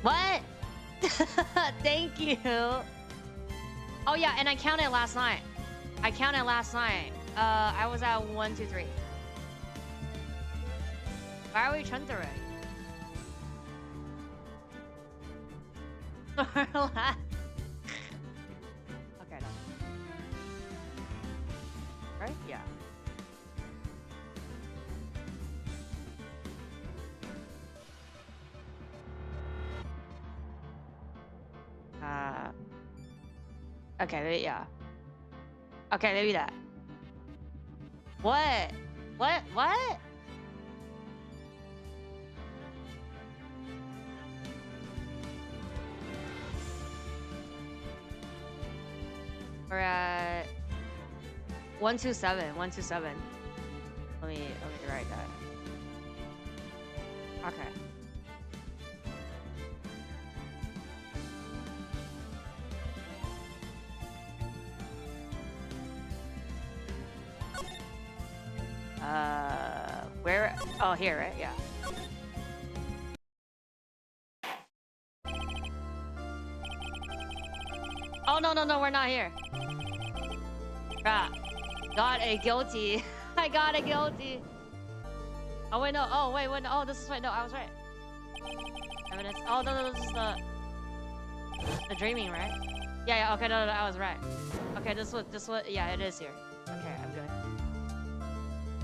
What? Thank you. Oh yeah, and I counted last night. I was at 1, 2, 3. Why are we Chuntering? Okay, no. Right? Yeah. Okay, yeah. Okay, maybe that. What? What? We're at 127. Let me write that. Okay. Where? Oh, here, right? Yeah. Oh, no, we're not here. Got a guilty. I got a guilty. Oh, wait, no. Oh, wait, no. Oh, this is right. No, I was right. Evidence. Oh, no, this is the dreaming, right? Yeah, okay, no, I was right. Okay, this one, yeah, it is here. Okay, I'm good.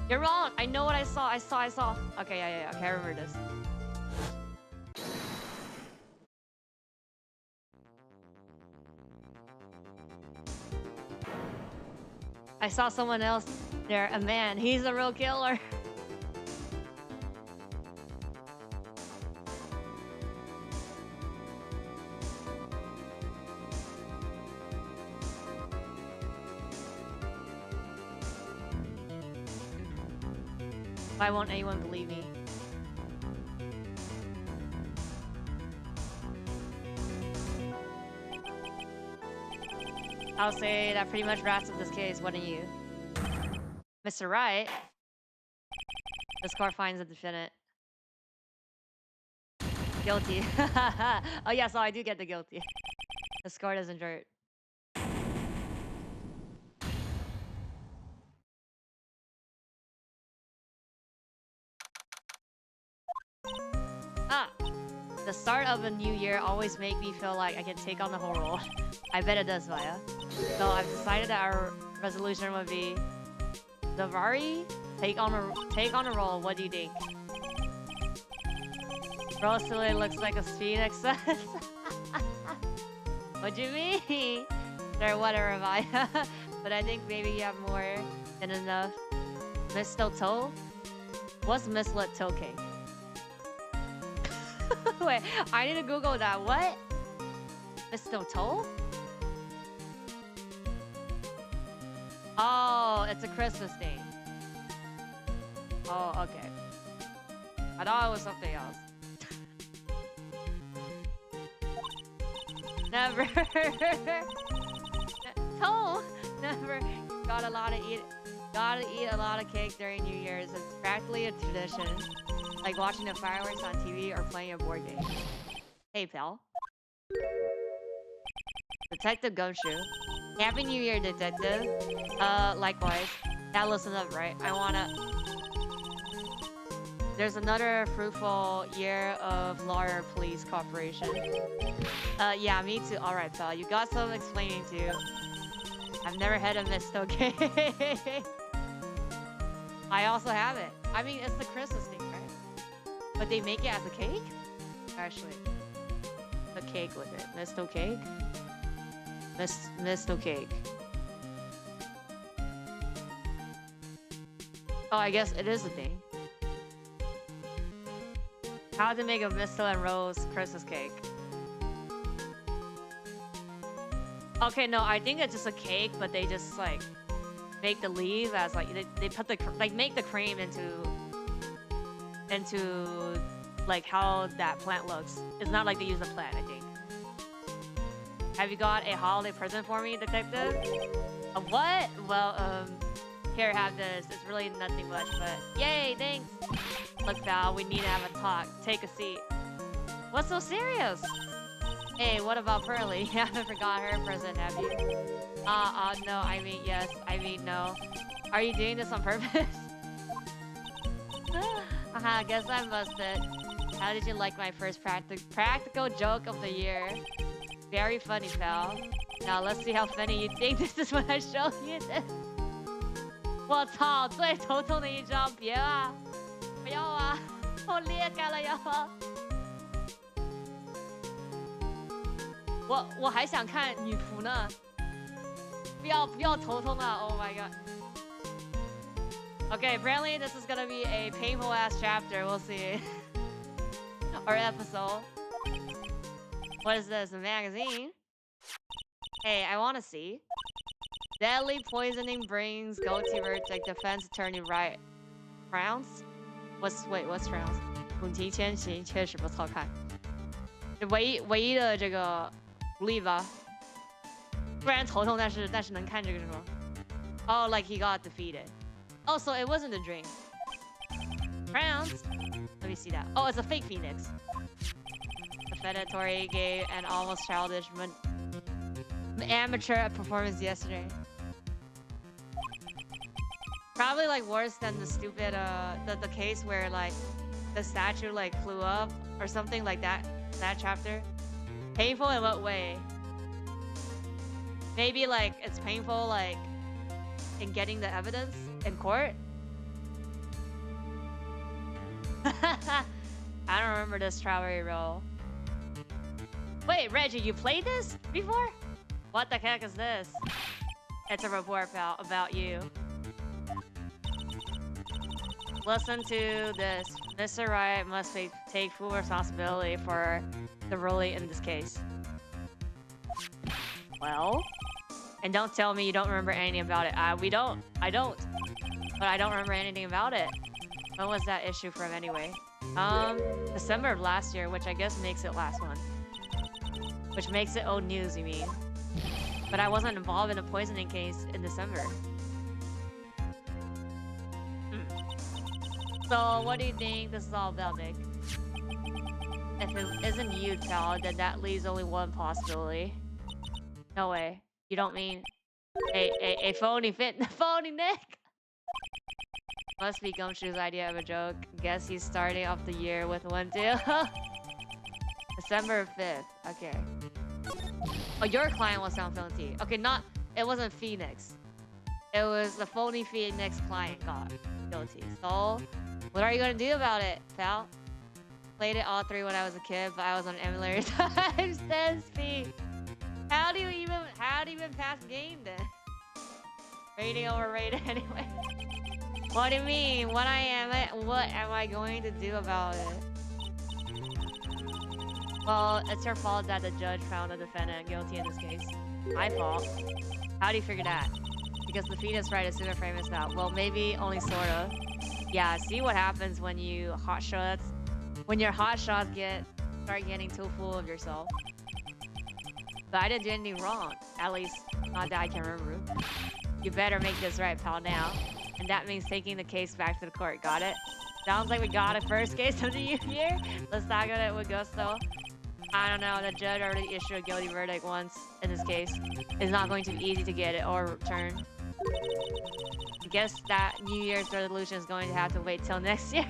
You're wrong. I know what I saw. I saw. Okay, yeah. Okay, I remember this. I saw someone else there, a man. He's a real killer. Why won't anyone believe me? I'll say that pretty much wraps up this case, wouldn't you? Mr. Wright. The score finds the defendant guilty. Oh yeah, so I do get the guilty. The score doesn't hurt. The start of a new year always make me feel like I can take on the whole role. I bet it does, Maya. So I've decided that our resolution would be Davari, take on a role. What do you think? Bro silly looks like a phoenix. What do you mean? Sure, whatever, Maya. But I think maybe you have more than enough. Mistletoe? What's mistletoe cake? Wait, I need to Google that. What? Mistletoe? Oh, it's a Christmas thing. Oh, okay. I thought it was something else. Never. No, never. Gotta eat a lot of cake during New Year's. It's practically a tradition. Like watching the fireworks on TV or playing a board game. Hey, pal. Detective Gumshoe. Happy New Year, Detective. Likewise. Now listen up, right? There's another fruitful year of lawyer police cooperation. Yeah, me too. Alright, pal. You got some explaining to. I've never had a misto cake. I also have it. I mean, it's the Christmas thing, right? But they make it as a cake? Actually, a cake with it. Misto cake? Misto cake. Oh, I guess it is a thing. How to make a misto and rose Christmas cake. Okay, no, I think it's just a cake, but they just like make the leaves as like they put the like make the cream into like how that plant looks. It's not like they use a plant, I think. Have you got a holiday present for me, detective? A what? Well, here, have this. It's really nothing much, but yay, thanks. Look, pal, we need to have a talk. Take a seat. What's so serious? Hey, what about Pearly? You haven't forgot her present, have you? No, I mean yes, I mean no. Are you doing this on purpose? Haha, guess I must it. How did you like my first practical joke of the year? Very funny, pal. Now let's see how funny you think this is when I show you this. 我操，最头痛的一张，别啊！不要啊！我裂开了呀！我还想看女仆呢。不要头痛啊 ！Oh my god. Okay, apparently this is gonna be a painful ass chapter. We'll see. Or episode. What is this? A magazine? Hey, I wanna see. Deadly poisoning brings guilty verdict defense attorney Wright. Frowns? What's frowns? 问题先行确实不错看。唯一的这个福利吧。不然头痛，但是能看这个是吗 ？Oh, like he got defeated. Oh, so it wasn't a dream. Frowns? Let me see that. Oh, it's a fake phoenix. The Fedatory gave an almost childish amateur performance yesterday. Probably like worse than the stupid the case where like the statue like flew up or something like that chapter. Painful in what way? Maybe like it's painful like in getting the evidence in court. I don't remember this strawberry roll. Wait, Reggie, you played this before? What the heck is this? It's a report about you. Listen to this. Mr. Wright must take full responsibility for the ruling in this case. Well? And don't tell me you don't remember anything about it. I don't. But I don't remember anything about it. When was that issue from anyway? December of last year, which I guess makes it last one. Which makes it old news, you mean? But I wasn't involved in a poisoning case in December. So, what do you think this is all about, Nick? If it isn't you, pal, then that leaves only one possibility. No way. You don't mean a phony phony Nick? Must be Gumshoe's idea of a joke. Guess he's starting off the year with one too. December 5th. Okay. Oh, your client was found guilty. Okay, it wasn't Phoenix. It was the phony Phoenix client got guilty. So, what are you gonna do about it, pal? Played it all three when I was a kid, but I was on emulator times 10 speed. How do you even pass game then? Rating overrated anyway. What do you mean? What am I going to do about it? Well, it's your fault that the judge found the defendant guilty in this case. My fault. How do you figure that? Because the fetus right is super famous now. Well, maybe only sorta. Yeah, see what happens when your hot shots start getting too full of yourself. But I didn't do anything wrong. At least, not that I can remember. You better make this right, pal, now. And that means taking the case back to the court. Got it? Sounds like we got a first case of the year. Let's talk about it with gusto. I don't know. The judge already issued a guilty verdict once in this case. It's not going to be easy to get it overturned. I guess that New Year's resolution is going to have to wait till next year.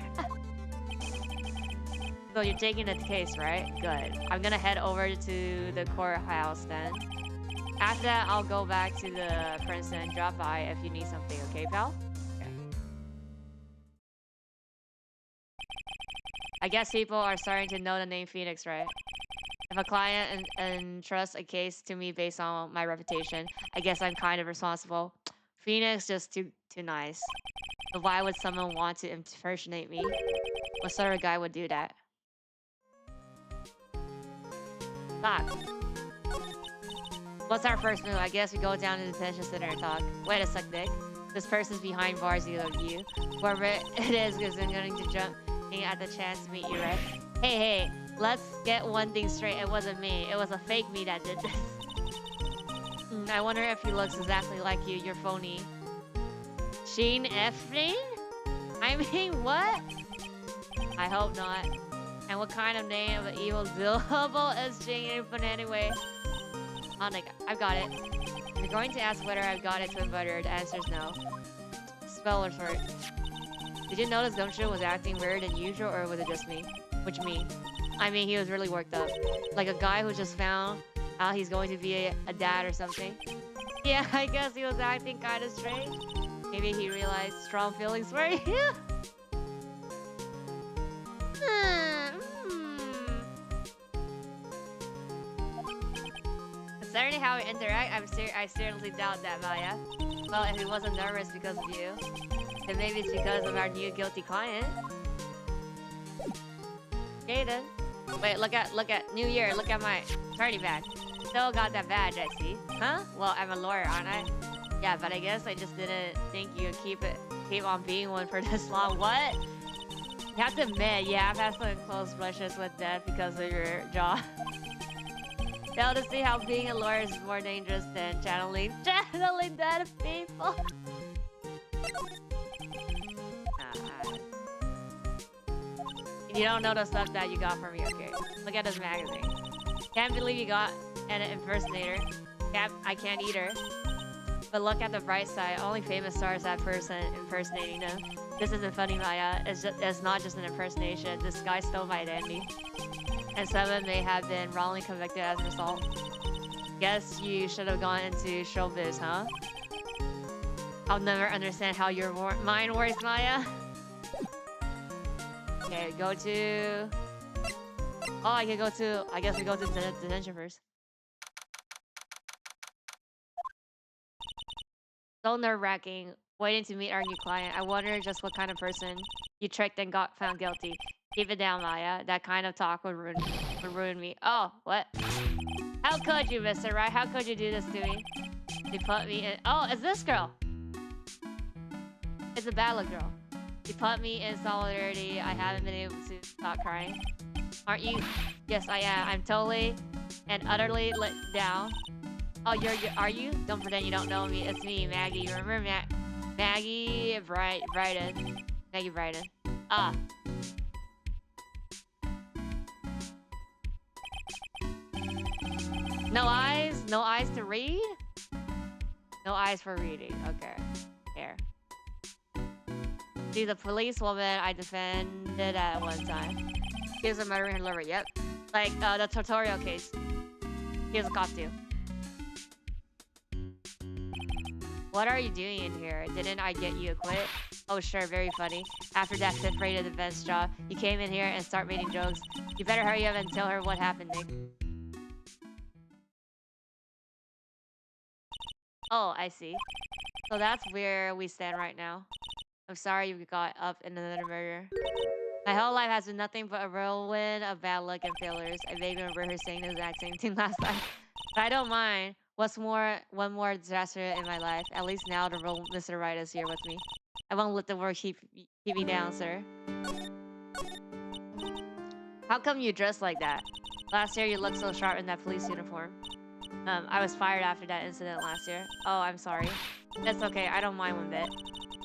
So you're taking the case, right? Good. I'm gonna head over to the courthouse then. After that, I'll go back to the Princeton and drop by if you need something, okay, pal? Okay. I guess people are starting to know the name Phoenix, right? If a client entrusts a case to me based on my reputation, I guess I'm kind of responsible. Phoenix just too nice. But why would someone want to impersonate me? What sort of guy would do that? Fuck. What's our first move? I guess we go down to the detention center and talk. Wait a sec, Nick. This person's behind bars, you of you. Whoever it is, because I'm going to jump at the chance to meet you, right? Hey, let's get one thing straight. It wasn't me. It was a fake me that did this. I wonder if he looks exactly like you. You're phony. Sheen Efrain? I mean, what? I hope not. And what kind of name of an evil double is Sheen Efrain anyway? Oh, Nick, I've got it. If you're going to ask whether I've got it to embroider, the answer is no. Spellers for it. Did you notice Gumshoe was acting weirder than usual, or was it just me? Which me? I mean, he was really worked up. Like a guy who just found out he's going to be a dad or something. Yeah, I guess he was acting kind of strange. Maybe he realized strong feelings for you. Concerning how we interact, I seriously doubt that, Maya. Well, if he wasn't nervous because of you, then maybe it's because of our new guilty client. Okay then. Wait, look at New Year. Look at my attorney badge. Still got that badge, I see. Huh? Well, I'm a lawyer, aren't I? Yeah, but I guess I just didn't think you would keep on being one for this long. What? You have to admit, yeah, I've had some close brushes with death because of your job. Fail to see how being a lawyer is more dangerous than channeling dead people. You don't know the stuff that you got from me, okay? Look at this magazine. Can't believe you got an impersonator. I can't either. But look at the bright side. Only famous stars have person impersonating them. This isn't funny, Maya. It's not just an impersonation. This guy stole my identity. And seven may have been wrongly convicted as a result. Guess you should have gone into showbiz, huh? I'll never understand how your mind works, Maya. Okay, go to... Oh, I can go to... I guess we go to detention first. So nerve-wracking. Waiting to meet our new client. I wonder just what kind of person you tricked and got found guilty. Keep it down, Maya. That kind of talk would ruin me. Oh, what? How could you, Mr. Wright? How could you do this to me? They put me in... Oh, it's this girl! It's a bad luck girl. They put me in solidarity. I haven't been able to stop crying. Aren't you? Yes, I am. I'm totally and utterly let down. Oh, are you? Don't pretend you don't know me. It's me, Maggie. You remember Maggie Brighton? Maggie Brighton. Ah. No eyes? No eyes to read? No eyes for reading. Okay. Here. She's a policewoman I defended at one time. Here's a murdering her lover. Yep. Like, the tutorial case. Here's a cop too. What are you doing in here? Didn't I get you acquitted? Oh, sure. Very funny. After that fifth-rated defense job, you came in here and start making jokes. You better hurry up and tell her what happened, Nick. Oh, I see. So that's where we stand right now. I'm sorry you got up in another murder. My whole life has been nothing but a whirlwind of bad luck and failures. I vaguely remember her saying the exact same thing last time. But I don't mind. What's more, one more disaster in my life. At least now the real Mr. Wright is here with me. I won't let the work keep me down, sir. How come you dress like that? Last year you looked so sharp in that police uniform. I was fired after that incident last year. Oh, I'm sorry. That's okay. I don't mind one bit.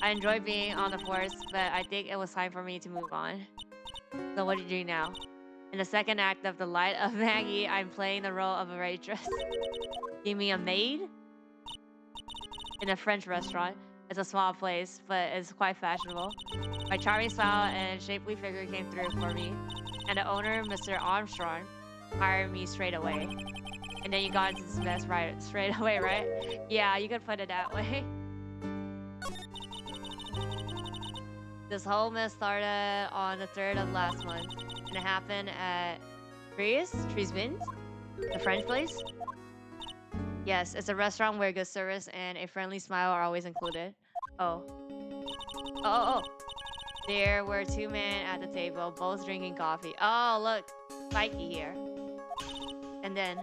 I enjoy being on the force, but I think it was time for me to move on. So what are you doing now? In the second act of The Light of Maggie, I'm playing the role of a waitress. Give me a maid? In a French restaurant. It's a small place, but it's quite fashionable. My charming smile and shapely figure came through for me, and the owner, Mr. Armstrong, hired me straight away. And then you got into this mess right straight away, right? Yeah, you could put it that way. This whole mess started on the 3rd of last month, and it happened at Trees Mint, the French place. Yes, it's a restaurant where good service and a friendly smile are always included. Oh. Oh. There were 2 men at the table, both drinking coffee. Oh, look. Spiky here. And then...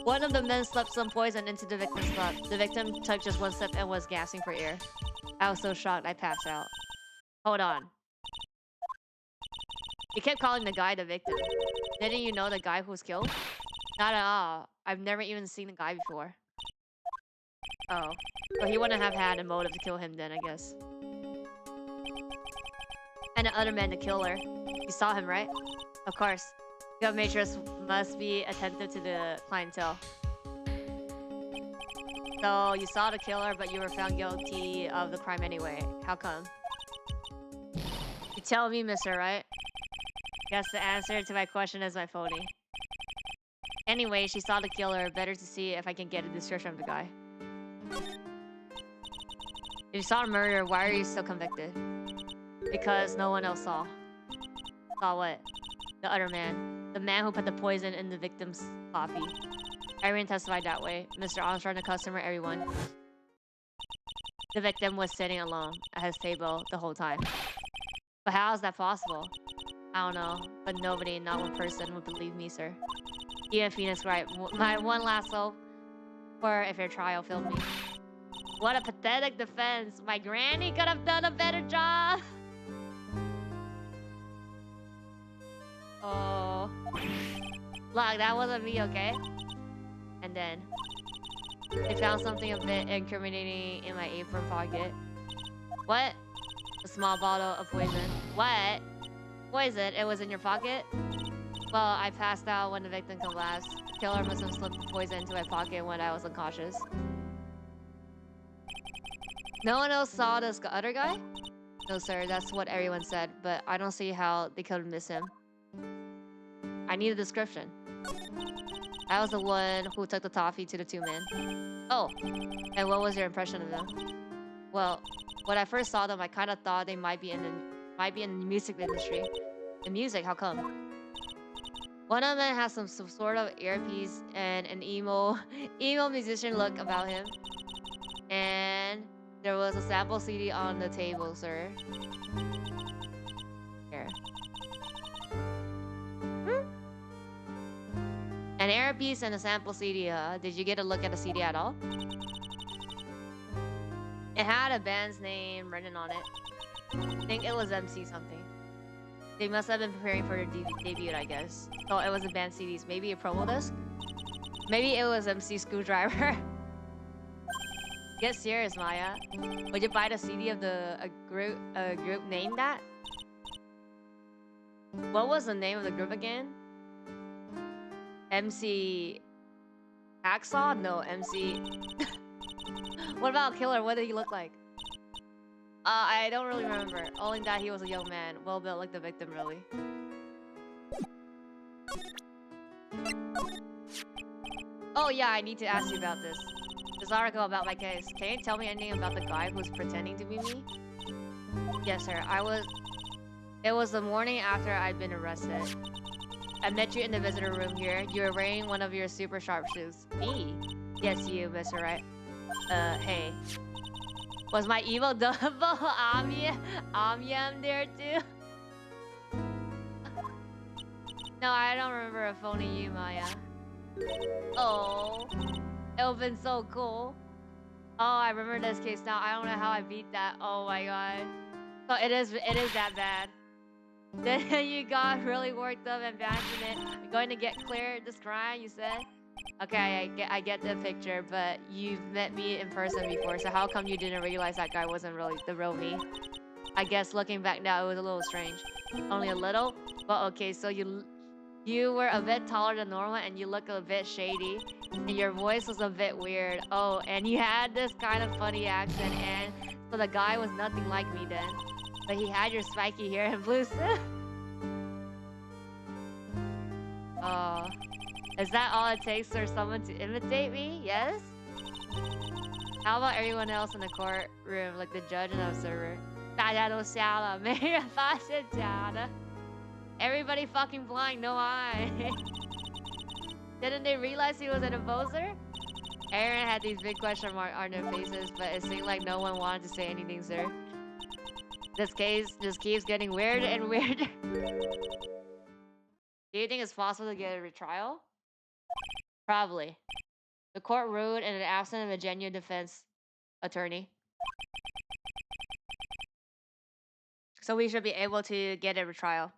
one of the men slipped some poison into the victim's cup. The victim took just 1 sip and was gasping for air. I was so shocked I passed out. Hold on. You kept calling the guy the victim. Didn't you know the guy who was killed? Not at all. I've never even seen the guy before. Oh. Well, he wouldn't have had a motive to kill him then, I guess. And the other man, the killer. You saw him, right? Of course. Governors must be attentive to the clientele. So, you saw the killer, but you were found guilty of the crime anyway. How come? You tell me, mister, right? Guess the answer to my question is my phony. Anyway, she saw the killer. Better to see if I can get a description of the guy. If you saw a murder, why are you still convicted? Because no one else saw. Saw what? The other man. The man who put the poison in the victim's coffee. Everyone testified that way. Mr. Armstrong, the customer, everyone. The victim was sitting alone at his table the whole time. But how is that possible? I don't know. But nobody, not one person, would believe me, sir. Even Phoenix Wright, my one last hope for a fair trial, failed me. What a pathetic defense. My granny could have done a better job. Oh. Look, that wasn't me, okay? And then they found something a bit incriminating in my apron pocket. What? A small bottle of poison. What? Poison? It was in your pocket? Well, I passed out when the victim collapsed. The killer must have slipped the poison into my pocket when I was unconscious. No one else saw this other guy? No, sir, that's what everyone said, but I don't see how they could miss him. I need a description. I was the one who took the toffee to the 2 men. Oh, and what was your impression of them? Well, when I first saw them, I kind of thought they might be in the music industry. The music, how come? One of them has some sort of earpiece and an emo musician look about him. And there was a sample CD on the table, sir. Here. An earpiece and a sample CD, did you get a look at the CD at all? It had a band's name written on it. I think it was MC something. They must have been preparing for their debut, I guess. So it was a band CDs. Maybe a promo disc? Maybe it was MC Screwdriver. Get serious, Maya. Would you buy the CD of a group named that? What was the name of the group again? MC Hacksaw? No, MC. What about Killer? What did he look like? I don't really remember. Only that he was a young man, well built like the victim, really. Oh yeah, I need to ask you about this. This article about my case. Can you tell me anything about the guy who's pretending to be me? Yes, sir. It was the morning after I'd been arrested. I met you in the visitor room here. You were wearing one of your super sharp shoes. Me? Yes, you, Mr. Wright. Hey. Was my evil double Amyam there too? No, I don't remember a phony you, Maya. Oh. It would've been so cool. Oh, I remember this case now. I don't know how I beat that. Oh my god. So it is that bad. Then you got really worked up and passionate. You're going to get clear this crime, you said? Okay, I get the picture, but you've met me in person before, so how come you didn't realize that guy wasn't really the real me? I guess looking back now, it was a little strange. Only a little? Well, okay, so you You were a bit taller than normal and you look a bit shady. And your voice was a bit weird. Oh, and you had this kind of funny accent, and so the guy was nothing like me then. But he had your spiky hair and blue suit. Oh. Is that all it takes for someone to imitate me? Yes? How about everyone else in the courtroom, like the judge and the observer? 大家都瞎了，没人发现假的。Everybody fucking blind, no eye. Didn't they realize he was an imposter? Aaron had these big question marks on their faces, but it seemed like no one wanted to say anything, sir. This case just keeps getting weirder and weirder. Do you think it's possible to get a retrial? Probably. The court ruled in the absence of a genuine defense attorney. So we should be able to get a retrial.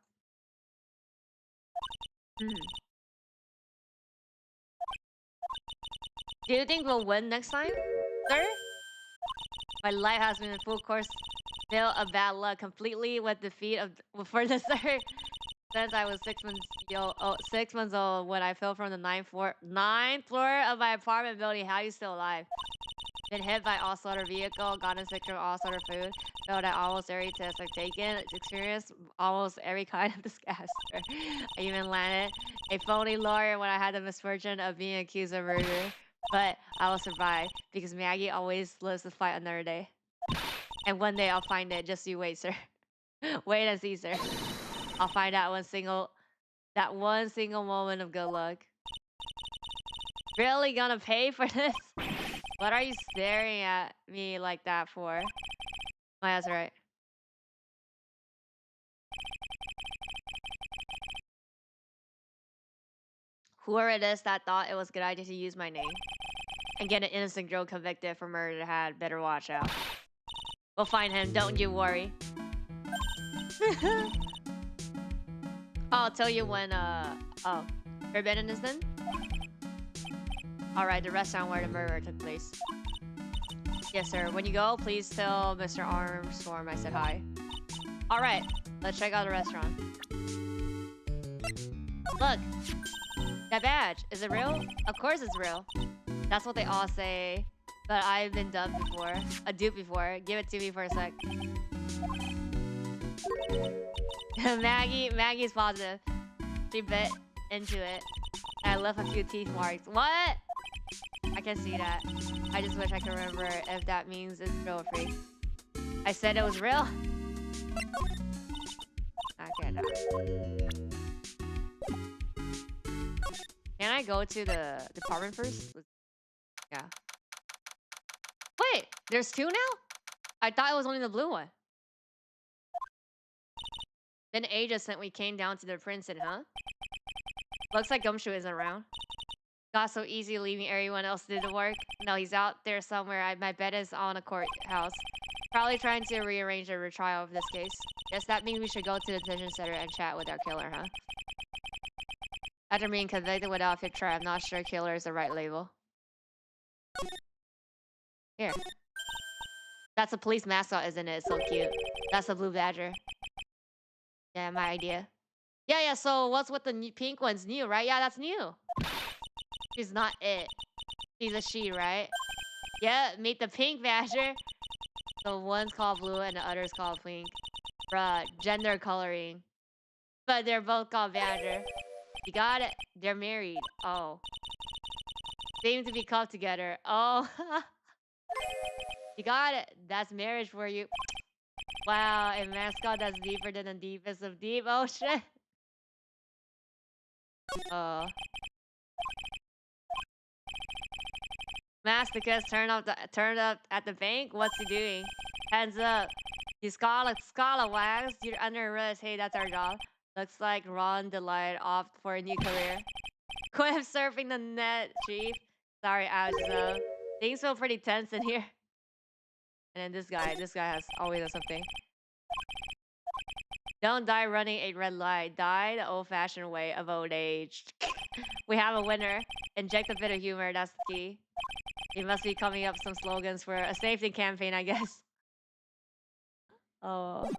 Do you think we'll win next time, sir? My life has been in full course still of bad luck, completely with defeat for the third since I was 6 months old when I fell from the ninth floor of my apartment building. How are you still alive? Been hit by all sort of vehicle, gotten sick from all sort of food, failed at almost every test I've taken, experienced almost every kind of disaster. I even landed a phony lawyer when I had the misfortune of being accused of murder. But I will survive because Maggie always lives to fight another day. And one day I'll find it. Just you wait, sir. Wait and see, sir. I'll find out one single moment of good luck. Really gonna pay for this? What are you staring at me like that for? My that's right. Whoever it is that thought it was a good idea to use my name and get an innocent girl convicted for murder had better watch out. We'll find him, don't you worry. I'll tell you when, Forbidden is then? Alright, the restaurant where the murder took place. Yes, sir. When you go, please tell Mr. Armstrong I said hi. Alright, let's check out the restaurant. Look! That badge, is it real? Of course it's real. That's what they all say. But I've been dubbed before. A dupe before. Give it to me for a sec. Maggie's positive. She bit into it. And I left a few teeth marks. What? I can see that. I just wish I could remember if that means it's real or fake. I said it was real. Okay, no. Can I go to the department first? Yeah. Wait, there's two now? I thought it was only the blue one. Then ages since we came down to the Princeton, huh? Looks like Gumshoe isn't around. Got so easy leaving everyone else to do the work. No, he's out there somewhere. My bet is on a courthouse. Probably trying to rearrange a retrial of this case. Guess that means we should go to the detention center and chat with our killer, huh? After being convicted without a picture, I'm not sure killer is the right label. Here. That's a police mascot, isn't it? It's so cute. That's a blue badger. Yeah, my idea. Yeah, so what's with the new pink one's new, right? Yeah, that's new. She's not it. She's a she, right? Yeah, meet the pink badger. So one's called blue and the other's called pink. Bruh, gender coloring. But they're both called badger. You got it. They're married. Oh. Seem to be coupled together. Oh. You got it. That's marriage for you. Wow, a mascot that's deeper than the deepest of deep. Oh shit. Masticus turned up at the bank. What's he doing? Hands up. You scalawags. You're under arrest. Hey, that's our job. Looks like Ron Delight off for a new career. Quit surfing the net, chief. Sorry, Azza. Things feel pretty tense in here. And then this guy has always has something. Don't die running a red light. Die the old-fashioned way of old age. We have a winner. Inject a bit of humor, that's the key. You must be coming up with some slogans for a safety campaign, I guess. Oh.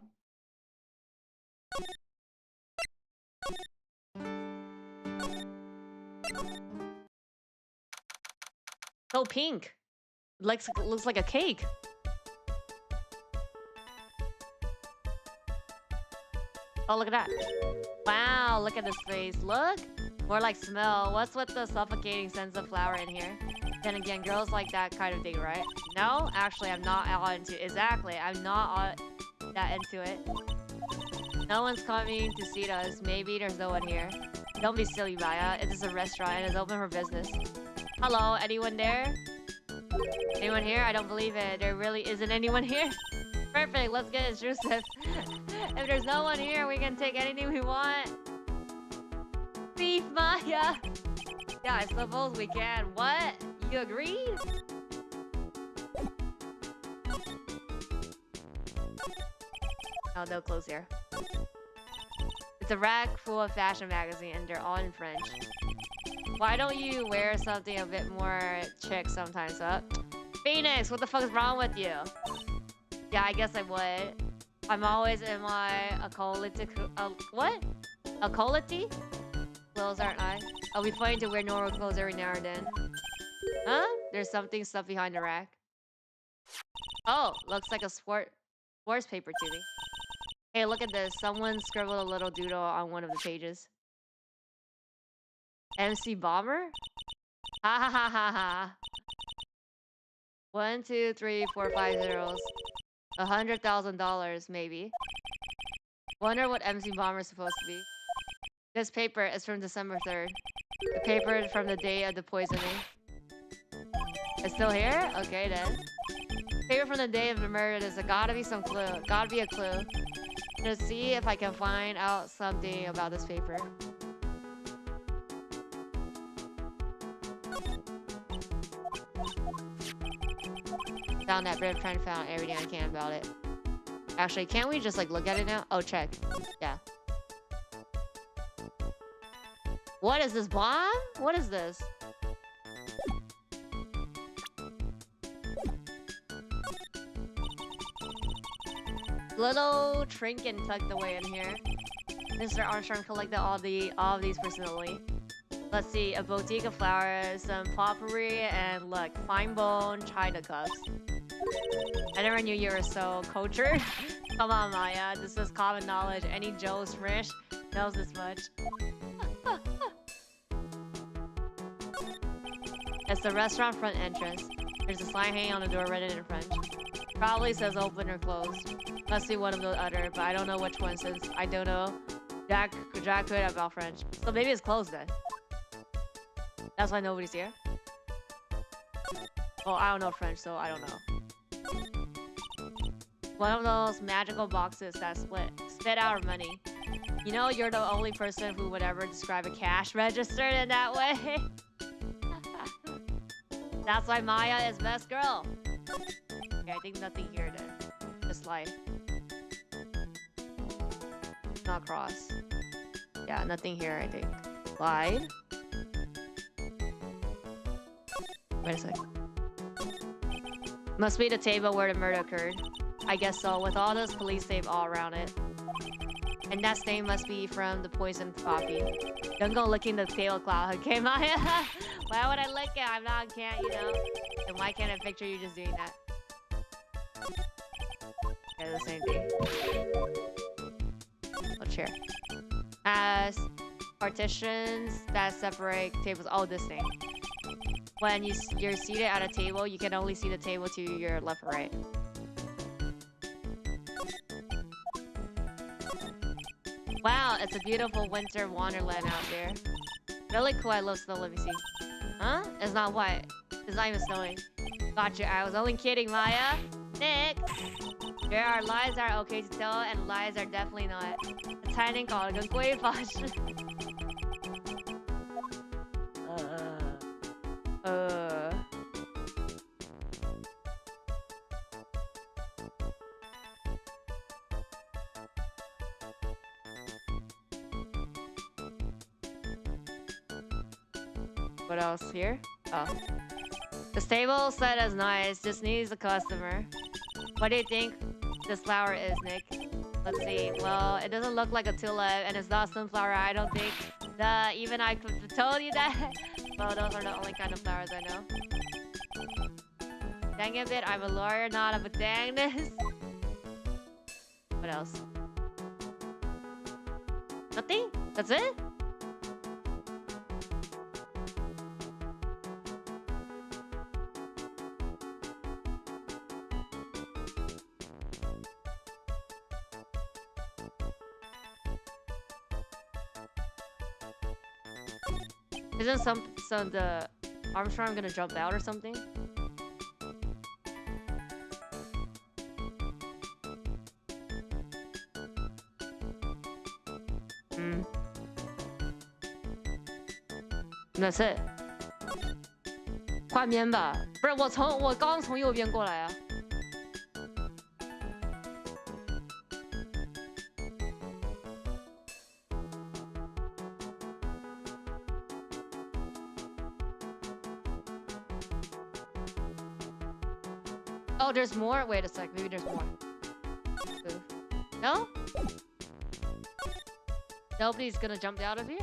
So pink. Looks like a cake. Oh, look at that. Wow, look at this face. Look. More like smell. What's with the suffocating sense of flower in here? Then again, girls like that kind of thing, right? No, actually, I'm not all into. Exactly, I'm not all that into it. No one's coming to see us. Maybe there's no one here. Don't be silly, Maya. It is a restaurant and it's open for business. Hello, anyone there? Anyone here? I don't believe it. There really isn't anyone here. Perfect, let's get intrusive. If there's no one here, we can take anything we want. Thief, Maya! Yeah, I suppose we can. What? You agreed? Oh, they'll close here. It's a rack full of fashion magazines and they're all in French. Why don't you wear something a bit more chic sometimes, huh? Phoenix, what the fuck is wrong with you? Yeah, I guess I would. I'm always in my equality. What? Equality? Clothes, aren't I? I'll be fine to wear normal clothes every now and then. Huh? There's something stuck behind the rack. Oh, looks like a sports paper to me. Hey, look at this. Someone scribbled a little doodle on one of the pages. MC Bomber? Ha ha ha ha ha. 1, 2, 3, 4, 5 zeros. $100,000, maybe. Wonder what MC Bomber is supposed to be. This paper is from December 3rd. The paper from the day of the poisoning. It's still here? Okay then. Paper from the day of the murder. There's gotta be some clue. Gotta be a clue. Let's see if I can find out something about this paper. Found that bit, trying to find everything I can about it. Actually, can't we just like look at it now? Oh, check. Yeah. What is this, bomb? What is this? Little trinket tucked away in here. Mr. Armstrong collected all of these personally. Let's see, a boutique of flowers, some potpourri, and look, fine bone china cups. I never knew you were so cultured. Come on, Maya, this is common knowledge. Any Joe Smish knows this much. It's the restaurant front entrance. There's a sign hanging on the door written in French. Probably says open or closed. Must be one of the other, but I don't know which one since I don't know Jack good about French. So maybe it's closed then. That's why nobody's here. Well, I don't know French, so I don't know. One of those magical boxes that spit out money. You know, you're the only person who would ever describe a cash register in that way. That's why Maya is best girl. Okay, I think nothing here then. Just slide. Not cross. Yeah, nothing here, I think. Slide. Wait a sec. Must be the table where the murder occurred. I guess so, with all this police tape all around it. And that stain must be from the poisoned coffee. Don't go licking the tablecloth, okay, Maya? Why would I lick it? I'm not, can't, you know? Then why can't I picture you just doing that? Yeah, the same thing. Oh, chair. Has partitions that separate tables. Oh, this thing. When you're seated at a table, you can only see the table to your left or right. Wow, it's a beautiful winter wonderland out there. Really cool, I love snow, let me see. Huh? It's not white. It's not even snowing. Gotcha, I was only kidding, Maya. Nick! There are lies that are okay to tell, and lies are definitely not. A tiny call, good way What else here? Oh. This table set as nice, just needs a customer. What do you think this flower is, Nick? Let's see. Well, it doesn't look like a tulip, and it's not sunflower, I don't think. Even I could have told you that. Well, those are the only kind of flowers I know. Dang it, bit. I'm a lawyer, not a botanist. What else? Nothing? That's it? Isn't some the Armstrong gonna jump out or something? That's it. 换边吧，不是我刚从右边过来啊。Oh, there's more? Wait a sec, maybe there's more. Ooh. No? Nobody's gonna jump out of here?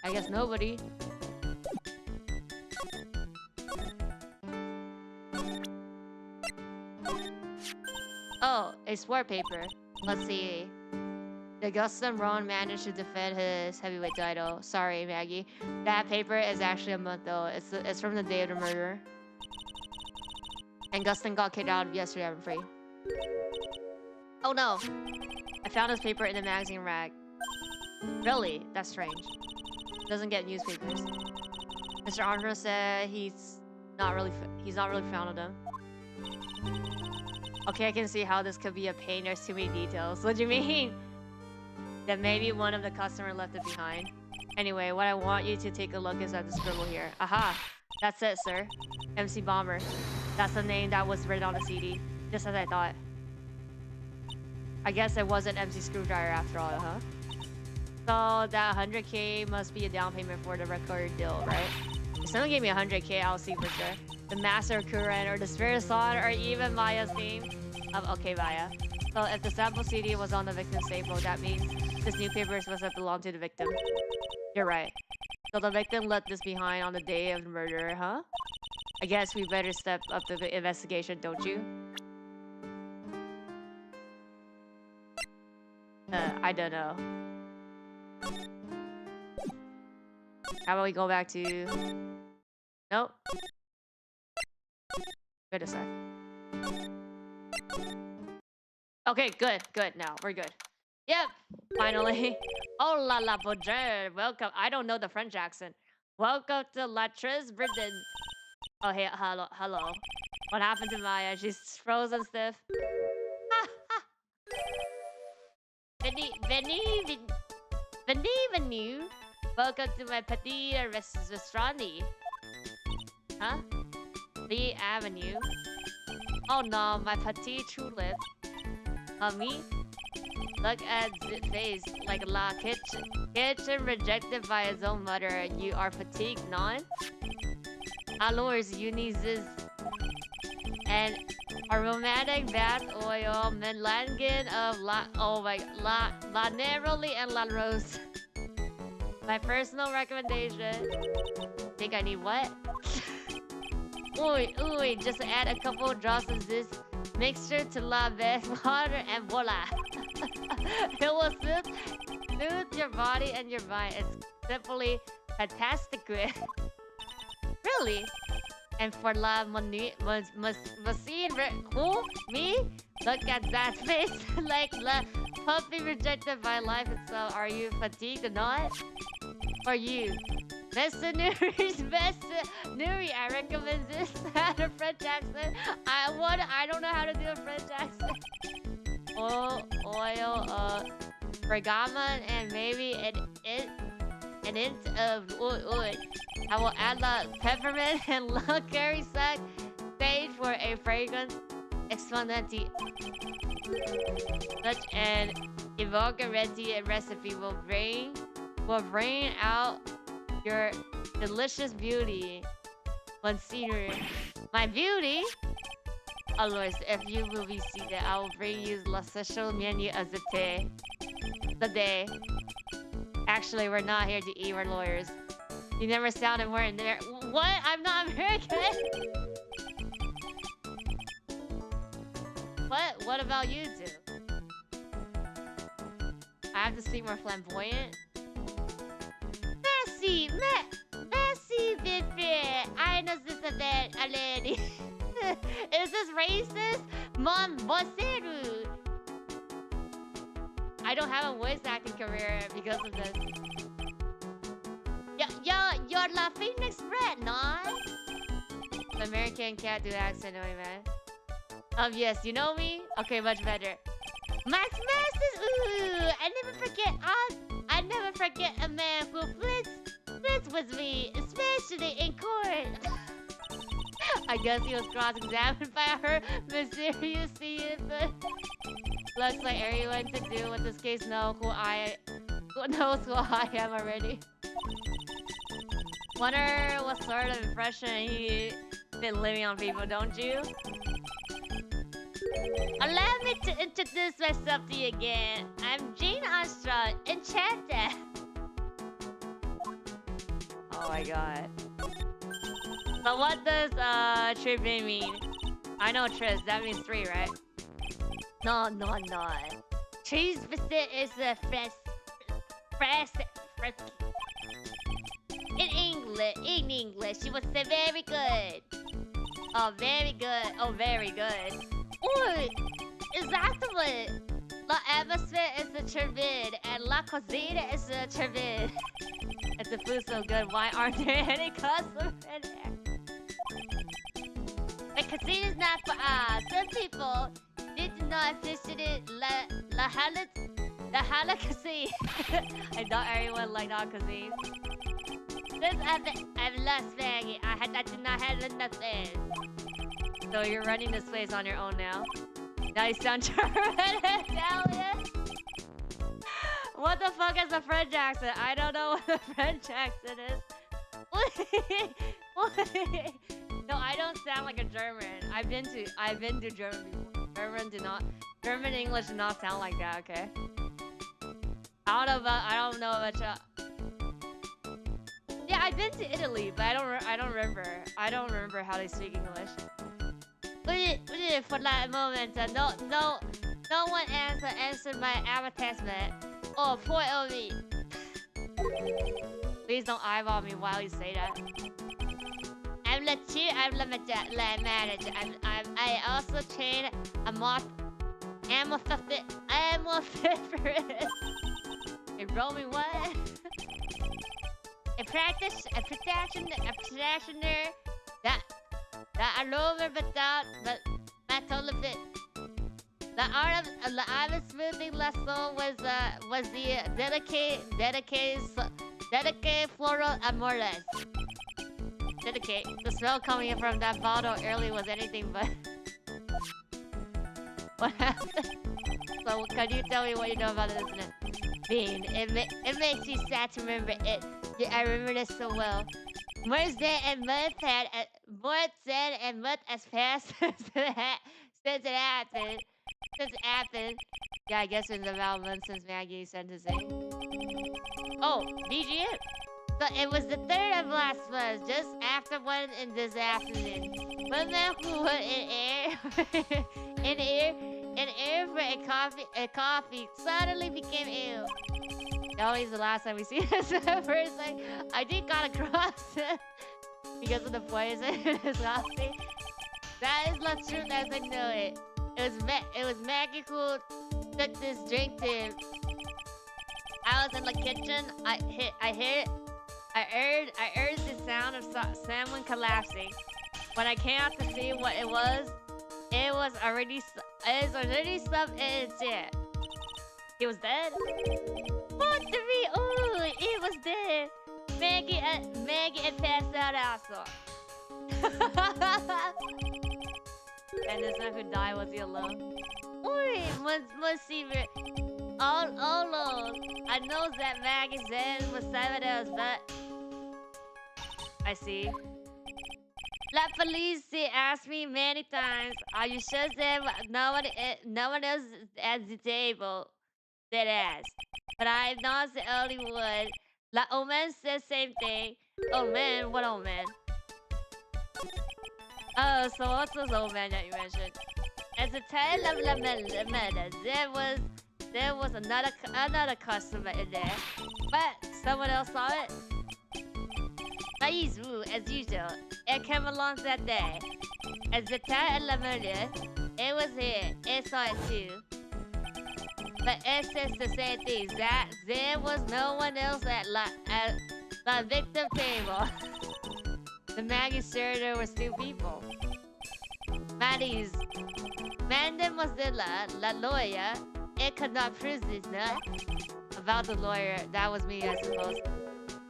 I guess nobody. Oh, a sword paper. Let's see. The Augustin Ron managed to defend his heavyweight title. Sorry, Maggie. That paper is actually a month though. It's from the day of the murder. And Gustin got kicked out yesterday, I'm afraid. Oh no! I found this paper in the magazine rack. Really? That's strange. Doesn't get newspapers. Mr. Armstrong said he's not really fond of them. Okay, I can see how this could be a pain. There's too many details. What do you mean? That maybe one of the customer left it behind. Anyway, what I want you to take a look is at the scribble here. Aha! That's it, sir. MC Bomber. That's the name that was written on the CD. Just as I thought. I guess it wasn't MC Screwdriver after all, huh? So that 100K must be a down payment for the record deal, right? If someone gave me 100K, I'll see for sure. The Master Current or the Spirit Song or even Maya's theme. Okay, Maya. So if the sample CD was on the victim's staple, that means this newspaper is supposed to belong to the victim. You're right. So the victim left this behind on the day of the murder, huh? I guess we better step up the investigation, don't you? I don't know. How about we go back to... Nope. Wait a sec. Okay, good. Now, we're good. Yep, finally. Oh la la, bonjour. Welcome. I don't know the French accent. Welcome to La Triz, Britain. Oh, hey, hello. What happened to Maya? She's frozen stiff. Bienvenue. Welcome to my petit restaurant. Huh? The Avenue. Oh no, my petite tulip. Me? Look at the face like La Kitchen rejected by his own mother. You are fatigued, non? Alors, you need this. And a romantic bath oil, melangen of La Neroli and La Rose. My personal recommendation. Think I need what? Ooh, just add a couple drops of this mixture to La Bath water and voila. It will soothe your body and your mind. It's simply fantastic. Really? And for La Machine, who? Me? Look at that face, like La puppy rejected by life itself. Are you fatigued or not? For you, Mr. Nuri, I recommend this. Had a French accent. I don't know how to do a French accent. Oil, bergamot, and maybe an inch of oil. I will add the peppermint and La curry sack sage for a fragrance exponenti. Such an evocative recipe will bring out your delicious beauty. Consider my beauty. Always, if you will be seated, I will bring you the social menu of the day. Actually, we're not here to eat, we're lawyers. You never sounded more in there. What? I'm not American. What? What about you two? I have to speak more flamboyant. Merci, Bibi. I know this a bit already. Is this racist? Mon boseru. I don't have a voice acting career because of this. You're La Phoenix Red, not? The American can't do accent, no man. Yes, you know me? Okay, much better. Max Masters, ooh! I never forget a man who flits with me, especially in court. I guess he was cross-examined by her mysterious but looks like everyone to do with this case knows who I am already. Wonder what sort of impression he's been living on people, don't you? Allow me to introduce myself to you again. I'm Jane Armstrong, enchanted. Oh my god. So what does Tribune mean? I know Tris, that means 3, right? No. Trees is a fresh. In English, she would say very good. Oh, very good. Oh, very good. Oh, exactly. La atmosphere is a turbid, and la cuisine is a turbid. If the food's so good, why aren't there any customers in there? The cuisine is not for us. Some people did not appreciate la halal cuisine. I thought everyone liked our cuisine. Since I've lost Maggie, I did not have nothing. So you're running this place on your own now? Now you sound German Italian. What the fuck is a French accent? I don't know what a French accent is. No, I don't sound like a German. I've been to German before. German English do not sound like that, okay? I don't know about yeah, I've been to Italy, but I don't remember. I don't remember how they speak English. For that moment, no one answered my advertisement. Oh, poor Ovi. Please don't eyeball me while you say that. I'm the manager. I also train amorphic. You roll me what? A practitioner that aroma but total bit. The art of smoothing lesson was the dedicated floral amores. Dedicate. The smell coming from that bottle early was anything but. What happened? So can you tell me what you know about this incident? Bean. It makes you sad to remember it. Yeah, I remember this so well. More sand and mud as fast since it happened. Yeah, I guess it's about a month since Maggie's sentencing. Oh, BGM. So it was the 3rd of last month, just after 1 in this afternoon. One man who was in air for a coffee suddenly became ill. Always the last time we see this person. I did got across because of the poison in his coffee. That is not true as I know it. It was Maggie who took this drink to him. I was in the kitchen. I heard the sound of someone collapsing. When I came out to see what it was already stuffed in his chair. He was dead. What the me? Oh, it was dead. Maggie had passed out also. And this man who died, was he alone? Oi, must see me. All alone. I know that Maggie's dead was 7 hours, but I see. La police asked me many times, "Are you sure that no one else at the table?" That asked, but I'm not the only one. La Omen said same thing. Oh man, what old man? Oh, so what's this old man that you mentioned? At the time of the murder, there was another customer in there, but someone else saw it. Maizu, as usual, it came along that day. At the time of the murder, it was here. It saw it too. But it says the same thing, that there was no one else at the victim table. The Maggie said there was two people. Maddie's Mozilla, la lawyer, it could not prove this, no? About the lawyer, that was me, I suppose.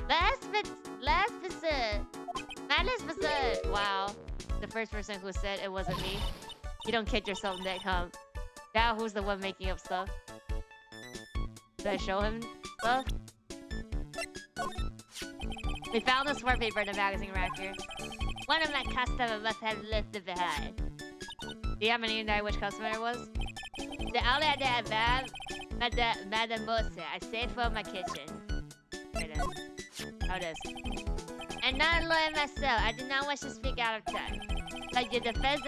Last person. Wow. The first person who said it wasn't me. You don't kid yourself, Nick, huh? Now who's the one making up stuff? Did I show him stuff? We found the smart paper in the magazine rack here. One of my customers must have left it behind. Do you have any idea which customer it was? The outlet that Madame Mose, I saved for my kitchen. Here it is. How it is. And not a lawyer myself, I did not wish to speak out of turn. But your defense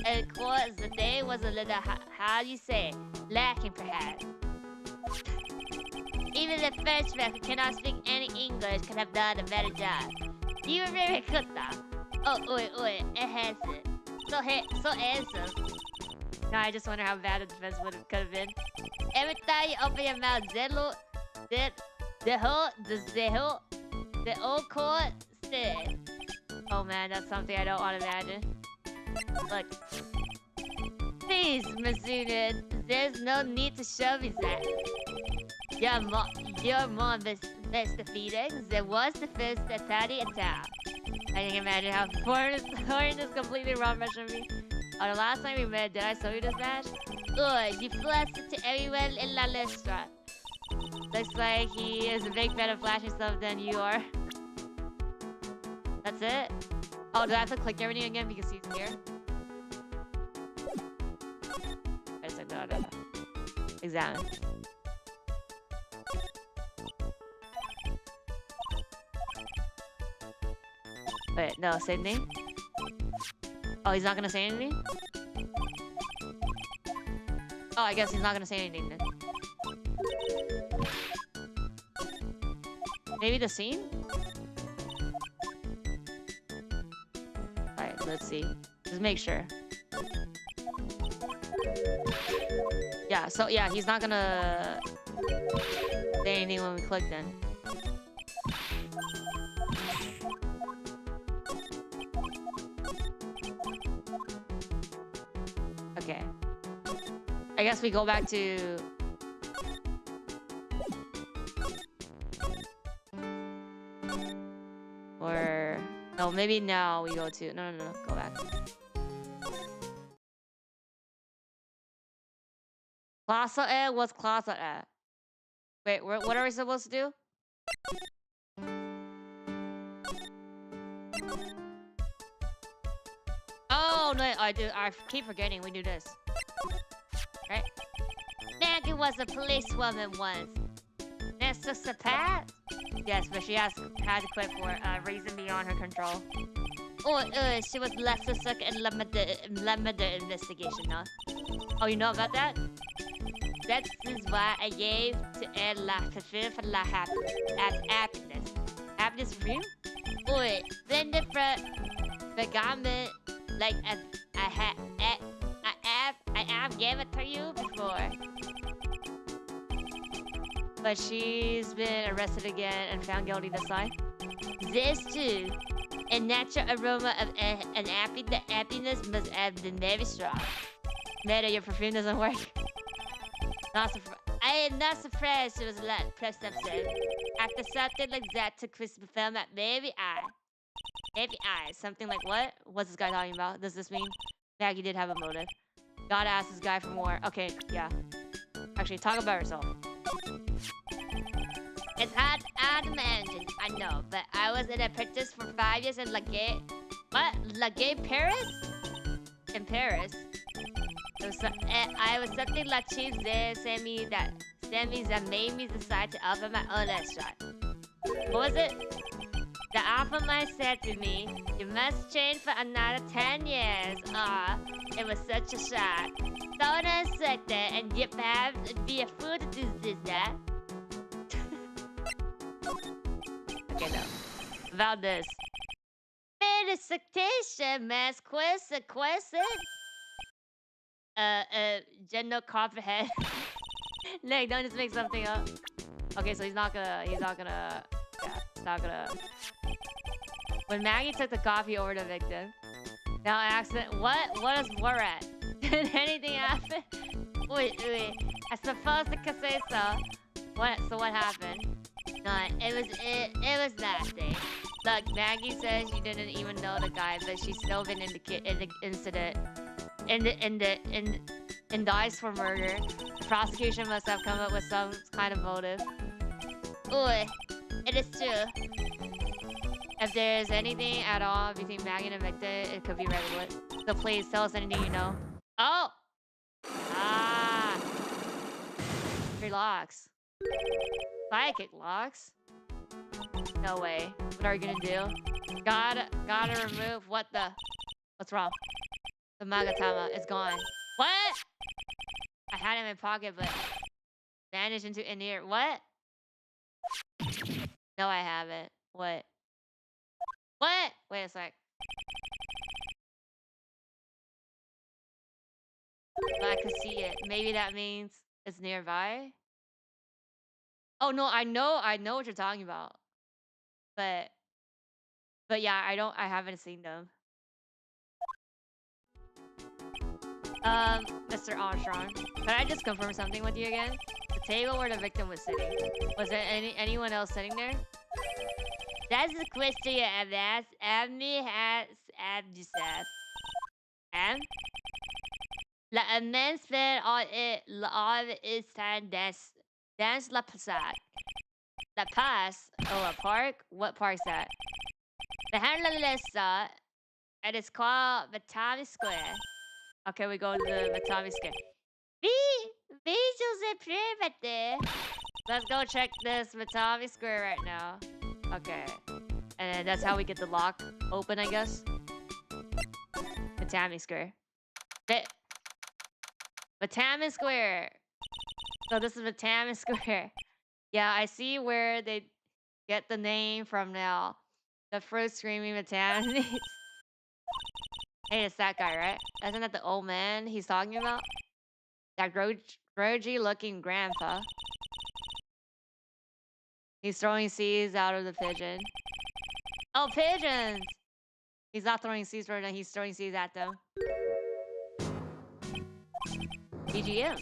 in court the day was a little, how do you say, lacking perhaps. Even the Frenchman who cannot speak any English could have done a better job. You were very good though. Oh, oi, it has it. So handsome. No, I just wonder how bad the defense could have been. Every time you open your mouth, the old court said. Oh man, that's something I don't want to imagine. Look. Please, Mizuna, there's no need to show me that. Your mom best defeating. There was the first party in town. I can imagine how foreign is completely wrong version of me. Oh, the last time we met, did I show you this match? Ugh, you flashed it to everyone in La Listra. Looks like he is a big fan of flashing stuff than you are. That's it? Oh, do I have to click everything again because he's here? I just no. Examine. Wait, no, same name? Oh, he's not gonna say anything? Oh, I guess he's not gonna say anything then. Maybe the scene? Alright, let's see. Just make sure. Yeah, so yeah, he's not gonna say anything when we click then. Okay. I guess we go back to... Or... No, maybe now we go to... No, go back. Closet A? What's closet A? Wait, what are we supposed to do? Oh, no, I keep forgetting we do this. Right? Maggie was a policewoman once. That's just a pat? Yes, but she had to quit for a reason beyond her control. Oh, she was left to suck in the murder investigation, huh? Oh, you know about that? That is why I gave to add la fulfill for la happiness. Happiness for you? Oh, then the government, like I have gave it to you before. But she's been arrested again and found guilty this time. This too. A natural aroma of an happiness must have been very strong. Meta, your perfume doesn't work. I am not surprised she was pressed upset. After something like that took Christopher film at maybe I. Something like what? What's this guy talking about? Does this mean Maggie did have a motive? Gotta ask this guy for more. Okay, yeah. Actually, talk about yourself. It's hard to imagine, I know, but I was an apprentice for 5 years in Lagate. What? La Gay Paris? In Paris. I was something la cheese there, Sammy that made me decide to open my own restaurant. What was it? The alpha man said to me, you must train for another 10 years. It was such a shock. So unexpected, and yet perhaps it'd be a fool to do that. Okay, no. About this. Felicitation, mass question. General Copperhead. Nick, don't just make something up. Okay, so he's not gonna, yeah, he's not gonna. When Maggie took the coffee over to victim, now accident, what is Borat? Did anything happen? Wait, I suppose I could say so. So what happened? No, it was nasty. Look, Maggie says she didn't even know the guy, but she's still been in the incident. Indicts for murder. The prosecution must have come up with some kind of motive. Ooh, it is true. If there is anything at all between Maggie and Victor, it could be Redwood. So please tell us anything you know. Oh! Ah! 3 locks. Psychic locks? No way. What are you gonna do? Gotta remove what the... What's wrong? The Magatama is gone. What? I had it in my pocket, but vanished into in here. What? No, I haven't. What? What? Wait a sec. But I can see it. Maybe that means it's nearby. Oh no, I know what you're talking about. But yeah, I haven't seen them. Mr. Armstrong, can I just confirm something with you again? The table where the victim was sitting. Was there anyone else sitting there? That's the question you have asked. Abby has yourself. La immense fait on it all is time dance la passade. La pass. Oh, a park? What park's that? The handler lista, and it's called Batami Square. Okay, we go to the Batami Square. Let's go check this Batami Square right now. Okay. And then that's how we get the lock open, I guess. Batami Square. Batami Square. So this is Batami Square. Yeah, I see where they get the name from now. The first screaming Batami. Hey, it's that guy, right? Isn't that the old man he's talking about? That grudgy looking grandpa. He's throwing seeds out of the pigeon. Oh, pigeons! He's not throwing seeds right now, he's throwing seeds at them. BGM.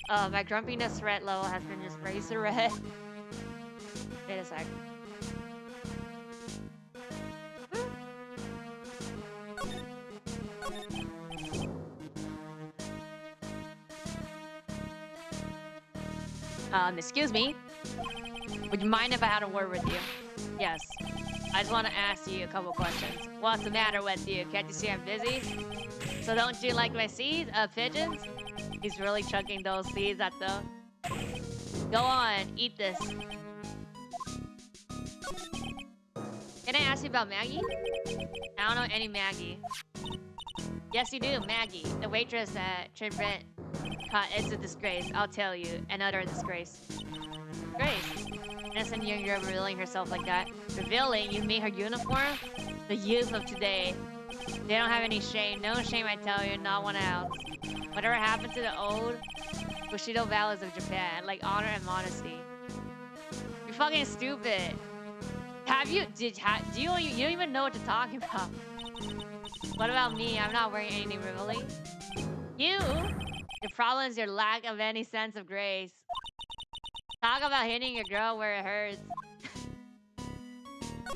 My grumpiness threat level has been just raised to red. Wait a sec. Excuse me. Would you mind if I had a word with you? Yes. I just want to ask you a couple questions. What's the matter with you? Can't you see I'm busy? So don't you like my seeds? Pigeons? He's really chucking those seeds at them. Go on, eat this. Can I ask you about Maggie? I don't know any Maggie. Yes, you do, Maggie. The waitress at Tribret. It's a disgrace, I'll tell you. Another disgrace. Disgrace? Innocent young girl revealing herself like that. Revealing? You made her uniform? The youth of today. They don't have any shame. No shame, I tell you. Not one ounce. Whatever happened to the old Bushido values of Japan, like honor and modesty. You're fucking stupid. You don't even know what you're talking about. What about me? I'm not wearing anything revealing. You? Your problem is your lack of any sense of grace. Talk about hitting your girl where it hurts.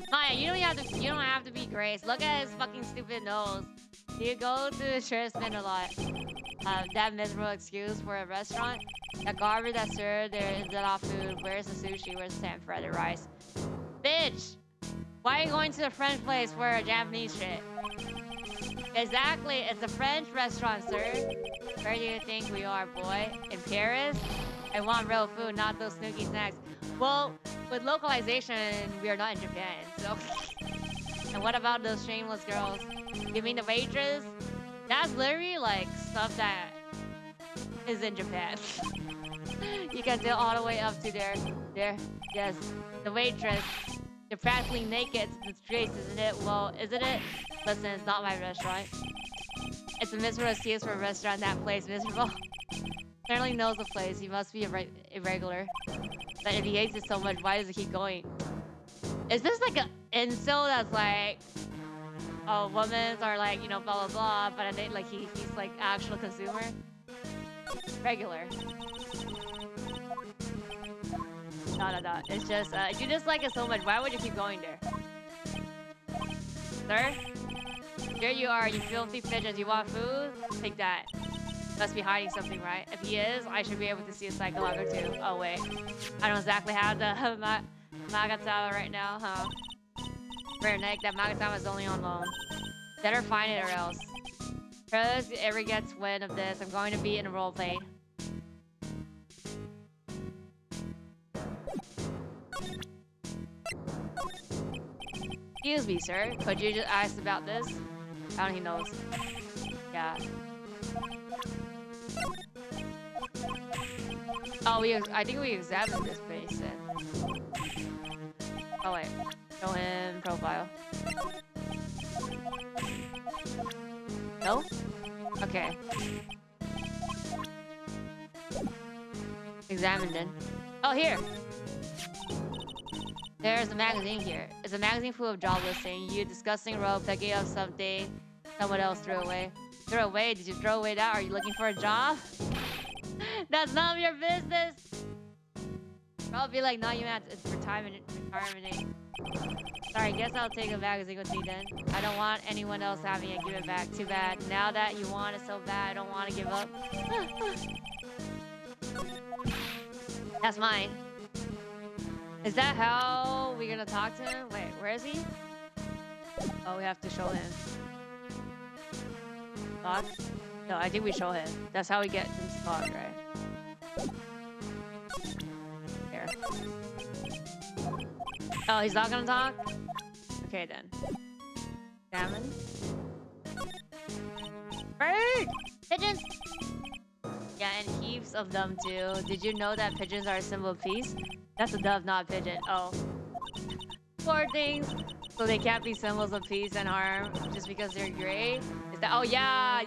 Maya, you don't have to be Grace. Look at his fucking stupid nose. You go to the church spend a lot. That miserable excuse for a restaurant. The garbage that's served there is not food. Where's the sushi? Where's the tempura? The rice? Bitch! Why are you going to the French place for a Japanese shit? Exactly, it's a French restaurant, sir. Where do you think we are, boy? In Paris? I want real food, not those snooky snacks. Well, with localization, we are not in Japan, so... And what about those shameless girls? You mean the waitress? That's literally, like, stuff that is in Japan. You can do all the way up to there. Yes. The waitress. You're practically naked in the streets, isn't it? Well, isn't it? Listen, it's not my restaurant. It's a miserable excuse for a restaurant that plays miserable. Apparently knows the place. He must be a irregular. But if he hates it so much, why does he keep going? Is this like an incel that's like, oh, women are like, you know, blah blah blah, but they, like he's like actual consumer? Regular. No. It's just, if you dislike it so much, why would you keep going there? Sir? Here you are, you filthy pigeons. You want food? Take that. Must be hiding something, right? If he is, I should be able to see a psychologue or two. Oh, wait. I don't exactly have the Magatama right now, huh? Rare neck, that Magatama is only on loan. Better find it or else. If ever gets wind of this, I'm going to be in a roleplay. Excuse me, sir. Could you just ask about this? I don't he knows. Yeah. Oh, I think we examined this place then. Oh wait. Show him profile. No? Okay. Examined then. Oh, here! There's a magazine here. It's a magazine full of job listings. You disgusting rogue picking up something someone else threw away. Threw away? Did you throw away that? Are you looking for a job? That's none of your business! I'll be like, no, you have to, it's retirement. Sorry, guess I'll take a magazine with me then. I don't want anyone else having it. Give it back. Too bad. Now that you want it so bad, I don't want to give up. That's mine. Is that how we're gonna talk to him? Wait, where is he? Oh, we have to show him. Talk? No, I think we show him. That's how we get him to talk, right? There. Oh, he's not gonna talk? Okay, then. Salmon? Bird! Pigeons! Yeah, and heaps of them too. Did you know that pigeons are a symbol of peace? That's a dove, not a pigeon. Oh. Poor things. So they can't be symbols of peace and harm just because they're gray? Is that— oh yeah.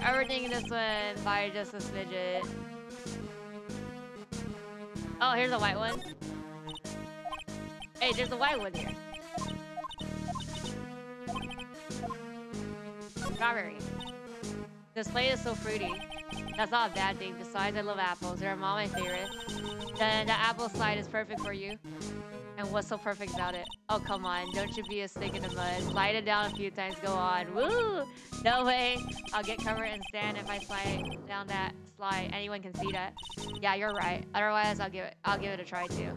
Everything in this one by just a fidget. Oh, here's a white one. Hey, there's a white one here. Strawberry. This plate is so fruity. That's not a bad thing. Besides, I love apples. They're among my favorite. Then the apple slide is perfect for you. And what's so perfect about it? Oh, come on. Don't you be a stick in the mud. Slide it down a few times. Go on. Woo! No way. I'll get covered and stand if I slide down that slide. Anyone can see that. Yeah, you're right. Otherwise, I'll give it a try too.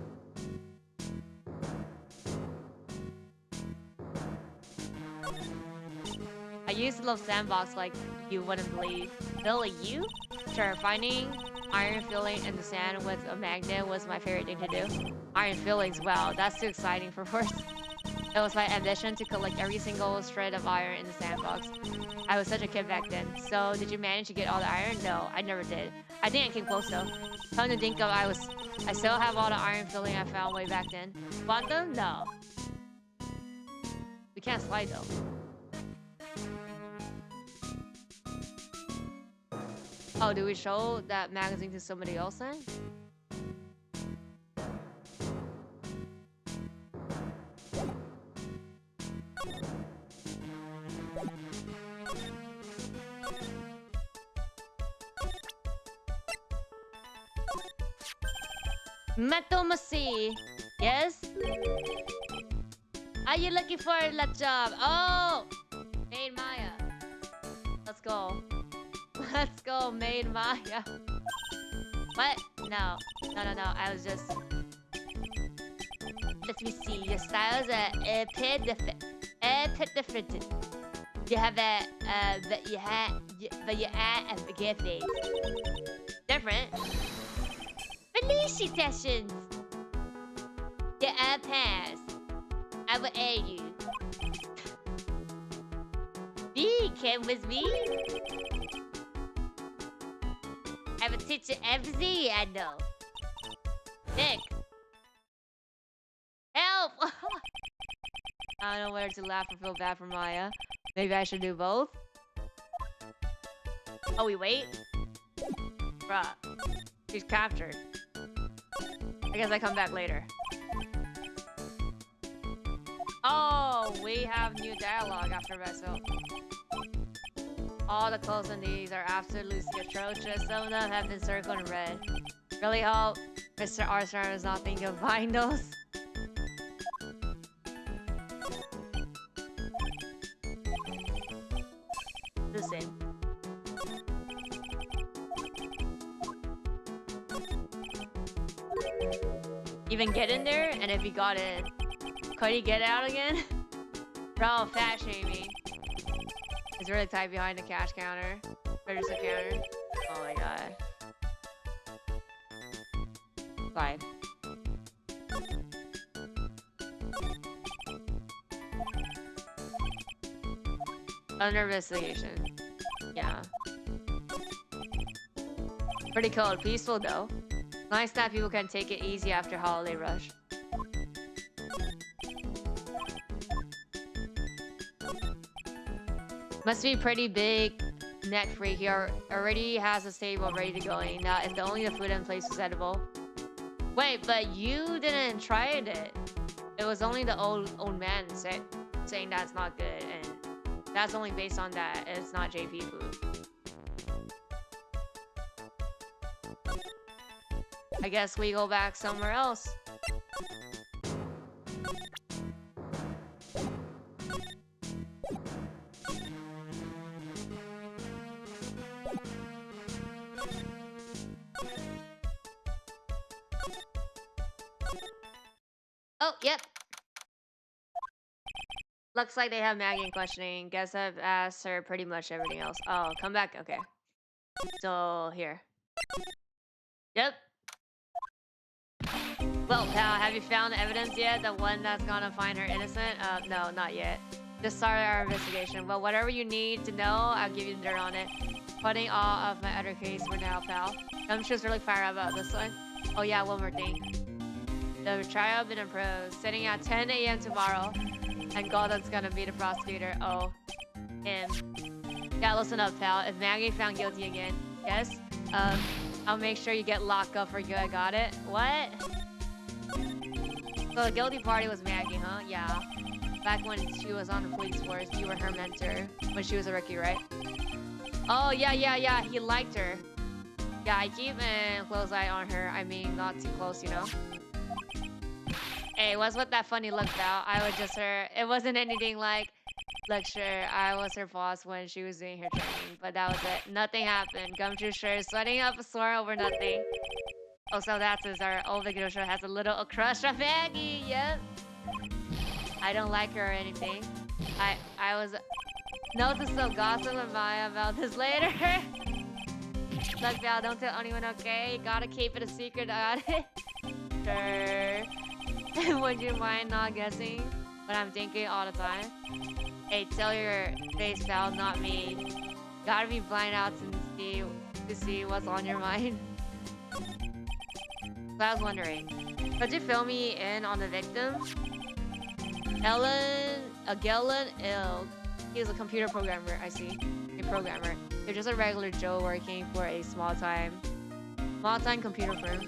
I used to love sandbox like you wouldn't believe. Really, you? Sure, finding iron filling in the sand with a magnet was my favorite thing to do. Iron fillings, wow, that's too exciting for words. It was my ambition to collect every single shred of iron in the sandbox. I was such a kid back then. So, did you manage to get all the iron? No, I never did. I think I came close though. Come to think of, I still have all the iron filling I found way back then. Want them? No. We can't slide though. Oh, do we show that magazine to somebody else then? Matomasi. Yes? Are you looking for a job? Oh! Maid Maya. Let's go. Let's go, Maid Maya. What? No. I was just... let me see. Your styles are a bit different. You have but you add a face. Different. Felicitations. You are pass. I will aid you. Me, come with me. I will teach you everything I know. Nick. Help! I don't know whether to laugh or feel bad for Maya. Maybe I should do both. Oh, we wait? Bruh. She's captured. I guess I come back later. Oh, we have new dialogue after Vessel. All the clothes in these are absolutely atrocious. Some of them have been circled in red. Really hope Mr. Armstrong is not thinking of buying those. The same. Even get in there? And if he got in, could he get out again? Bro, fat shaming. It's really tight behind the cash counter. Register counter. Oh my god. 5. Under investigation. Yeah. Pretty cold. Peaceful though. Nice that people can take it easy after holiday rush. Must be pretty big net freak. He already has a stable ready to go. Now, if only the food in place was edible. Wait, but you didn't try it. It was only the old man saying that's not good, and that's only based on that. It's not JP food. I guess we go back somewhere else. Oh, yep. Looks like they have Maggie in questioning. Guess I've asked her pretty much everything else. Oh, come back. Okay. So, here. Yep. Well, pal, have you found the evidence yet? The one that's gonna find her innocent? No, not yet. Just started our investigation. Well, whatever you need to know, I'll give you the dirt on it. Putting all of my other case for now, pal. I'm just really fired up about this one. Oh yeah, one more thing. The trial been approved. Sitting at 10 a.m. tomorrow. And Gordon's gonna be the prosecutor. Oh. Him. Yeah, listen up, pal. If Maggie found guilty again, yes? I'll make sure you get locked up for good. Got it? What? So the guilty party was Maggie, huh? Yeah. Back when she was on the police force, you were her mentor. When she was a rookie, right? Oh, yeah. He liked her. Yeah, I keep a close eye on her. I mean, not too close, you know? Hey, what's with that funny look, pal? I was just her. It wasn't anything like, look, sure, I was her boss when she was doing her training, but that was it. Nothing happened. Gumshoe sure is sweating up a storm over nothing. Oh, so that's our old Vigilosho has a little crush on Maggie. Yep. I don't like her or anything. I was notice some gossip with Maya about this later. Look, pal, don't tell anyone, okay? You gotta keep it a secret about it. Sure. Would you mind not guessing what I'm thinking all the time? Hey, tell your face, pal, not me. Gotta be blind out to see what's on your mind. So I was wondering, could you fill me in on the victim? Gelen Ilg. He's a computer programmer, I see. A programmer. You're just a regular Joe working for a small-time computer firm.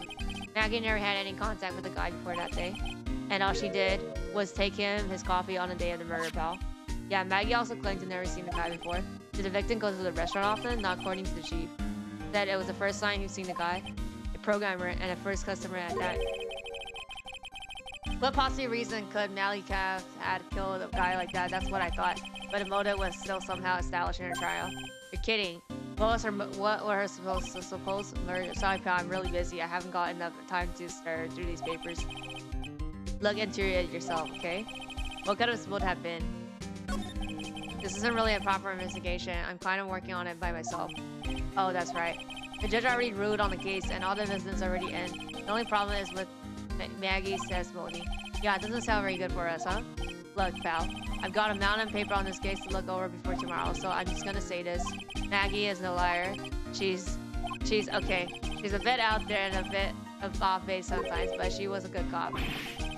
Maggie never had any contact with the guy before that day. And all she did was take him his coffee on the day of the murder, pal. Yeah, Maggie also claimed to never seen the guy before. Did the victim go to the restaurant often? Not according to the chief. Said it was the first time he'd seen the guy. A programmer and a first customer at that. What possible reason could Malik have had killed a guy like that? That's what I thought. But the motive was still somehow established in her trial. You're kidding. What were her supposed murder? Sorry, pal, I'm really busy. I haven't got enough time to stare through these papers. look into it yourself, okay? What could have would have been? This isn't really a proper investigation. I'm kind of working on it by myself. Oh, that's right. The judge already ruled on the case and all the evidence already in. The only problem is with Maggie's testimony. Yeah, it doesn't sound very good for us, huh? Look, pal. I've got a mountain of paper on this case to look over before tomorrow, so I'm just gonna say this. Maggie is no liar. She's okay. She's a bit out there and a bit of off base sometimes, but she was a good cop.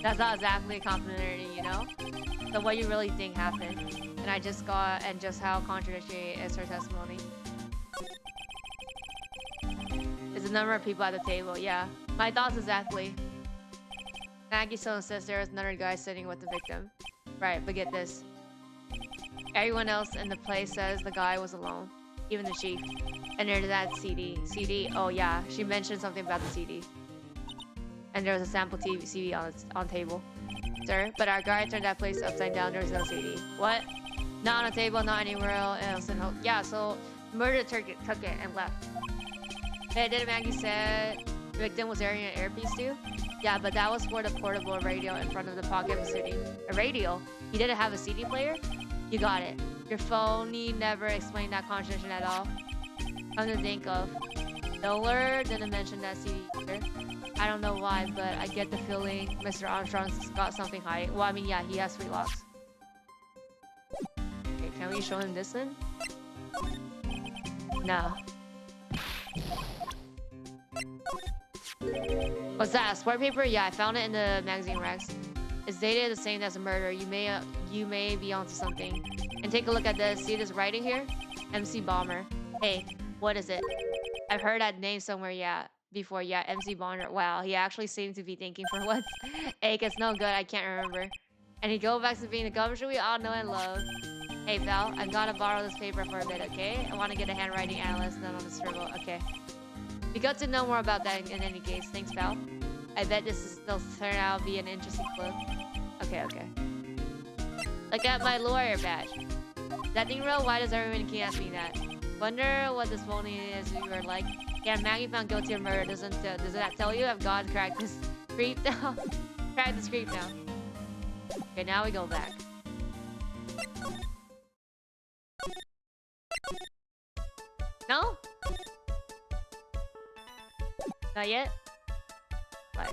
That's not exactly complimentary, you know? So what you really think happened? And I just got, and just how contradictory is her testimony. It's a number of people at the table, yeah. My thoughts exactly. Maggie still insists there was another guy sitting with the victim. Right, but get this. Everyone else in the place says the guy was alone. Even the chief. And there's that CD. CD, oh yeah, she mentioned something about the CD. And there was a sample CD on table. Sir, but our guy turned that place upside down, there was no CD. What? Not on the table, not anywhere else. Yeah, so murder took it and left. Hey, did Maggie said the victim was wearing an earpiece too? Yeah, but that was for the portable radio in front of the pocket of the city. A radio? You didn't have a CD player? You got it. Your phony never explained that contradiction at all. Come to think of, Miller didn't mention that CD either. I don't know why, but I get the feeling Mr. Armstrong's got something hiding. Well, I mean, yeah, he has 3 locks. Okay, can we show him this then? No. What's that? Square paper? Yeah, I found it in the magazine racks. It's dated the same as a murder. You may be onto something. And take a look at this. See this writing here? MC Bomber. Hey, what is it? I've heard that name somewhere, yeah. Before, yeah, MC Bomber. Wow, he actually seemed to be thinking for once. Hey, it's no good. I can't remember. And he goes back to being the gumshoe we all know and love. Hey, pal, I'm gonna borrow this paper for a bit, okay? I want to get a handwriting analyst done on the scribble. Okay. We got to know more about that in any case. Thanks, pal. I bet this will turn out to be an interesting clue. Okay, okay. Look at my lawyer badge. That thing real? Why does everyone keep asking me that? Wonder what this phony is you were like. Yeah, Maggie found guilty of murder. Does that tell you I've God cracked this creep down? Cracked this creep down. Okay, now we go back. No? Not yet? Why?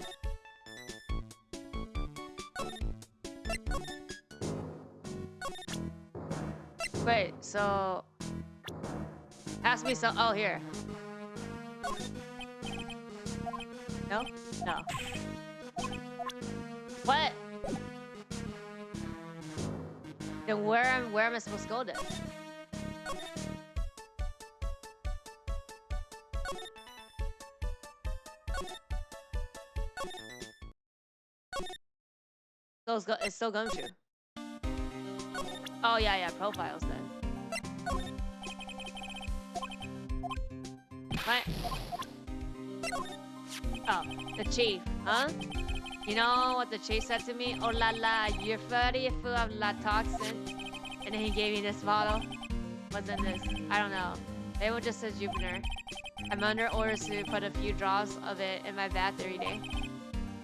Wait, so... Ask me some... Oh, here. No? No. What? Then where am I supposed to go then? So it's still Gumshoe. Oh yeah, profiles then. What? Oh, the chief, huh? You know what the chief said to me? Oh la la, you're funny full of la toxin. And then he gave me this bottle. What's in this? I don't know. It was just a Jupiter. I'm under orders to put a few drops of it in my bath every day.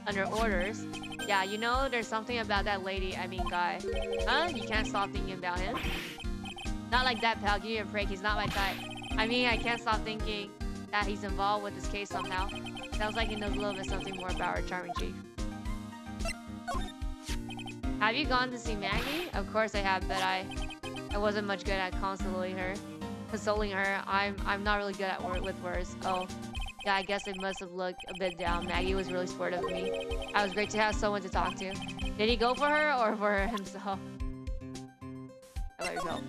Under orders? Yeah, you know, there's something about that lady, I mean guy. Huh? You can't stop thinking about him? Not like that, pal. Give me a break. He's not my type. I mean, I can't stop thinking that he's involved with this case somehow. Sounds like he knows a little bit something more about our charming chief. Have you gone to see Maggie? Of course I have, but I wasn't much good at consoling her. I'm not really good at with words. Oh. Yeah, I guess it must have looked a bit down. Maggie was really supportive of me. I was great to have someone to talk to. Did he go for her or for himself? How about yourself?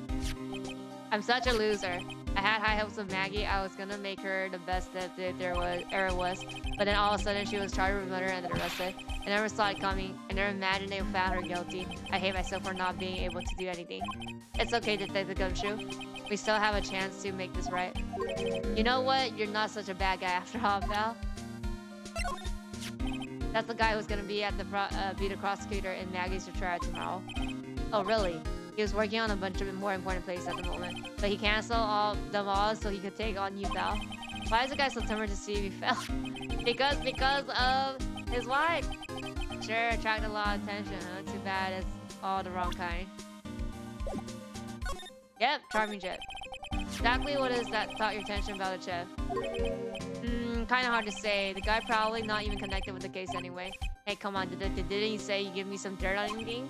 I'm such a loser. I had high hopes of Maggie. I was gonna make her the best that there was. But then all of a sudden she was charged with murder and then arrested. I never saw it coming. I never imagined they found her guilty. I hate myself for not being able to do anything. It's okay, Detective Gumshoe. We still have a chance to make this right. You know what? You're not such a bad guy after all, pal. That's the guy who's gonna be at the be the prosecutor in Maggie's trial tomorrow. Oh, really? He was working on a bunch of more important places at the moment, but he canceled them all so he could take on you, pal. Why is the guy so determined to see if he fell? because of his wife. Sure, attract a lot of attention, huh? Too bad it's all the wrong kind. Yep, charming jet. Exactly what is that caught your attention about the chef? Kind of hard to say. The guy probably not even connected with the case anyway. Hey, come on, didn't you say you give me some dirt on anything?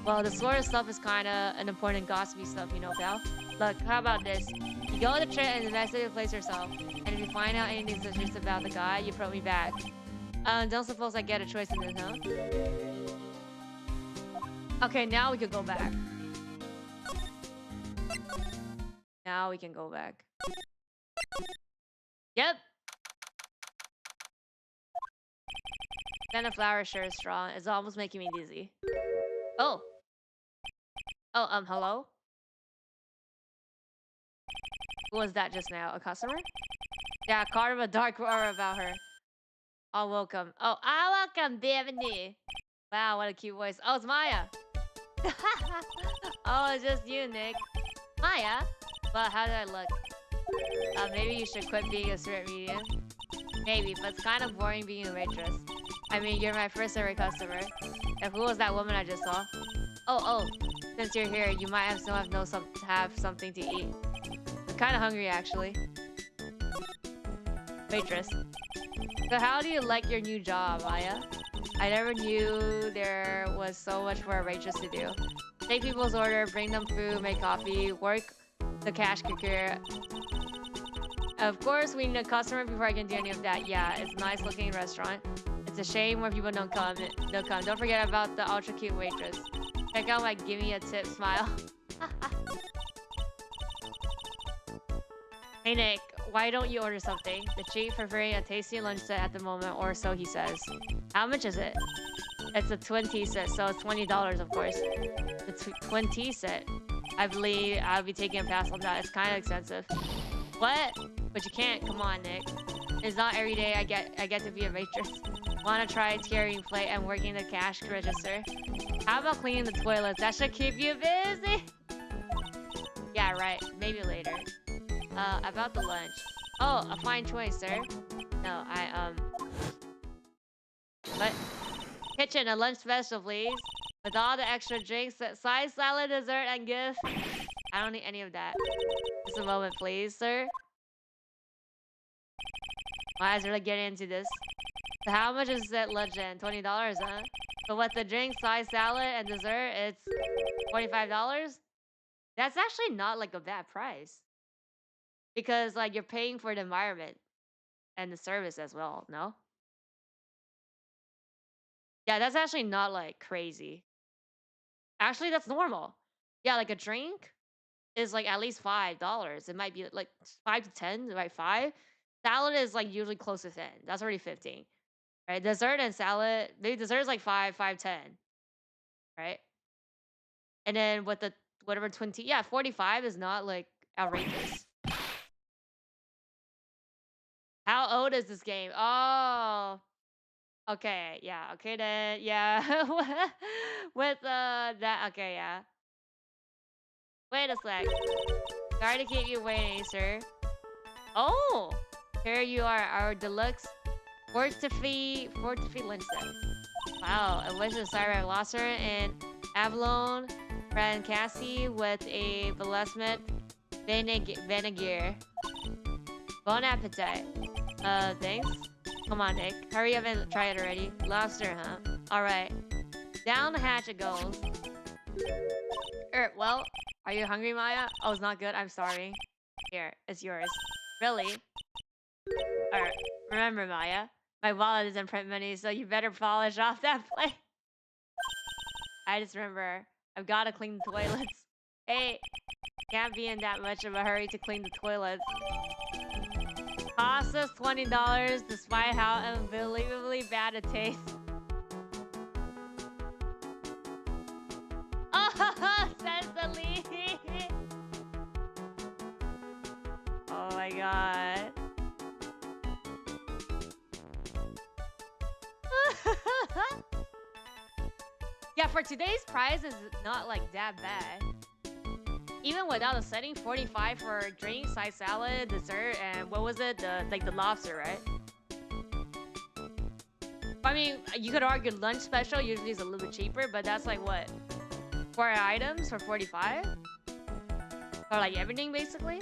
Well, the sort of stuff is kind of an important gossipy stuff, you know, pal. Look, how about this? You go to the trip and investigate the place yourself. And if you find out anything suspicious about the guy, you put me back. Don't suppose I get a choice in this, huh? Okay, now we could go back. Now we can go back. Yep. Then the flower sure is strong. It's almost making me dizzy. Oh. Oh, hello? Who was that just now? A customer? Yeah, card of a dark aura about her. Oh, welcome. Oh, welcome, bienvenue. Wow, what a cute voice. Oh, it's Maya. Oh, it's just you, Nick. Maya? Well, how did I look? Maybe you should quit being a spirit medium. Maybe, but it's kind of boring being a waitress. I mean, you're my first ever customer. And who was that woman I just saw? Oh, since you're here, you might have have something to eat. I'm kind of hungry, actually. Waitress. So how do you like your new job, Maya? I never knew there was so much for a waitress to do. Take people's order, bring them food, make coffee, work the cash kicker. Of course, we need a customer before I can do any of that. Yeah, it's a nice looking restaurant. It's a shame when people don't come. Don't forget about the ultra cute waitress. Check out my give me a tip smile. Hey Nick, why don't you order something? The chief preferring a tasty lunch set at the moment, or so he says. How much is it? It's a twin tea set, so it's $20, of course. The twin tea set. I believe I'll be taking a pass on that. It's kind of expensive. What? But you can't. Come on, Nick. It's not every day I get to be a waitress. Wanna try carrying plate and working the cash register? How about cleaning the toilets? That should keep you busy. Yeah, right. Maybe later. About the lunch. Oh, a fine choice, sir. No, What? Kitchen, a lunch special, please. With all the extra drinks, side salad, dessert, and gift. I don't need any of that. Just a moment, please, sir. My eyes really getting into this. So how much is that lunch then? $20, huh? But with the drink, side salad, and dessert, it's $45? That's actually not like a bad price. Because like you're paying for the environment and the service as well, no? Yeah, that's actually not like crazy. Actually, that's normal. Yeah, like a drink is like at least $5. It might be like 5 to 10, right? 5. Salad is like usually close to 10. That's already 15. Right? Dessert and salad, maybe dessert is like 5, 10. Right? And then with the whatever 20, yeah, 45 is not like outrageous. How old is this game? Oh. Okay, yeah. Okay then. Yeah. With that okay, yeah. Wait a sec. Sorry to keep you waiting, sir. Oh! Here you are, our deluxe fortify lunch set. Wow, a wish of Siren Losser and Avalon Cassie with a Velesmet Vinegar. Bon appetit. Thanks. Come on, Nick. Hurry up and try it already. Lobster, huh? Alright. Down the hatch it goes. Well, are you hungry, Maya? Oh, it's not good? I'm sorry. Here, it's yours. Really? Alright. Remember, Maya, my wallet doesn't print money, so you better polish off that plate. I just remember, I've got to clean the toilets. Hey, can't be in that much of a hurry to clean the toilets. Cost us $20 despite how unbelievably bad it tastes. Oh, says the lead. Oh my god. Yeah, for today's price, it's not like that bad. Even without a setting, 45 for drink, side salad, dessert, and what was it? The lobster, right? I mean, you could argue lunch special usually is a little bit cheaper, but that's like what? 4 items for 45? Or like everything basically?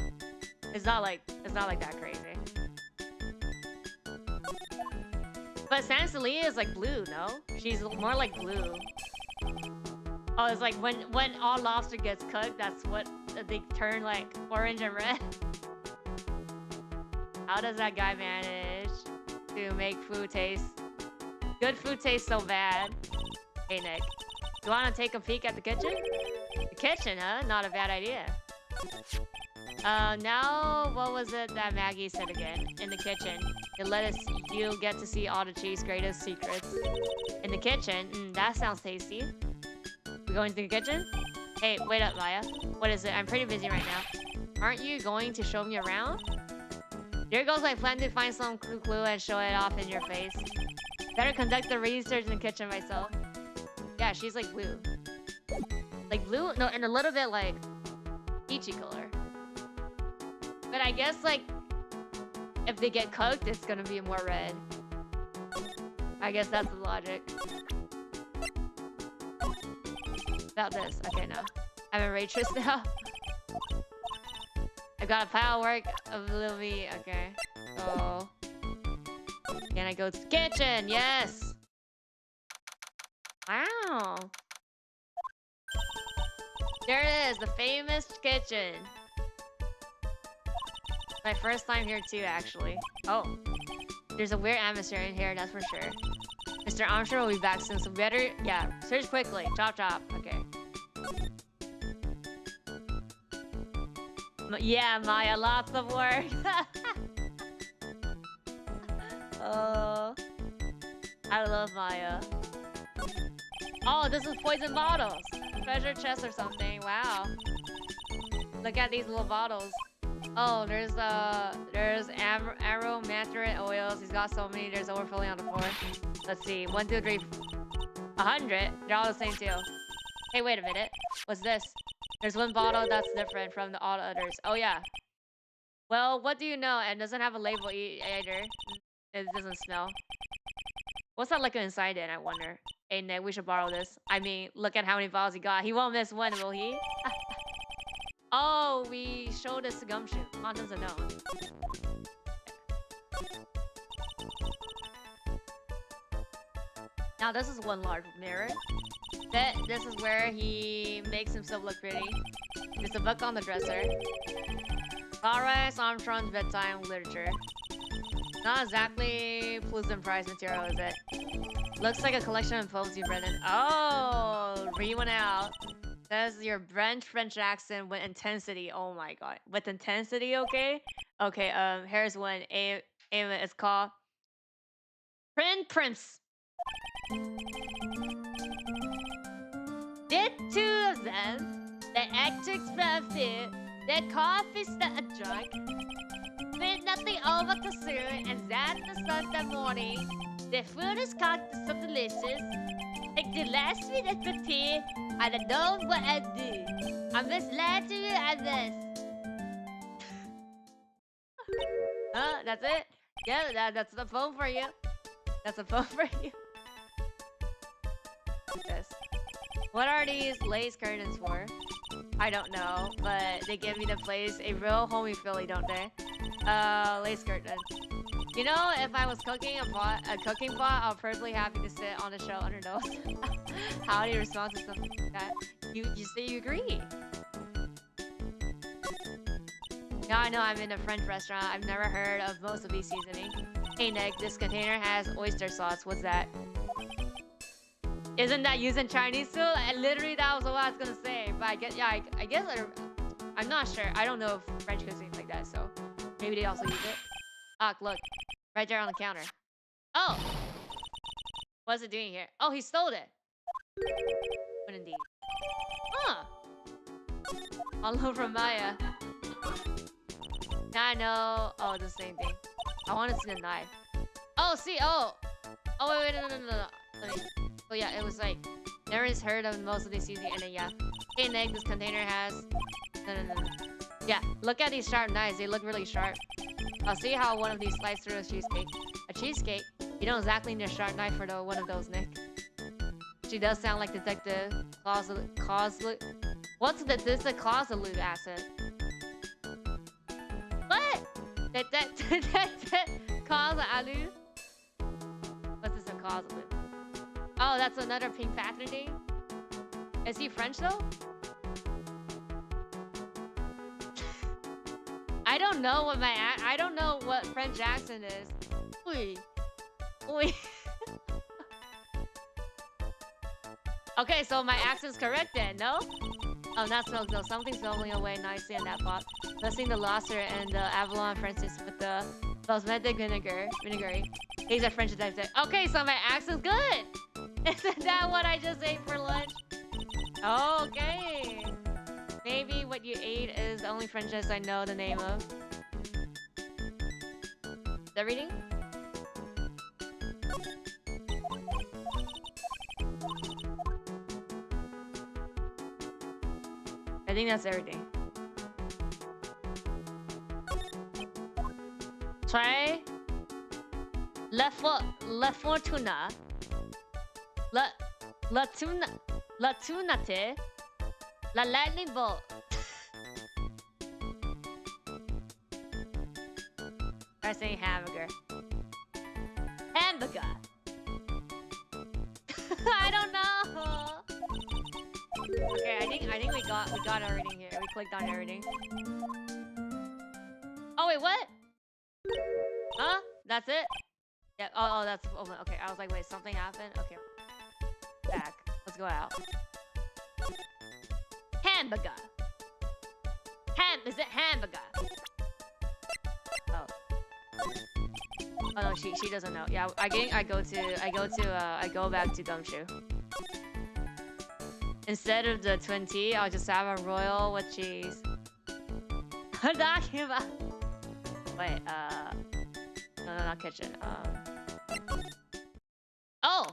It's not like that crazy. But Sansalia is like blue, no? She's more like blue. Oh, it's like when all lobster gets cooked, that's what they turn like orange and red. How does that guy manage to make food taste good? Food tastes so bad. Hey Nick, you want to take a peek at the kitchen? The kitchen, huh? Not a bad idea. Now, what was it that Maggie said again? In the kitchen, you get to see all the cheese greatest secrets. In the kitchen, that sounds tasty. We going to the kitchen? Hey, wait up, Maya. What is it? I'm pretty busy right now. Aren't you going to show me around? Here goes my plan to find some clue and show it off in your face. Better conduct the research in the kitchen myself. Yeah, she's like blue. Like blue? No, and a little bit like peachy color. But I guess like if they get cooked, it's gonna be more red. I guess that's the logic. About this. Okay, no. I'm a waitress now. I got a pile of work of little meat. Okay. So can I go to the kitchen? Yes. Wow. There it is, the famous kitchen. My first time here too, actually. Oh, there's a weird atmosphere in here, that's for sure. Mr. Armstrong will be back soon, so better, yeah, search quickly. Chop chop. Okay. Yeah, Maya, lots of work. Oh, I love Maya. Oh, this is poison bottles. Treasure chest or something. Wow. Look at these little bottles. Oh, there's aromatherate oils. He's got so many. There's overflowing on the floor. Let's see. 1, 2, 3, 100. They're all the same too. Hey, wait a minute. What's this? There's one bottle that's different from all the others. Oh yeah. Well, what do you know? It doesn't have a label either. It doesn't smell. What's that liquid inside it, I wonder? Hey Nick, we should borrow this. I mean, look at how many bottles he got. He won't miss one, will he? Oh, we showed this to Gumshoe. Quantum's a known. Now this is one large mirror. This is where he makes himself look pretty. There's a book on the dresser. Alright, Armstrong's bedtime literature. Not exactly Pulitzer Prize material, is it? Looks like a collection of poems you've written. Oh, read one out. Says your French accent with intensity. Oh my god. With intensity, okay? Okay, here's one. It's called Prince. Did two of them, the actress from fear, their coffee's not a drunk, with nothing over to soon, and that the Sunday morning, their food is cooked so delicious. Like the last minute for tea, I don't know what I do. I'm just glad to you at this. Huh? That's it? Yeah, that's the phone for you. That's a phone for you. This. What are these lace curtains for? I don't know, but they give me the place a real homey feeling, don't they? Lace curtains. You know, if I was cooking a cooking pot, I'll personally happy to sit on the show under those. How do you respond to something like that? You say you agree. Now I know I'm in a French restaurant. I've never heard of most of these seasoning. Hey Nick, this container has oyster sauce. What's that? Isn't that used in Chinese too? Literally, that was what I was gonna say. But I guess, yeah, I guess I'm not sure. I don't know if French cuisine like that, so maybe they also use it. Ah, look, right there on the counter. Oh, what's it doing here? Oh, he stole it. But indeed. Huh. Hello from Maya. Now I know. Oh, the same thing. I want to see the knife. Oh, see. Oh, wait, no. Let me. Oh yeah, it was like never has heard of most of these seasoning, and then yeah. Hey Nick, this container has. No. Yeah, look at these sharp knives. They look really sharp. I'll see how one of these slices through a cheesecake. A cheesecake? You don't exactly need a sharp knife for one of those, Nick. She does sound like Detective Causalute. What's the this is a Causalute acid? What? Causalute? What's this a Causalute? Oh, that's another pink patterning. Is he French though? I don't know what I don't know what French accent is. Oui. Oui. Okay, so my accent's correct then, no? Oh, not smoke though. Something's bubbling away nicely in that pot. Mixing the lobster and the abalone, for instance, with the cosmetic vinegary. He's a French detective. Okay, so my accent's good. Isn't that what I just ate for lunch? Okay. Maybe what you ate is the only French dish I know the name of. Is that reading? I think that's everything. Try La Fortuna. La Tunate. La Lightning Bolt. I say hamburger. Hamburger. I don't know. Okay, I think we got everything here. We clicked on everything. Oh wait, what? Huh? That's it? Yeah. Oh, that's okay. I was like, wait, something happened. Okay. Back. Let's go out. Hamburger. Is it hamburger? Oh. Oh no, she doesn't know. Yeah, I go back to Gumshoe. Instead of the twin tea, I'll just have a royal with cheese. What are you talking about? Wait, no, not kitchen. Oh,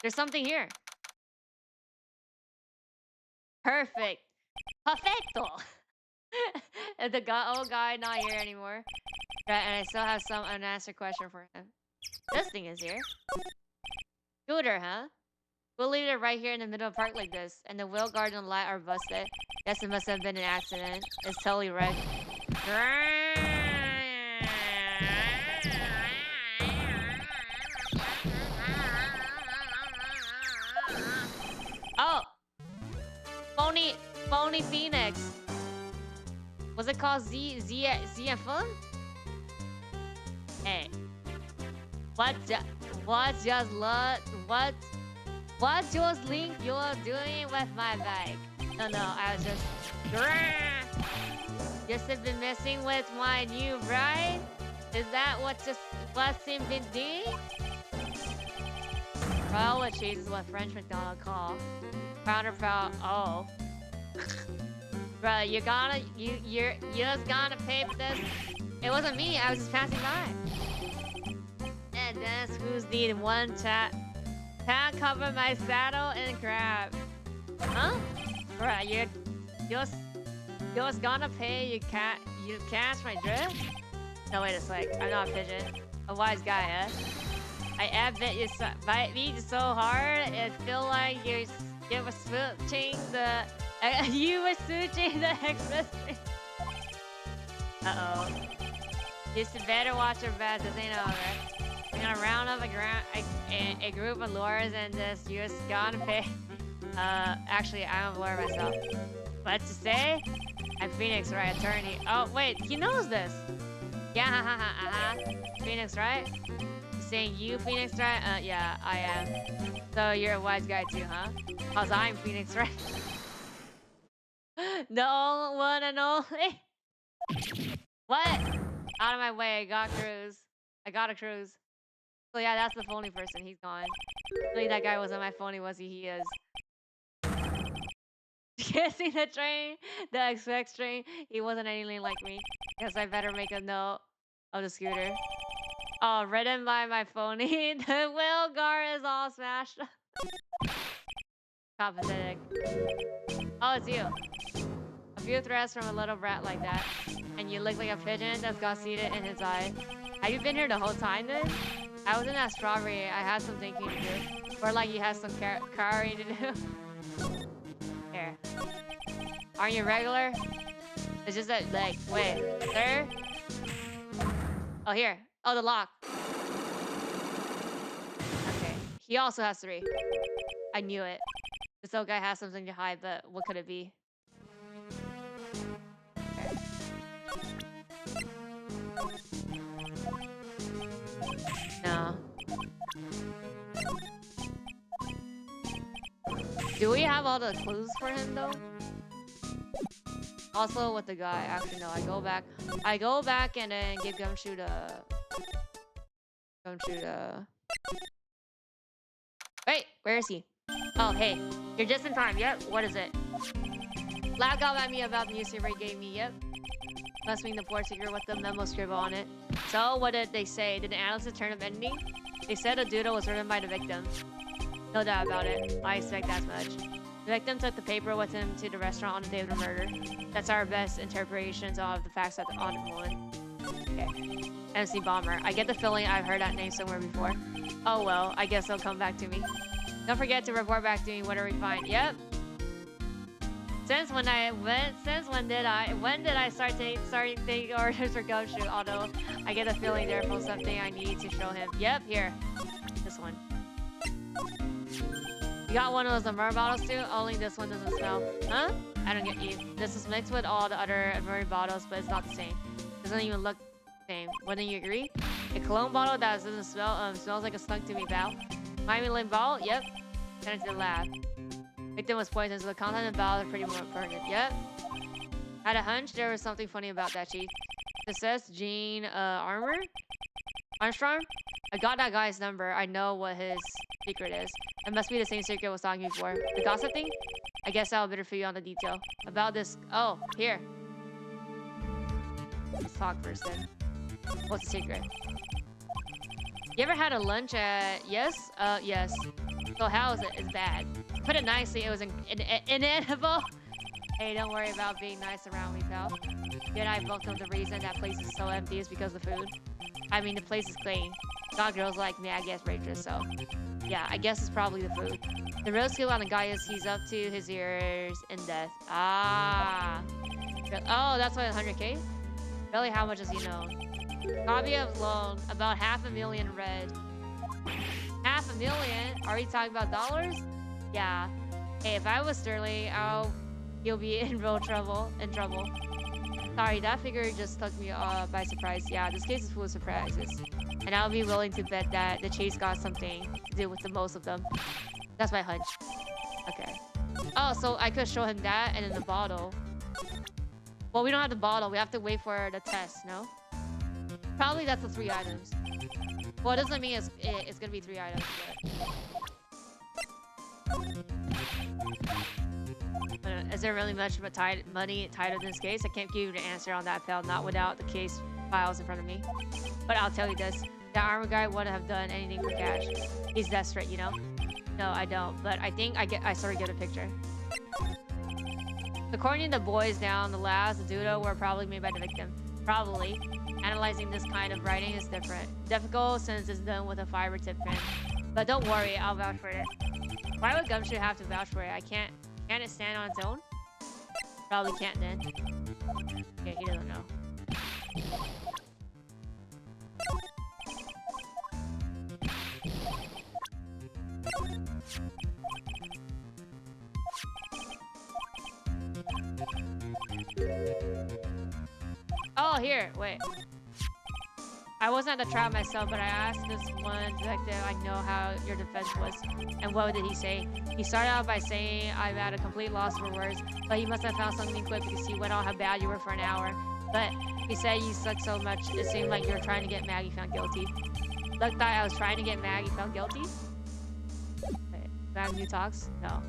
there's something here. Perfect. Perfecto. The old guy not here anymore. Right, and I still have some unanswered question for him. This thing is here. Scooter, huh? We'll leave it right here in the middle of the park like this, and the wheel guard and light are busted. Guess it must have been an accident. It's totally wrecked. Oh! Phony Phoenix. Was it called ZFM? Hey. What just link you're doing with my bike? No, I was just have been messing with my new bride? Is that what's been doing? Well, with cheese is what French McDonald call. Powder. Oh. Bro, you're just gonna pay for this. It wasn't me, I was just passing by. And that's who's needing one chat. Can't cover my saddle and crab. Huh? Bruh, you're just gonna pay, you catch my drift? No, wait a sec, I'm not a pigeon. A wise guy, eh? I bet you bite me so hard, it feel like you were switching the express train. Uh-oh. You should better watch your bets, this ain't over. I'm gonna round up a group of lawyers and you're just gonna pay. Actually, I'm a lawyer myself. What to say? I'm Phoenix, right? Attorney. Oh, wait, he knows this. Yeah, Phoenix, right? Saying you Phoenix, right? Yeah, I am. So you're a wise guy too, huh? Cause I'm Phoenix, right? No one and only. What? Out of my way, I got a cruise. So yeah, that's the phony person. He's gone. Really, that guy wasn't my phony, was he? He is. Kissing the train, the XX train. He wasn't anything like me. Guess I better make a note of the scooter. Oh, ridden by my phony. The wheel guard is all smashed up. Pathetic. Oh, it's you. A few threats from a little brat like that. And you look like a pigeon that's got seated in his eye. Have you been here the whole time then? I wasn't at Strawberry. I had some thinking to do. Or like you had some curry to do. Here. Aren't you regular? It's just that, like, wait. There? Oh, here. Oh, the lock. Okay. He also has 3. I knew it. This old guy has something to hide, but what could it be? Okay. No. Do we have all the clues for him though? Also with the guy, actually no, I go back and then give Gumshoe the wait, where is he? Oh hey, you're just in time. Yep, what is it? Lab got at me about the newspaper he gave me. Yep. Must mean the board secret with the memo scribble on it. So what did they say? Did the analyst turn up ending? They said a doodle was written by the victim. No doubt about it. I expect that much. The victim took the paper with him to the restaurant on the day of the murder. That's our best interpretations of the facts on the moment. Okay. MC Bomber. I get the feeling I've heard that name somewhere before. Oh well, I guess they'll come back to me. Don't forget to report back to me whatever we find. Yep. When did I start taking orders for Gumshoe? Although I get a feeling there's something I need to show him. Yep, here. This one. You got one of those Amur bottles too? Only this one doesn't smell. Huh? I don't get you. This is mixed with all the other Amur bottles, but it's not the same. Doesn't even look the same. Wouldn't you agree? A cologne bottle that doesn't smell smells like a skunk to me, pal. Miami Lane bottle? Yep. Send it to the lab. Victim was poisoned, so the content of the bottle is pretty more pertinent. Yep. Had a hunch there was something funny about that, chief. It says Gene Armstrong? I got that guy's number. I know what his secret is. It must be the same secret I was talking before. The gossip thing? I guess I'll better for you on the detail. About this... Oh, here. Let's talk first then. What's the secret? You ever had a lunch at... Yes? Yes. So how is it? It's bad. Put it nicely, it was inedible. Hey, don't worry about being nice around me, pal. Yet I both know the reason that place is so empty is because of the food. I mean, the place is clean. Got girls like me, I guess, waitress, so... Yeah, I guess it's probably the food. The real skill on the guy is he's up to his ears in death. Ah. Oh, that's why 100k? Really, how much does he know? Copy of loan, about 500,000 red. 500,000? Are we talking about dollars? Yeah. Hey, if I was Sterling, he'll be in real trouble. Sorry, that figure just took me by surprise. Yeah, this case is full of surprises. And I'll be willing to bet that the chase got something to do with the most of them. That's my hunch. Okay. Oh, so I could show him that and then the bottle. Well, we don't have the bottle. We have to wait for the test, no? Probably that's the 3 items. Well, it doesn't mean it's gonna be 3 items, but... Is there really much of a money tied in this case? I can't give you the answer on that, pal. Not without the case files in front of me. But I'll tell you this. The armor guy wouldn't have done anything for cash. He's desperate, you know? No, I don't. But I think I sort of get a picture. According to the boys down the labs, the doodle were probably made by the victim. Probably. Analyzing this kind of writing is difficult since it's done with a fiber tip pen. But don't worry, I'll vouch for it. Why would Gumshoe have to vouch for it? Can't it stand on its own? Probably can't then. Okay, he doesn't know. Oh, here, wait. I wasn't at the trial myself, but I asked this one detective I know how your defense was. And what did he say? He started out by saying I'm at a complete loss for words, but he must have found something quick because he went on how bad you were for an hour. But he said you sucked so much, it seemed like you were trying to get Maggie found guilty. Luck thought I was trying to get Maggie found guilty? Wait, do I have new talks? No.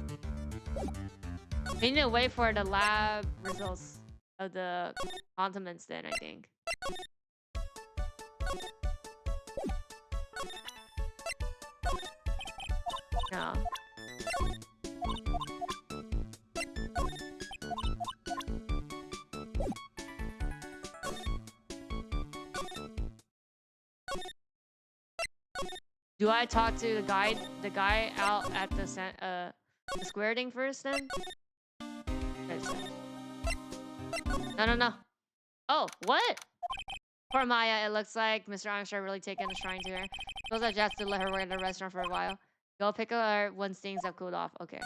We need to wait for the lab results of the condiments then, I think. No. Do I talk to the guy out at the square thing first then? No, no, no. Oh, what? Poor Maya, it looks like Mr. Armstrong really taken a shrine to her. Suppose I just have to let her work at the restaurant for a while. Go pick her once things have cooled off. Okay.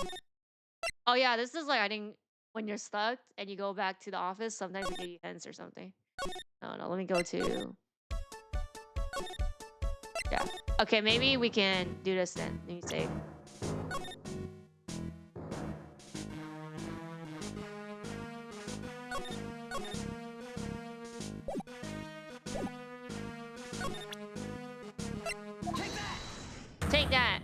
Oh yeah, this is like, I think, when you're stuck and you go back to the office, sometimes they give you hints or something. No, no, let me go to... Yeah. Okay, maybe we can do this then. Let me save. Take that!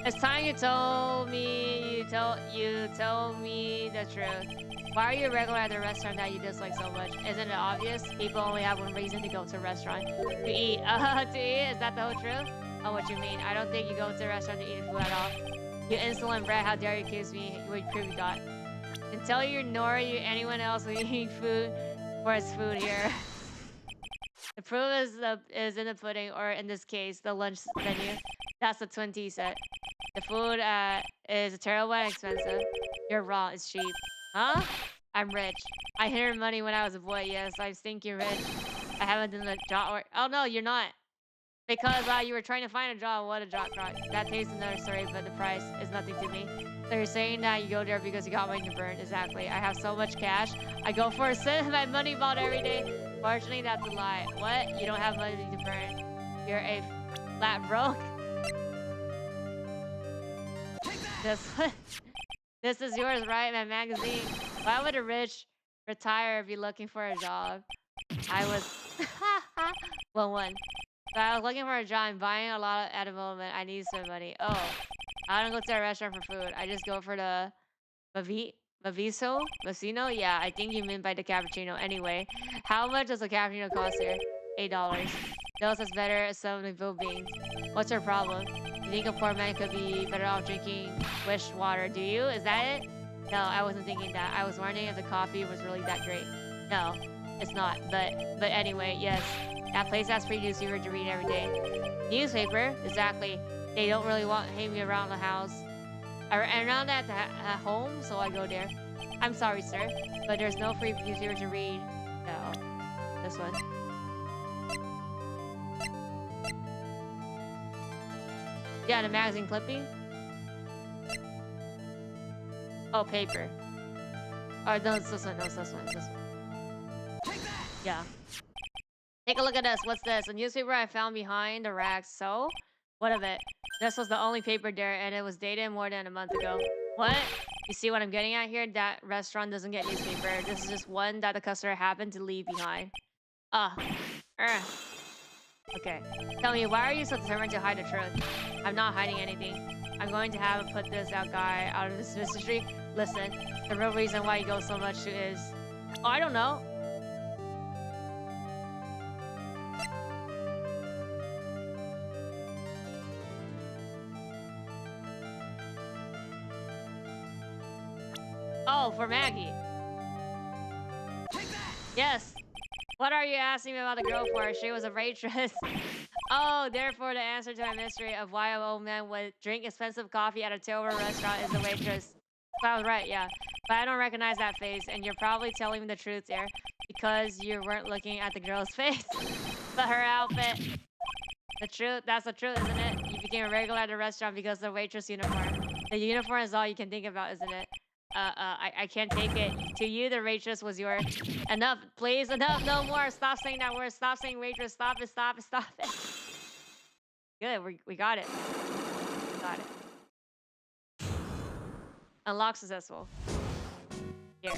It's time you told me, you told me the truth. Why are you regular at the restaurant that you dislike so much? Isn't it obvious? People only have one reason to go to a restaurant. To eat. To eat? Is that the whole truth? Oh, what you mean? I don't think you go to a restaurant to eat food at all. You insolent brat, how dare you accuse me? What proof you got? Until you nor you anyone else will eat food for its food here. The proof is in the pudding, or in this case, the lunch menu. That's the twin tea set. The food is terrible and expensive. You're wrong, it's cheap. Huh? I'm rich. I inherited money when I was a boy, yes, I'm stinking rich. I haven't done the job work. Oh no, you're not. Because you were trying to find a job. What a job, that tastes another story, but the price is nothing to me. So you're saying that you go there because you got money to burn. Exactly. I have so much cash. I go for a cent of my money bought every day. Fortunately, that's a lie. What? You don't have money to burn. You're a flat broke. This is yours, right? My magazine. Why would a rich retire be looking for a job? I was 1-1. So I was looking for a job. I'm buying a lot at the moment. I need some money. Oh, I don't go to a restaurant for food. I just go for the Vacino? Yeah, I think you meant by the cappuccino. Anyway, how much does a cappuccino cost here? $8. Those is better as some of the beans. What's your problem? You think a poor man could be better off drinking wish water? Do you? Is that it? No, I wasn't thinking that. I was wondering if the coffee was really that great. No, it's not. But anyway, yes. That place has free newspaper to read every day. Newspaper? Exactly. They don't really want hang me around the house. Around at home, so I go there. I'm sorry, sir, but there's no free newspaper to read. No. This one. Yeah, the magazine clipping. Oh, paper. Oh, no, it's this one. No, it's this one. It's this one. Yeah. Take a look at this. What's this? A newspaper I found behind the racks. So? What of it? This was the only paper there, and it was dated more than a month ago. What? You see what I'm getting at here? That restaurant doesn't get newspaper. This is just one that the customer happened to leave behind. Okay. Tell me, why are you so determined to hide the truth? I'm not hiding anything. I'm going to have put this guy out of this mystery. Listen, the real reason why you go so much is... Oh, I don't know. Oh, for Maggie. Yes. What are you asking me about the girl for? She was a waitress. Oh, therefore the answer to my mystery of why an old man would drink expensive coffee at a terrible restaurant is the waitress. So I was right, yeah. But I don't recognize that face, and you're probably telling me the truth there because you weren't looking at the girl's face, but her outfit. The truth, that's the truth, isn't it? You became a regular at the restaurant because of the waitress uniform. The uniform is all you can think about, isn't it? I can't take it. To you, the waitress was your... Enough, please, enough, no more. Stop saying that word. Stop saying waitress. Stop it, stop it, stop it. Good, we got it. Got it. Unlock successful. Here.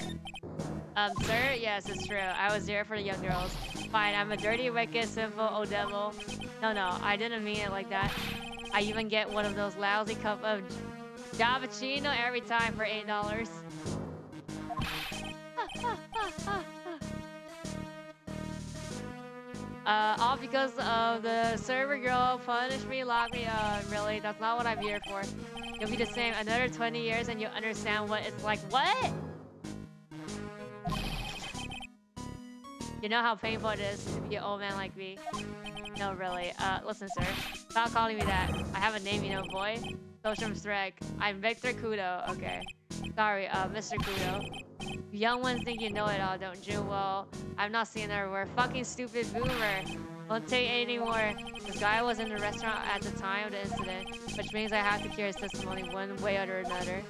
Sir? Yes, it's true. I was there for the young girls. Fine, I'm a dirty, wicked, sinful, old devil. No, I didn't mean it like that. I even get one of those lousy cup of cappuccino every time for $8. All because of the server girl punished me, locked me up. Really, that's not what I'm here for. You'll be the same another 20 years and you'll understand what it's like. What? You know how painful it is to be an old man like me? No, really. Listen, sir. Stop calling me that. I have a name, you know, boy. Social Shrek. I'm Victor Kudo. Okay. Sorry, Mr. Kudo. You young ones think you know it all, don't you? Well, I'm not seeing that word. Fucking stupid boomer. Won't take any more. This guy was in the restaurant at the time of the incident, which means I have to hear his testimony one way or another.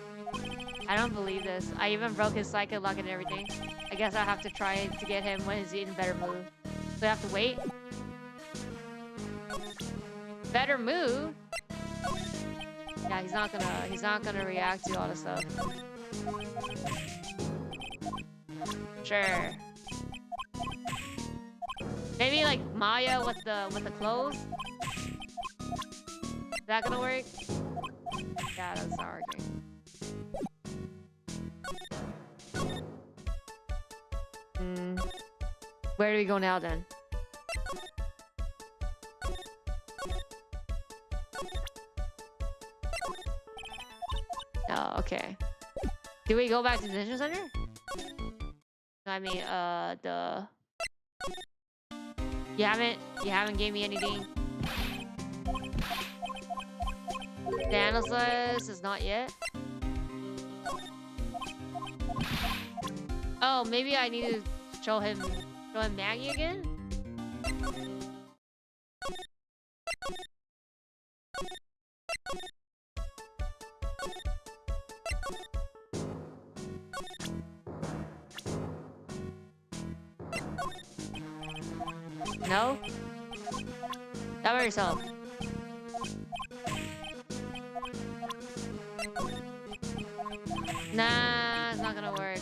I don't believe this. I even broke his psychic lock and everything. I guess I'll have to try to get him when he's in better mood. So I have to wait? Better mood? Yeah, he's not gonna react to all this stuff. Sure. Maybe like Maya with the clothes? Is that gonna work? Yeah, that's not working. Where do we go now then? Oh, okay. Do we go back to the Detention Center? I mean, You haven't gave me anything. The analysis is not yet. Oh, maybe I need to show him Maggie again? No? That by yourself. Nah, it's not gonna work.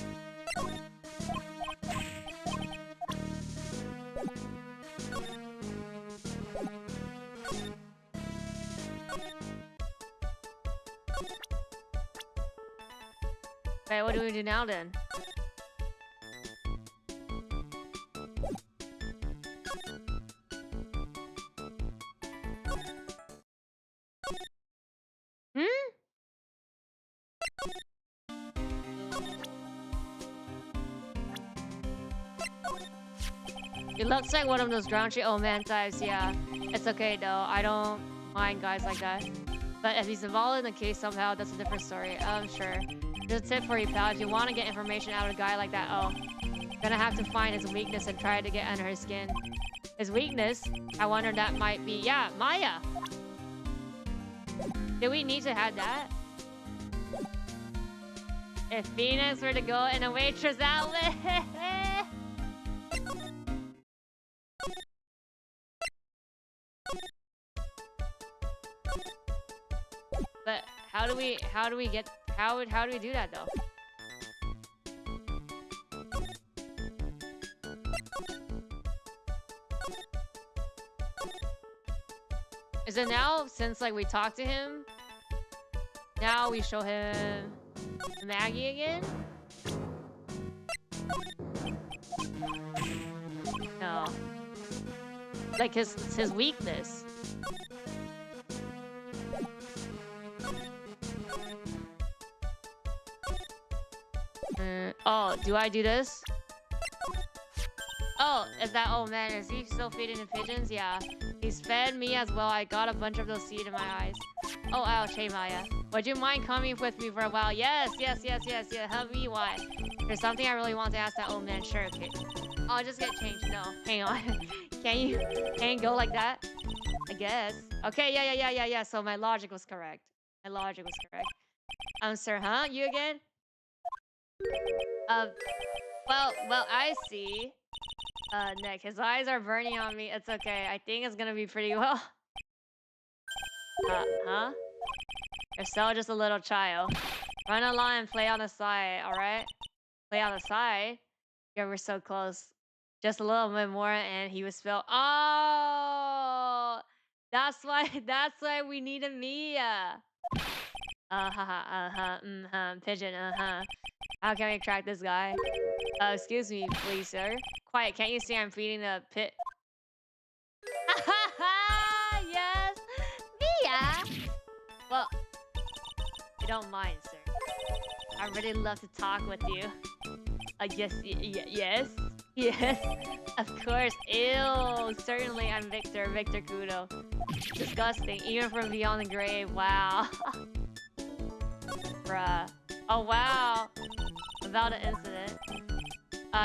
Wait, what do we do now then? It looks like one of those grouchy old man types, yeah. It's okay though, I don't mind guys like that. But if he's involved in the case somehow, that's a different story. Sure. There's a tip for you, pal. If you want to get information out of a guy like that, gonna have to find his weakness and try to get under his skin. His weakness? I wonder that might be, yeah, Maya! Do we need to have that? If Phoenix were to go in a waitress outfit... But how do we do that though? Is it now, since like we talked to him, now we show him Maggie again? No. Like his weakness. Oh, do I do this? Oh, is that old man? Is he still feeding the pigeons? Yeah. He's fed me as well. I got a bunch of those seeds in my eyes. Oh, ouch. Hey, Maya. Would you mind coming with me for a while? Yes. Help me, why? There's something I really want to ask that old man. Sure, okay. I'll just get changed. No, hang on. Can't go like that? I guess. Okay, yeah. So my logic was correct. Sir, huh? You again? Well, I see. Nick, his eyes are burning on me. It's okay. I think it's gonna be pretty well. Huh? You're still just a little child. Run along and play on the side, alright? Play on the side? Yeah, we're so close. Just a little bit more and he was spilled. Oh! That's why we need a Mia. Pigeon, How can we track this guy? Excuse me, please, sir. Quiet, can't you see I'm feeding the pit? Yes! Mia! Well, I don't mind, sir. I really love to talk with you. Yes, yes, yes. Of course. Ew. Certainly, I'm Victor. Victor Kudo. Disgusting. Even from beyond the grave. Wow. Bruh. Oh wow. About an incident.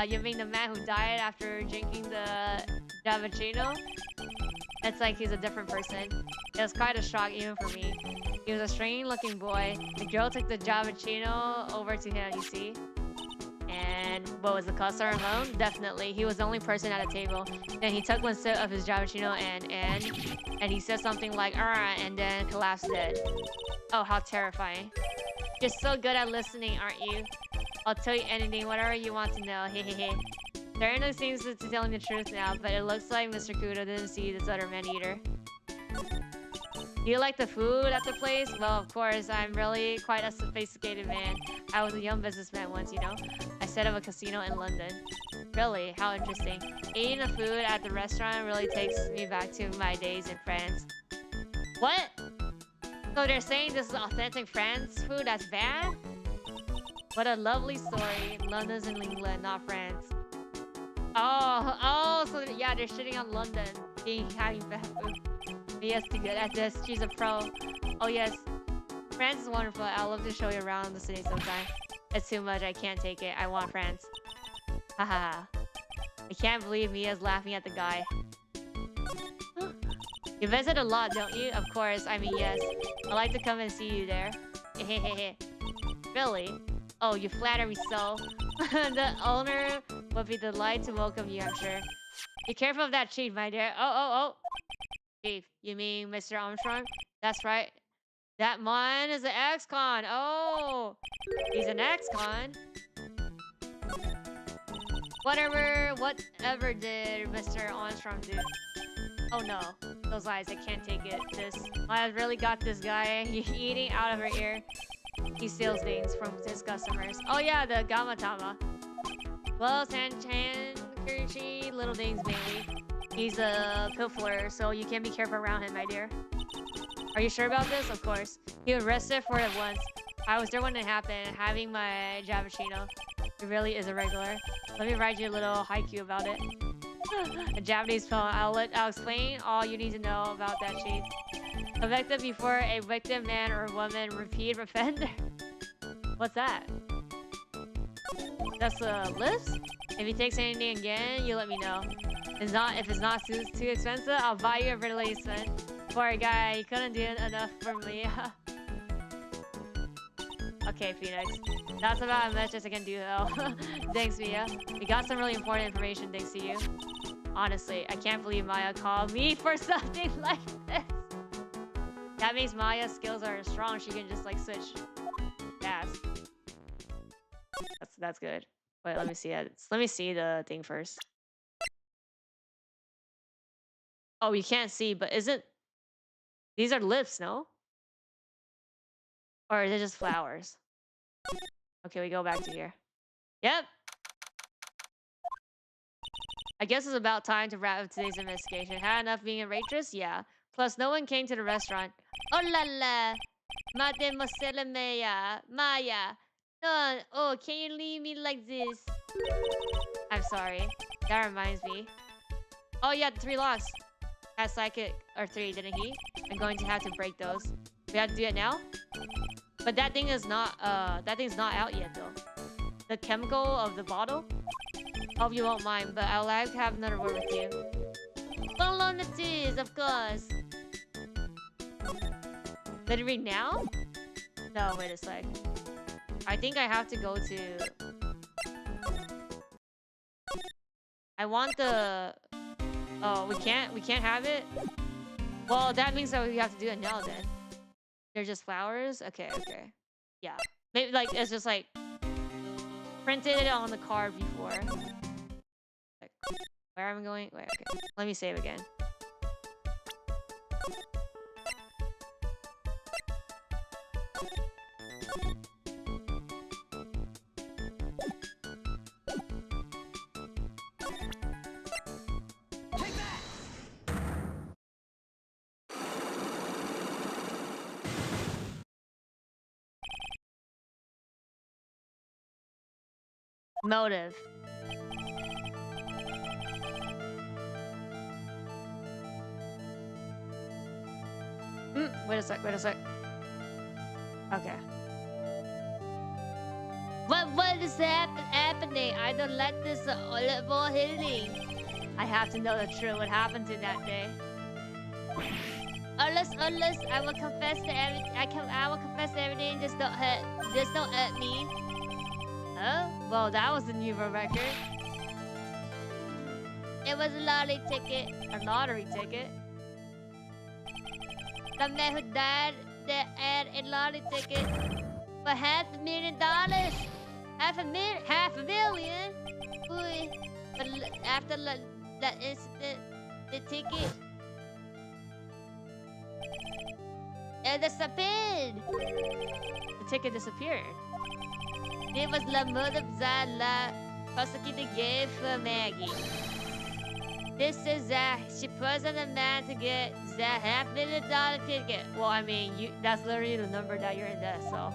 You mean the man who died after drinking the Javachino? It's like he's a different person. It was quite a shock even for me. He was a strange-looking boy. The girl took the Javachino over to him, you see? And what was the customer alone? Definitely. He was the only person at the table. Then he took one sip of his Javachino and he said something like, and then collapsed dead. Oh, how terrifying. You're so good at listening, aren't you? I'll tell you anything, whatever you want to know. Hehehe. Certainly seems to be telling the truth now, but it looks like Mr. Kudo didn't see this other man-eater. Do you like the food at the place? Well, of course, I'm really quite a sophisticated man. I was a young businessman once, you know? I set up a casino in London. Really? How interesting. Eating the food at the restaurant really takes me back to my days in France. What? So they're saying this is authentic France food that's bad? What a lovely story. London's in England, not France. Oh, so yeah, they're shitting on London having bad food. Mia's too good at this. She's a pro. Oh yes, France is wonderful. I'd love to show you around the city sometime. It's too much. I can't take it. I want France. Haha. I can't believe Mia's laughing at the guy. You visit a lot, don't you? Of course. I mean, yes. I'd like to come and see you there. Really? Oh, you flatter me so. The owner would be delighted to welcome you, I'm sure. Be careful of that chief, my dear. Oh. Chief, you mean Mr. Armstrong? That's right. That man is an ex-con. Oh, he's an ex-con. Whatever did Mr. Armstrong do? Oh no, those eyes, I can't take it. I've really got this guy eating out of her ear. He steals things from his customers. Oh yeah, the Gamatama. Well, Sanchi, little things mainly. He's a pilferer, so you can be careful around him, my dear. Are you sure about this? Of course. He was arrested for it once. I was there when it happened, having my Javachino. It really is a regular. Let me write you a little haiku about it. A Japanese poem. I'll explain all you need to know about that chief. A victim before a victim, man or woman, repeat offender. What's that? That's a list? If he takes anything again, you let me know. If it's not too expensive, I'll buy you a replacement. Poor guy, he couldn't do enough for me. Okay, Phoenix. That's about as much as I can do though. Thanks, Mia. We got some really important information thanks to you. Honestly, I can't believe Maya called me for something like this. That means Maya's skills are strong. She can just like switch fast. That's good. Wait, let me see it. Let me see the thing first. Oh, you can't see, but isn't these are lips, no? Or is it just flowers? Okay, we go back to here. Yep. I guess it's about time to wrap up today's investigation. Had enough being a waitress? Yeah. Plus, no one came to the restaurant. Oh la la! Mademoiselle Maya. No, oh, can you leave me like this? I'm sorry. That reminds me. Oh yeah, the 3 locks. Had psychic or 3, didn't he? I'm going to have to break those. We have to do it now? But that thing is not thing's not out yet though. The chemical of the bottle? Hope you won't mind, but I'd like to have another word with you. Volunteers, of course. Literally now? No, wait a sec. I think I have to go to... I want the... Oh, we can't have it? Well, that means that we have to do it now then. They're just flowers? Okay. Yeah. Maybe like it's just like printed it on the card before. Like, where am I going? Wait, okay. Let me save again. Motive. Wait a sec, wait a sec. Okay. What is happening? I don't like this olive oil hitting. I have to know the truth. What happened to that day? Unless I will confess to everything. I will confess to everything. Just don't hurt me. Oh, well, that was a new record. It was a lottery ticket. A lottery ticket. The man who died that had a lottery ticket for $500,000. Half a million. Boy, but after that incident, the ticket disappeared. The ticket disappeared. It was la mother la prosecutor gave for Maggie. This is she poisoned a man to get the $500,000 ticket. Well, I mean, that's literally the number that you're in debt, so.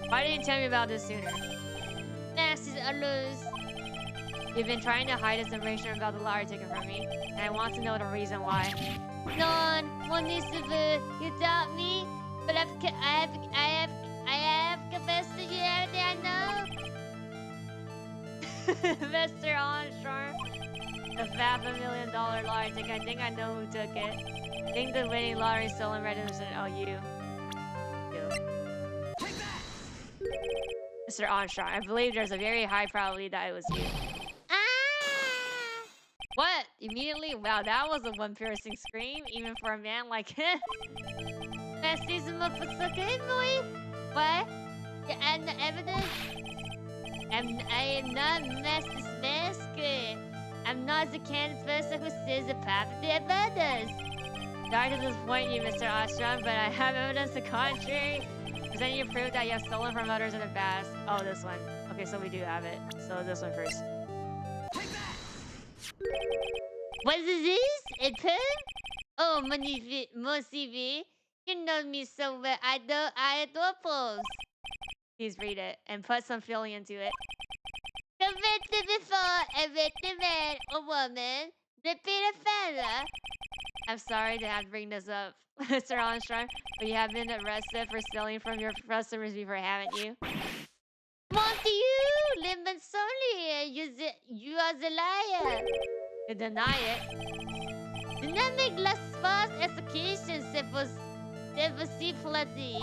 Why didn't you tell me about this sooner? Maxis alus. You've been trying to hide this information about the lottery ticket from me, and I want to know the reason why. Non, one is you doubt me, but I have confessed to you everything I know. Mr. Armstrong, the $500,000 lottery ticket. I think I know who took it. I think the winning lottery stolen registered. Oh, you. Mr. Armstrong, I believe there's a very high probability that it was you. What? Immediately? Wow, that was a one piercing scream, even for a man like him. What? And the evidence? I am not Master's mask. I'm not the kind of person who says the property of others. Sorry to disappoint you, Mr. Armstrong, but I have evidence to the contrary. Presenting you proof that you have stolen from others in the past. Oh, this one. Okay, so we do have it. So this one first. What is this? A pen? Oh, Mosivi. You know me so well. I adore pose. Please read it and put some feeling into it. Convicted before a victim man or woman. Repeat offender. I'm sorry to have to bring this up, Mr. Armstrong, but you have been arrested for stealing from your customers before, haven't you? Monty, you! Limban Soli! You are the liar! You deny it. Do not make less false executions, Sepposipulati.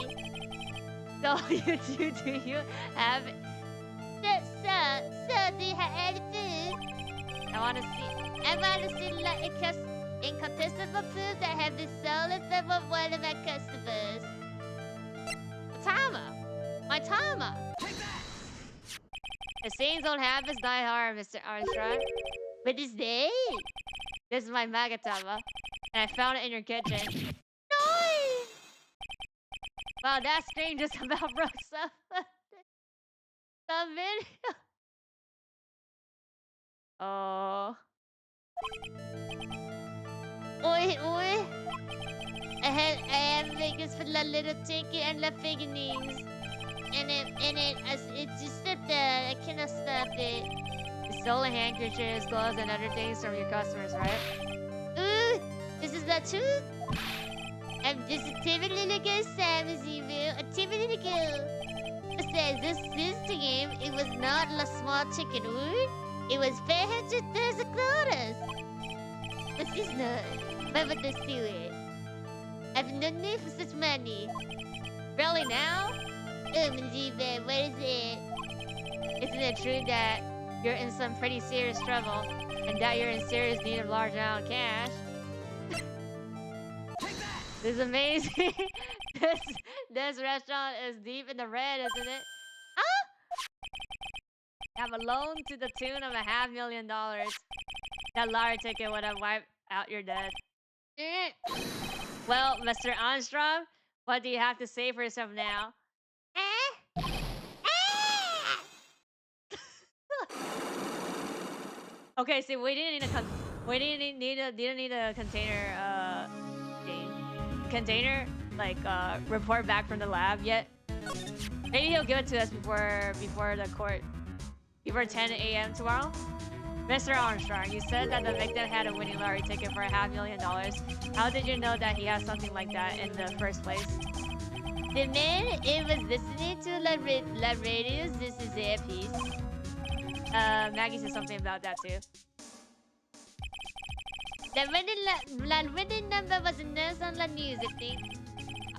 So, do you have... Sir, do you have any food? I want to see like incontestable proof that have been stolen from one of my customers. My timer. The sayings don't happen, die hard, Mr. Armstrong. But this day, this is my Magatama, and I found it in your kitchen. No! Wow, that scream just about broke the video. Oh. Oi. I have Vegas for the little ticket and the figurines. And it just sit there. I cannot stop it. You stole handkerchiefs, gloves, and other things from your customers, right? Ooh, this is the truth. I'm just a timid little girl, Sam, as you will. A timid little girl. It says this game, it was not a small chicken, ooh. It was $500,000. But this not. Why would they steal it? I have no need for such money. Really now? Oh, Majiba, what is it? Isn't it true that you're in some pretty serious trouble and that you're in serious need of large amount of cash? This is amazing. this restaurant is deep in the red, isn't it? Ah! Have a loan to the tune of $500,000. That lottery ticket would have wiped out your debt. Well, Mr. Armstrong, what do you have to say for yourself now? Okay, so we didn't need a container, container like report back from the lab yet. Maybe he'll give it to us before the court. Before 10 a.m. tomorrow. Mr. Armstrong, you said that the victim had a winning lottery ticket for $500,000. How did you know that he has something like that in the first place? The man was listening to La Radio's This Is It piece. Maggie said something about that too. The winning number was announced on the news, I think.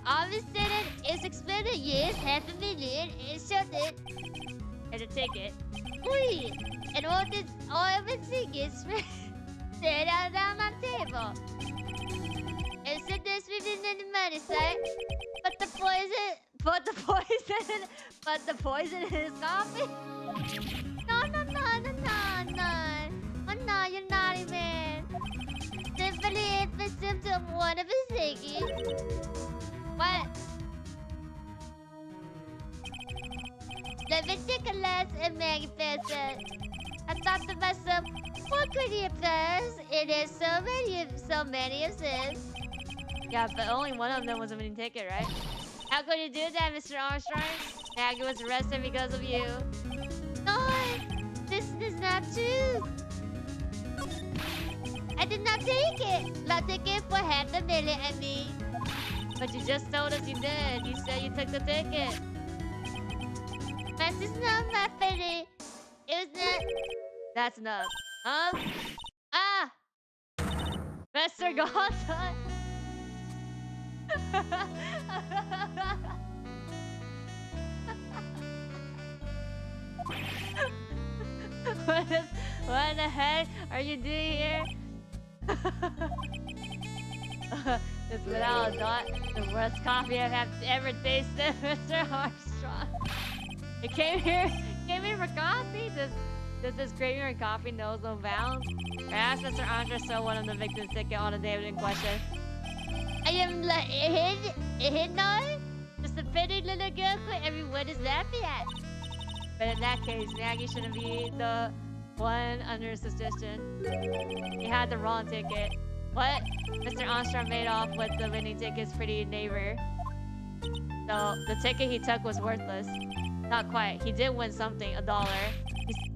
All of a sudden, it's exploded, yes, $500,000, it showed it. And a ticket. Oi! And all of the tickets set out on the table. And so there's within the money side. But the poison in his coffee? No. Oh no, you're naughty, man. Simply if a symptom one of his thinking. What? The ridiculous and magnificent. I thought to myself, what could he have done? It is so many of them. Yeah, but only one of them was a winning ticket, right? How could you do that, Mr. Armstrong? Maggie was arrested because of you. No, this is not true. I did not take it. Not take it for $500,000, I mean. But you just told us you did. You said you took the ticket. But it's not my fault. It was not. That's enough. Huh? Ah! Mr. Godson! What the heck are you doing here? It's without a doubt the worst coffee I have ever tasted, Mr. Armstrong. You came here for coffee? Does this gravy and coffee knows no bounds? I asked Mr. Armstrong saw one of the victims' ticket on the day in question. I am like a hit noise? Just a pretty little girl who everyone is laughing at. But in that case, Maggie shouldn't be the one under suspicion. He had the wrong ticket. What? Mr. Armstrong made off with the winning ticket's pretty neighbor. So the ticket he took was worthless. Not quite. He did win something, $1.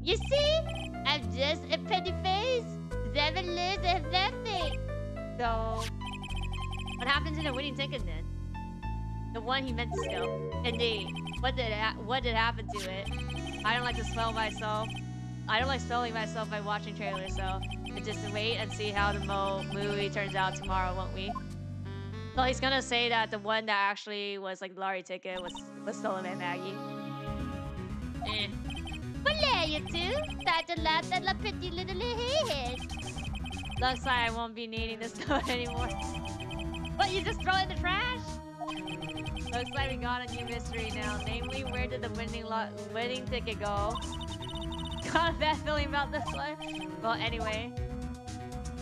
You see? I'm just a pretty face. Never lose and nothing. So, what happened to the winning ticket then? The one he meant to steal. Indeed. What did happen to it? I don't like to spell myself. I don't like spelling myself by watching trailers, so we just wait and see how the movie turns out tomorrow, won't we? Well, he's gonna say that the one that actually was like the lottery ticket was stolen by Maggie. Well, you two. That's a lot of pretty little heads. Looks like I won't be needing this stuff anymore. What, you just throw it in the trash? Looks like we got a new mystery now. Namely, where did the winning ticket go? Got a bad feeling about this one. Well, anyway.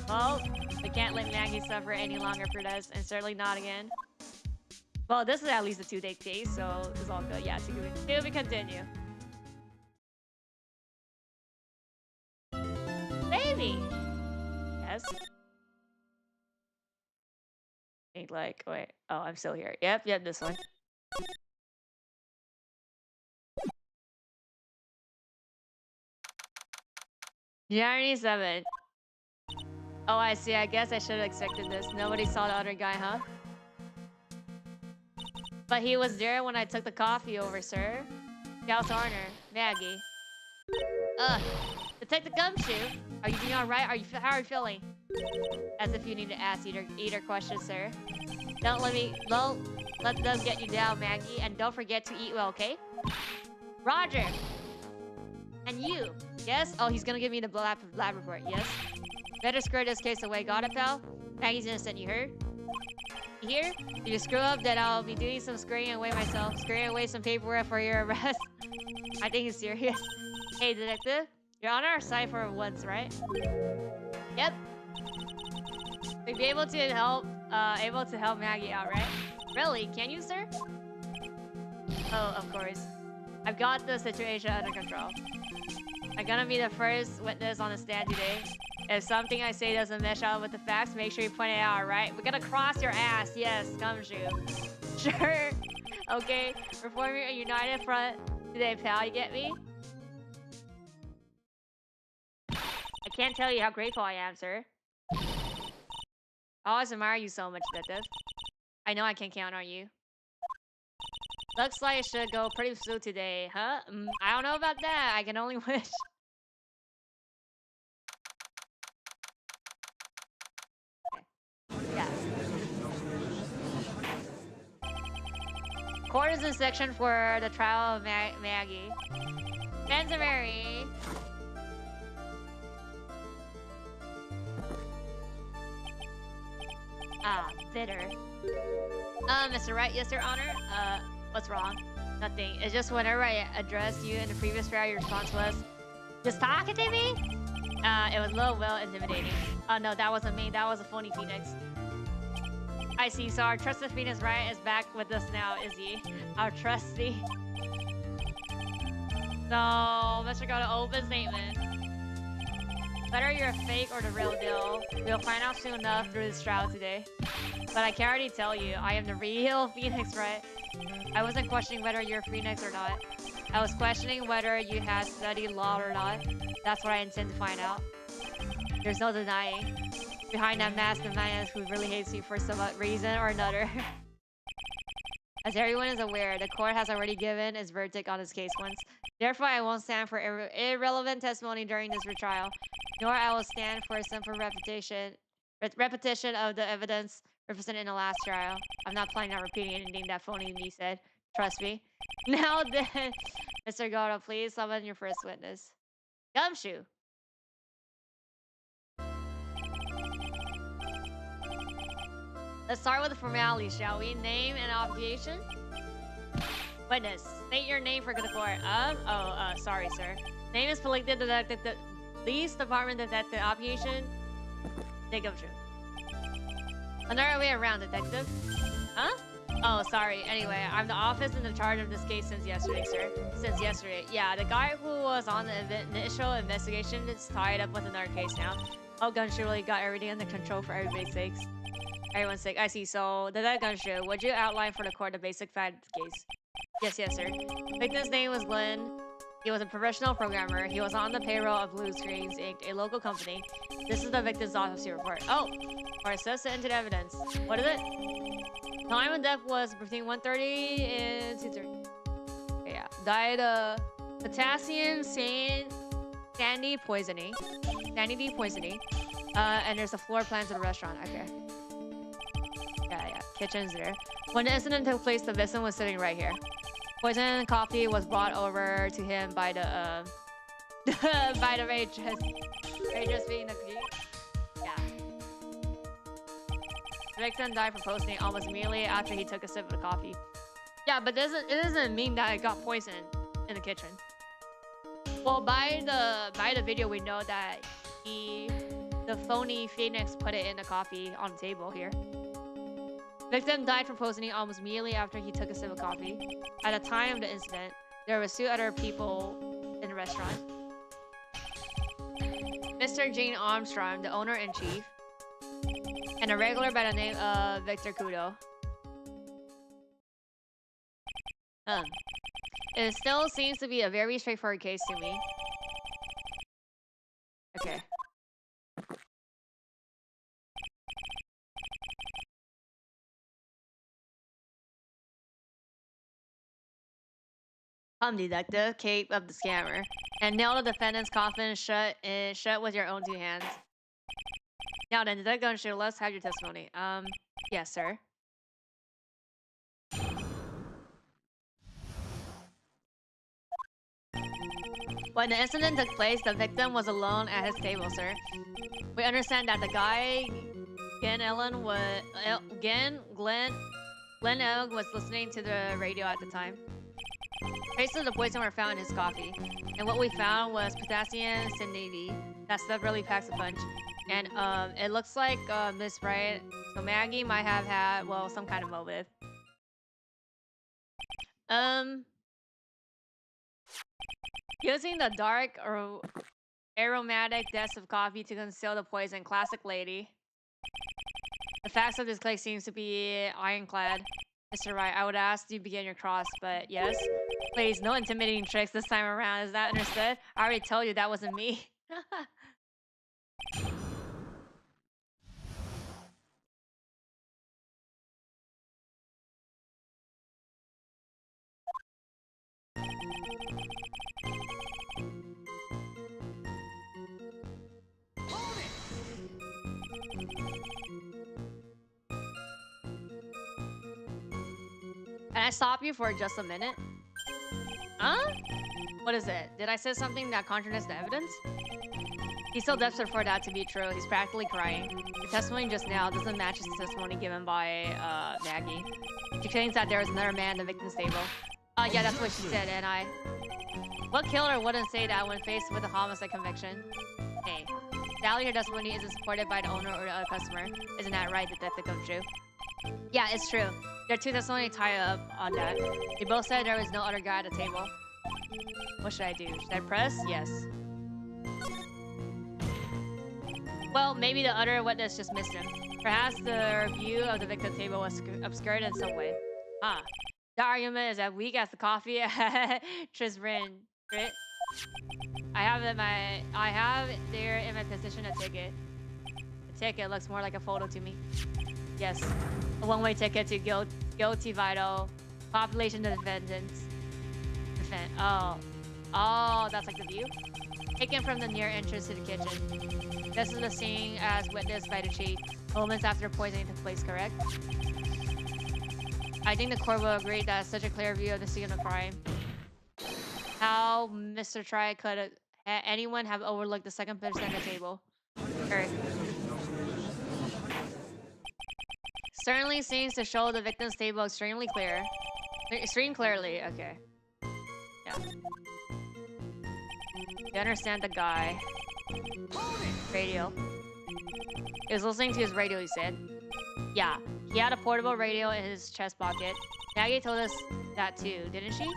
Well, we can't let Maggie suffer any longer for this, and certainly not again. Well, this is at least a 2-day case, so it's all good. Yeah, to we continue. Baby! Yes? Think like, wait. Oh, I'm still here. Yep, this one. January 7th. Oh, I see. I guess I should have expected this. Nobody saw the other guy, huh? But he was there when I took the coffee over, sir. Scout's honor. Maggie. Detective Gumshoe. Are you doing alright? How are you feeling? As if you need to ask either question, sir. Don't let them get you down, Maggie. And don't forget to eat well, okay? Roger! And you? Yes? Oh, he's gonna give me the lab report, yes? Better square this case away, got it, pal? Maggie's innocent, you heard? You hear? If you screw up, then I'll be doing some squaring away myself. Squaring away some paperwork for your arrest. I think he's serious. Hey, detective. You're on our side for once, right? Yep. We'll be able to help Maggie out, right? Really? Can you, sir? Oh, of course. I've got the situation under control. I'm gonna be the first witness on the stand today. If something I say doesn't mesh out with the facts, make sure you point it out, alright? We're gonna cross your ass, yes, Gumshoe. Sure. Okay, we're forming a united front today, pal. You get me? I can't tell you how grateful I am, sir. I always admire you so much, Detective. I know I can count on you. Looks like it should go pretty smooth today, huh? I don't know about that. I can only wish. Okay. Yeah. Court is in section for the trial of Maggie. Mary. Ah, bitter. Mr. Wright, yes, Your Honor. What's wrong? Nothing. It's just whenever I addressed you in the previous trial, your response was, "Just talking to me?" It was a little well intimidating. Oh no, that wasn't me. That was a phony Phoenix. I see. So our trusted Phoenix Wright is back with us now, is he? Our trusty. No, Mr. Got an open statement. Whether you're a fake or the real deal, we'll find out soon enough through this trial today. But I can already tell you, I am the real Phoenix, right? I wasn't questioning whether you're Phoenix or not. I was questioning whether you had studied law or not. That's what I intend to find out. There's no denying. Behind that mask, the man who really hates you for some reason or another. As everyone is aware, the court has already given its verdict on this case once. Therefore, I won't stand for irrelevant testimony during this retrial, nor I will stand for a simple repetition of the evidence represented in the last trial. I'm not planning on repeating anything that phony me said. Trust me. Now then, Mr. Goto, please summon your first witness. Gumshoe. Let's start with the formalities, shall we? Name and obligation? Witness, state your name for the court. Sorry, sir. Name is Police Detective, Police Department Detective. Obligation? Take Gumshoe. Another way around, Detective. Huh? Oh, sorry. Anyway, I'm the office in charge of this case since yesterday, sir. Since yesterday. Yeah, the guy who was on the initial investigation is tied up with another case now. Oh, Gumshoe really got everything under control for everybody's sakes. Everyone's sake. I see. So, the Gumshoe, would you outline for the court the basic fact of the case? Yes, sir. Victim's name was Glenn. He was a professional programmer. He was on the payroll of Blue Screens Inc., a local company. This is the victim's autopsy report. Oh! Alright, so let's into the evidence. What is it? Time of death was between 1:30 and 2:30. Okay, yeah. Died of potassium sandy poisoning. Sanity poisoning. And there's a floor plan to the restaurant. Okay. Yeah. Kitchen's there. When the incident took place, the victim was sitting right here. Poison coffee was brought over to him by the by the waitress. Waitress being the cookie. Yeah. The victim died from poisoning almost immediately after he took a sip of the coffee. Yeah, but it doesn't mean that it got poisoned in the kitchen. Well, by the video, we know that the phony Phoenix put it in the coffee on the table here. Victim died from poisoning almost immediately after he took a sip of coffee. At the time of the incident, there were 2 other people in the restaurant. Mr. Gene Armstrong, the owner-in-chief, and a regular by the name of Victor Kudo. It still seems to be a very straightforward case to me. Okay. Detective, cape of the scammer, and nail the defendant's coffin shut with your own 2 hands. Now then, Detective Gumshoe, let's have your testimony. Yes, sir. When the incident took place, the victim was alone at his table, sir. We understand that the guy, Glenn Elg was listening to the radio at the time. Traces of the poison were found in his coffee, and what we found was potassium cyanide. That stuff really packs a punch. And it looks like Miss Wright, so Maggie might have had, well, some kind of motive. Using the dark or aromatic depths of coffee to conceal the poison, classic lady. The facts of this case seems to be ironclad. Mr. Wright, I would ask you begin your cross, but yes. Please, no intimidating tricks this time around. Is that understood? I already told you that wasn't me. Can I stop you for just a minute? Huh? What is it? Did I say something that contradicts the evidence? He's so desperate for that to be true. He's practically crying. The testimony just now doesn't match the testimony given by Maggie. She claims that there was another man in the victim's table. Yeah, that's what she said, and I... What killer wouldn't say that when faced with a homicide conviction? Hey, sadly your testimony isn't supported by the owner or the other customer. Isn't that right, Detective Kumotori? Yeah, it's true. There are two testimonies tied up on that. They both said there was no other guy at the table. What should I do? Should I press? Yes. Well, maybe the other witness just missed him. Perhaps the view of the victim table was obscured in some way. Huh. The argument is as weak as the coffee Trisrin. I have there in my position a ticket. The ticket looks more like a photo to me. Yes. A one-way ticket to guilty vital population defendants. Oh, that's like the view. Taken from the near entrance to the kitchen. This is the scene as witnessed by the chief moments after poisoning took place, correct? I think the court will agree that such a clear view of the scene of the crime. How Mr. Try could anyone have overlooked the second person at the table? Certainly seems to show the victim's table extremely clearly. Okay. Yeah. You understand the guy. Radio. He was listening to his radio, he said. Yeah, he had a portable radio in his chest pocket. Maggie told us that too, didn't she?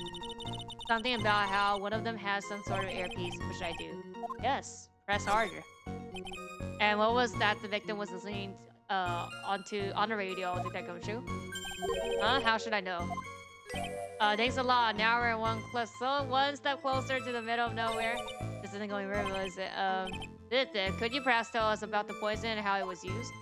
Something about how one of them has some sort of earpiece. What should I do? Yes, press harder. And what was that the victim was listening on the radio? Did that come true? Huh? How should I know? Thanks a lot. Now we're one step closer to the middle of nowhere. This isn't going very well, is it? Could you perhaps tell us about the poison and how it was used?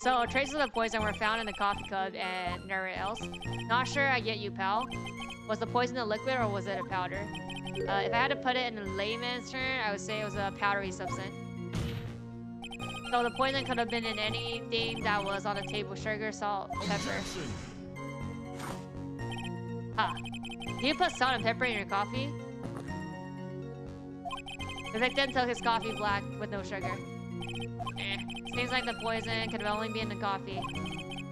So, traces of the poison were found in the coffee cup and nowhere else. Not sure I get you, pal. Was the poison a liquid or was it a powder? If I had to put it in a layman's term, I would say it was a powdery substance. So the poison could have been in anything that was on the table. Sugar, salt, pepper. Ah. Do you put salt and pepper in your coffee? The victim took his coffee black with no sugar. Seems like the poison could only be in the coffee.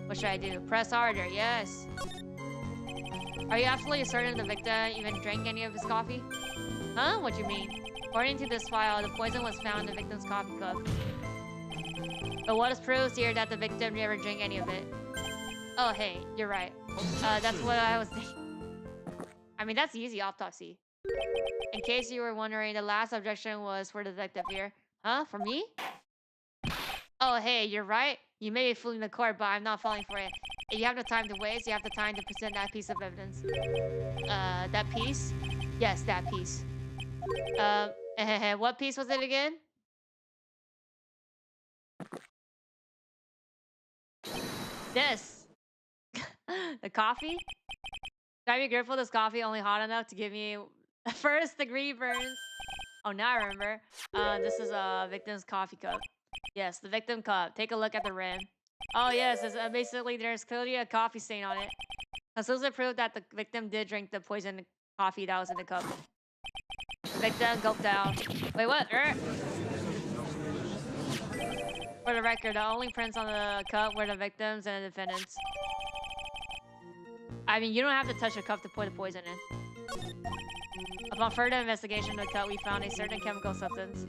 What should I do? Press harder, yes. Are you absolutely certain the victim even drank any of his coffee? Huh? What do you mean? According to this file, the poison was found in the victim's coffee cup. But what is proves here that the victim never drank any of it? Oh, hey, you're right. That's what I was thinking. I mean, that's easy autopsy. In case you were wondering, the last objection was for the detective here. Huh? For me? Oh, hey, you're right. You may be fooling the court, but I'm not falling for it. If you have no time to waste, you have the time to present that piece of evidence. That piece? Yes, that piece. What piece was it again? This. The coffee? Gotta be grateful this coffee only hot enough to give me first degree burns. Oh, now I remember. This is a victim's coffee cup. Yes, the victim cup. Take a look at the rim. Oh yes, basically there's clearly a coffee stain on it. Conclusive proof that the victim did drink the poisoned coffee that was in the cup. The victim gulped down. Wait, what? For the record, the only prints on the cup were the victims and the defendants. I mean, you don't have to touch a cup to put the poison in. Upon further investigation of the cup, we found a certain chemical substance.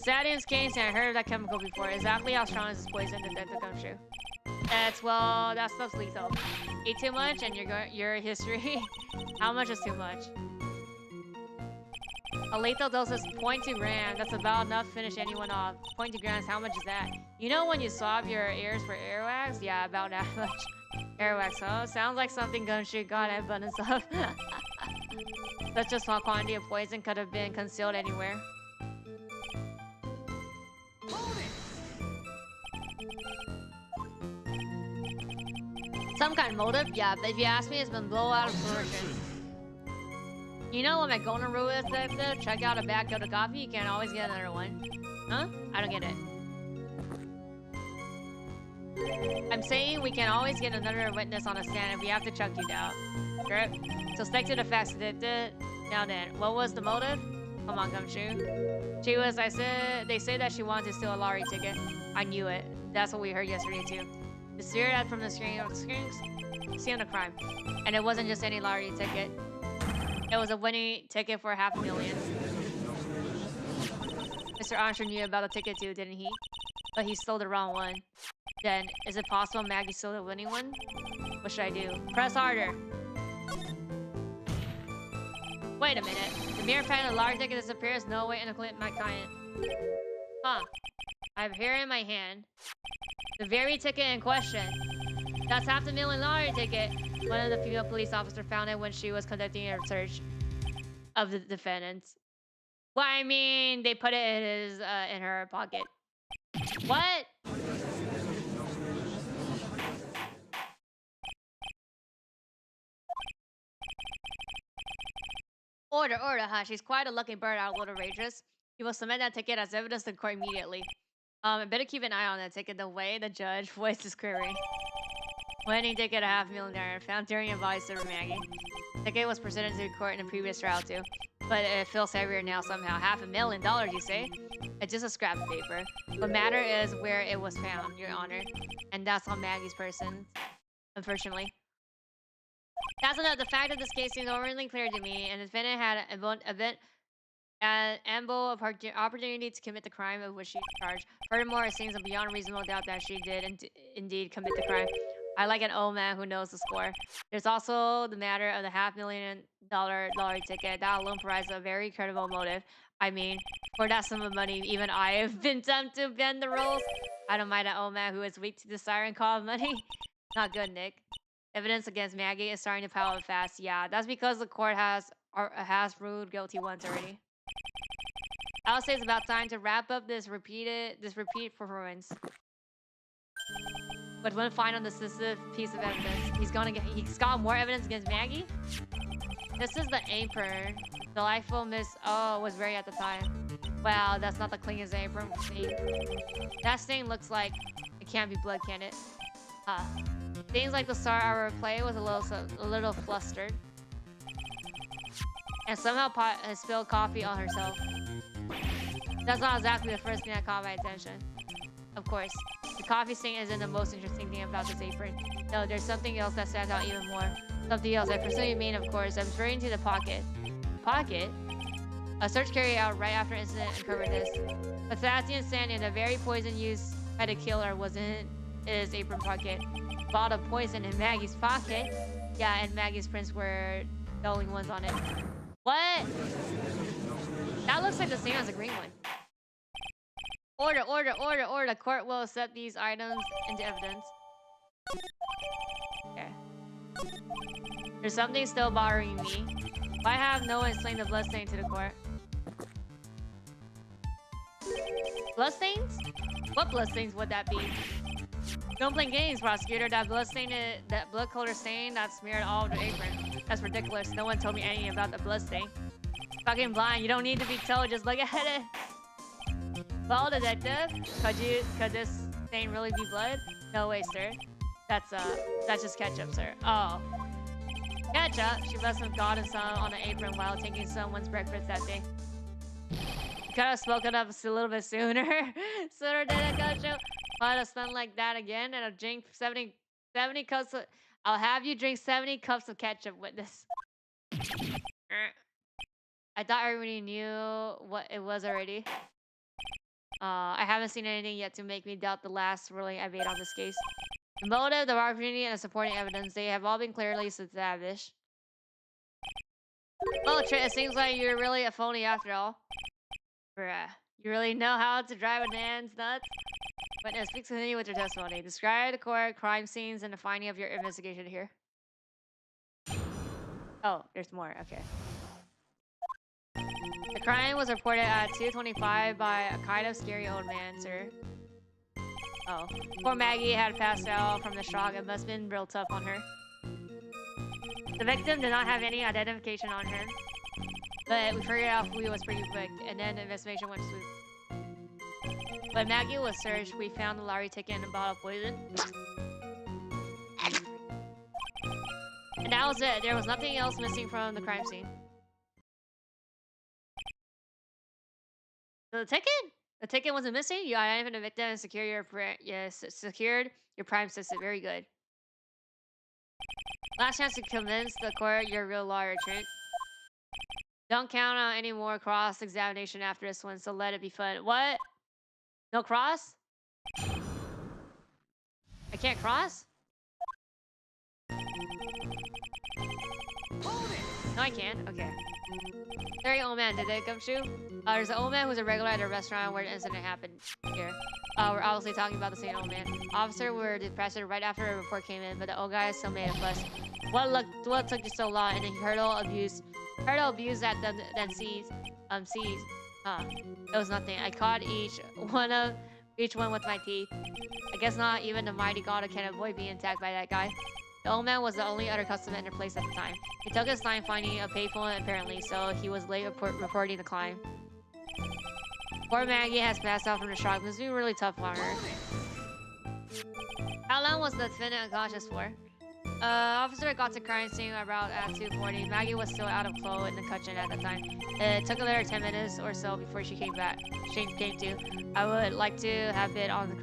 Sadian's case, and I heard of that chemical before. Exactly how strong is this poison? Detective Kumotori. Well, that stuff's lethal. Eat too much, and your history. How much is too much? A lethal dose is 0.2 grams. That's about enough to finish anyone off. 0.2 grams, how much is that? You know when you swab your ears for earwax? Yeah, about that much. Earwax, huh? Sounds like something Gumshoe got an abundance of. Such a small quantity of poison could have been concealed anywhere. Some kind of motive? Yeah, but if you ask me, it's been blow out of proportion. You know what my golden rule is, though? Check out a bag of coffee, you can always get another one. Huh? I don't get it. I'm saying we can always get another witness on a stand if we have to chuck you down. Sure. So stick to the facts. Now then, what was the motive? Come on, Gumshoe. She was, they say that she wanted to steal a lottery ticket. I knew it. That's what we heard yesterday too. The spirit out from the scene of the crime. And it wasn't just any lottery ticket. It was a winning ticket for $500,000. Mr. Armstrong knew about the ticket too, didn't he? But he stole the wrong one. Then, is it possible Maggie stole the winning one? What should I do? Press harder. Wait a minute. The mere fact that a large ticket disappears, no way in my client. Huh. I have here in my hand the very ticket in question. That's $500,000 lottery ticket. One of the female police officers found it when she was conducting a search of the defendants. Well, I mean, they put it in her pocket. What? Order, huh? She's quite a lucky bird, our little waitress. He will submit that ticket as evidence to court immediately. I better keep an eye on that ticket the way the judge voiced his query. Winning ticket, $500,000, found during a body server Maggie. Ticket was presented to the court in a previous trial too. But it feels heavier now somehow. $500,000, you say? It's just a scrap of paper. What matter is where it was found, Your Honor. And that's on Maggie's person, unfortunately. That's enough. The fact of this case seems overly clear to me, and the defendant had an ample opportunity to commit the crime of which she charged. Furthermore, it seems beyond reasonable doubt that she did indeed commit the crime. I like an old man who knows the score. There's also the matter of the $500,000 lottery ticket. That alone provides a very credible motive. I mean, for that sum of money, even I have been tempted to bend the rules. I don't mind an old man who is weak to the siren call of money. Not good, Nick. Evidence against Maggie is starting to pile up fast. Yeah, that's because the court has ruled guilty once already. I'll say it's about time to wrap up this repeat performance. But one final decisive piece of evidence. He's got more evidence against Maggie? This is the apron. Delightful Miss was wearing at the time. Wow, that's not the cleanest apron we've seen. That stain looks like it can't be blood, can it? Seems like the star of our play was a little flustered. And somehow has spilled coffee on herself. That's not exactly the first thing that caught my attention. Of course, the coffee stain isn't the most interesting thing about this apron. No, there's something else that stands out even more. Something else. I presume you mean, of course, I'm referring to the pocket. Pocket? A search carried out right after the incident uncovered this. Potassium sand and the very poison used by the killer was in his apron pocket. Bottle of poison in Maggie's pocket. Yeah, and Maggie's prints were the only ones on it. What? That looks like the same as the green one. Order. The court will accept these items into evidence. Okay. There's something still bothering me. Why have no one explained the bloodstain to the court? Bloodstains? What bloodstains would that be? Don't play games, prosecutor. That blood color stain that smeared all over the apron. That's ridiculous. No one told me anything about the blood stain. Fucking blind. You don't need to be told. Just look at it. Well, detective, could this stain really be blood? No way, sir. That's just ketchup, sir. Oh. Ketchup? She must have gotten some on the apron while taking someone's breakfast that day. You could have spoken up a little bit sooner. Sooner than a ketchup. I'd have spent like that again and I'll drink 70 cups of... I'll have you drink 70 cups of ketchup with this. I thought everybody knew what it was already. I haven't seen anything yet to make me doubt the last ruling I made on this case. The motive, the opportunity, and the supporting evidence, they have all been clearly established. Well, it seems like you're really a phony after all. Bruh. You really know how to drive a man's nuts? Witness, please continue with your testimony. Describe the core crime scenes and the finding of your investigation here. Oh, there's more. Okay. The crime was reported at 2:25 by a kind of scary old man, sir. Oh. Poor Maggie had passed out from the shock. It must have been real tough on her. The victim did not have any identification on him, but we figured out who he was pretty quick, and then the investigation went smooth. When Maggie was searched, we found the lottery ticket and a bottle of poison. And that was it. There was nothing else missing from the crime scene. So the ticket wasn't missing. You identified the victim and secured your prime system. Very good. Last chance to convince the court you're a real lawyer, Trent. Don't count on any more cross-examination after this one, so let it be fun. What? No cross? I can't cross? No, I can. Okay. Very old man, did it come true? There's an old man who's a regular at a restaurant where the incident happened here. We're obviously talking about the same old man. Officer were depressed right after a report came in, but the old guy still made a fuss. What took you so long? And then hurdle abuse that then seized. It was nothing. I caught each one with my teeth. I guess not even the mighty god can avoid being attacked by that guy. The old man was the only other customer in the place at the time. He took his time finding a payphone apparently, so he was late reporting the crime. Poor Maggie has passed out from the shock. This has been really tough on her. How long was the defendant unconscious for? Officer got to crime scene about at 2:40. Maggie was still out of clothes in the kitchen at the time. It took another 10 minutes or so before she came back. She came to. I would like to have been on the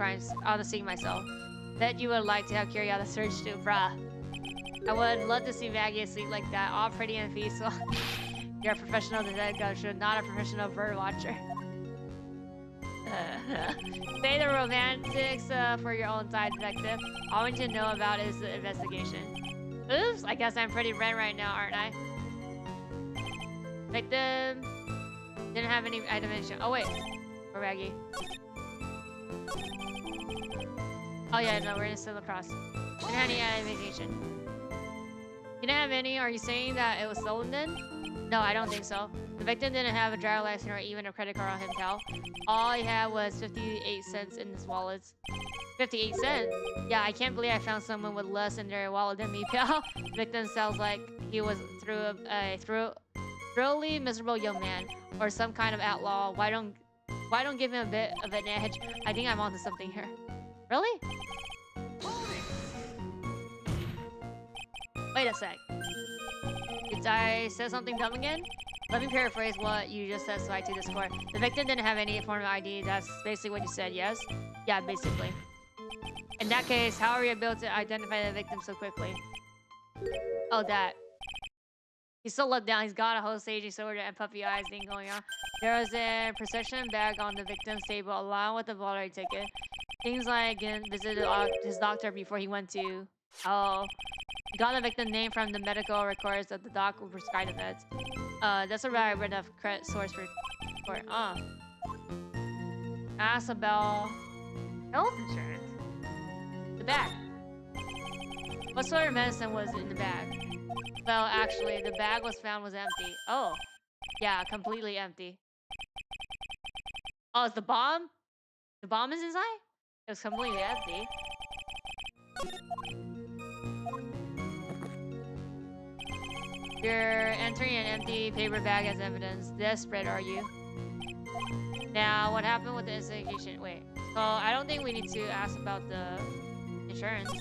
scene myself. Bet you would like to have carried out a search too, bruh. I would love to see Maggie asleep like that, all pretty and peaceful. You're a professional detective, not a professional bird watcher. Say the romantics for your own side, detective. All we need to know about is the investigation. Oops, I guess I'm pretty red right now, aren't I? Victim didn't have any identification. Oh wait, poor Maggie. Oh yeah, no, we're gonna still across. Didn't have any identification. You didn't have any? Are you saying that it was stolen then? No, I don't think so. The victim didn't have a driver's license or even a credit card on him, pal. All he had was 58 cents in his wallet. 58 cents? Yeah, I can't believe I found someone with less in their wallet than me, pal. The victim sounds like he was thoroughly miserable young man or some kind of outlaw. Why don't give him a bit of an edge? I think I'm onto something here. Really? Wait a sec. Did I say something dumb again? Let me paraphrase what you just testified to this court. The victim didn't have any form of ID. That's basically what you said, yes? Yeah, basically. In that case, how are you able to identify the victim so quickly? Oh, that. He's so let down. He's got a whole staging disorder and puppy eyes thing going on. There was a procession bag on the victim's table along with the lottery ticket. Things like visited his doctor before he went to... Oh. He got the victim name from the medical records that the doc will prescribe the meds. That's a right enough source for ask about health insurance. The bag. What sort of medicine was in the bag? Well, actually, the bag was empty. Oh, yeah, completely empty. Oh, it's the bomb? The bomb is inside? It was completely empty. You're entering an empty paper bag as evidence. Desperate, are you? Now, what happened with the investigation? Wait. So, I don't think we need to ask about the insurance.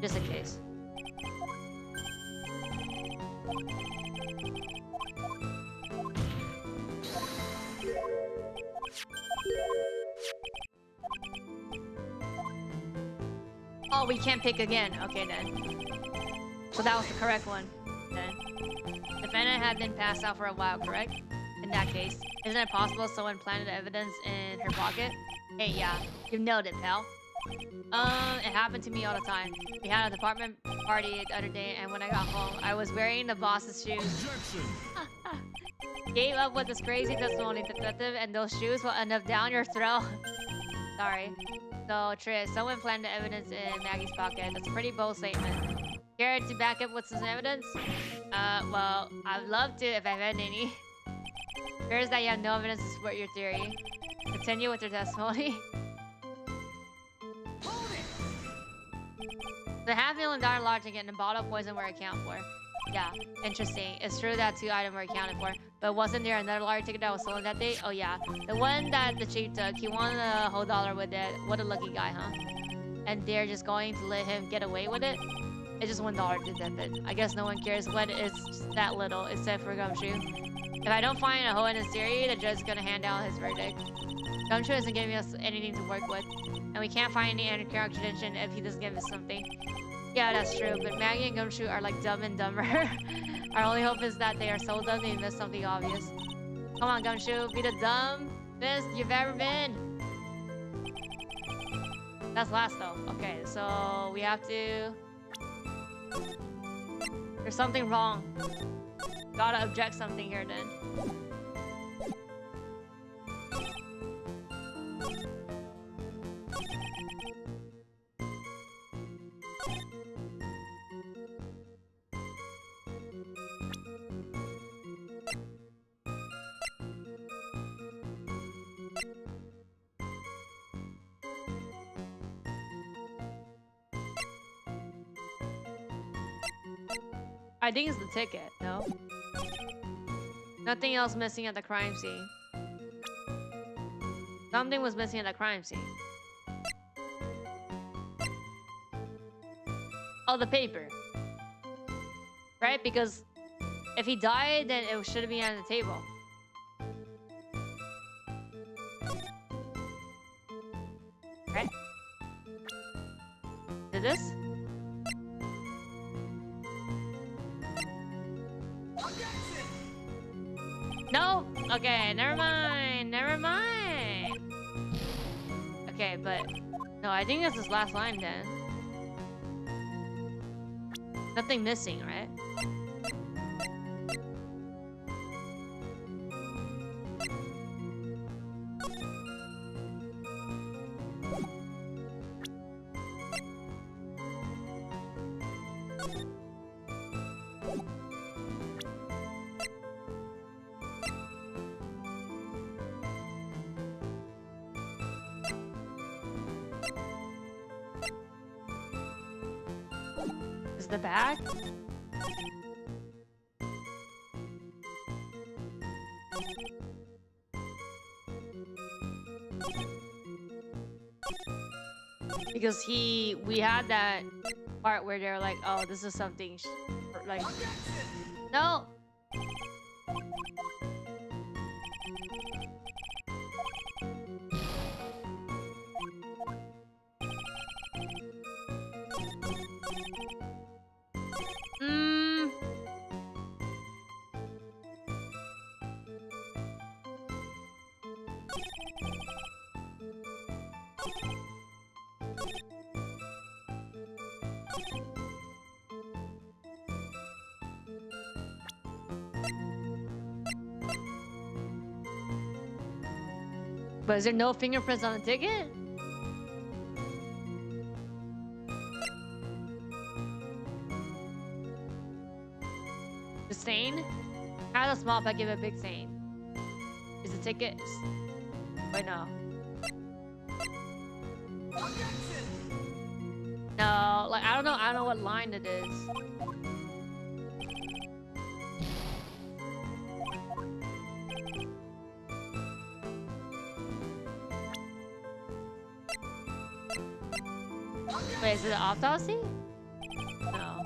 Just in case. Oh, we can't pick again. Okay, then. So that was the correct one, then. Defendant had been passed out for a while, correct? In that case, isn't it possible someone planted evidence in her pocket? Hey, yeah, you nailed it, pal. It happened to me all the time. We had a department party the other day, and when I got home, I was wearing the boss's shoes. Gave up with this crazy testimony detective, and those shoes will end up down your throat. Sorry. So, Trish, someone planted evidence in Maggie's pocket. That's a pretty bold statement. Care to back up with some evidence? Well, I'd love to if I had any. Here's that you have no evidence to support your theory. Continue with your testimony. The $500,000 large ticket and the bottle of poison were accounted for. Yeah, interesting. It's true that 2 items were accounted for, but wasn't there another large ticket that was stolen that day? Oh yeah, the one that the chief took. He wanted a whole dollar with it. What a lucky guy, huh? And they're just going to let him get away with it? It's just $1 to death it. I guess no one cares when it's that little, except for Gumshoe. If I don't find a hole in his theory, the judge is gonna hand down his verdict. Gumshoe isn't giving us anything to work with, and we can't find any contradiction if he doesn't give us something. Yeah, that's true, but Maggie and Gumshoe are like Dumb and Dumber. Our only hope is that they are so dumb they miss something obvious. Come on, Gumshoe, be the dumbest you've ever been. That's last though. Okay, so we have to... There's something wrong. Gotta object something here then. I think it's the ticket, no? Nothing else missing at the crime scene. Something was missing at the crime scene. Oh, the paper. Right? Because if he died, then it should be on the table. Right? Did this? No? Okay, never mind. Never mind. Okay, but... No, I think that's his last line then. Nothing missing, right? Is the bag? Because we had that part where they're like, oh, this is something like, no. But is there no fingerprints on the ticket? The stain? How does a small pack give a big stain? Is the ticket... Wait, no. No, like, I don't know what line it is. Wait, is it an autopsy? No.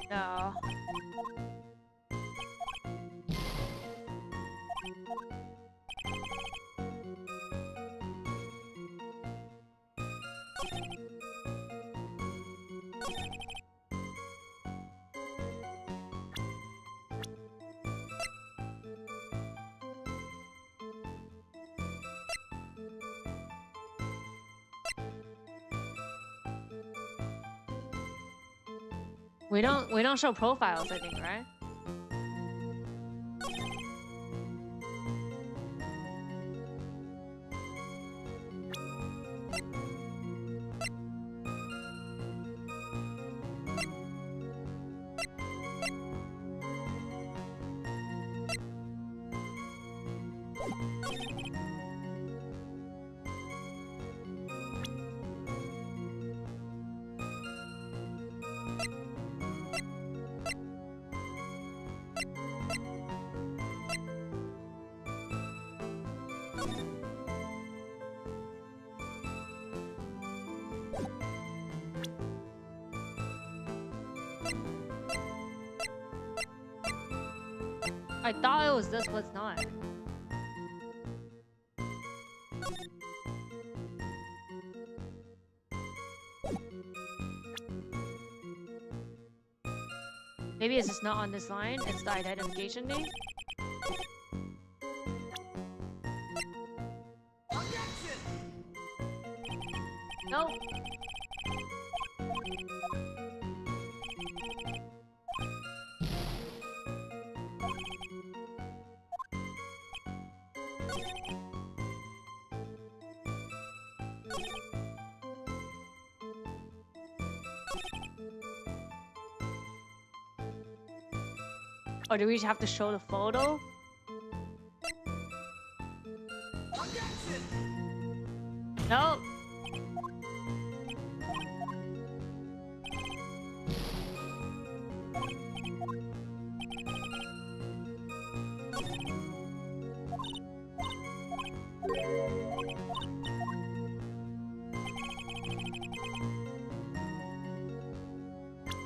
No. We don't show profiles, I think, right? I thought it was this, but it's not. Maybe it's just not on this line. It's the identification thing. No. Or do we have to show the photo? Nope.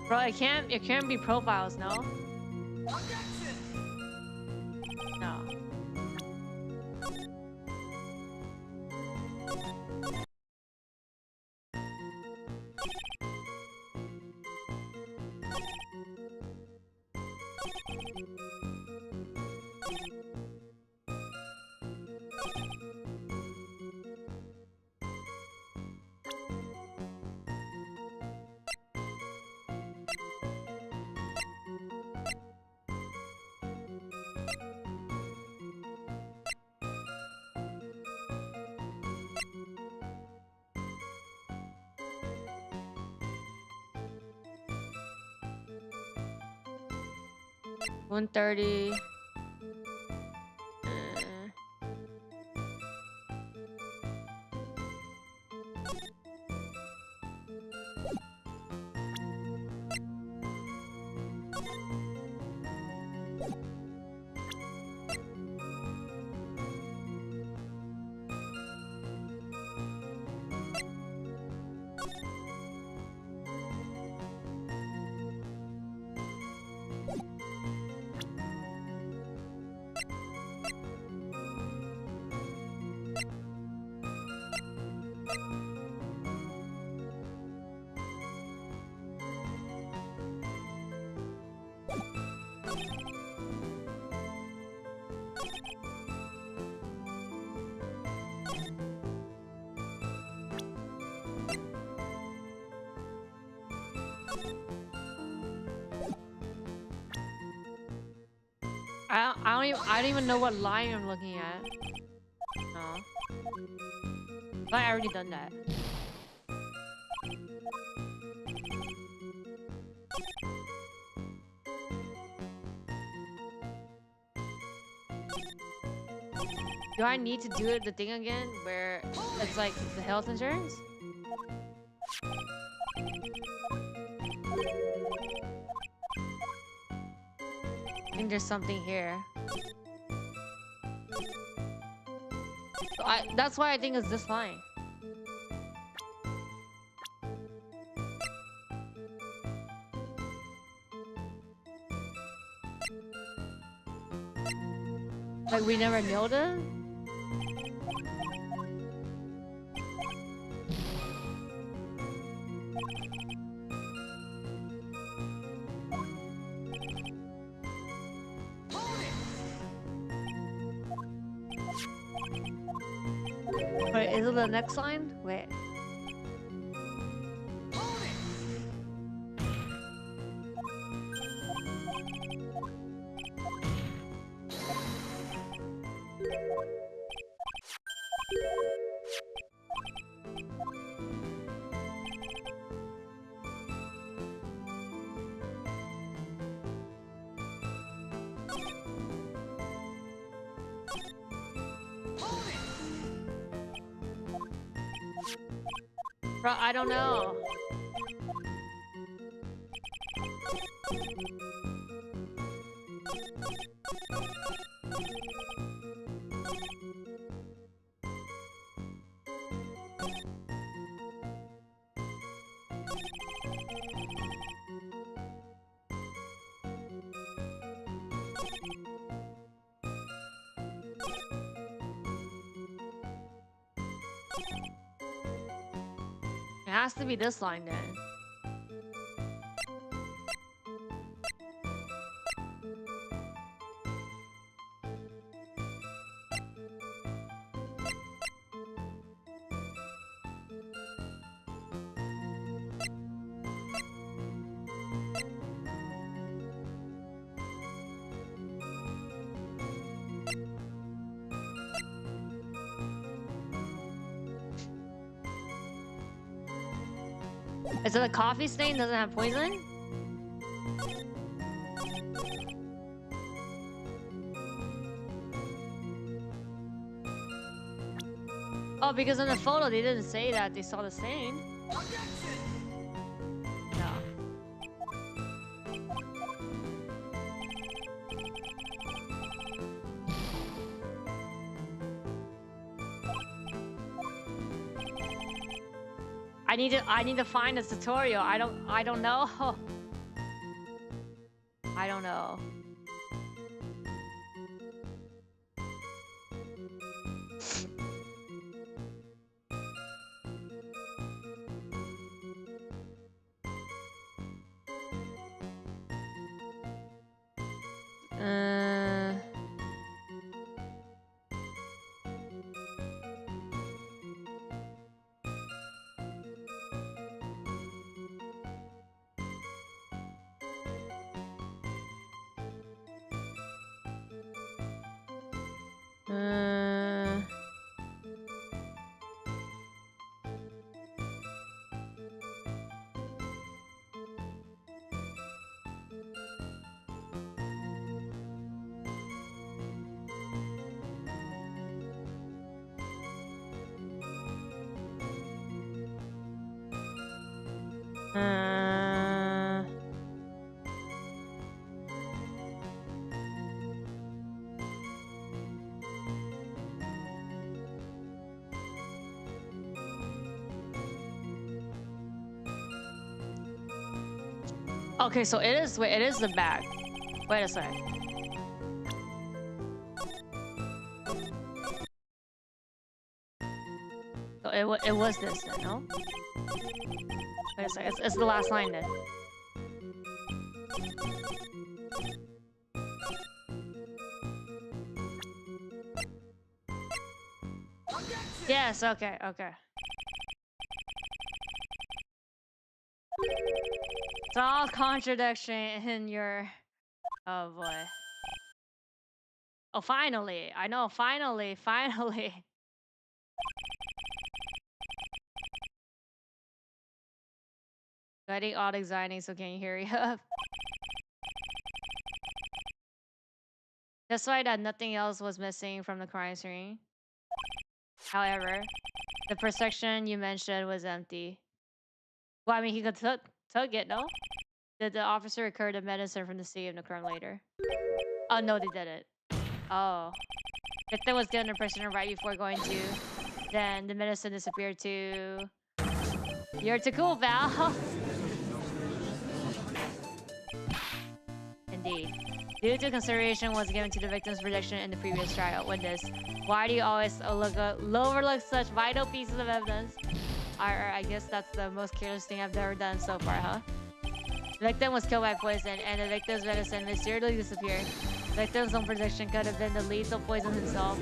Bro, it can't be profiles, no? No. $130. I don't even know what line I'm looking at. No. I already done that. Do I need to do the thing again where it's like the health insurance? I think there's something here. So that's why I think it's this line. Like we never nailed it? Wait, is it the next line? Wait. Bro, I don't know. It has to be this line then. Is it a coffee stain doesn't have poison? Oh, because in the photo they didn't say that they saw the stain. No. I need to find a tutorial. I don't know. I don't know. Okay, so it is. Wait, it is the bag. Wait a sec. So it was this then, no? Wait a sec. It's the last line then. Yes. Okay. Okay. It's all contradiction in your... Oh boy. Oh, finally. I know, finally. Getting all exciting, so can you hurry up? That's why that nothing else was missing from the crime scene. However, the protection you mentioned was empty. Well, I mean, he could took it, no? Did the officer recover the medicine from the scene of the crime later? Oh, no, they didn't. Oh. Victim was given a prisoner right before going to. Then the medicine disappeared too. You're too cool, pal. Indeed. Due to consideration was given to the victim's prediction in the previous trial. Witness, why do you always overlook such vital pieces of evidence? I guess that's the most careless thing I've ever done so far, huh? The victim was killed by poison, and the victim's medicine mysteriously disappeared. The victim's own prediction could have been the lethal poison himself.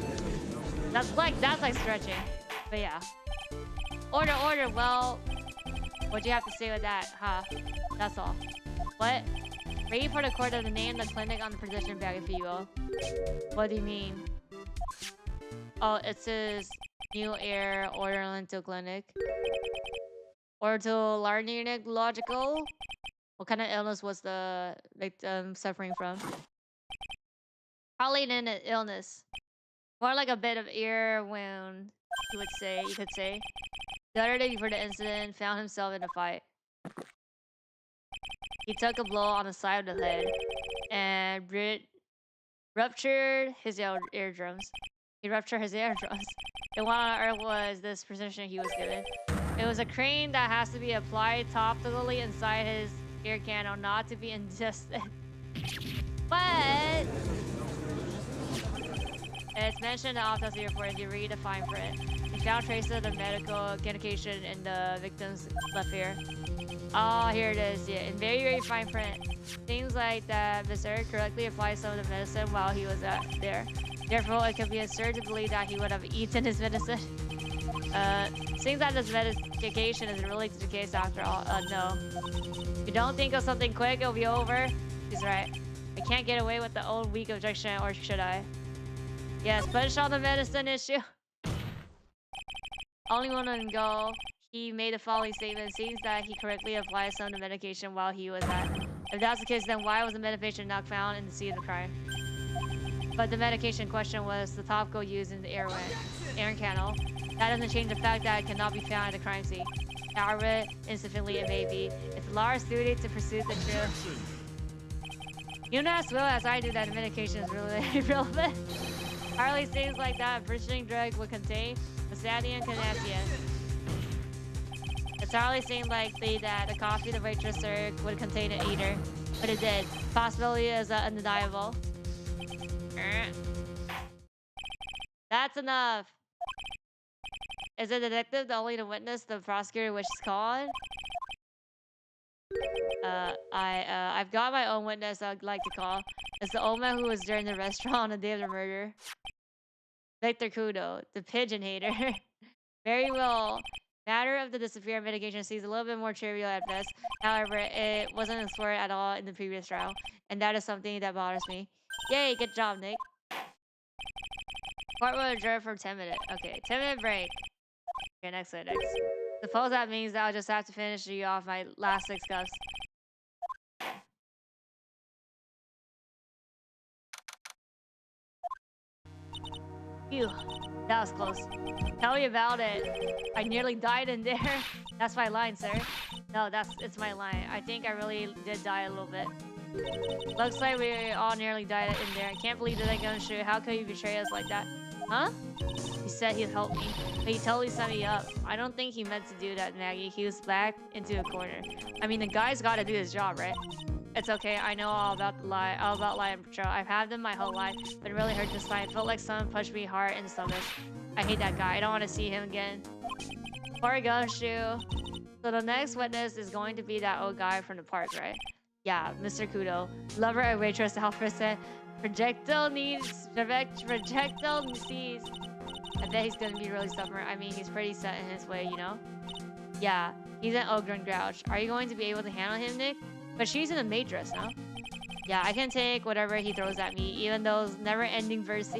That's like stretching. But yeah. Order. Well, what do you have to say with that, huh? That's all. What? Ready for the court to name the clinic on the prediction bag, if you will. What do you mean? Oh, it says GenmuONAIR Orthodontal Clinic. Ortholaryngeological? What kind of illness was the victim suffering from? Probably an illness. More like a bit of ear wound, you could say. The other day before the incident, found himself in a fight. He took a blow on the side of the head and ruptured his eardrums. He ruptured his eardrums. And what on earth was this position he was given? It was a crane that has to be applied topically inside his ear canal, not to be ingested. But it's mentioned in the autopsy report if you read the fine print. He found traces of the medical communication in the victim's left ear. Oh, here it is. Yeah, in very, very fine print. Things like that Visser correctly applied some of the medicine while he was there. Therefore, it could be asserted to believe that he would have eaten his medicine. Seems that this medication is related to the case after all. No. If you don't think of something quick, it'll be over. He's right. I can't get away with the old weak objection, or should I? Yes, push on the medicine issue. Only one on go. He made the following statement. Seems that he correctly applied some of the medication while he was at. If that's the case, then why was the medication not found in the scene of the crime? But the medication question was the topical used in the air canal. That doesn't change the fact that it cannot be found at the crime scene. However insufficiently it may be, it's the law's duty to pursue the truth. You know as well as I do that the medication is really irrelevant. Hardly things like that a purchasing drug would contain Masadian Canasian. It's hardly seemed likely that the coffee the waitress served would contain it either, but it did. Possibility is undeniable. That's enough. Is the detective the only witness the prosecutor wishes called? I've got my own witness I'd like to call. It's the old man who was during the restaurant on the day of the murder. Victor Kudo, the pigeon hater. Very well. Matter of the disappearance mitigation seems a little bit more trivial at best. However, it wasn't explored at all in the previous trial, and that is something that bothers me. Yay, good job, Nick. Court will adjourn for 10 minutes. Okay, 10-minute break. Okay, next. Suppose that means that I'll just have to finish you off my last 6 cups. Phew, that was close. Tell me about it. I nearly died in there. That's my line, sir. No, it's my line. I think I really did die a little bit. Looks like we all nearly died in there. I can't believe that I gonna shoot. How could you betray us like that? Huh? He said he'd help me, but he totally set me up. I don't think he meant to do that, Maggie. He was backed into a corner. I mean, the guy's gotta do his job, right? It's okay. I know all about lie and patrol. I've had them my whole life, but it really hurt this time. It felt like someone punched me hard in the stomach. I hate that guy. I don't want to see him again. Poor Gumshoe. So the next witness is going to be that old guy from the park, right? Yeah, Mr. Kudo. Lover of waitress Alfred said, projectile needs. I bet he's gonna be really stubborn. I mean, he's pretty set in his way, you know? Yeah, he's an ogre and grouch. Are you going to be able to handle him, Nick? But she's in a maid dress, no? Yeah, I can take whatever he throws at me, even those never-ending verses.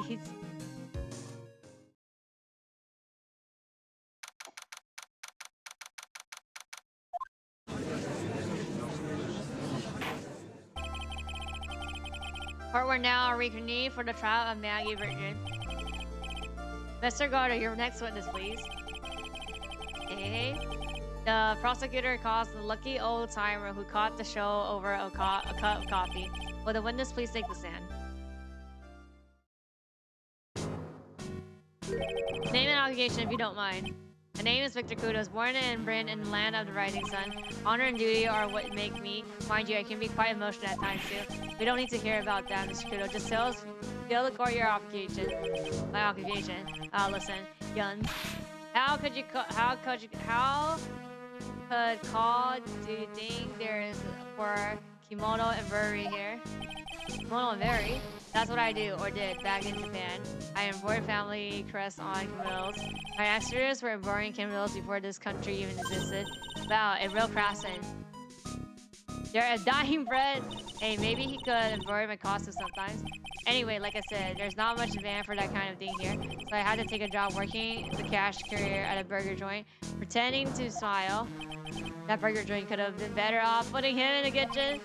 Part we're now reconvened for the trial of Maggie Virgin. Mr. Gardner, your next witness, please. Hey. The prosecutor calls the lucky old timer who caught the show over a cup of coffee. Will the witness please take the stand? Name and occupation if you don't mind. My name is Victor Kudo. I was born in Bryn in the land of the rising sun. Honor and duty are what make me. Mind you, I can be quite emotional at times too. We don't need to hear about that, Mr. Kudo. Just tell the court your occupation. My occupation. Listen, guns. How could call do you think there is for kimono embroidery here? Kimono embroidery? That's what I do, or did, back in Japan. I embroidered family crests on kimonos. My ancestors were embroidering kimonos before this country even existed. Wow, a real craftsman. They're a dying bread. Hey, maybe he could embroider my costume sometimes. Anyway, like I said, there's not much demand for that kind of thing here, so I had to take a job working the cash courier at a burger joint, pretending to smile. That burger joint could have been better off putting him in the kitchen.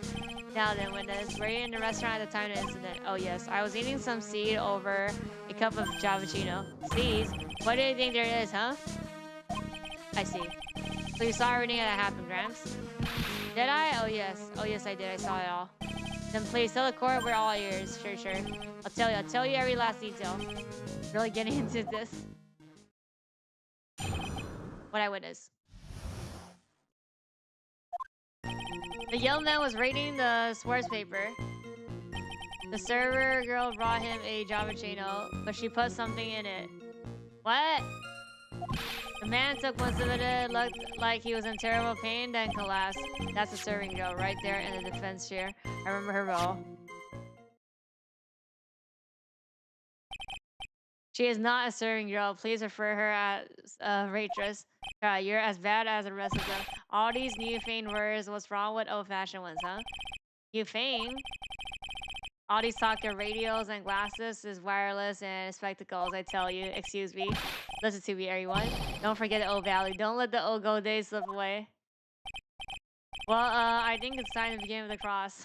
Now then, witness, were you in the restaurant at the time of the incident? Oh yes, I was eating some seed over a cup of cappuccino. Seeds? What do you think there is, huh? I see. So you saw everything that happened, Gramps? Did I? Oh yes. Oh yes, I did. I saw it all. Then please tell the court we're all ears. Sure, sure. I'll tell you every last detail. Really getting into this. What I witnessed. The young man was reading the sports paper. The server girl brought him a Javachino, but she put something in it. What? The man took one sip of it, looked like he was in terrible pain, then collapsed. That's the serving girl right there in the defense chair. I remember her well. She is not a serving girl. Please refer her as a waitress. You're as bad as the rest of them. All these new feigned words. What's wrong with old-fashioned ones, huh? You feign? All these talking radios and glasses is wireless and spectacles, I tell you. Excuse me. Listen to me, everyone. Don't forget the old valley. Don't let the old gold days slip away. Well, I think it's time to begin with the cross.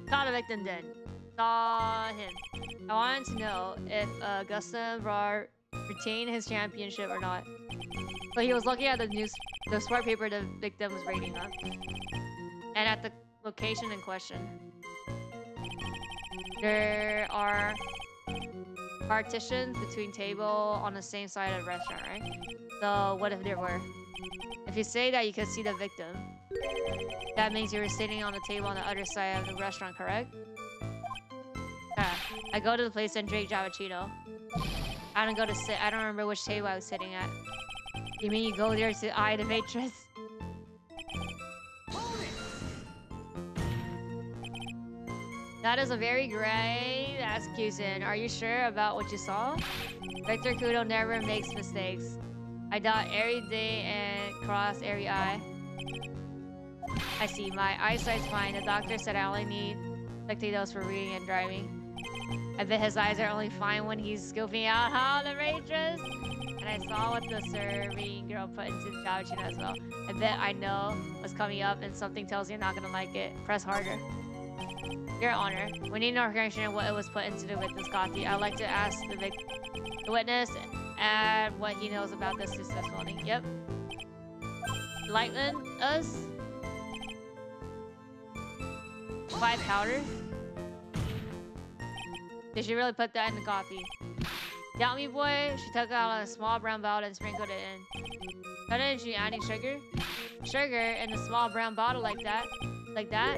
Saw the victim then. Saw him. I wanted to know if Gustin Rar retained his championship or not. So he was looking at the sport paper the victim was reading on, and at the location in question. There are partitions between table on the same side of the restaurant, right? So what if there were? If you say that you could see the victim, that means you were sitting on the table on the other side of the restaurant, correct? I go to the place and drink Javachino. I don't go to sit. I don't remember which table I was sitting at. You mean you go there to eye the waitress? That is a very grave accusation. Are you sure about what you saw? Victor Kudo never makes mistakes. I dot every day and cross every I. I see. My eyesight's fine. The doctor said I only need spectacles for reading and driving. I bet his eyes are only fine when he's scooping out the waitress. And I saw what the serving girl put into the Javachino as well. I bet I know what's coming up and something tells me you're not gonna like it. Press harder. Your Honor, we need no correction of what it was put into the witness coffee. I'd like to ask the witness and what he knows about this testimony. Yep. Enlighten us. 5 powder. Did she really put that in the coffee? Doubt me, boy. She took out a small brown bottle and sprinkled it in. Couldn't she adding sugar? Sugar in a small brown bottle like that? Like that?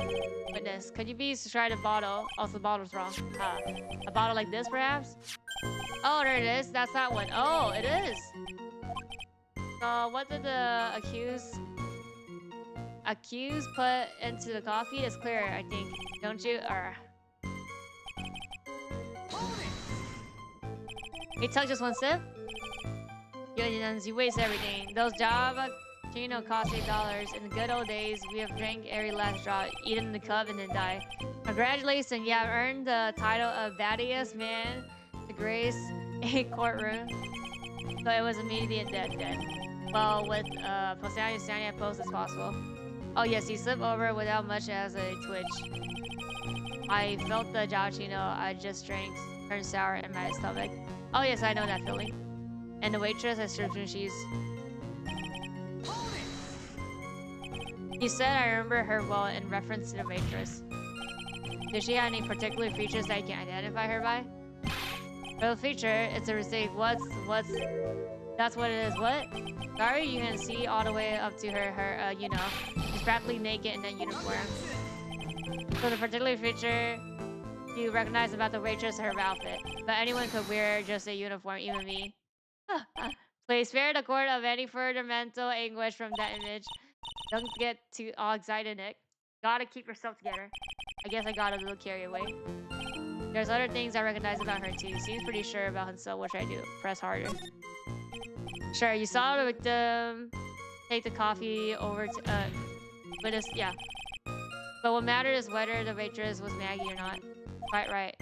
Witness, could you please try the bottle? Also, the bottle's wrong. A bottle like this, perhaps? Oh, there it is. That's that one. Oh, it is. So, what did the accused put into the coffee? It's clear, I think. Don't you? Or... He took just one sip? You waste everything. Those Javachino cost $8. In the good old days, we have drank every last drop, eaten the cup, and then died. Congratulations, you have earned the title of battiest man to grace a courtroom. So it was immediate death then. Well, with Poseidon standing at post as possible. Oh yes, he slipped over without much as a twitch. I felt the Javachino I just drank turn sour in my stomach. Oh yes, I know that feeling. And the waitress has served cheese. He said I remember her well in reference to the waitress. Did she have any particular features that you can identify her by? For the feature, it's a mistake. That's what it is. What? Sorry, you can see all the way up to her, you know. She's practically naked in that uniform. So the particular feature you recognize about the waitress her outfit. But anyone could wear just a uniform, even me. Please spare the court of any further mental anguish from that image. Don't get too all excited, Nick. Gotta keep yourself together. I guess I got a little carried away. There's other things I recognize about her too. Seems pretty sure about himself, which I do. Press harder. Sure, you saw the victim take the coffee over to with us, yeah. But what matters is whether the waitress was Maggie or not. Quite right.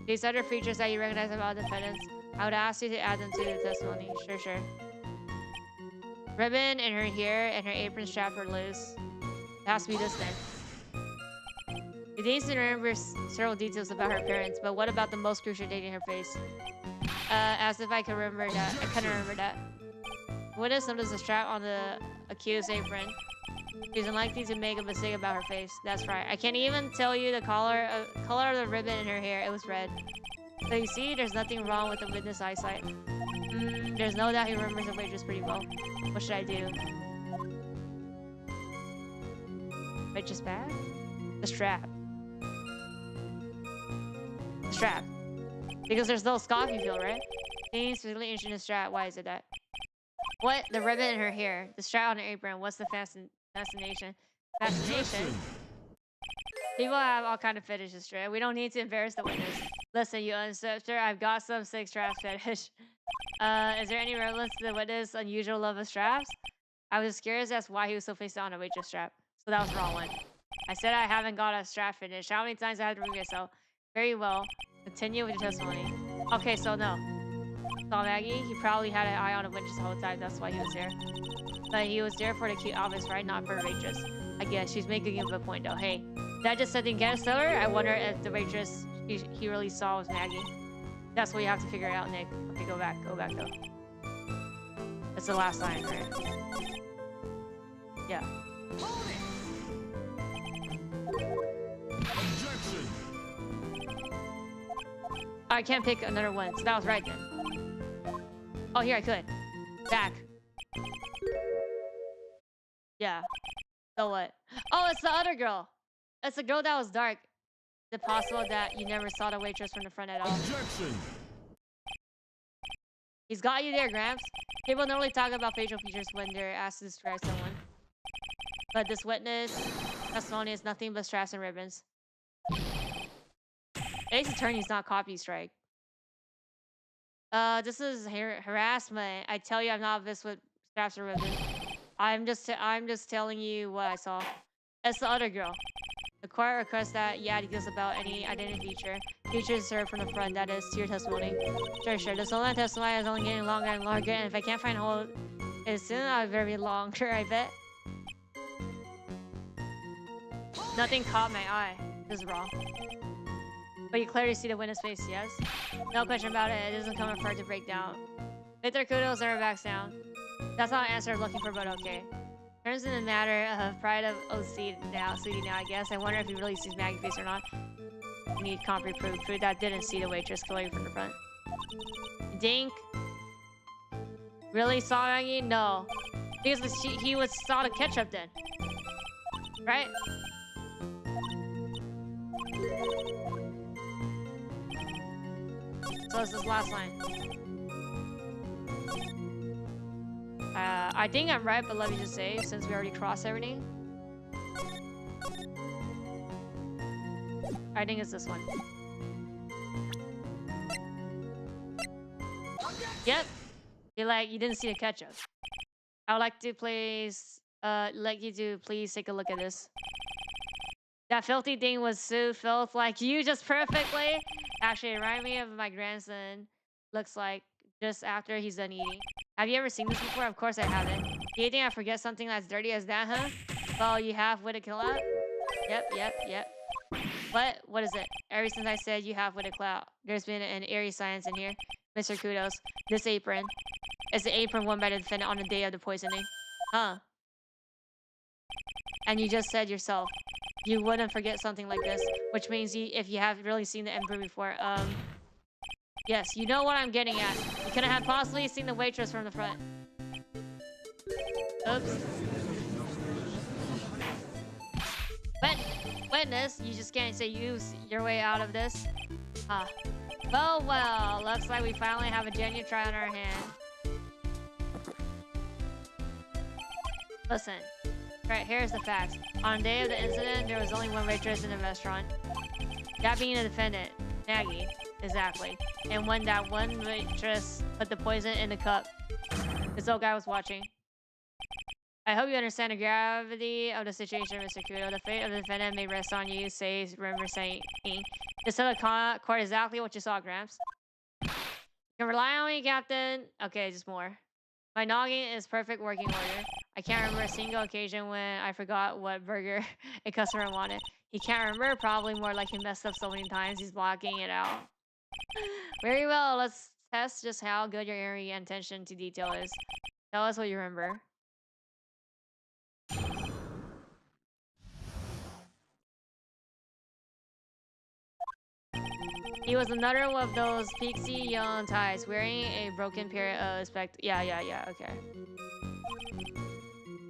These other features that you recognize about defendants, I would ask you to add them to the testimony. Sure, sure. Ribbon in her hair and her apron strap are loose. It has to be this then. It needs to remember several details about her appearance, but what about the most crucial date in her face? As if I could remember that. I couldn't remember that. What is notice a strap on the accused apron? She's unlikely to make a mistake about her face. That's right. I can't even tell you the color of the ribbon in her hair. It was red. So you see, there's nothing wrong with the witness eyesight. There's no doubt he remembers the waitress pretty well. What should I do? Waitress bad? The strap. The strap. Because there's no scoff you feel, right? Being specifically interested in the strap. Why is it that? What? The ribbon in her hair. The strap on her apron. What's the fascination? Fascination? People have all kind of fetishes, right? We don't need to embarrass the witness. Listen, you uninstructor, I've got some sick strap fetish. Is there any relevance to the witness' unusual love of straps? I was curious as to why he was so faced on a waitress strap. So that was the wrong one. I said I haven't got a strap fetish. How many times I have to repeat myself? Very well. Continue with your testimony. Okay, so no. Saw Maggie? He probably had an eye on a waitress the whole time. That's why he was there. But he was there for the cute office, right? Not for a waitress. I guess she's making a good point, though. Hey, did I just something get a seller? I wonder if the waitress he really saw was Maggie. That's what you have to figure out, Nick. Okay, go back though. That's the last line, right? Yeah. Objection. I can't pick another one, so that was right then. Oh, here I could. Back. Yeah. So what? Oh, it's the other girl. It's the girl that was dark. Is it possible that you never saw the waitress from the front at all? Objection. He's got you there, Gramps. People normally talk about facial features when they're asked to describe someone. But this witness testimony is nothing but straps and ribbons. Ace attorney's not copy strike. This is harassment. I tell you, I'm not this with straps and ribbons. I'm just telling you what I saw. It's the other girl. The court requests that you add details about any identity features served from the front, that is, to your testimony. Sure. This online testimony is only getting longer and longer, and if I can't find a hold, it's soon I'll be very longer, I bet. Nothing caught my eye. This is wrong. But you clearly see the witness face, yes? No question about it. It doesn't come apart to break down. Victor Kudos never backs down. That's not an answer I'm looking for, but okay. Turns in a matter of pride of OC now, I guess. I wonder if he really sees Maggie face or not. We need concrete proof that didn't see the waitress clearly from the front. Dink. Really saw Maggie? No. Because he saw the ketchup then. Right? So this is last line. I think I'm right, but let me just say, since we already crossed everything. I think it's this one. Yep. You didn't see the ketchup. I would like to please take a look at this. That filthy thing was so filth like you just perfectly. Actually, it reminded me of my grandson. Looks like just after he's done eating. Have you ever seen this before? Of course I haven't. Do you think I forget something as dirty as that, huh? Well, you half-witted clout? Yep. What is it? Ever since I said you half-witted clout, there's been an eerie silence in here. Mr. Kudos, this apron. It's the apron worn by the defendant on the day of the poisoning. Huh? And you just said yourself, you wouldn't forget something like this, which means if you have really seen the emperor before, yes, you know what I'm getting at. You couldn't have possibly seen the waitress from the front. Oops. Witness, you just can't say your way out of this. Huh. Well, looks like we finally have a genuine try on our hand. Listen. Right, here's the facts. On the day of the incident, there was only one waitress in the restaurant. That being the defendant, Maggie. Exactly. And when that one waitress put the poison in the cup, this old guy was watching. I hope you understand the gravity of the situation, Mr. Kudo. The fate of the defendant may rest on you, remember saying. Just tell the court exactly what you saw, Gramps. You can rely on me, Captain. Okay, just more. My noggin is perfect working order. I can't remember a single occasion when I forgot what burger a customer wanted. He can't remember. Probably more like he messed up so many times. He's blocking it out. Very well. Let's test just how good your area and attention to detail is. Tell us what you remember. He was another one of those pixie young ties wearing a broken pair of Yeah, okay.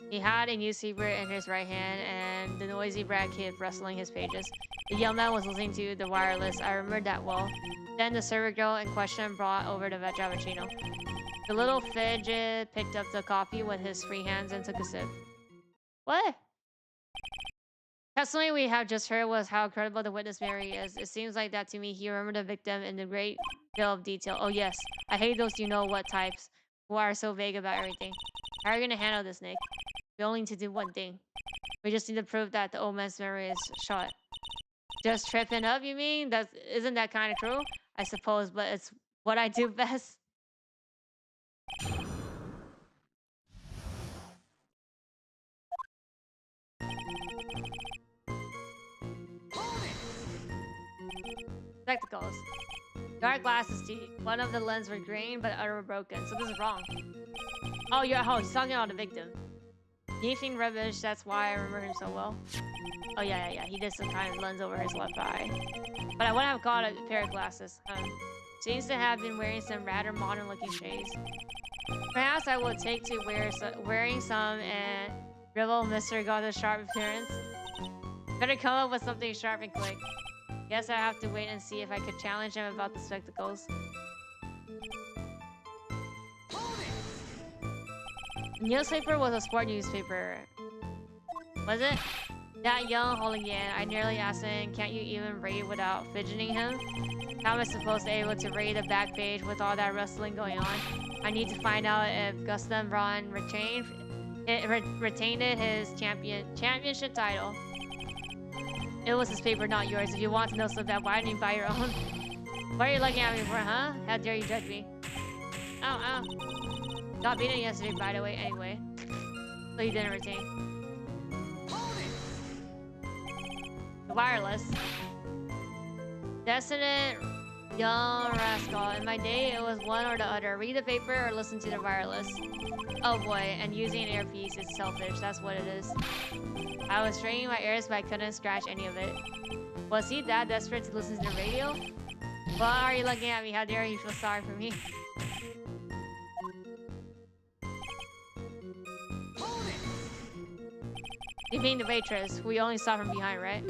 He had a newspaper in his right hand and the noisy brat kid rustling his pages. The young man was listening to the wireless. I remember that well. Then the server girl in question brought over the cappuccino. The little fidget picked up the coffee with his free hands and took a sip. What? Testimony we have just heard was how incredible the witness Mary is. It seems like that to me. He remembered the victim in the great deal of detail. Oh yes, I hate those you-know-what types who are so vague about everything. How are you gonna handle this, Nick? We only need to do one thing. We just need to prove that the old man's memory is shot. Just tripping up, you mean? Isn't that kind of true? I suppose, but it's what I do best. Spectacles. Dark glasses too. One of the lenses were green, but other were broken. So this is wrong. Oh, he's talking about the victim. Anything rubbish, that's why I remember him so well. Oh, yeah. He did some kind of lens over his left eye. But I wouldn't have called it a pair of glasses. Seems to have been wearing some rather modern-looking shades. Perhaps I would take to wearing some and rival Mr. got a sharp appearance. Better come up with something sharp and quick. Guess I have to wait and see if I could challenge him about the spectacles. Newspaper was a sport newspaper. Was it? That young hooligan, I nearly asked him, can't you even read without fidgeting him? How am I supposed to be able to read the back page with all that wrestling going on? I need to find out if Gustav Braun retained his championship title. It was his paper, not yours. If you want to know so bad, why didn't you buy your own? What are you looking at me for, huh? How dare you judge me? Oh. Got beaten yesterday, by the way, anyway. So you didn't retain. The wireless. Destined young rascal. In my day, it was one or the other. Read the paper or listen to the wireless. Oh boy, and using an earpiece is selfish. That's what it is. I was straining my ears, but I couldn't scratch any of it. Was he that desperate to listen to the radio? Why are you looking at me? How dare you feel sorry for me? You mean the waitress? We only saw from behind, right?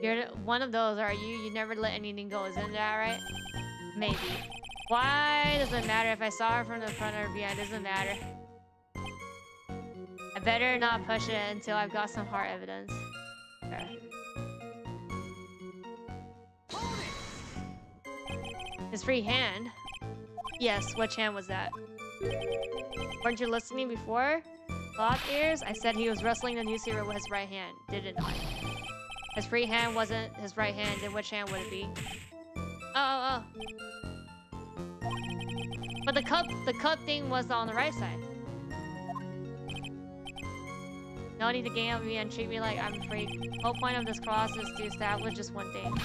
You're one of those, are you? You never let anything go, isn't that right? Maybe. Why does it matter if I saw her from the front or behind? Doesn't matter. I better not push it until I've got some hard evidence. Okay. His free hand? Yes, which hand was that? Weren't you listening before? Lock ears? I said he was wrestling the newspaper with his right hand, did it not? His free hand wasn't his right hand, then which hand would it be? Oh. But the cup thing was on the right side. No need to gang up me and treat me like I'm a freak. The whole point of this cross is to establish just one thing.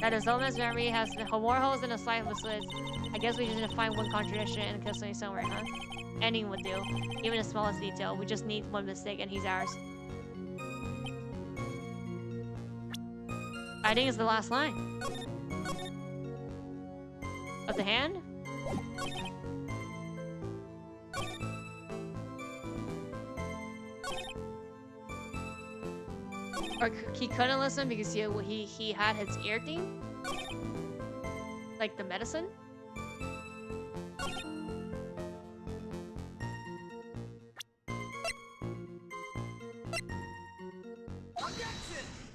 That his oldest memory has more holes than a slice of slits. I guess we just need to find one contradiction in the custody somewhere, huh? Anything would do. Even the smallest detail. We just need one mistake and he's ours. I think it's the last line. Of the hand? Or he couldn't listen because he had his ear thing? Like the medicine?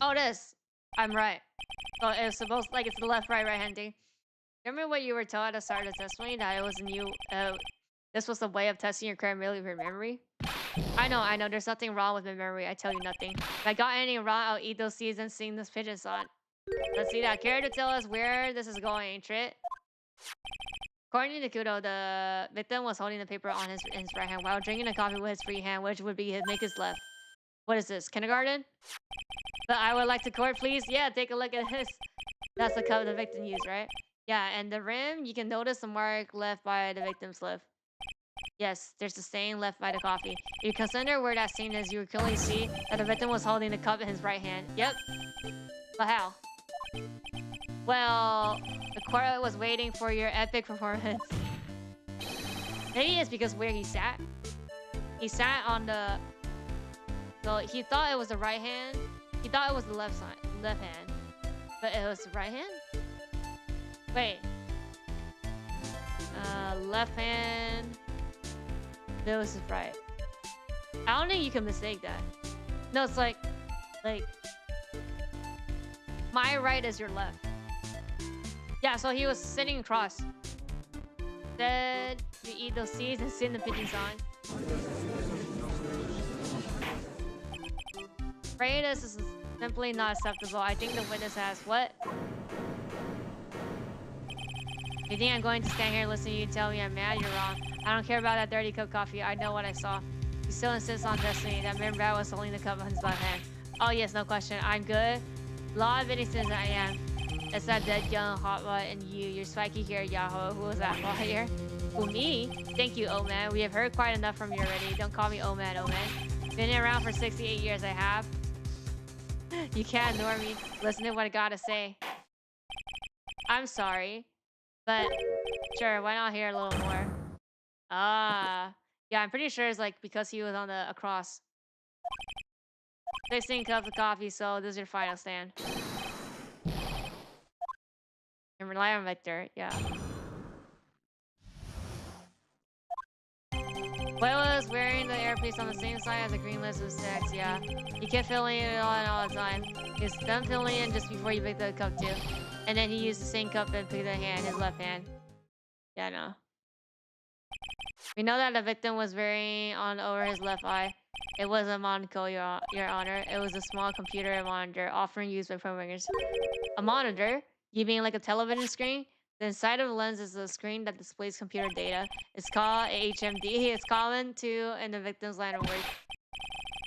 Oh, this. I'm right. So it's supposed like it's the left, right hand thing. Remember what you were told at the start of the testimony that it was a new this was a way of testing your credibility of your memory? I know, there's nothing wrong with my memory. I tell you nothing. If I got anything wrong, I'll eat those seeds and sing this pigeon song. Let's see that. Care to tell us where this is going, Trit? According to Kudo, the victim was holding the paper on his right hand while drinking a coffee with his free hand, which would be make his left. What is this, kindergarten? But I would like to court, please. Yeah, take a look at this. That's the cup the victim used, right? Yeah, and the rim, you can notice the mark left by the victim's lip. Yes, there's a stain left by the coffee. If you consider where that stain is, you will clearly see that the victim was holding the cup in his right hand. Yep. But how? Well, the court was waiting for your epic performance. Maybe it's because where he sat. He sat on the... So he thought it was the right hand. He thought it was the left side, left hand. But it was the right hand? Wait. Left hand... This is right. I don't think you can mistake that. No, it's like, my right is your left. Yeah, so he was sitting across. Then you eat those seeds and sit in the pigeon's on. This is simply not acceptable. I think the witness has what? You think I'm going to stand here and listen to you tell me I'm mad? You're wrong. I don't care about that dirty cup coffee. I know what I saw. You still insist on destiny. That man rat was holding the cup in his left hand. Oh yes, no question. I'm good. Law of innocence I am. It's that dead young hot rod and your spiky hair Yahoo. Who was that lawyer? Who, me? Thank you, old man. We have heard quite enough from you already. Don't call me old man, old man. Been around for 68 years, I have. You can't ignore me. Listen to what I gotta say. I'm sorry. But sure, why not hear a little more? Ah. Yeah, I'm pretty sure it's like because he was on the across. 16 cups of coffee, so this is your final stand. And rely on Victor, yeah. Well, was wearing the earpiece on the same side as the green list of sex, yeah. You kept filling it all the time. He's done filling in just before you picked the cup too. And then he used the same cup and picked the hand, his left hand. Yeah, no. We know that the victim was wearing on over his left eye. It was a Monaco, your honor. It was a small computer monitor, often used by programmers. A monitor? You mean like a television screen? The inside of the lens is a screen that displays computer data. It's called a HMD. It's common too in the victim's line of work.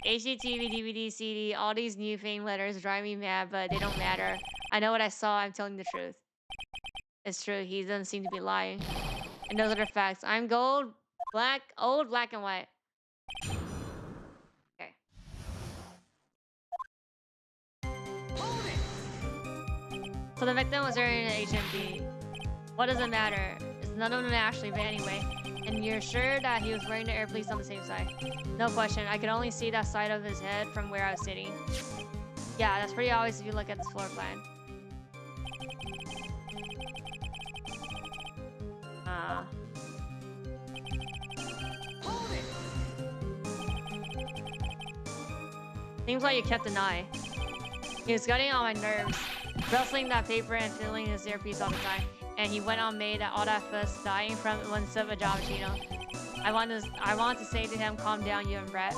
HDTV, DVD, CD, all these new fame letters drive me mad, but they don't matter. I know what I saw. I'm telling the truth. It's true. He doesn't seem to be lying. And those are the facts. I'm gold, black, old, black, and white. Okay. So the victim was wearing an HMD. What does it matter? It's none of them actually, but anyway. And you're sure that he was wearing the earpiece on the same side? No question. I could only see that side of his head from where I was sitting. Yeah, that's pretty obvious if you look at this floor plan. Seems like you kept an eye. He was getting on my nerves, rustling that paper and filling his earpiece all the time. And he went on made all that fuss, dying from one sip of Javachino. I want to say to him, calm down, you brat.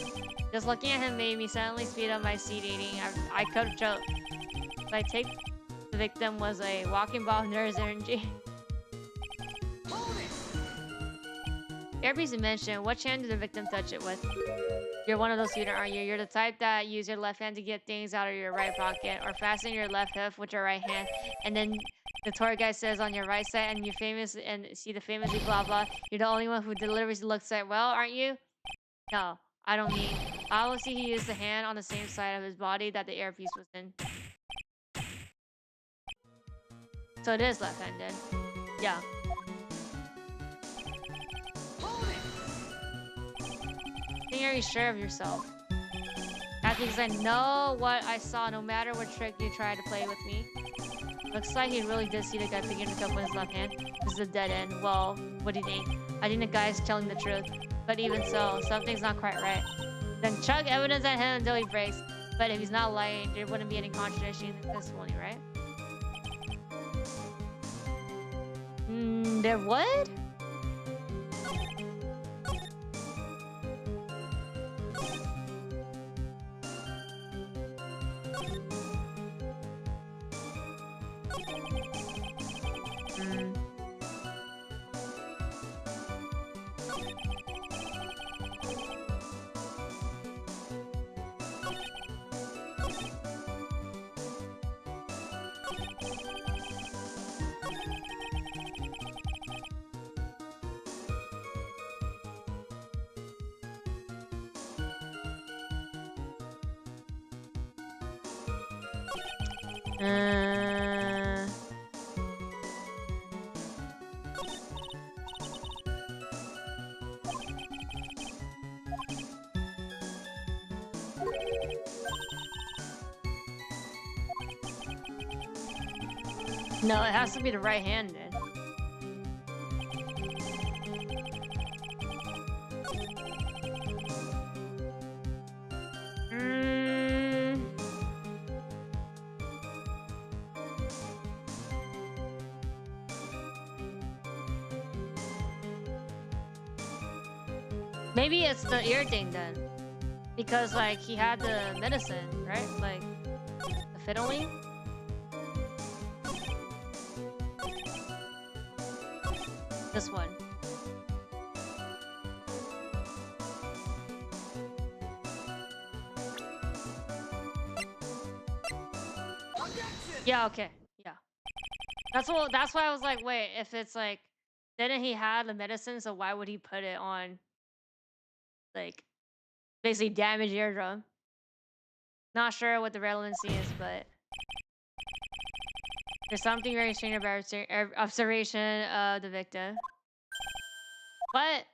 Just looking at him made me suddenly speed up my seed eating. I could have choked. But I take the victim was a walking ball of nerves energy. Earpiece you mentioned, what hand did the victim touch it with? You're one of those students, aren't you? You're the type that use your left hand to get things out of your right pocket, or fasten your left hip with your right hand, and then the tour guide says on your right side, and you see the famously blah blah. You're the only one who delivers looks at well, aren't you? No, I don't mean. I will see he used the hand on the same side of his body that the earpiece was in. So it is left-handed. Yeah. Are you sure of yourself? That's because I know what I saw, no matter what trick you tried to play with me. Looks like he really did see the guy picking it up with his left hand. This is a dead end. Well, what do you think? I think the guy's telling the truth. But even so, something's not quite right. Then chuck evidence at him until he breaks. But if he's not lying, there wouldn't be any contradiction in this one, right? There would? No, it has to be the right hand then. Maybe it's the ear thing then. Because, like, he had the medicine, right? Like, the fiddling? This one. Yeah, okay. Yeah. That's why I was like, wait, if it's like, didn't he have the medicine, so why would he put it on, like, basically damage eardrum? Not sure what the relevancy is, but there's something very strange about observation of the victim. What?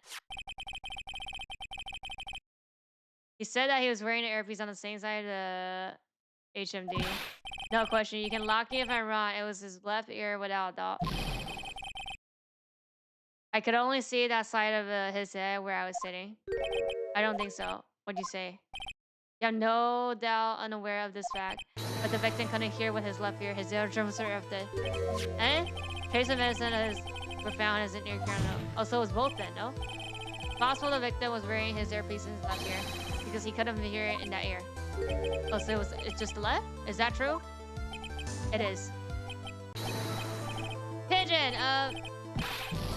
He said that he was wearing an earpiece on the same side of the HMD. No question. You can lock me if I'm wrong. It was his left ear without a doubt. I could only see that side of his head where I was sitting. I don't think so. What'd you say? Yeah, no doubt unaware of this fact. But the victim couldn't hear with his left ear. His eardrums were erupted. Eh? Trace of medicine were found as an ear canal. Oh, so it was both then, no? Possible the victim was wearing his earpiece in his left ear because he couldn't hear it in that ear. Oh, so it's just the left? Is that true? It is. Pigeon,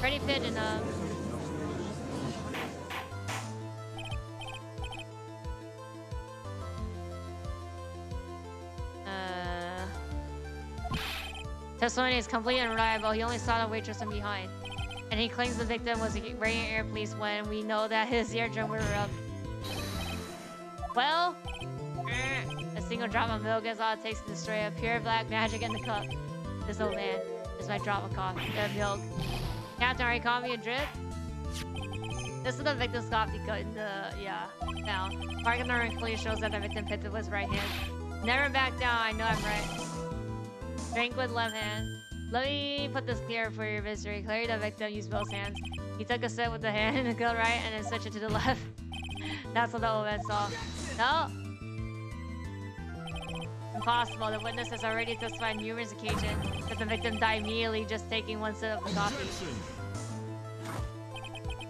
Freddy Pigeon, testimony is completely unreliable. He only saw the waitress from behind. And he claims the victim was wearing an earpiece when we know that his eardrum were up. Well, a single drop of milk is all it takes to destroy a pure black magic in the cup. This old man is my drop of coffee, milk. Captain, are you calling me a drip? This is the victim's coffee cut in the, now. Mark on the ring clearly shows that the victim picked with his right hand. Never back down, I know I'm right. Drink with left hand. Let me put this clear for your misery. Clearly the victim used both hands. He took a sip with the hand to go right and then switched it to the left. That's what the old man saw. No! Impossible. The witness has already testified on numerous occasions that the victim died immediately just taking one sip of the coffee.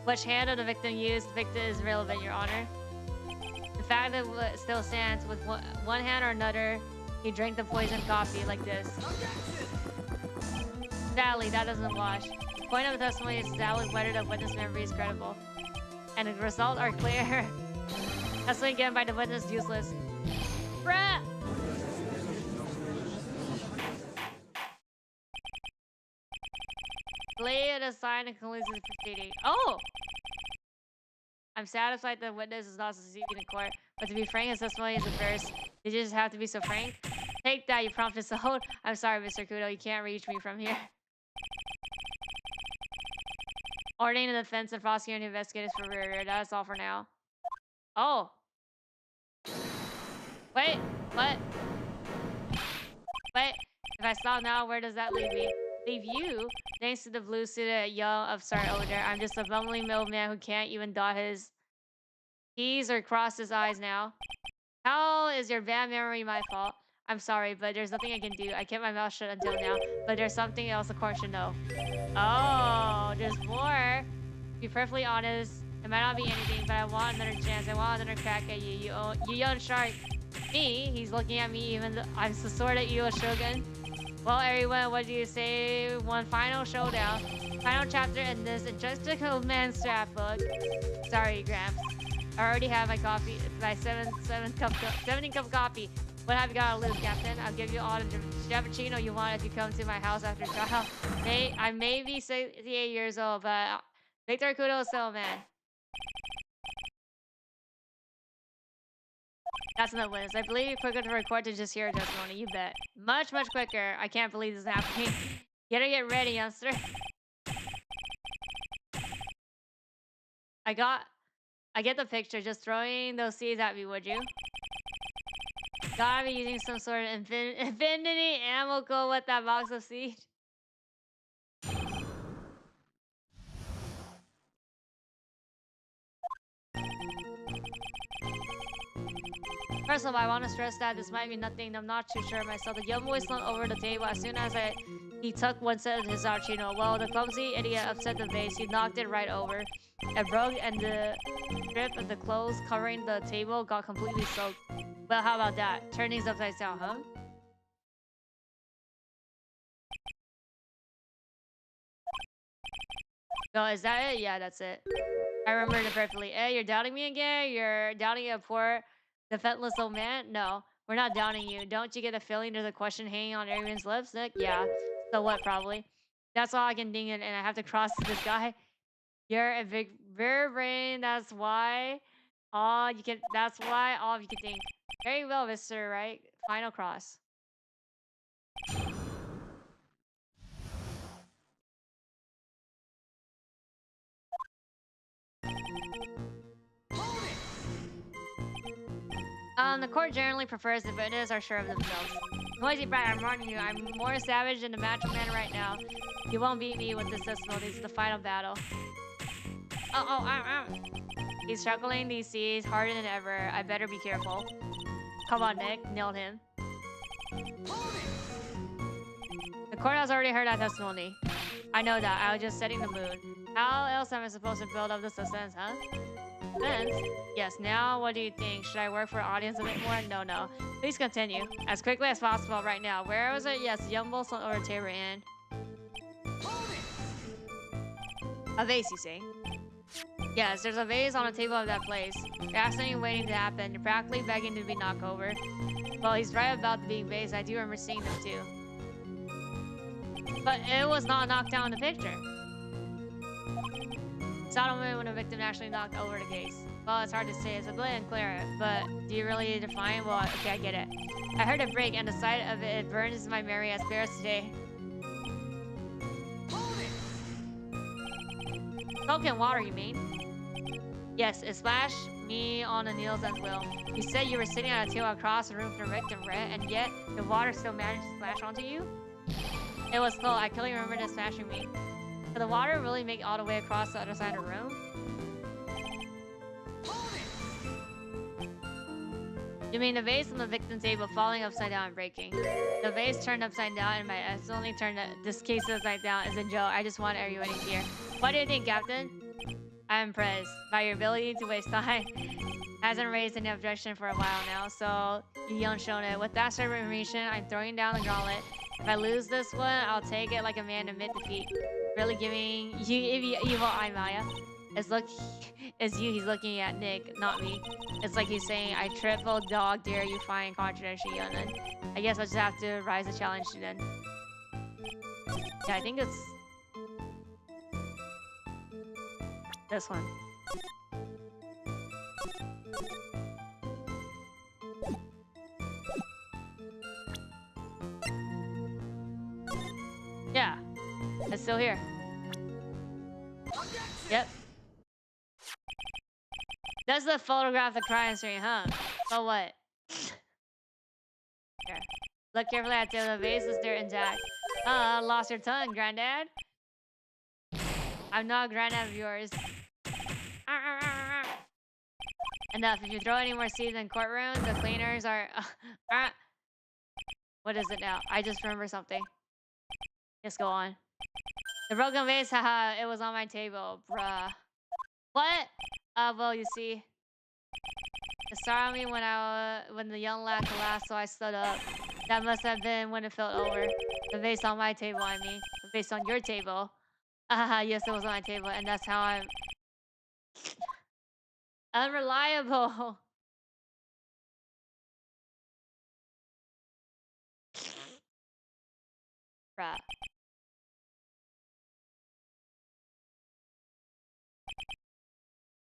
Which hand of the victim used? The victim is relevant, Your Honor. The fact that it still stands with one hand or another, he drank the poisoned coffee like this. Sadly, that doesn't wash. The point of the testimony is to establish whether the witness memory is credible. And the results are clear. Testimony given by the witness is useless. Bruh! Lay it aside and conclusive proceeding. Oh! I'm satisfied the witness is not succeeding in court, but to be frank, his testimony is embarrassed. Did you just have to be so frank? Take that, you prompted so. I'm sorry, Mr. Kudo, you can't reach me from here. Ordaining the defense and prosecuting investigators for rear. That is all for now. Oh. Wait, what? Wait, if I stop now, where does that leave me? Leave you? Thanks to the blue-suited young upstart older, I'm just a bumbling middleman who can't even dot his T's or cross his I's now. How is your bad memory my fault? I'm sorry, but there's nothing I can do. I kept my mouth shut until now, but there's something else the court should know. Oh, there's more. To be perfectly honest, it might not be anything, but I want another chance. I want another crack at you, you young shark. Me? He's looking at me even though I'm the sword at you, Shogun. Well, everyone, what do you say? One final showdown. Final chapter in this Injustical Man's scrapbook. Sorry, Gramps. I already have my coffee, my 17 cup coffee. What have you got to lose, Captain? I'll give you all the cappuccino you want if you come to my house after trial. I may be 68 years old, but Victor Kudo is still a man. That's enough witness. I believe you're quicker to record to just hear a testimony. You bet. Much, much quicker. I can't believe this is happening. You gotta get ready, youngster. I get the picture. Just throwing those seeds at me, would you? Gotta be using some sort of infinity ammo code with that box of seeds. First of all, I want to stress that this might be nothing. I'm not too sure myself. The young boy slumped over the table as soon as he took one set of his Archino. Well, the clumsy idiot upset the vase. He knocked it right over. It broke, and the strip of the clothes covering the table got completely soaked. Well, how about that? Turn things upside down, huh? No, is that it? Yeah, that's it. I remembered it perfectly. Hey, you're doubting me again? You're doubting a poor, defenseless old man? No, we're not doubting you. Don't you get the feeling there's a question hanging on everyone's lips? Nick? Yeah. So what, probably? That's all I can think of, and I have to cross this guy. You're a big bear brain. That's why all you can. That's why all of you can think. Very well, Mister. Right? Final cross. The court generally prefers the witnesses are sure of themselves. Noisy brat, I'm warning you. I'm more savage than the macho man right now. You won't beat me with this testimony. This is the final battle. He's struggling these seas harder than ever. I better be careful. Come on, Nick. Nailed him. The court has already heard that testimony. I know that. I was just setting the mood. How else am I supposed to build up the suspense, huh? Suspense? Yes, now what do you think? Should I work for audience a bit more? No. Please continue. As quickly as possible right now. Where was it? Yes, young bull over table and... A vase, you say? Yes, there's a vase on the table of that place. You're absolutely waiting to happen. You're practically begging to be knocked over. Well, he's right about the big vase. I do remember seeing them too. But it was not knocked down in the picture. Saw the moment when a victim actually knocked over the case. Well, it's hard to say. It's a bit unclear, but do you really define? Well, okay, I get it. I heard it break, and the sight of it burns my memory as clear as today. Smoke and water, you mean? Yes, it splashed me on the knees as well. You said you were sitting at a table across the room from the victim, right? And yet, the water still managed to splash onto you? It was cold. I clearly remember it splashing me. Did the water really make it all the way across the other side of the room? You mean the vase on the victim table falling upside down and breaking? The vase turned upside down and my accidentally turned this case upside down is a joke. I just want everyone to hear. What do you think, Captain? I'm impressed by your ability to waste time. Hasn't raised any objection for a while now, so you haven't shown it. With that sort of information, I'm throwing down the gauntlet. If I lose this one, I'll take it like a man to admit defeat. Really giving you evil eye, Maya. It's you he's looking at, Nick, not me. It's like he's saying, I triple dog dare you find contradiction, and then I guess I just have to rise the challenge to then. Yeah, I think it's this one. Yeah, it's still here. Yep. That's the photograph of the crime scene, huh? So what? Here. Look carefully at the vase is there intact. Lost your tongue, Granddad? I'm not a granddad of yours. Enough. If you throw any more seeds in courtrooms, the cleaners are... What is it now? I just remember something. Just go on. The broken vase, haha, it was on my table, bruh. What? Well, you see, it startled me when the young lad collapsed, so I stood up. That must have been when it fell over. The vase on my table, I mean. The vase on your table. Yes, it was on my table, and that's how I'm... Unreliable. Bruh.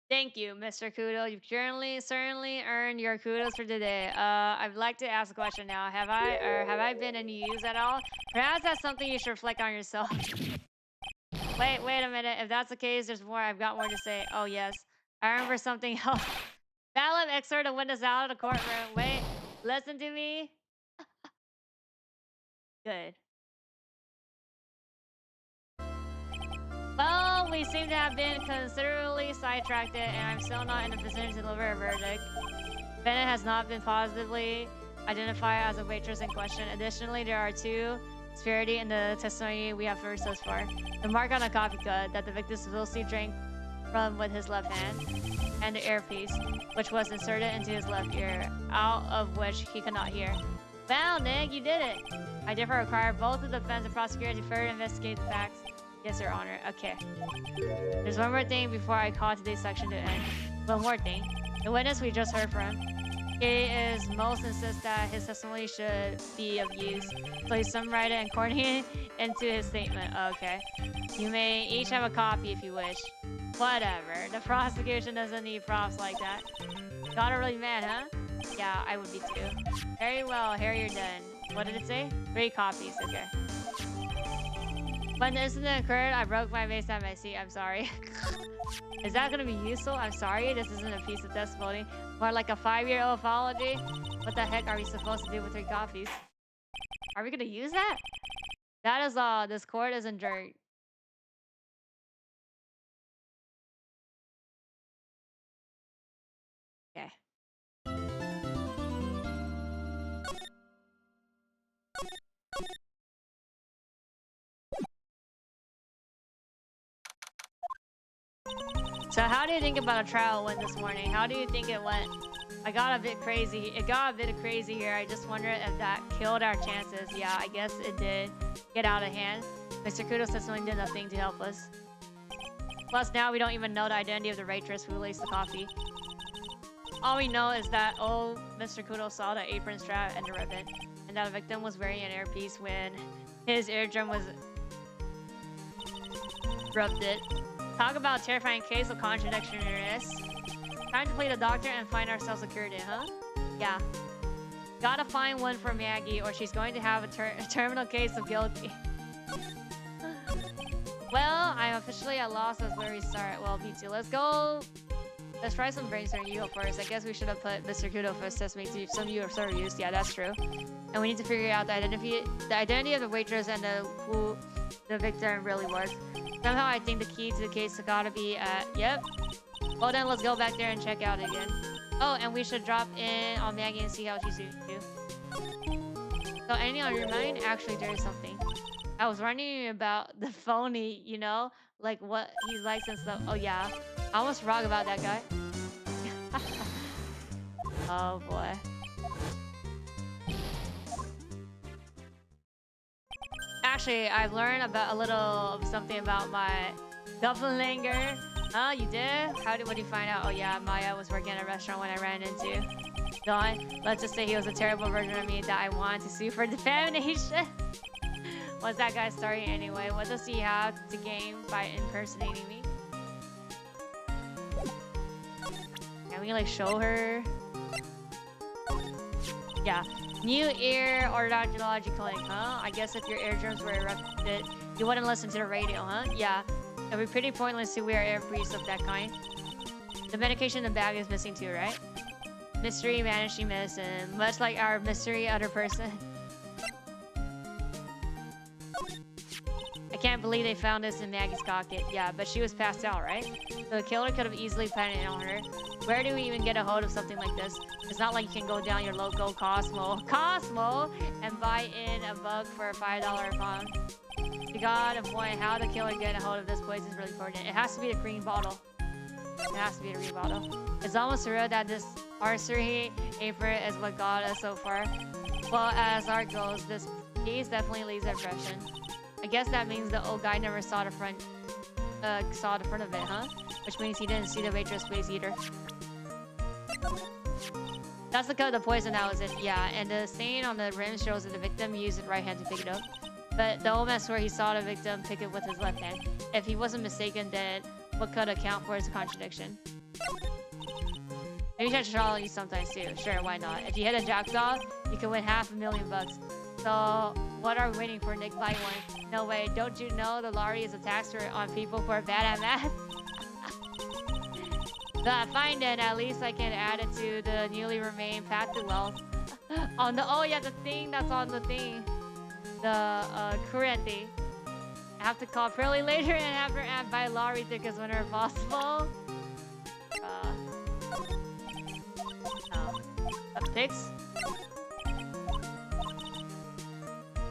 Thank you, Mr. Kudo. You've certainly earned your kudos for today. I'd like to ask a question now. Have I been any use at all? Perhaps that's something you should reflect on yourself. Wait a minute. If that's the case, there's more. I've got more to say. Oh yes, I remember something else. Valid exert to witness out of the courtroom. Wait, listen to me. Good. Well, we seem to have been considerably sidetracked, and I'm still not in a position to deliver a verdict. Bennett has not been positively identified as a waitress in question. Additionally, there are two disparity in the testimony we have first thus far. The mark on the coffee cup that the victim supposedly drank from with his left hand, and the earpiece, which was inserted into his left ear, out of which he could not hear. Wow, Nick, you did it! I therefore require both the defense and prosecutor to further investigate the facts. Yes, Your Honor. Okay. There's one more thing before I call today's section to end. One more thing. The witness we just heard from, he is most insists that his testimony should be of use. So he summarized it and coordinated into his statement. Okay. You may each have a copy if you wish. Whatever. The prosecution doesn't need props like that. Got her really mad, huh? Yeah, I would be too. Very well. Here you're done. What did it say? 3 copies. Okay. When the incident occurred, I broke my vase at my seat. I'm sorry. Is that going to be useful? I'm sorry. This isn't a piece of testimony. More like a 5-year-old apology. What the heck are we supposed to do with 3 copies? Are we going to use that? That is all. This court is adjourned. Okay. So how do you think about a trial went this morning? How do you think it went? I got a bit crazy. It got a bit crazy here. I just wonder if that killed our chances. Yeah, I guess it did get out of hand. Mr. Kudo's testimony did nothing to help us. Plus, now we don't even know the identity of the waitress who released the coffee. All we know is that old Mr. Kudo saw the apron strap and the ribbon, and that the victim was wearing an earpiece when his eardrum was disrupted. Talk about a terrifying case of contradictoriness. Time to play the doctor and find ourselves a cure, huh? Yeah. Gotta find one for Maggie, or she's going to have a terminal case of guilty. Well, I'm officially at loss as where we start. Well, me too. Let's go. Let's try some brainstorming. You go first. I guess we should have put Mr. Kudo first test make some you are sort of used. Yeah, that's true. And we need to figure out the identity of the waitress and who the victim really was. Somehow I think the key to the case has gotta be at... Yep. Well then, let's go back there and check out again. Oh, and we should drop in on Maggie and see how she's doing too. So anything on your mind? Actually, there is something. I was wondering about the phony, you know? Like what he likes and stuff. Oh yeah. I almost forgot about that guy. Oh boy. Actually, I've learned about a little something about my doppelganger. Oh, you did? What did you find out? Oh yeah, Maya was working at a restaurant when I ran into Don. Let's just say he was a terrible version of me that I wanted to sue for defamation. What's that guy's story anyway? What does he have to gain by impersonating me? Can we like show her? Yeah. New ear orthodontology clinic, huh? I guess if your eardrums were erupted, you wouldn't listen to the radio, huh? Yeah. It'd be pretty pointless to wear earpiece of that kind. The medication in the bag is missing too, right? Mystery vanishing medicine. Much like our mystery other person. I can't believe they found this in Maggie's pocket. Yeah, but she was passed out, right? So the killer could have easily planned it on her. Where do we even get a hold of something like this? It's not like you can go down your local Cosmo and buy in a bug for a $5 a pound. To God, a point, how the killer get a hold of this place is really important. It has to be the green bottle. It has to be the green bottle. It's almost surreal that this archery apron is what got us so far. Well, as art goes, this piece definitely leaves an impression. I guess that means the old guy never saw the front of it, huh? Which means he didn't see the waitress face either. That's the poison that was in. Yeah, and the stain on the rim shows that the victim used his right hand to pick it up. But the old man swore he saw the victim pick it with his left hand. If he wasn't mistaken, then what could account for his contradiction? Maybe I should troll you sometimes too. Sure, why not? If you hit a jackdaw, you can win $500,000. So, what are we waiting for, Nick? Buy one. No way. Don't you know the lottery is a tax on people who are bad at math? Fine then. At least I can add it to the newly remained path to wealth. Oh yeah, the thing that's on the thing. The current thing. I have to call Pearly later and have her buy lottery tickets whenever possible. Picks.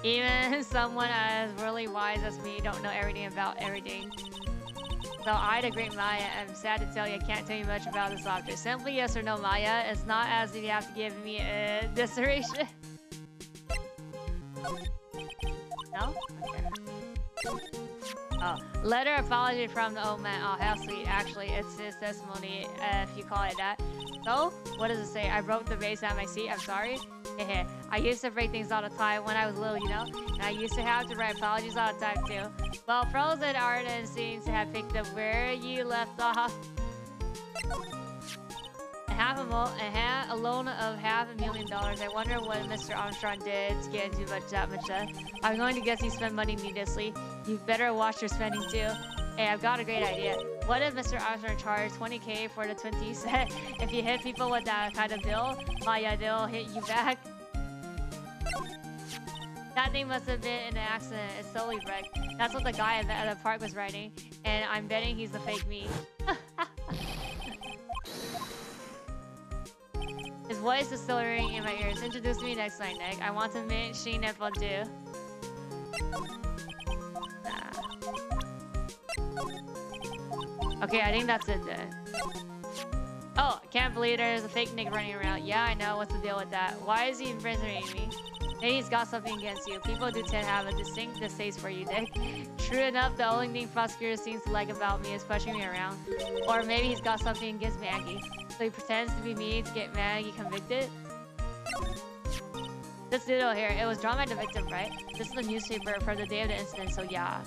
Even someone as really wise as me don't know everything about everything. So I'd agree, Maya. I'm sad to tell you I can't tell you much about this object. Simply yes or no, Maya. It's not as if you have to give me a dissertation. No? Okay. Oh, letter apology from the old man. Oh, how sweet. Actually, it's his testimony, if you call it that. So, what does it say? I broke the vase at my seat. I'm sorry. I used to break things all the time when I was little, you know? And I used to have to write apologies all the time, too. Well, Frozen Arden seems to have picked up where you left off. A loan of $500,000. I wonder what Mr. Armstrong did to get into that much debt. I'm going to guess he spent money needlessly. You better watch your spending too. Hey, I've got a great idea. What if Mr. Armstrong charged $20K for the 20 set? If you hit people with that kind of bill, Maya, they'll hit you back. That thing must have been an accident. It's totally wrecked. That's what the guy at the park was writing. And I'm betting he's the fake me. His voice is still ringing in my ears. Introduce me next time, Nick. I want to meet Sheen and Fondu. Okay, I think that's it then. Oh, can't believe there's a fake Nick running around. Yeah, I know. What's the deal with that? Why is he imprisoning me? Maybe he's got something against you. People do tend to have a distinct distaste for you, Nick. True enough, the only thing prosecutor seems to like about me is pushing me around. Or maybe he's got something against Maggie. So he pretends to be me to get Maggie convicted. This doodle here, it was drawn by the victim, right? This is the newspaper for the day of the incident, so yeah.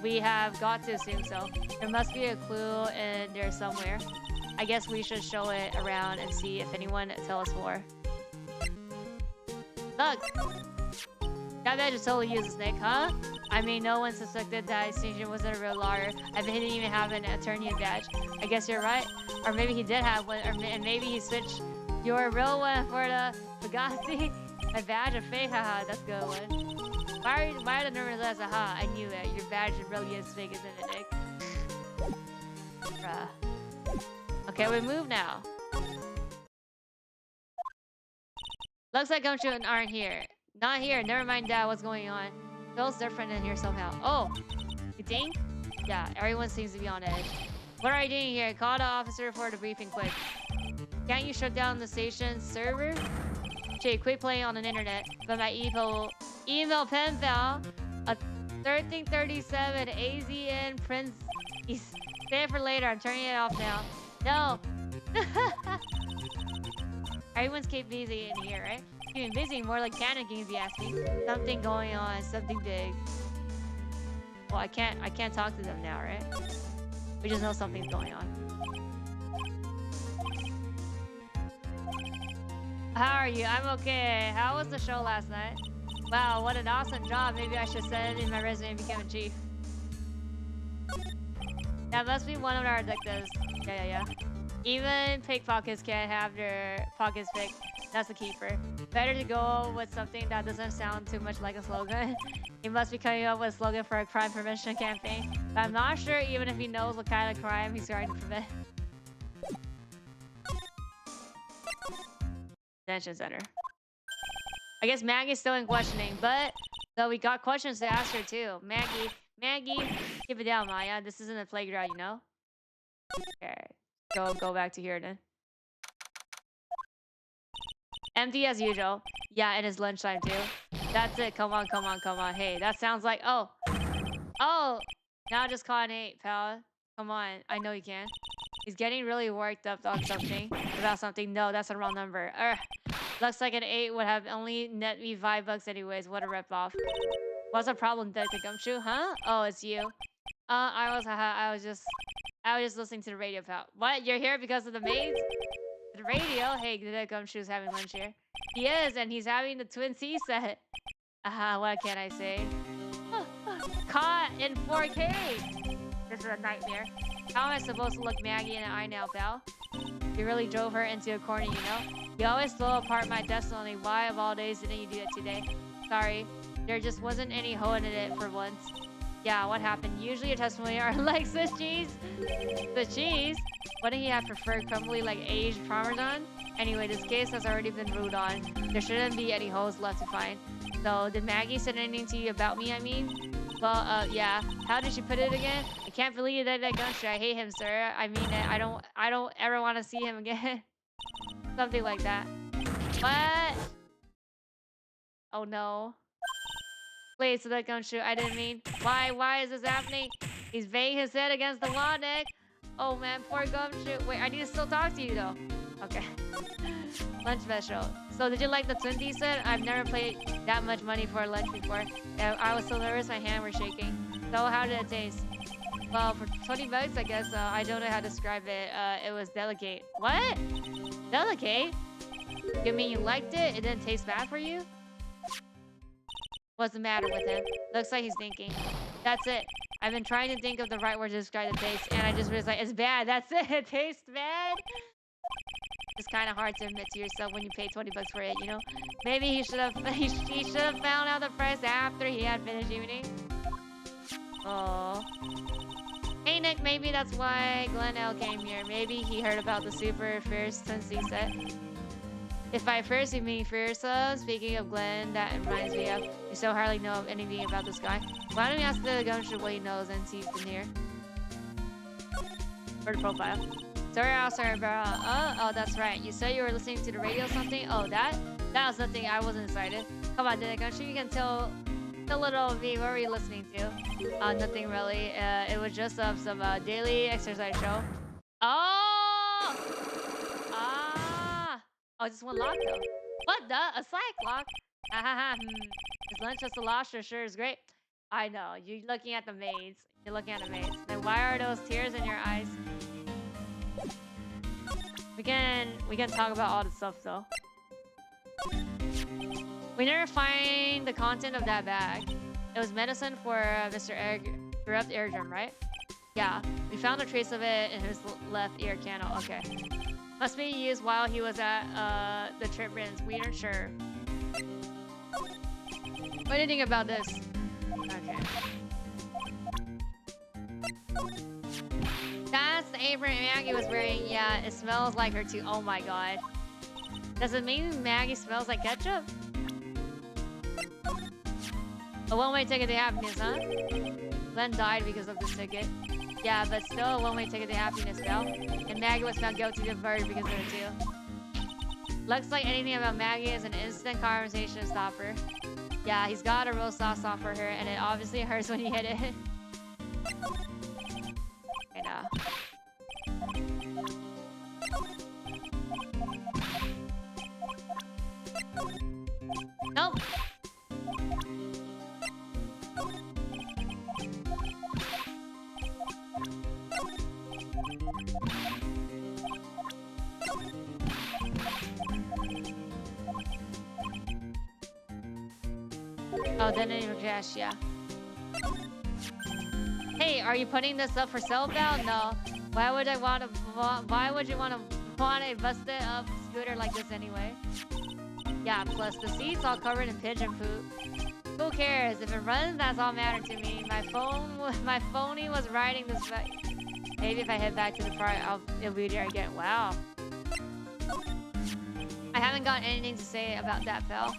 We have got to assume so. There must be a clue in there somewhere. I guess we should show it around and see if anyone tells us more. Look! That badge is totally useless, Nick, huh? I mean, no one suspected that Station wasn't a real lawyer. I bet he didn't even have an attorney badge. I guess you're right. Or maybe he did have one, and maybe he switched your real one for the Fugazi. My badge, a fake, haha, that's a good one. Why are the numbers less? Aha, I knew it. Your badge really is fake, isn't it, Nick? Bruh. Okay, we move now. Looks like GenmuONAIR aren't here. Not here. Never mind that. What's going on? Feels different in here somehow. Oh, you think? Yeah, everyone seems to be on edge. What are you doing here? Call the officer for the briefing quick. Can't you shut down the station's server? Jay, quit playing on the internet. But my email pen pal, a 1337 AZN Prince. Stay for later. I'm turning it off now. No. Everyone's keep busy in here, right? Keeping busy, more like panicking if you ask me. Something going on, something big. Well, I can't talk to them now, right? We just know something's going on. How are you? I'm okay. How was the show last night? Wow, what an awesome job. Maybe I should send it in my resume and become a chief. That must be one of our objectives. Yeah. Even pickpockets can't have their pockets picked. That's a keeper. Better to go with something that doesn't sound too much like a slogan. He must be coming up with a slogan for a crime prevention campaign. But I'm not sure even if he knows what kind of crime he's trying to prevent. Detention center. I guess Maggie's still in questioning, but though we got questions to ask her too. Maggie, keep it down, Maya. This isn't a playground, you know? Okay. Go back to here then. Empty as usual. Yeah, and it's lunchtime too. That's it. Come on. Hey, that sounds like... Oh! Now just call an 8, pal. Come on. I know you can. He's getting really worked up on something. About something. No, that's the wrong number. Looks like an 8 would have only net me $5 anyways. What a rip-off. What's the problem, Dr. Gumshoe? Huh? Oh, it's you. I I was just listening to the radio, pal. What? You're here because of the maids? The radio? Hey, the gumshoe's having lunch here. He is, and he's having the Twin C set. What can I say? Caught in 4K! This is a nightmare. How am I supposed to look Maggie in the eye now, pal? You really drove her into a corner, you know? You always blow apart my destiny. Why of all days didn't you do it today? Sorry. There just wasn't any hole in it for once. Yeah, what happened? Usually your testimony are like Swiss cheese. The cheese? What did he have preferred? Crumbly like aged Parmesan? Anyway, this case has already been ruled on. There shouldn't be any holes left to find. So, did Maggie say anything to you about me, I mean? Well, yeah. How did she put it again? I can't believe that gunshot. I hate him, sir. I mean it. I don't ever want to see him again. Something like that. What? Oh no. Wait, so that gunshot, I didn't mean. Why is this happening? He's banging his head against the wall neck. Oh man, poor gumshoe. Wait, I need to still talk to you though. Okay. Lunch special. So did you like the 20 set? I've never paid that much money for lunch before. I was so nervous my hand was shaking. So how did it taste? Well, for 20 bucks, I guess. I don't know how to describe it. It was delicate. What? Delicate? You mean you liked it? It didn't taste bad for you? What's the matter with him? Looks like he's thinking. That's it. I've been trying to think of the right word to describe the taste, and I just was like, it's bad. That's it. It tastes bad. It's kind of hard to admit to yourself when you pay 20 bucks for it, you know? Maybe he should have found out the price after he had finished eating. Oh. Hey Nick, maybe that's why Glenn L came here. Maybe he heard about the super fierce Tennessee set. If by first you mean Fierce, speaking of Glenn, that reminds me of, you so hardly know anything about this guy. Why don't we ask the gumshoe what he knows and see if he's in here? For the profile. Sorry, bro. Oh, that's right. You said you were listening to the radio or something? Oh, that was nothing. I wasn't excited. Come on, gumshoe, you can tell little V, what were you listening to? Nothing really. It was just some daily exercise show. Oh! Oh, just one lock though. What the? A psych lock? His lunch just a lobster sure is great. I know. You're looking at the maids. You're looking at the maids. Then why are those tears in your eyes? We can talk about all the stuff though. We never find the content of that bag. It was medicine for Mr. Bereft eardrum, right? Yeah. We found a trace of it in his left ear canal. Okay. Must be used while he was at the trip runs. We aren't sure. What do you think about this? Okay. That's the apron Maggie was wearing. Yeah, it smells like her too. Oh my god. Does it mean Maggie smells like ketchup? A one-way ticket to happiness, huh? Glenn died because of this ticket. Yeah, but still a one-way ticket to happiness, though. And Maggie was found guilty of murder because of it, too. Looks like anything about Maggie is an instant conversation stopper. Yeah, he's got a real soft spot for her, and it obviously hurts when you hit it. Okay, now. Nope. Oh, then it crash, yeah. Hey, are you putting this up for sale now? No. Why would you want a busted up scooter like this anyway? Yeah, plus the seat's all covered in pigeon poop. Who cares? If it runs, that's all matter to me. My phony was riding this bike. Maybe if I head back to the park, it'll be there again. Wow. I haven't got anything to say about that, pal.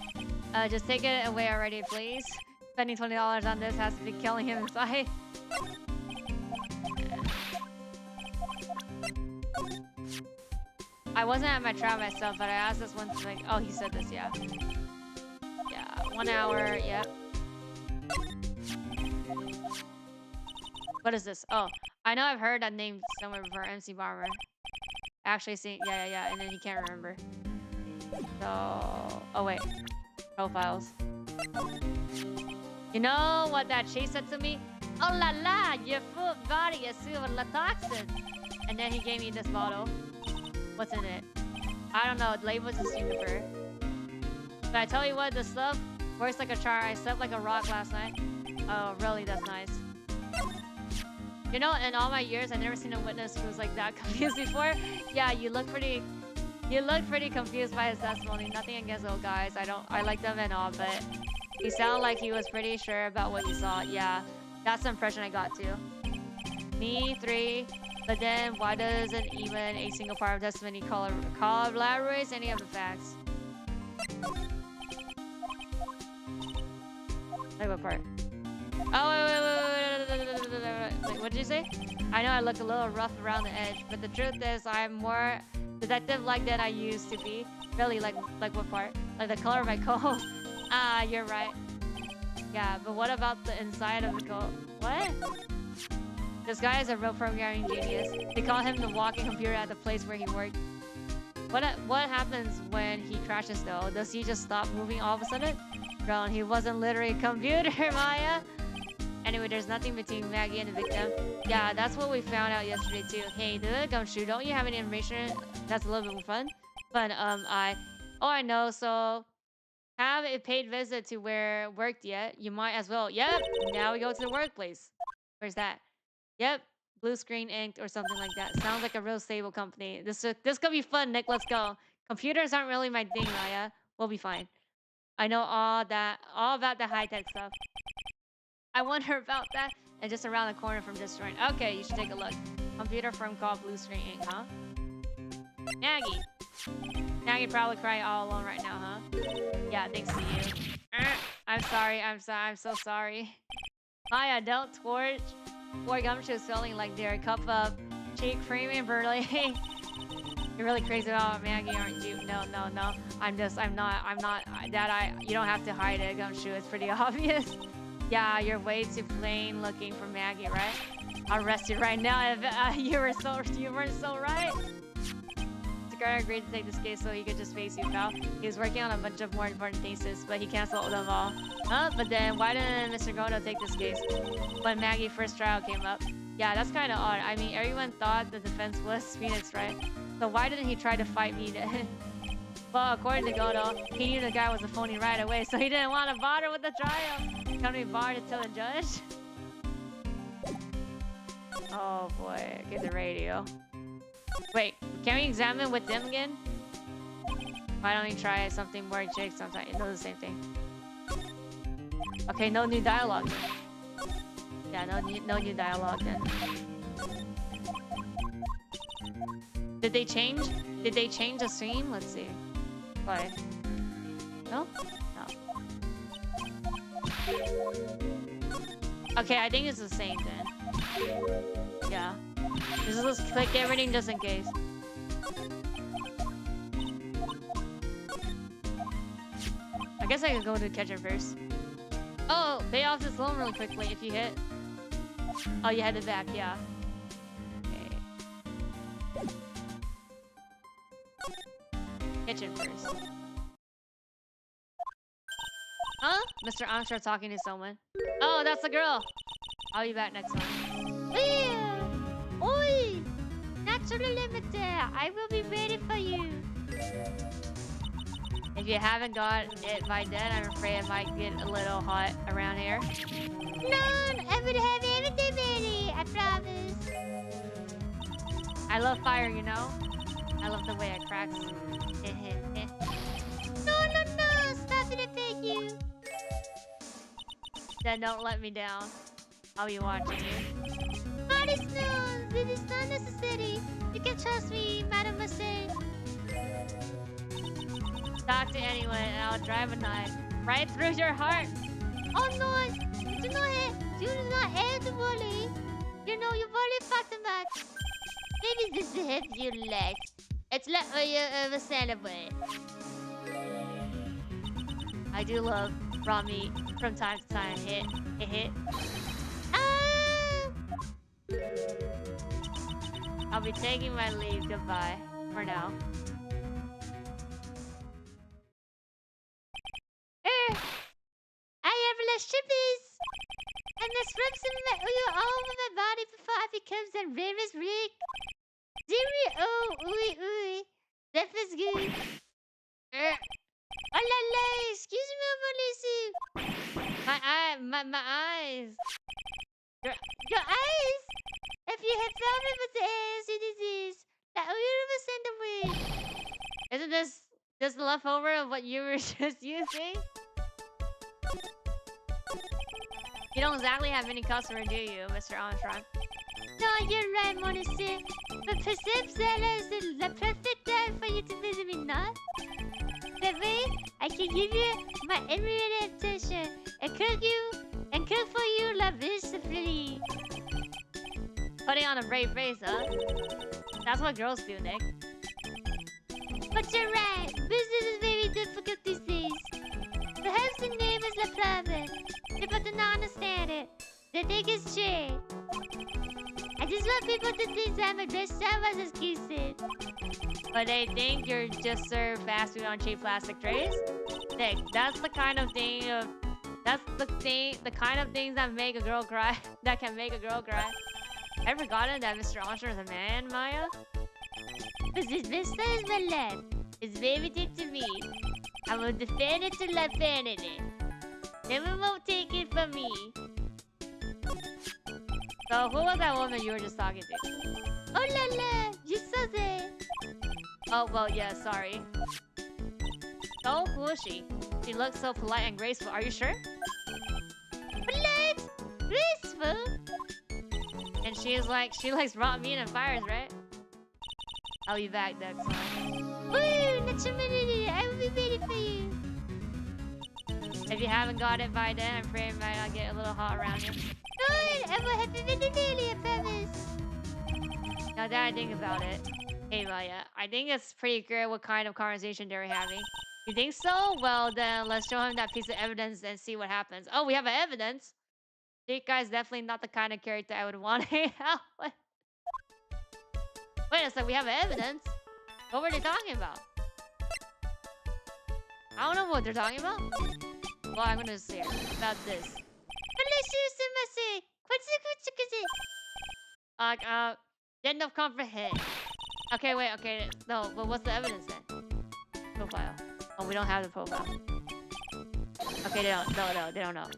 Just take it away already, please. Spending $20 on this has to be killing him inside. I wasn't at my trial myself, but I asked this one to like, oh, he said this, yeah. Yeah, 1 hour, yep. What is this? Oh, I know I've heard that name somewhere before, MC Bomber. Actually, see, yeah, and then he can't remember. So, oh wait. Profiles. You know what that Chase said to me? Oh la la, your full body is filled with toxins. And then he gave me this bottle. What's in it? I don't know. The label is super. But I tell you what, this stuff works like a charm. I slept like a rock last night. Oh, really? That's nice. You know, in all my years, I've never seen a witness who was like that confused before. Yeah, you look pretty confused by his testimony. Nothing against old guys. I like them and all, but he sounded like he was pretty sure about what he saw. Yeah, that's the impression I got too. Me, 3. But then, why doesn't even a single part of testimony collaborates any of the facts? Like what part? Oh, wait, what did you say? I know I look a little rough around the edge, but the truth is I'm more detective-like than I used to be. Really, like what part? Like the color of my coat? Ah, you're right. Yeah, but what about the inside of the coat? What? This guy is a real programming genius. They call him the walking computer at the place where he worked. What happens when he crashes though? Does he just stop moving all of a sudden? Bro, he wasn't literally a computer, Maya. Anyway, there's nothing between Maggie and the victim. Yeah, that's what we found out yesterday too. Hey, Gumshoe, don't you have any information that's a little bit more fun? I know, so have a paid visit to where worked yet? You might as well. Yep, now we go to the workplace. Where's that? Yep, Blue Screen Inc. or something like that. Sounds like a real stable company. This could be fun, Nick. Let's go. Computers aren't really my thing, Maya. We'll be fine. I know all about the high-tech stuff. I wonder about that. And just around the corner from this joint. Okay, you should take a look. Computer firm called Blue Screen Inc., huh? Maggie. Maggie probably crying all alone right now, huh? Yeah, thanks to you. I'm sorry. I'm so sorry. Maya, don't torch. Poor Gumshoe's feeling like they're a cup of cheek cream and burley. You're really crazy about Maggie, aren't you? No. I'm not. You don't have to hide it, Gumshoe. It's pretty obvious. Yeah, you're way too plain looking for Maggie, right? I'll arrest you right now if you weren't so right. The guy agreed to take this case so he could just face you, pal. He was working on a bunch of more important cases, but he canceled them all. Huh? But then why didn't Mr. Gono take this case when Maggie's first trial came up? Yeah, that's kind of odd. I mean, everyone thought the defense was Phoenix, right? So why didn't he try to fight me then? Well, according to Gono, he knew the guy was a phony right away, so he didn't want to bother with the trial. Come to be barred to tell the judge. Oh boy, get the radio. Wait, can we examine with them again? Why don't we try something more jig sometime? It does the same thing. Okay, no new dialogue then. Yeah, no new dialogue then. Did they change the stream? Let's see. Why? No? No. Okay, I think it's the same then. Yeah. Just click everything just in case. I guess I could go to the kitchen first. Oh, pay off this loan really quickly if you hit. Oh, you headed back, yeah. Okay. Kitchen first. Huh? Mr. Armstrong talking to someone. Oh, that's the girl. I'll be back next time. Oi! Natural limiter. I will be ready for you. If you haven't got it by then, I'm afraid it might get a little hot around here. No, I would have everything ready. I promise. I love fire, you know. I love the way it cracks. No, stop it, I beg you. Then don't let me down. I'll be watching you. Body stones, it is not necessary. You can trust me, mademoiselle. Talk to anyone and I'll drive a knife right through your heart. Oh no, do not have to worry. You know you worry far too much. Maybe this helps you relax. It's like you celebrate. I do love raw meat from time to time. Hit. I'll be taking my leave. Goodbye for now. I have less chippies. And this rips in and Ramus Rick. Zero, oh, ooey, ooey. That feels good. Oh la la, excuse me, Melissa. My eyes. Your eyes? If you had found it with the ass, it is. That we would send away. Isn't this just leftover of what you were just using? You don't exactly have any customer, do you, Mr. Armstrong? No, you're right, Monastery. But perhaps that is the perfect time for you to visit me, not? That way, I can give you my unlimited attention and cook for you lavishly. Putting on a brave face, huh? That's what girls do, Nick. But you're right. Business is very difficult these days. Perhaps the name is the problem. People do not understand it. They think it's true. I just want people to think that I'm a best service as kisses. But they think you're just served fast food on cheap plastic trays? Nick, that's the kind of thing of... That's the kind of things that make a girl cry. That can make a girl cry. I've forgotten that Mr. Armstrong is a man, Maya? But this business is my life. It's very dear to me. I will defend it to infinity. No one won't take it from me. So, who was that woman you were just talking to? Oh la la, you saw that. Oh, well, yeah, sorry. So, who is she? She looks so polite and graceful. Are you sure? Polite? Graceful? And she likes raw meat and fires, right? I'll be back next time. Woo, not too many. I will be waiting for you. If you haven't got it by then, I'm afraid it might not get a little hot around you. Good, I will have it very early, I promise. Now that I think about it, hey Maya, I think it's pretty clear what kind of conversation they were having. You think so? Well, then let's show him that piece of evidence and see what happens. Oh, we have evidence? This guy's definitely not the kind of character I would want to hang out with. Wait a second, we have evidence? What were they talking about? I don't know what they're talking about. Well, I'm gonna say about this. Didn't of comprehend. Okay, wait, okay. No, but what's the evidence then? Profile. Oh, we don't have the profile. Okay, they don't. No, they don't know.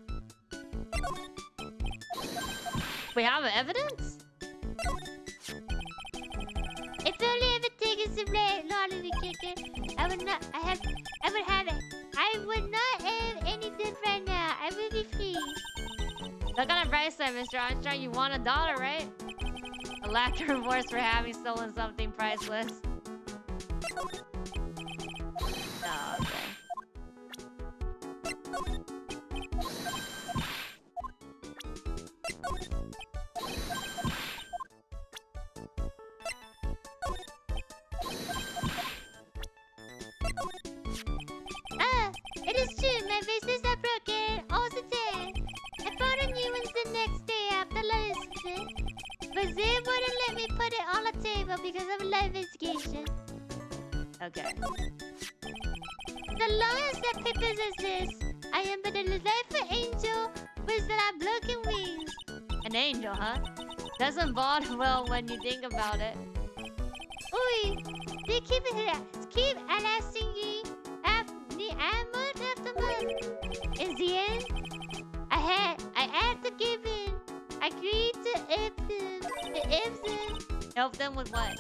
We have evidence? If only ever taken some lottery kicker, I would not have any debt right now. I will be free. Look on the bright side, Mr. Armstrong. You want $1, right? A lack of remorse for having stolen something priceless. Oh, okay. It is true. My vases are broken all the time. I bought a new ones the next day after listening, but they wouldn't let me put it on the table because of life investigation. Okay. The longest that papers exist, I am but a delightful angel with that broken wings. An angel, huh? Doesn't bode well when you think about it. Oi, they keep harassing you month after month. In the end, I had to give in. I agreed to help them. Help them with what?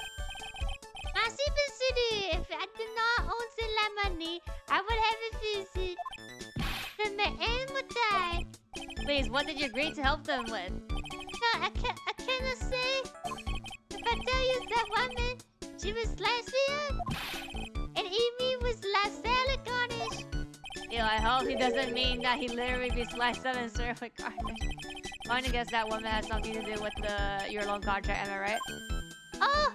My simplicity. If I did not own the money, I would have refused it. Then my end would die. Please, what did you agree to help them with? No, I cannot say. If I tell you that woman, she was lesbian, and Amy was last salad garnish. Ew, I hope he doesn't mean that he literally be sliced up and served with garnish. I'm gonna guess that woman has something to do with your loan contract, am I right? Oh!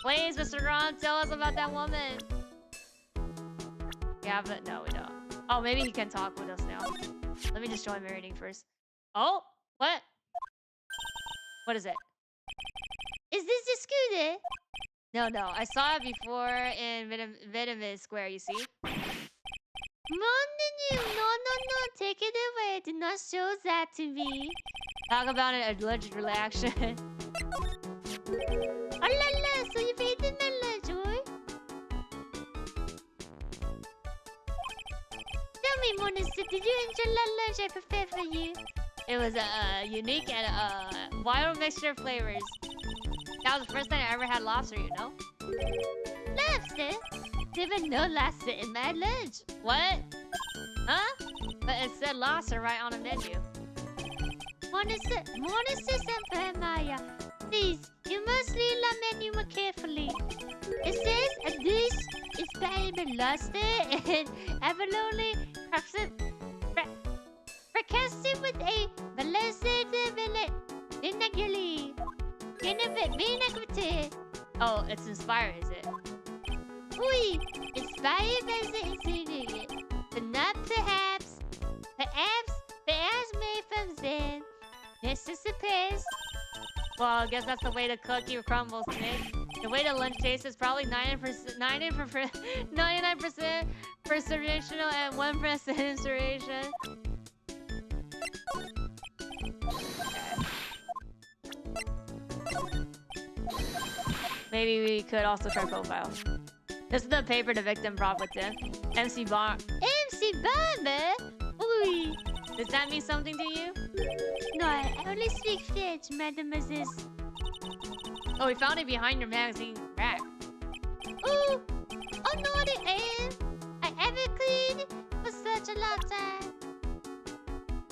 Please, Mr. Ron, tell us about that woman. Yeah, but no, we don't. Oh, maybe he can talk with us now. Let me just show him everything first. Oh, what? What is it? Is this the scooter? No, I saw it before in Vitamin Square, you see? No, take it away. Do not show that to me. Talk about an alleged reaction. Oh la la, so you've eaten my lunch, boy? Tell me, Monster, did you enjoy the lunch I prepared for you? It was unique and wild mixture of flavors. That was the first time I ever had lobster, you know? Lobster? There was no lobster in my lunch. What? Huh? But it said lobster right on the menu. Monster Senpai Maya, please, you must read the menu more carefully. It says a dish is valuable lobster and abalone fracasted with a balanced vinaigrette. Oh, it's inspired, is it? Oui, inspired by the ingredient, but not perhaps made from them. Necessities. Well, I guess that's the way the cookie crumbles, Nick. The way the lunch tastes is probably 99% for traditional and 1% inspiration. Maybe we could also try profile. This is the paper the victim brought with them. MC Bomber. MC Bomber? Oui. Does that mean something to you? No, I only speak French, mademoiselle. Oh, we found it behind your magazine rack. Oh no, it ain't. I haven't cleaned for such a long time.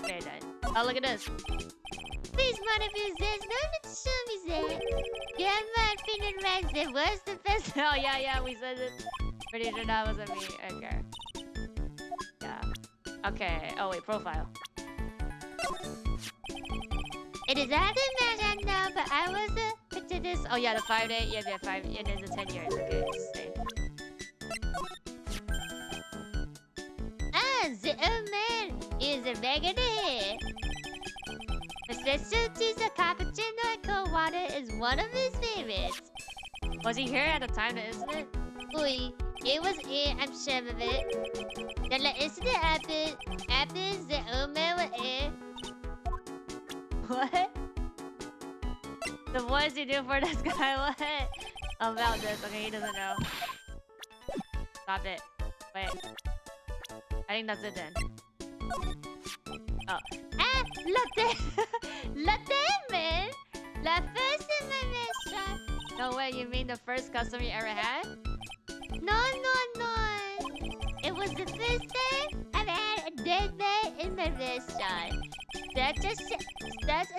Okay, then. Oh, look at this. Please, mademoiselle, don't show me that. GenmuArt finished right there was the best. Oh, yeah, we said it. Pretty sure that wasn't me. Okay. Yeah. Okay. Oh, wait, profile. It is hard to imagine now, but I was picture this. Oh, yeah, the 5 day. Yeah, 5. It is the 10 years. Okay, same. The old man is a regular here. Mr. Suchi's cappuccino and cold water is one of his favorites. Was he here at the time of the incident? Oui, it was here, I'm sure of it. Then the incident happened after the old man was here. What? The voice you do for this guy, what? About this, okay, he doesn't know. Stop it. Wait. I think that's it then. Oh. Ah, latte, man! La first in my restaurant. No way, you mean the first customer you ever had? No. It was the first time I've had a dead man in my restaurant. Such a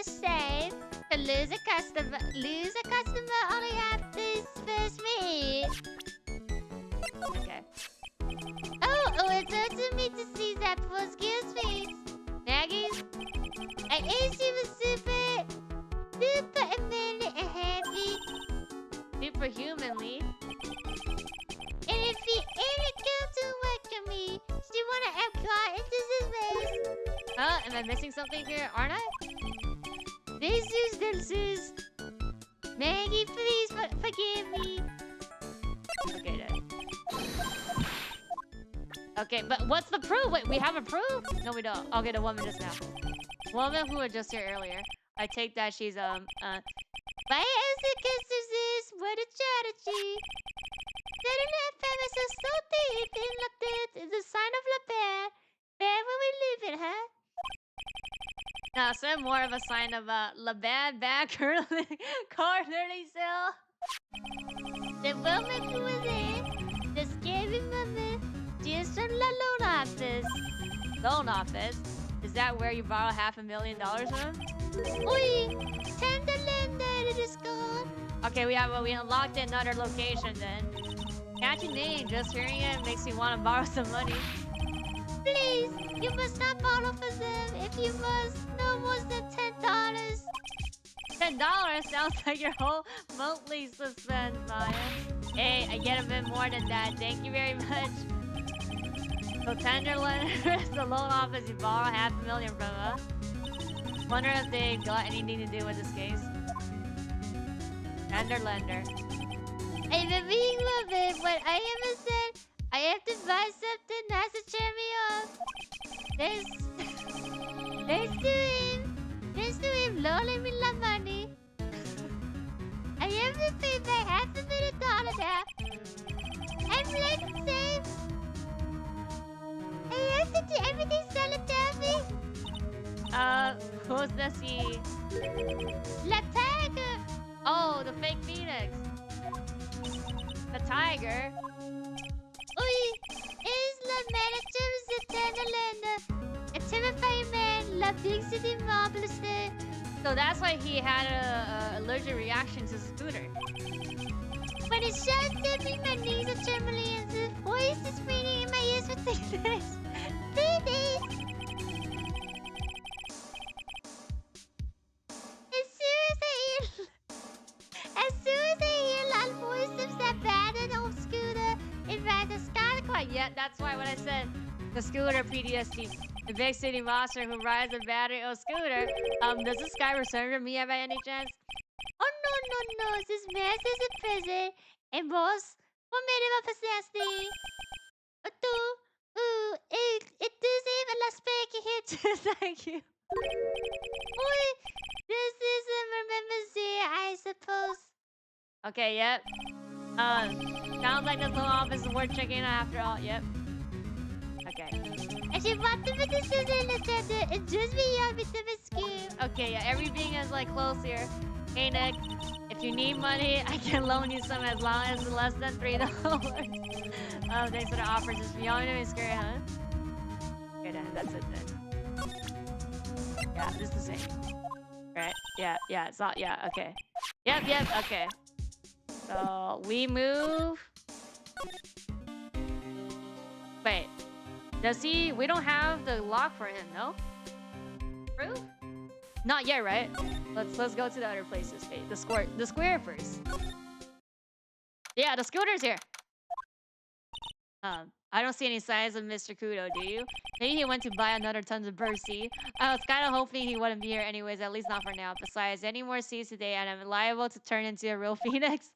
shame to lose a customer only after his first meet. Okay. Oh, it's hurting me to see that poor skill's face. Maggie, I ate she was super amazing and happy. Superhumanly? And if he ain't come to welcome me, she wanna have got into this place. Huh? Am I missing something here? Aren't I? This is Maggie, please forgive me. Okay, then. Okay, but what's the proof? Wait, we have a proof? No, we don't. Okay, the woman just now. Woman who was just here earlier. I take that she's, Why is the this? What a strategy. So deep in la tête is a sign of la paix. Where will we live it, huh? no, so more of a sign of, la bad cornerly cell. The woman who was in the scary woman just from the loan office. Loan office? Is that where you borrow $500,000 from? Oui, time to lend that it is gone. Okay, we unlocked another location then. Catchy name, just hearing it makes me want to borrow some money. Please, you must not borrow for them if you must no more than $10. $10 sounds like your whole monthly suspense, Maya. Hey, I get a bit more than that. Thank you very much. So tender lender is the loan office you borrow $500,000 from, huh? Wonder if they got anything to do with this case. Tender lender. I'm a big love it, but I am said I have to buy something nice to cheer me up. Let's do him loaning me la money. I am only paid by $500,000 now. I'm late and safe. I have to do everything Stella tells me. Who's this he? La Tiger. Oh, the fake phoenix. The tiger. Oui, is la manager of the Thunderland. A terrifying man, la big city marvelous. So that's why he had a allergic reaction to the scooter. When it shouts at me, my knees are trembling and the voice is ringing in my ears for 6 days. 3 days. As soon as I hear loud voices that abandoned old scooter, it rides a sky car. Yeah, that's why when I said the scooter PTSD, the big city monster who rides a battery old scooter, does this guy resemble me by any chance? Oh no, this man is a prison and boss. What made him a possessed? It does even a speaking hit. Thank you. Boy, this is a remember Z, I suppose. Okay, yep. Sounds like this little office is worth checking out after all. Yep. Okay. And she bought the medicine in the center and just beyond with the scheme. Okay, yeah, everything is like close here. Hey Nick, if you need money, I can loan you some as long as it's less than $3. Thanks for the offer. Just beyond me scary, huh? Okay then, that's it then. Yeah, this is the same. Right? Yeah, it's all okay. Yep, okay. So we move. Wait. Does he? We don't have the lock for him, no? True? Not yet, right? Let's go to the other places. Wait, the square first. Yeah, the scooter's here. I don't see any signs of Mr. Kudo, do you? Maybe he went to buy another tons of bird seed. I was kind of hoping he wouldn't be here anyways, at least not for now. Besides, any more seeds today and I'm liable to turn into a real phoenix.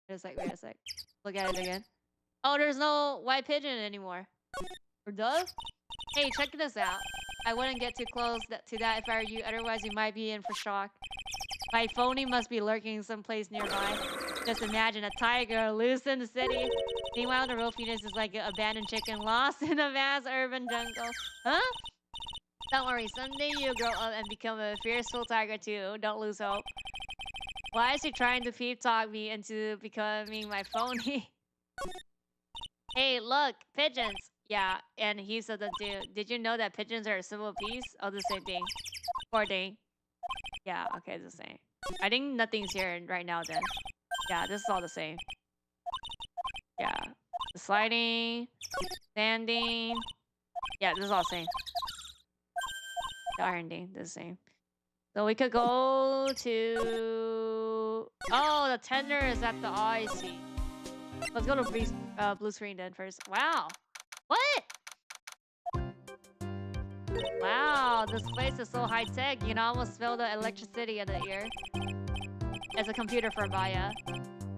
Wait a sec. Look at it again. Oh, there's no white pigeon anymore. Or dove? Hey, check this out. I wouldn't get too close to that if I were you, otherwise you might be in for shock. My phony must be lurking someplace nearby. Just imagine a tiger loose in the city. Meanwhile, the real phoenix is like an abandoned chicken lost in a vast urban jungle. Huh? Don't worry, someday you'll grow up and become a fearful tiger too. Don't lose hope. Why is he trying to peep talk me into becoming my phony? Hey, look, pigeons. Yeah, and he said that too. Did you know that pigeons are a simple piece? Oh, the same thing. Poor thing. Yeah, okay, it's the same. I think nothing's here right now then. Yeah, this is all the same. Yeah. The sliding, standing. Yeah, this is all the same. The iron thing, this is the same. So we could go to... Oh, the tender is at the IC. Let's go to blue screen then first. Wow. What? Wow, this place is so high tech. You can almost feel the electricity in the air. It's a computer for Maya.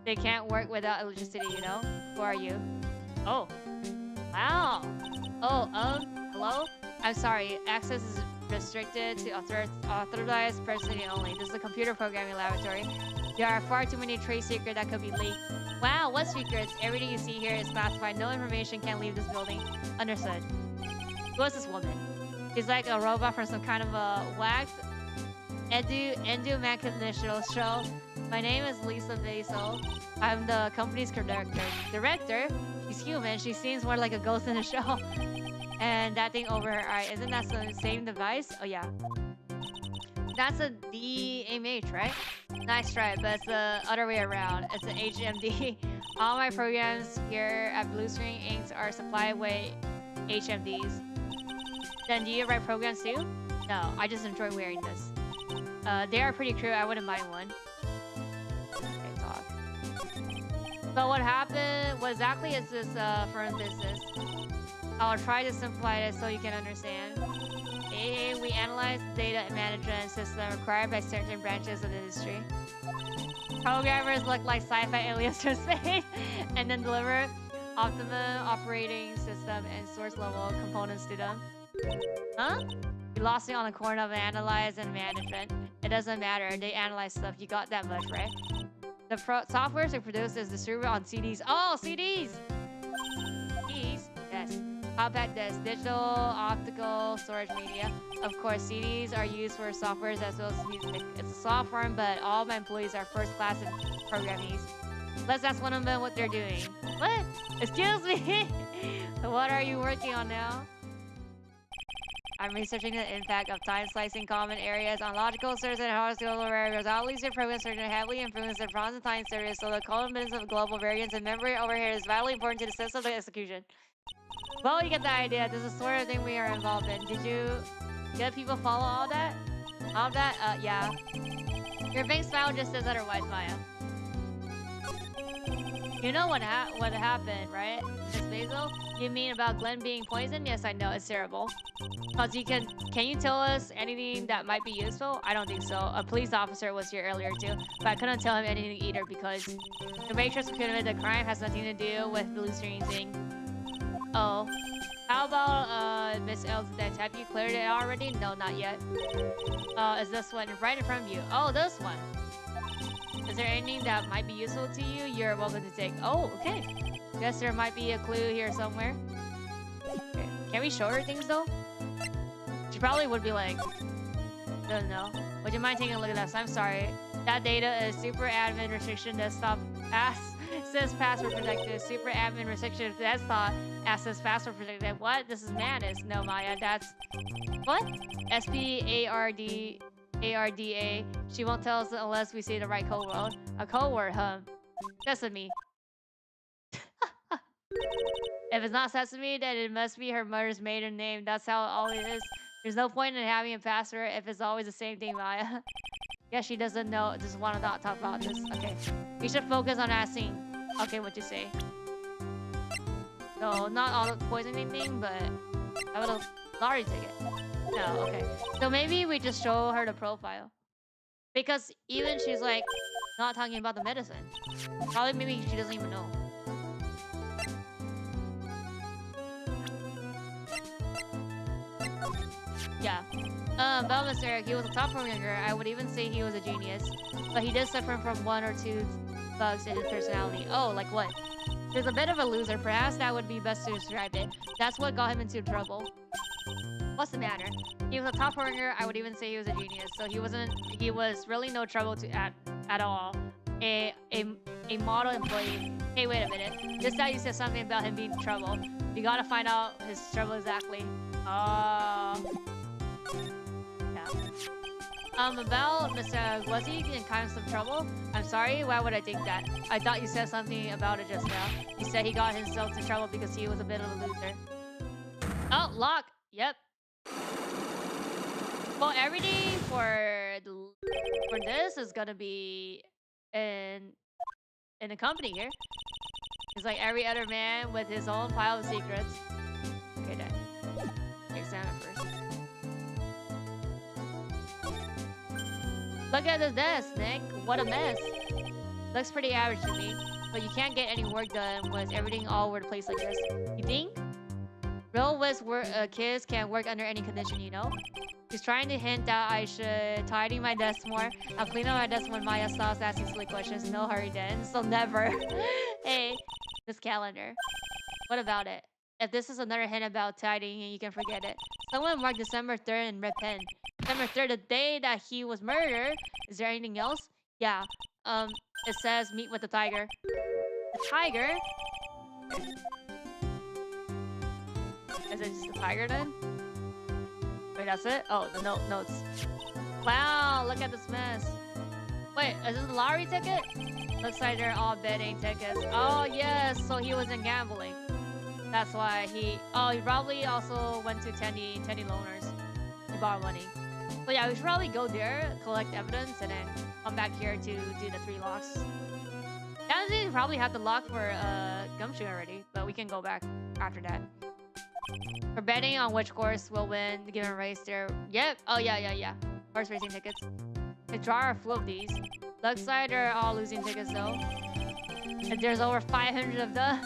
They can't work without electricity, you know? Who are you? Oh. Wow. Oh, hello? I'm sorry. Access is restricted to authorized person only. This is a computer programming laboratory. There are far too many trade secrets that could be leaked. Wow, what secrets? Everything you see here is classified. No information can leave this building. Understood. Who is this woman? She's like a robot from some kind of a wax endomechanical show. My name is Lisa Basil. I'm the company's director. She's human. She seems more like a ghost in the show. And that thing over her eye, isn't that the same device? Oh yeah. That's a DMH, right? Nice try, but it's the other way around. It's an HMD. All my programs here at Blue String Inc. are supplied with HMDs. Then do you write programs too? No, I just enjoy wearing this. They are pretty cool. I wouldn't mind one. Okay, talk. So what happened? What exactly is this firm business? I'll try to simplify it so you can understand. We analyze the data management system required by certain branches of the industry. Programmers look like sci-fi aliens from space and then deliver optimum operating system and source level components to them. Huh? You lost me on the corner of analyze and management. It doesn't matter. They analyze stuff. You got that much, right? The software to produce is distributed on CDs. Oh, CDs! CDs? Yes. Compact disc, digital, optical, storage media. Of course, CDs are used for softwares as well as music. It's a soft firm, but all my employees are first class in programming. Let's ask one of them what they're doing. What? Excuse me? What are you working on now? I'm researching the impact of time slicing common areas on logical search and horizontal variables. All these programs are heavily influence the bronze and time series, so the combination of global variance and memory overhead is vitally important to the system of the execution. Well, you get the idea. This is the sort of thing we are involved in. Did you get people follow all that? All that? Yeah. Your big smile just says otherwise, Maya. You know what happened, right? Miss Basil? You mean about Glenn being poisoned? Yes, I know. It's terrible. Cause can you tell us anything that might be useful? I don't think so. A police officer was here earlier too, but I couldn't tell him anything either because the waitress who committed the crime has nothing to do with blue screen thing. Oh. How about Miss Elizabeth? Have you cleared it already? No, not yet. Is this one right in front of you? Oh, this one. Is there anything that might be useful to you? You're welcome to take. Oh, okay. Guess there might be a clue here somewhere. Okay. Can we show her things though? She probably would be like, doesn't know. Would you mind taking a look at this? I'm sorry. That data is super admin restriction desktop says password protected. Super admin restriction desktop says password protected. What? This is madness. No, Maya, that's what? SPARDA. She won't tell us unless we say the right code word. A code word, huh? Sesame. If it's not Sesame, then it must be her mother's maiden name. That's how all it is. There's no point in having a password if it's always the same thing, Maya. Yeah, she doesn't know. Just want to not talk about this. Okay. We should focus on asking. Okay, what you say? No, not all the poisoning thing, but how about a lottery ticket? No, okay. So maybe we just show her the profile. Because even she's like not talking about the medicine. Probably maybe she doesn't even know. Yeah. About Mr. Eric, he was a top programmer. I would even say he was a genius. But he did suffer from one or two bugs in his personality. Oh, like what? There's a bit of a loser. Perhaps that would be best to describe it. That's what got him into trouble. What's the matter? He was a top programmer. I would even say he was a genius. So he was really no trouble at all. A model employee. Hey, wait a minute. Just now you said something about him being in trouble. You gotta find out his trouble exactly. About Mr. Was he in kind of some trouble? I'm sorry, why would I think that? I thought you said something about it just now. You said he got himself into trouble because he was a bit of a loser. Oh, lock! Yep. Well, everything for this is gonna be in a company here. It's like every other man with his own pile of secrets. Okay, then. Examine first. Look at this desk, Nick. What a mess. Looks pretty average to me. But you can't get any work done with everything all over the place like this. You think? Real West kids can't work under any condition, you know? He's trying to hint that I should tidy my desk more. I'll clean up my desk when Maya stops asking silly questions. No hurry then. So never. Hey, this calendar. What about it? If this is another hint about tidying, you can forget it. Someone marked December 3rd in red pen. December 3rd, the day that he was murdered. Is there anything else? Yeah. It says meet with the tiger. The tiger? Is it just the tiger then? Wait, that's it? Oh, the notes. Wow, look at this mess. Wait, is this a lottery ticket? Looks like they're all betting tickets. Oh, yes, so he wasn't gambling. That's why he probably also went to Tenny Loaners to borrow money. But yeah, we should probably go there, collect evidence, and then come back here to do the 3 locks. Honestly, we probably have the lock for GumShoe already, but we can go back after that. For betting on which course will win the given race there. Yep. Oh, yeah. Horse racing tickets. The drawer full of these. Looks like they're all losing tickets though. And there's over 500 of them.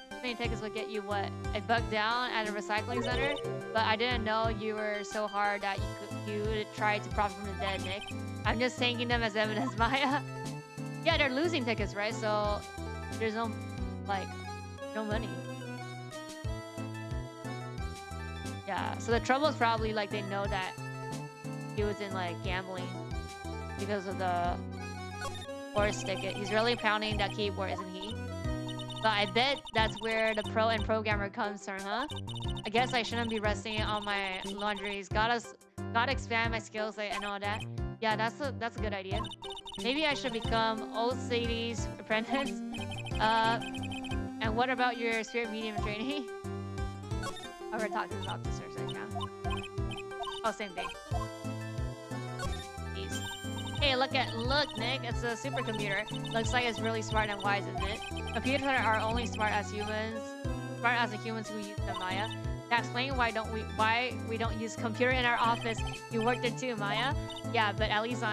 How many tickets would get you what? A buck down at a recycling center? But I didn't know you were so hard that you to try to profit from the dead, Nick. I'm just taking them as evidence, Maya. Yeah, they're losing tickets, right? So there's no, like, no money. Yeah, so the trouble is probably, like, they know that he was in, like, gambling because of the horse ticket. He's really pounding that keyboard, isn't he? But I bet that's where the pro and programmer comes from, huh? I guess I shouldn't be resting on my laundries. Gotta expand my skills, like, and all that. Yeah, that's a good idea. Maybe I should become OCD's apprentice. And what about your spirit medium training? I'll talk to the officers right now. Oh, same thing. Jeez. Hey, look, Nick. It's a supercomputer. Looks like it's really smart and wise, isn't it? Computers are only smart as humans. Smart as the humans who use them, Maya. That explains why we don't use computer in our office. You worked there too, Maya. Yeah, but at least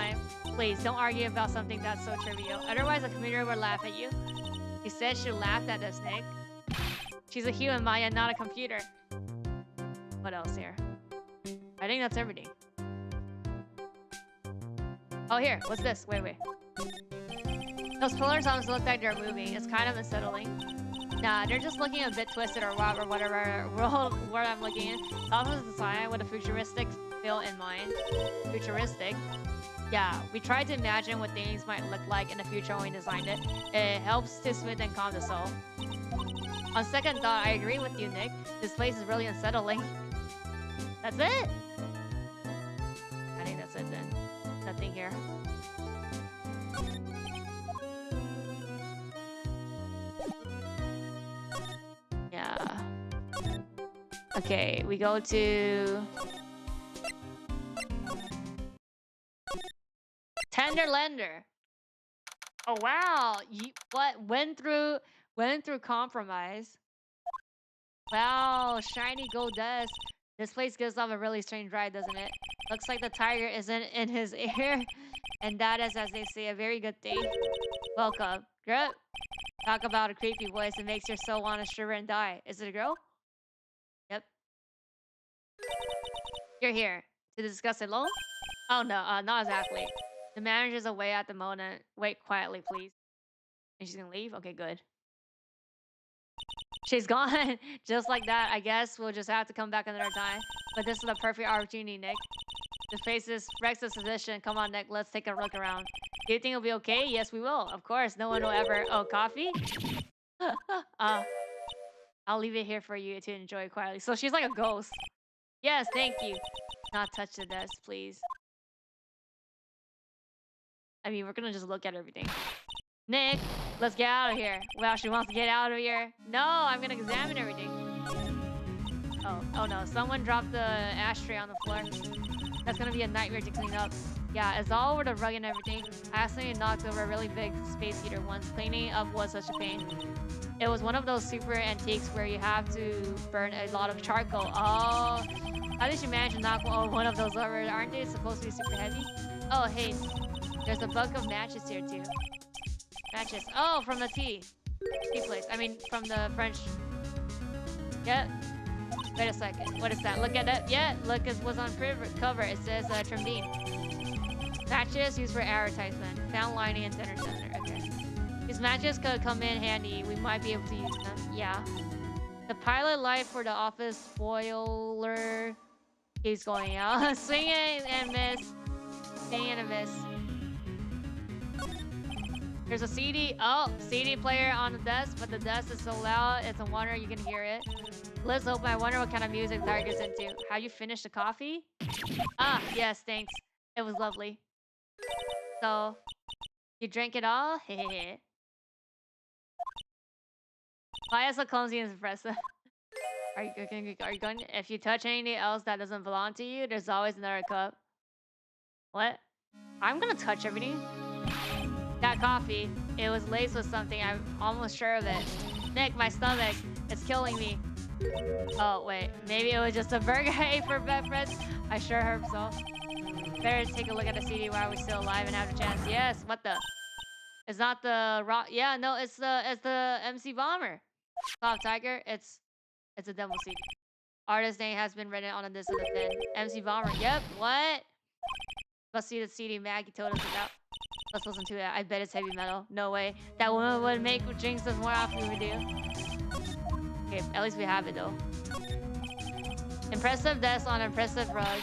please don't argue about something that's so trivial. Otherwise, a computer would laugh at you. He said she laughed at us, Nick. She's a human, Maya, not a computer. What else here? I think that's everything. Oh, here. What's this? Wait. Those pillars almost look like they're moving. It's kind of unsettling. Nah, they're just looking a bit twisted or whatever world I'm looking in. That was designed with a futuristic feel in mind. Futuristic? Yeah, we tried to imagine what things might look like in the future when we designed it. It helps to smooth and calm the soul. On second thought, I agree with you, Nick. This place is really unsettling. That's it? I think that's it then. Nothing here. Yeah. Okay, we go to Tender Lender. Oh wow, went through compromise. Wow, shiny gold dust. This place gives off a really strange vibe, doesn't it? Looks like the tiger isn't in his ear, and that is, as they say, a very good thing. Welcome, girl. Talk about a creepy voice that makes your soul want to shiver and die. Is it a girl? Yep. You're here to discuss it alone? Oh no, not exactly. The manager's away at the moment. Wait quietly, please. And she's gonna leave? Okay, good. She's gone. Just like that. I guess we'll just have to come back another time. But this is the perfect opportunity, Nick. The faces wrecks the position. Come on, Nick. Let's take a look around. Do you think it'll be okay? Yes, we will. Of course. No one will ever... Oh, coffee? I'll leave it here for you to enjoy quietly. So she's like a ghost. Yes, thank you. Not touch the desk, please. I mean, we're gonna just look at everything. Nick, let's get out of here. Well, she wants to get out of here. No, I'm gonna examine everything. Oh no, someone dropped the ashtray on the floor. That's gonna be a nightmare to clean up. Yeah, it's all over the rug and everything. I accidentally knocked over a really big space heater once. Cleaning up was such a pain. It was one of those super antiques where you have to burn a lot of charcoal. Oh, how did you manage to knock one of those over? Aren't they supposed to be super heavy? Oh, hey, there's a bucket of matches here too. Matches. Oh, from the tea place. I mean, from the French. Yeah. Wait a second. What is that? Look at that. Yeah, look, it was on cover. It says Tremdine. Matches used for advertisement. Found lining in center. Okay. These matches could come in handy. We might be able to use them. Yeah. The pilot light for the office boiler keeps going out. Swing it and miss. Swing and a miss. There's a CD player on the desk, but the desk is so loud, it's a wonder you can hear it. Let's open. I wonder what kind of music that gets into. How you finish the coffee? Ah, yes, thanks. It was lovely. So, you drank it all? Hehehe. Why is so clumsy and impressive? Are you going? If you touch anything else that doesn't belong to you, there's always another cup. What? I'm gonna touch everything. That coffee, it was laced with something. I'm almost sure of it. Nick, my stomach, it's killing me. Oh, wait. Maybe it was just a burger I ate for breakfast. I sure hope so. Better take a look at the CD while we're still alive and have a chance. Yes, what the? It's not the rock. Yeah, no, it's the MC Bomber. Stop, Tiger. It's a demo CD. Artist name has been written on the disc of the pen. MC Bomber. Yep. What? Let's see the CD Maggie told us about. Let's listen to it. I bet it's heavy metal. No way. That woman would make drinks us more often than we do. Okay, at least we have it though. Impressive desk on impressive rug.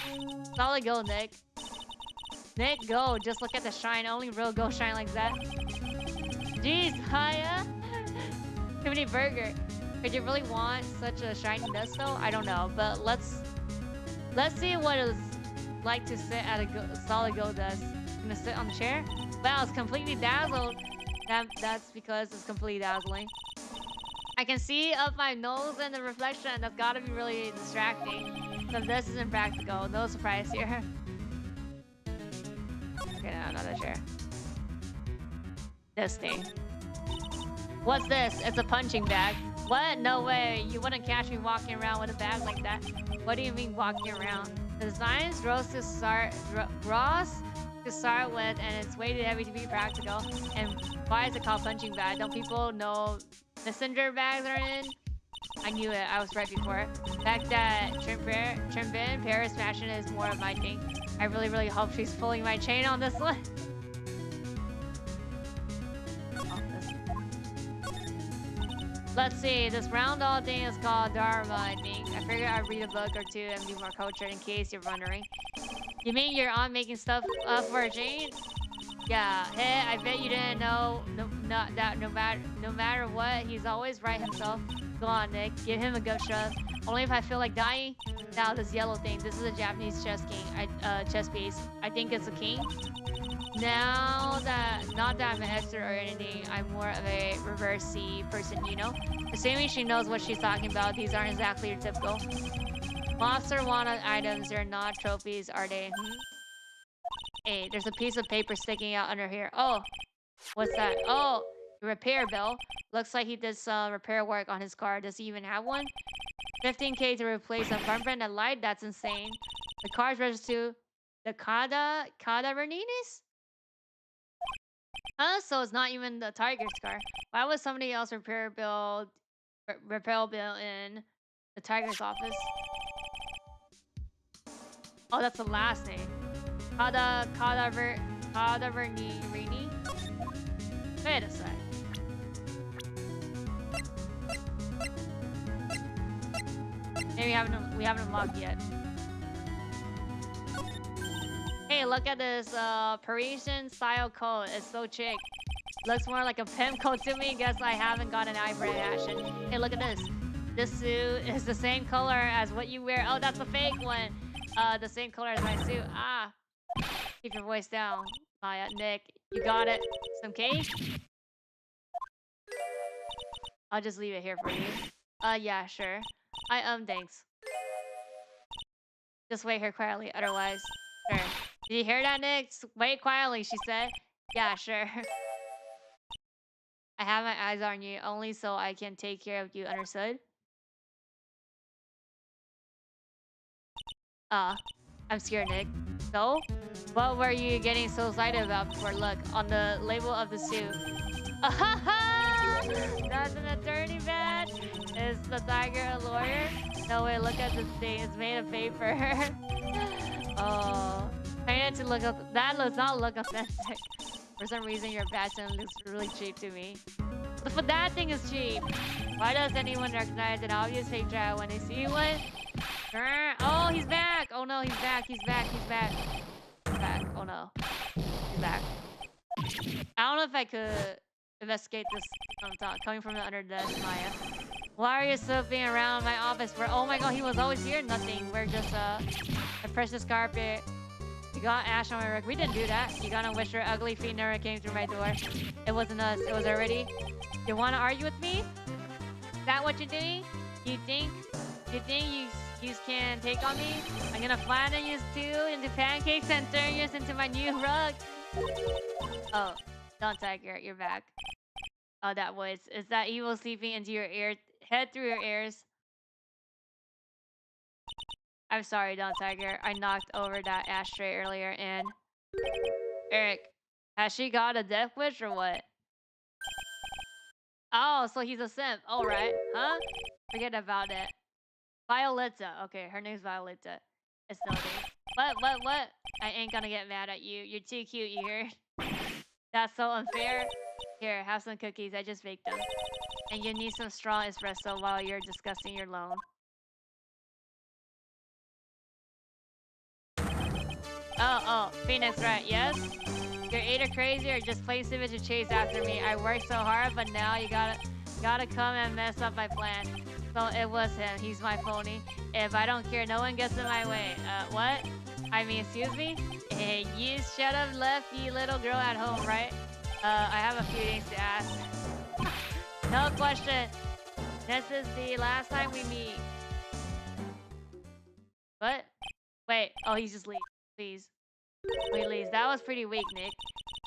Solid gold, Nick. Nick, go. Just look at the shine. Only real gold shine like that. Jeez, Maya. Too many burger. Could you really want such a shiny desk though? I don't know, but let's see what it's like to sit at a solid gold desk. Gonna sit on the chair? Wow, it's completely dazzled. That's because it's completely dazzling. I can see up my nose in the reflection. That's gotta be really distracting. So this isn't practical. No surprise here. Okay, now another chair. This thing. What's this? It's a punching bag. What? No way. You wouldn't catch me walking around with a bag like that. What do you mean walking around? The design's gross to start with, and it's way too heavy to be practical. And why is it called punching bag? Don't people know messenger bags are in? I knew it. I was right before it. The fact that Trimbin Paris fashion is more of my thing. I really, really hope she's pulling my chain on this one. Let's see, this round doll thing is called Dharma, I think. I figured I'd read a book or two and be more cultured in case you're wondering. You mean you're on making stuff up for a change? Yeah, hey, I bet you didn't know no matter what, he's always right himself. Go on, Nick, give him a good shove. Only if I feel like dying. Now this yellow thing, this is a Japanese chess piece. I think it's a king. Now that, not that I'm an expert or anything, I'm more of a reverse C person, you know? Assuming she knows what she's talking about, these aren't exactly your typical monster wanted items. They're not trophies, are they? Hey, there's a piece of paper sticking out under here. Oh, what's that? Oh, repair bill. Looks like he did some repair work on his car. Does he even have one? 15K to replace a front end and light? That's insane. The car's registered to the Kada Verninis? Huh? So it's not even the Tiger's car. Why would somebody else repair bill in the Tiger's office? Oh, that's the last name. Kada Vernirini? Wait a sec. Maybe we haven't unlocked yet. Hey, look at this Parisian style coat. It's so chic. Looks more like a pimp coat to me. Guess I haven't got an eyebrow action. Hey, look at this. This suit is the same color as what you wear. Oh, that's a fake one. The same color as my suit. Ah. Keep your voice down, Maya. Nick, you got it. Some cake? I'll just leave it here for you. Yeah, sure. Thanks. Just wait here quietly, otherwise. Sure. Did you hear that, Nick? Wait quietly, she said. Yeah, sure. I have my eyes on you, only so I can take care of you, understood? I'm scared, Nick. So? What were you getting so excited about before? Look, on the label of the suit. That's an attorney badge? Is the tiger a lawyer? No way, look at this thing. It's made of paper. Oh. Painted to look up. That does not look authentic. For some reason, your badge looks really cheap to me. But that thing is cheap. Why does anyone recognize an obvious fake child when they see one? Oh, he's back! Oh no, he's back. He's back. He's back. He's back. Oh no. He's back. I don't know if I could investigate this coming from the under desk, Maya. Why are you slipping around my office? Where, oh my god, he was always here. Nothing. We're just a precious carpet. You got ash on my rug. We didn't do that. You gonna wish your ugly feet never came through my door. It wasn't us. It was already. You wanna argue with me? Is that what you're doing? You think you can take on me? I'm gonna flatten you two into pancakes and turn you into my new rug. Oh, don't tiger, you're back. Oh, that voice. Is that evil seeping into your ear? Head through your ears. I'm sorry, Don Tiger. I knocked over that ashtray earlier and... Eric, has she got a death wish or what? Oh, so he's a simp. Alright. Huh? Forget about it. Violetta. Okay, her name's Violetta. It's noted. What? I ain't gonna get mad at you. You're too cute, you heard? That's so unfair. Here, have some cookies. I just baked them. And you need some strong espresso while you're discussing your loan. Oh, Phoenix, right? Yes? You're either crazy or just plain stupid to chase after me. I worked so hard, but now you gotta come and mess up my plan. So it was him. He's my phony. If I don't care, no one gets in my way. What? I mean, excuse me? Hey, you should have left the little girl at home, right? I have a few things to ask. No question. This is the last time we meet. What? Wait. Oh, he's just leaving. Please. Wait, leaves. That was pretty weak, Nick.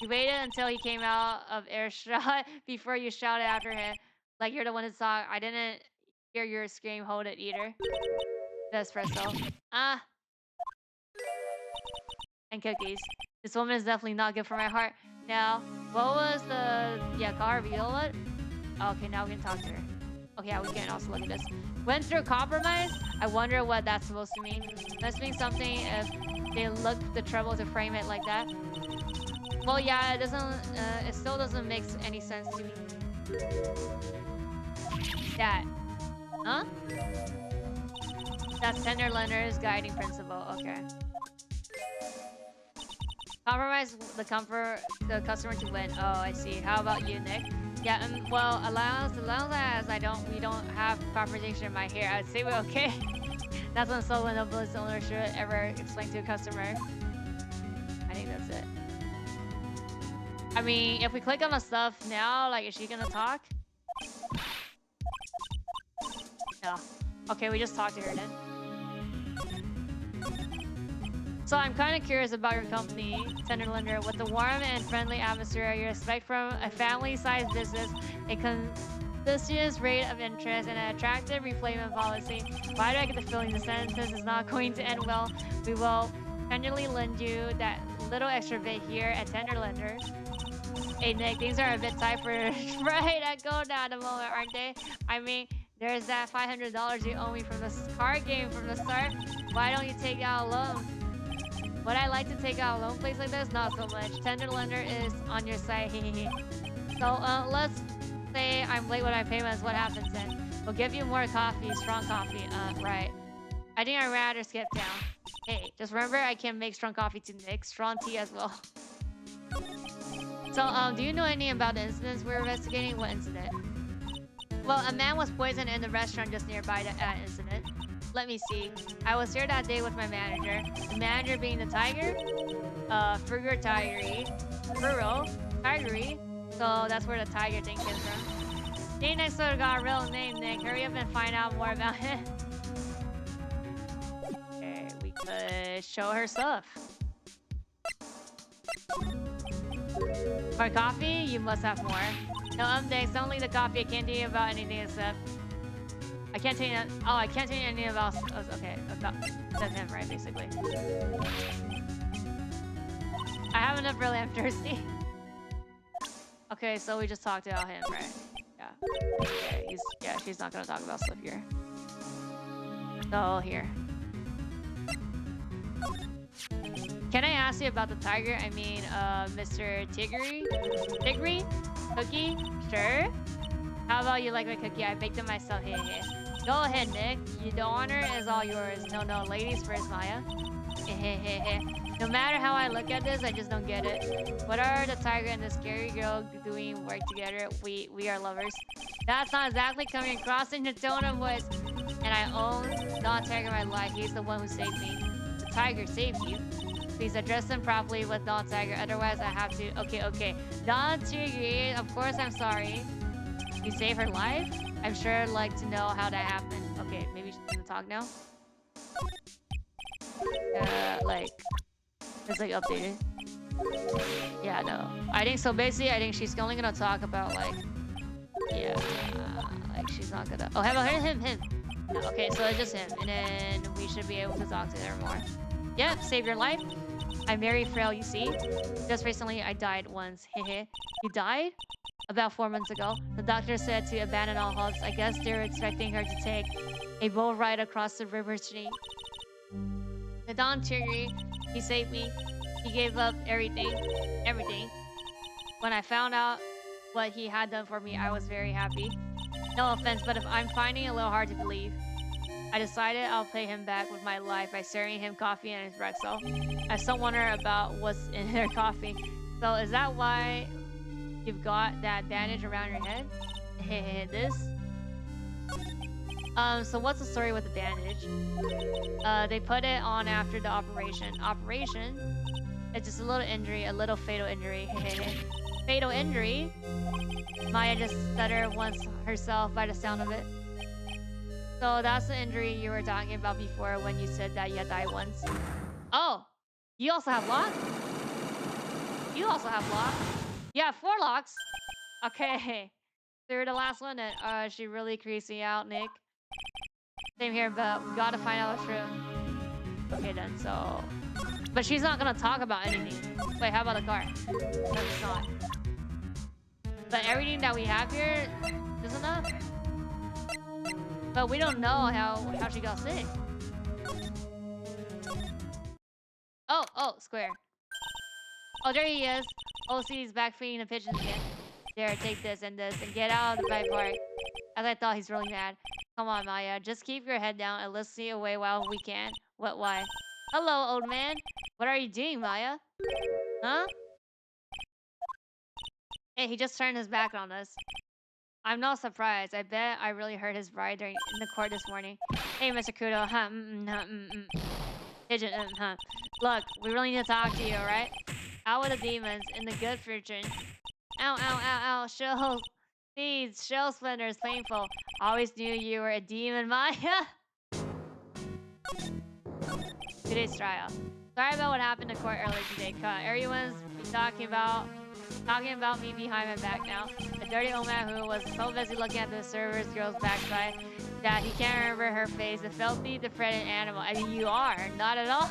You waited until he came out of earshot before you shouted after him. Like you're the one who saw. I didn't hear your scream, hold it either. The espresso. And cookies. This woman is definitely not good for my heart. Now, what was the... Yeah, car Viola? Okay, now we can talk to her. Okay, yeah, we can also look at this. Went through compromise? I wonder what that's supposed to mean. Must mean something if they look the trouble to frame it like that. Well, yeah, it doesn't... it still doesn't make any sense to me. That. Huh? That's tender lender's guiding principle. Okay. Compromise the customer to win. Oh, I see. How about you, Nick? Yeah, well, as long as we don't have confrontation in my hair, I'd say we're okay. That's when solo and noblest owner should ever explain to a customer. I think that's it. I mean, if we click on the stuff now, like, is she gonna talk? No. Okay, we just talked to her then. So I'm kind of curious about your company, Tender Lender, with the warm and friendly atmosphere you expect from a family-sized business, a consistent rate of interest, and an attractive repayment policy. Why do I get the feeling the sentence is not going to end well? We will tenderly lend you that little extra bit here at Tender Lender. Hey Nick, things are a bit tight for right at go now at the moment, aren't they? I mean, there's that $500 you owe me from the card game from the start. Why don't you take out a loan? Would I like to take out a loan place like this? Not so much. Tender Lender is on your side. So let's say I'm late with my payments. What happens then? We'll give you more coffee, strong coffee. Right. I think I'd rather skip down. Hey, just remember I can make strong coffee to Nick. Strong tea as well. So do you know anything about the incidents we're investigating? What incident? Well, a man was poisoned in the restaurant just nearby that incident. Let me see. I was here that day with my manager. The manager being the tiger. Furo Tigery. So that's where the tiger thing came from. They next door got a real name, Nick. Hurry up and find out more about it. Okay, we could show her stuff. For coffee, you must have more. No, thanks. Don't leave the coffee. I can't tell you about anything except... I can't tell you that. Oh, I can't tell you anything about... Okay, that's him, right, basically. I have enough, really. I'm thirsty. Okay, so we just talked about him, right? Yeah. Yeah, she's not gonna talk about stuff here. So, here. Can I ask you about the tiger? I mean, Mr. Tiggery? Cookie? Sure. How about you like my cookie? I baked it myself. Hey. Go ahead, Nick. The honor is all yours. No, ladies first, Maya. No matter how I look at this, I just don't get it. What are the tiger and the scary girl doing work together? We are lovers. That's not exactly coming across in your tone of voice. And I own Don Tiger my life. He's the one who saved me. The tiger saved you. Please address him properly with Don Tiger. Otherwise, I have to... Okay. Don Tiger, of course I'm sorry. You saved her life? I'm sure I'd like to know how that happened. Okay, maybe she's gonna talk now. It's like updated. Yeah, no. I think so. Basically, I think she's only gonna talk about like, yeah, like she's not gonna. Oh, how about him? No, okay, so it's just him, and then we should be able to talk to her more. Yep, save your life. I'm very frail, you see. Just recently, I died once. Hehe. You died? About 4 months ago. The doctor said to abandon all hopes. I guess they were expecting her to take a boat ride across the river stream. The Don Tigre, he saved me. He gave up everything. Everything. When I found out what he had done for me, I was very happy. No offense, but if I'm finding it a little hard to believe. I decided I'll pay him back with my life by serving him coffee and espresso. I still wonder about what's in their coffee. So is that why you've got that bandage around your head? This? So what's the story with the bandage? They put it on after the operation. Operation? It's just a little injury, a little fatal injury. Fatal injury? Maya just stuttered once herself by the sound of it. So that's the injury you were talking about before when you said that you had died once. Oh! You also have locks? You also have locks? Yeah, 4 locks. Okay. So you're the last one that she really creeps me out, Nick. Same here, but we gotta find out the truth. Okay then, so... But she's not gonna talk about anything. Wait, how about the car? No, it's not. But everything that we have here is enough. But we don't know how she got sick. Oh, Square. Oh, there he is. OC's back feeding the pigeons again. There, take this and get out of the bike park. As I thought, he's really mad. Come on, Maya. Just keep your head down and let's see away while we can. What, why? Hello, old man. What are you doing, Maya? Huh? Hey, he just turned his back on us. I'm not surprised. I bet I really hurt his bride in the court this morning. Hey, Mr. Kudo. Pigeon, Look, we really need to talk to you, alright? Out with the demons in the good fortune. Ow, ow, ow, ow. Shell seeds, shell splinters, painful. Always knew you were a demon, Maya. Today's trial. Sorry about what happened in court earlier today. Everyone's talking about me behind my back now. The dirty old man who was so busy looking at the server's girl's backside that he can't remember her face. The filthy, defrauded animal. I mean, you are. Not at all.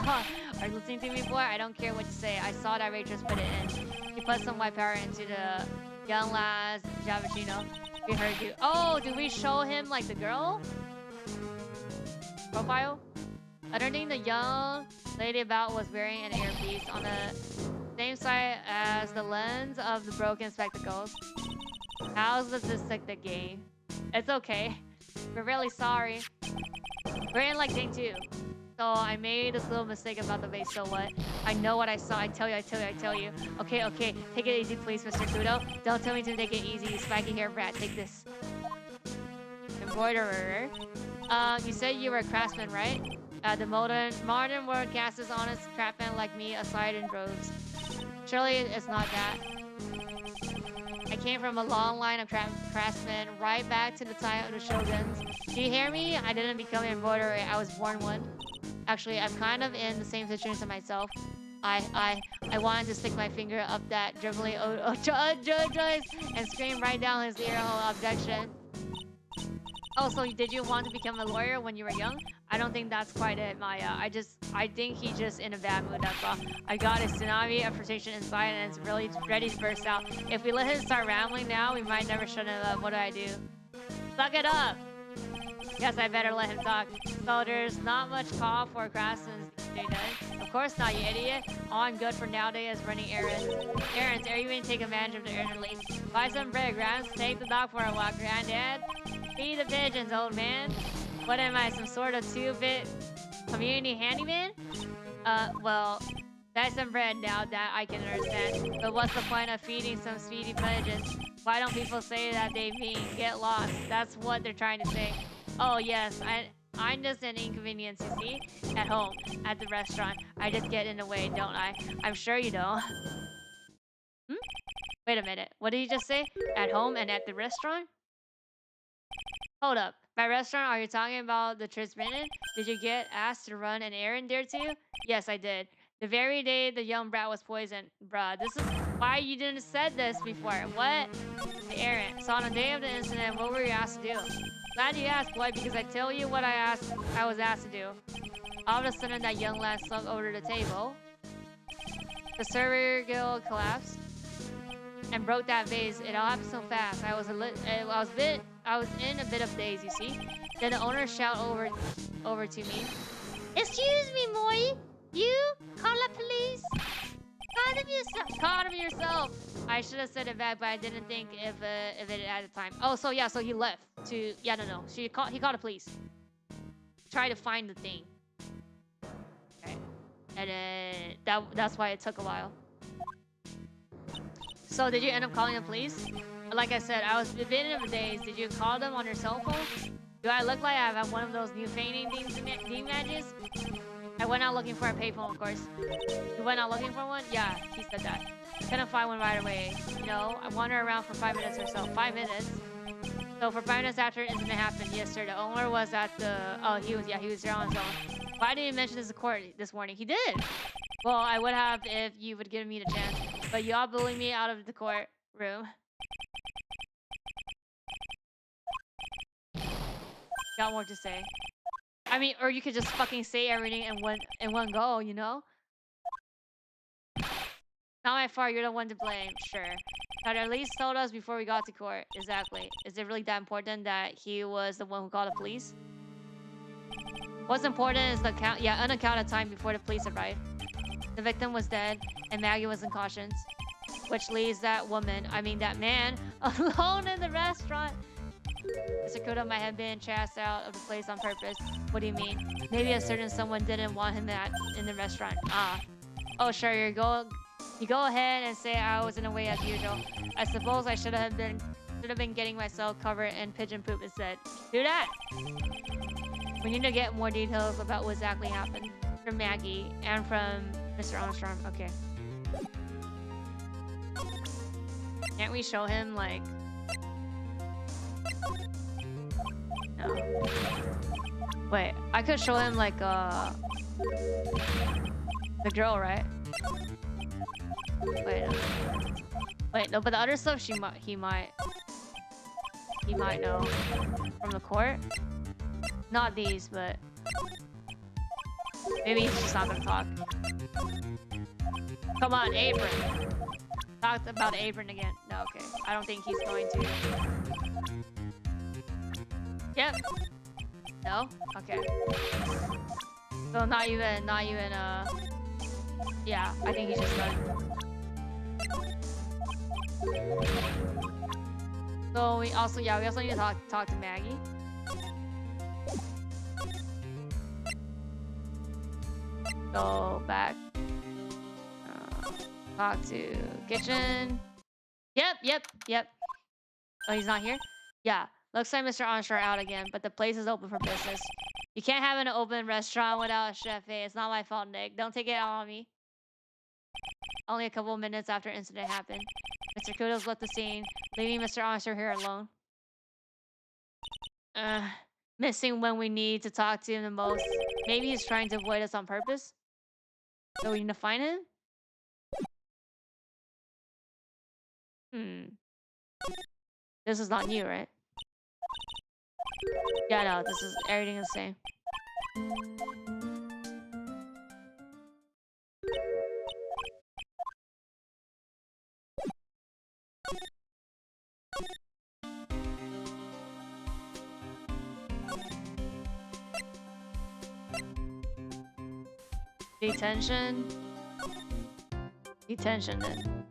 Are you listening to me, boy? I don't care what you say. I saw that Rachel's put it in. He put some white powder into the young lad's Javachino. We heard you. Oh, did we show him, like, the girl? Profile? Underneath the young lady about was wearing an earpiece on the same side as the lens of the broken spectacles. How's the dyslexic game? It's okay. We're really sorry. We're in like thing 2. So I made this little mistake about the base, so what? I know what I saw. I tell you. Okay. Take it easy, please, Mr. Kudo. Don't tell me to take it easy, you spiky hair brat. Take this. Embroiderer. You said you were a craftsman, right? The modern world casts honest craftsmen like me aside in droves. Surely it's not that. I came from a long line of craftsmen right back to the time of the shoguns. Do you hear me? I didn't become an embroiderer. I was born one. Actually, I'm kind of in the same situation myself. I wanted to stick my finger up that dribbly and scream right down his ear hole. Objection. Oh, so did you want to become a lawyer when you were young? I don't think that's quite it, Maya. I think he's just in a bad mood, that's all. I got a tsunami of frustration inside and it's really ready to burst out. If we let him start rambling now, we might never shut him up. What do I do? Suck it up! Guess I better let him talk. So there's not much call for craftsmen these days. Of course not, you idiot. All I'm good for nowadays is running errands. Errands, everyone take advantage of the elderly. Buy some bread, Gramps. Take the dog for a walk, Granddad. Feed the pigeons, old man. What am I, some sort of 2-bit community handyman? Well, that's some bread now that I can understand. But what's the point of feeding some speedy pigeons? Why don't people say that they mean get lost? That's what they're trying to say. Oh yes, I'm just an inconvenience, you see? At home, at the restaurant. I just get in the way, don't I? I'm sure you don't. Wait a minute, what did you just say? At home and at the restaurant? Hold up. By restaurant, are you talking about the Trisbenen? Did you get asked to run an errand there too? Yes, I did. The very day the young brat was poisoned. Bruh, this is why you didn't said this before. What? The errand. So on the day of the incident, what were you asked to do? Glad you asked, boy, because I tell you what I was asked to do. All of a sudden, that young lad slumped over the table. The server girl collapsed and broke that vase. It all happened so fast. I was in a bit of daze, you see. Then the owner shout over to me. Excuse me, Moi. You call the police? Call him yourself. I should have said it back, but I didn't think if it at the time. Oh, so yeah, so he left to no. He called the police. Try to find the thing. Okay. And then that's why it took a while. So did you end up calling the police? Like I said, I was a bit of a daze. Did you call them on your cell phone? Do I look like I have one of those new feigning theme badges? I went out looking for a payphone, of course. You went out looking for one? Yeah, he said that. Couldn't find one right away. You know, I wandered around for 5 minutes or so. 5 minutes? So for 5 minutes after the incident happened, yes sir, the owner was at the... Oh, he was there on his own. Why didn't you mention this to court this morning? He did! Well, I would have if you would give me the chance. But y'all bullied me out of the court room. Got more to say. I mean, or you could just fucking say everything in one go, you know? Not my fault, you're the one to blame, sure. But at least told us before we got to court. Exactly. Is it really that important that he was the one who called the police? What's important is the unaccounted time before the police arrived. The victim was dead, and Maggie was unconscious. Which leaves that man, alone in the restaurant. Mr. Kudo might have been chased out of the place on purpose. What do you mean? Maybe a certain someone didn't want him in the restaurant. Ah. Oh, sure, you go ahead and say I was in the way as usual. I suppose I should have been getting myself covered in pigeon poop instead. Do that! We need to get more details about what exactly happened. From Maggie and from Mr. Armstrong. Okay. Can't we show him, like... No. Wait, I could show him, like, the girl, right? Wait, no, but the other stuff he might know from the court. Not these, but maybe he's just not gonna talk. Come on, Apron. Talk about Apron again. No, okay. I don't think he's going to. Yep. No? Okay. So not even, yeah, I think he's just done. So we also need to talk to Maggie. Go back. Talk to kitchen. Yep. Oh, he's not here? Yeah. Looks like Mr. Onshore out again, but the place is open for business. You can't have an open restaurant without a chef. Hey, it's not my fault, Nick. Don't take it out on me. Only a couple of minutes after the incident happened. Mr. Kudos left the scene, leaving Mr. Onshore here alone. Missing when we need to talk to him the most. Maybe he's trying to avoid us on purpose? So we need to find him? This is not new, right? Yeah, no, this is everything the same. Detention then.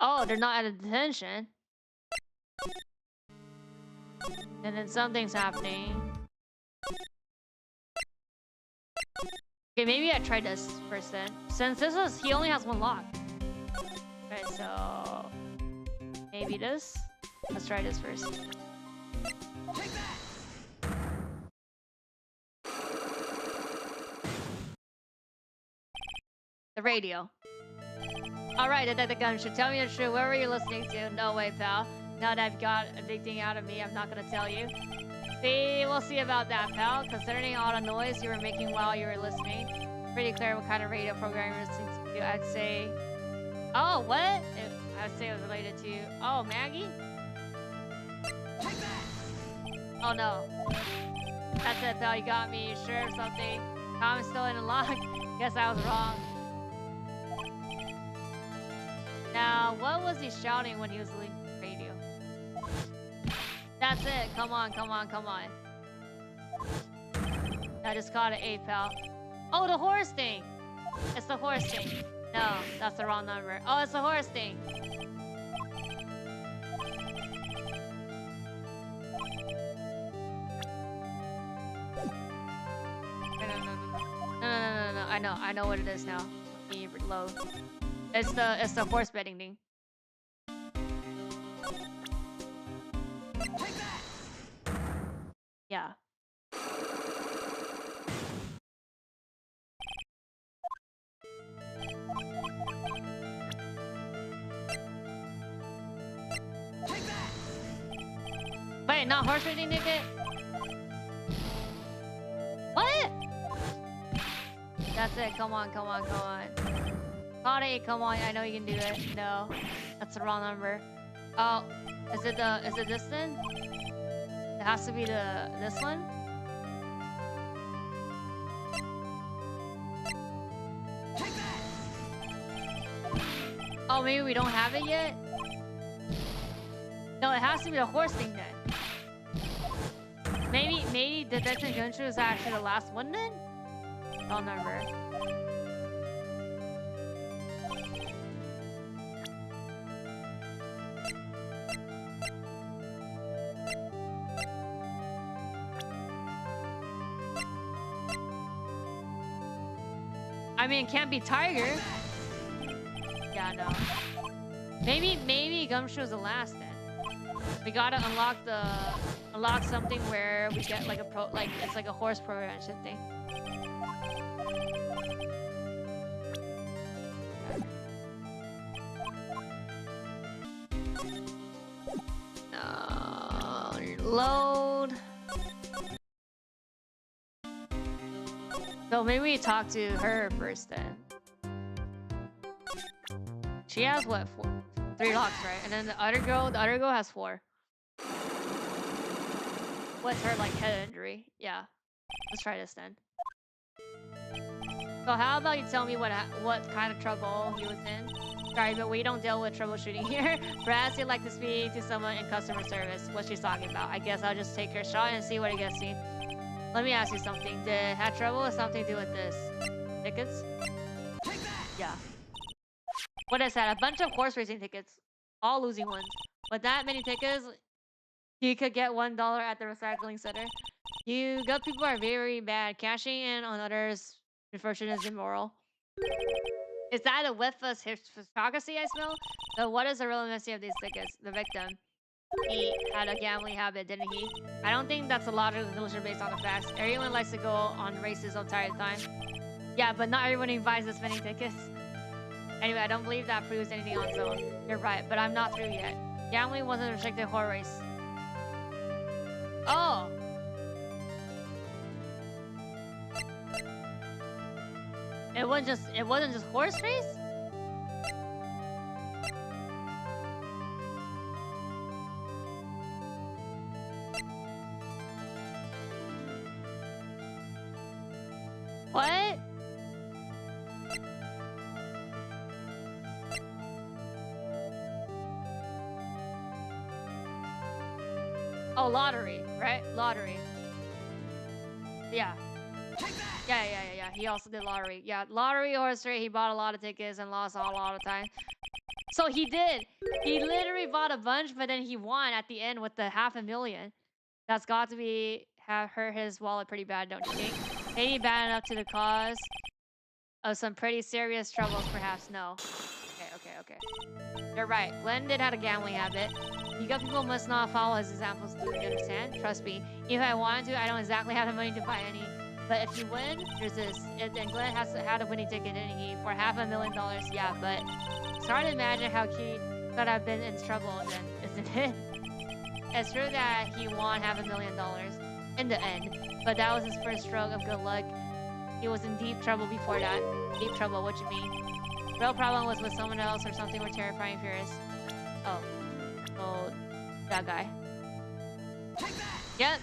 Oh, they're not at a detention. And then something's happening. Okay, maybe I tried this first then. Since he only has one lock. Right, so maybe this. Let's try this first. The radio. Alright, Detective Gumshoe, tell me the truth. What were you listening to? No way, pal. Now that I've got a big thing out of me, I'm not gonna tell you. See, we'll see about that, pal. Considering all the noise you were making while you were listening, pretty clear what kind of radio program you're listening to. I'd say... Oh, what? I'd say it was related to... Oh, Maggie? Oh, no. That's it, pal. You got me. You sure of something? Tom's still in the lock. Guess I was wrong. Now, what was he shouting when he was leaving the radio? That's it. Come on, come on, come on. I just got an 8, pal. Oh, the horse thing. It's the horse thing. No, that's the wrong number. Oh, it's the horse thing. No. I know what it is now. Let me reload. It's the horse betting thing. Yeah. Wait, not horse racing ticket? What? That's it. Come on, come on, come on. Connie, come on. I know you can do it. No, that's the wrong number. Oh, is it this then? It has to be this one. Oh, maybe we don't have it yet? No, it has to be the horse thing then. Maybe the Detective Genshu is actually the last one then? Wrong number. I mean, it can't be Tiger. Yeah, no. Maybe Gumshoe is the last then. We gotta unlock something where we get like it's like a horse prevention thing. Load. So maybe we talk to her first then. She has what, 3 locks, right? And then the other girl has 4. What's her like head injury? Yeah. Let's try this then. So how about you tell me what kind of trouble he was in? Sorry, but we don't deal with troubleshooting here. Perhaps you'd like to speak to someone in customer service. What she's talking about. I guess I'll just take her shot and see what it gets me. Let me ask you something. Did have trouble with something to do with this? Tickets? Yeah. What is that? A bunch of horse racing tickets. All losing ones. With that many tickets, you could get $1 at the recycling center. You gut people are very bad. Cashing in on others' misfortune is immoral. Is that a whiff of hypocrisy I smell? So what is the relevancy of these tickets? The victim. He had a gambling habit, didn't he? I don't think that's a logical conclusion based on the facts. Everyone likes to go on races all the time. Yeah, but not everyone buys this many tickets. Anyway, I don't believe that proves anything on its own. You're right, but I'm not through yet. Gambling wasn't a restricted horse race. Oh! It wasn't just horse race? What? Oh, lottery, right? Lottery. Yeah. Yeah. He also did lottery. Yeah, lottery horse race. He bought a lot of tickets and lost a lot of time. So he did. He literally bought a bunch, but then he won at the end with the $500,000. That's got to have hurt his wallet pretty bad, don't you think? Maybe bad enough to the cause of some pretty serious troubles, perhaps. No. Okay. You're right. Glenn did have a gambling habit. You got people must not follow his examples. Do you understand? Trust me. If I wanted to, I don't exactly have the money to buy any. But if you win, there's this. And Glenn had a winning ticket, didn't he? For $500,000. Yeah, but it's hard to imagine how he could have been in trouble then, isn't it? It's true that he won $500,000 in the end, but that was his first stroke of good luck. He was in deep trouble before that. Deep trouble, what you mean? Real problem was with someone else or something more terrifying furious. Oh, that guy. Yep.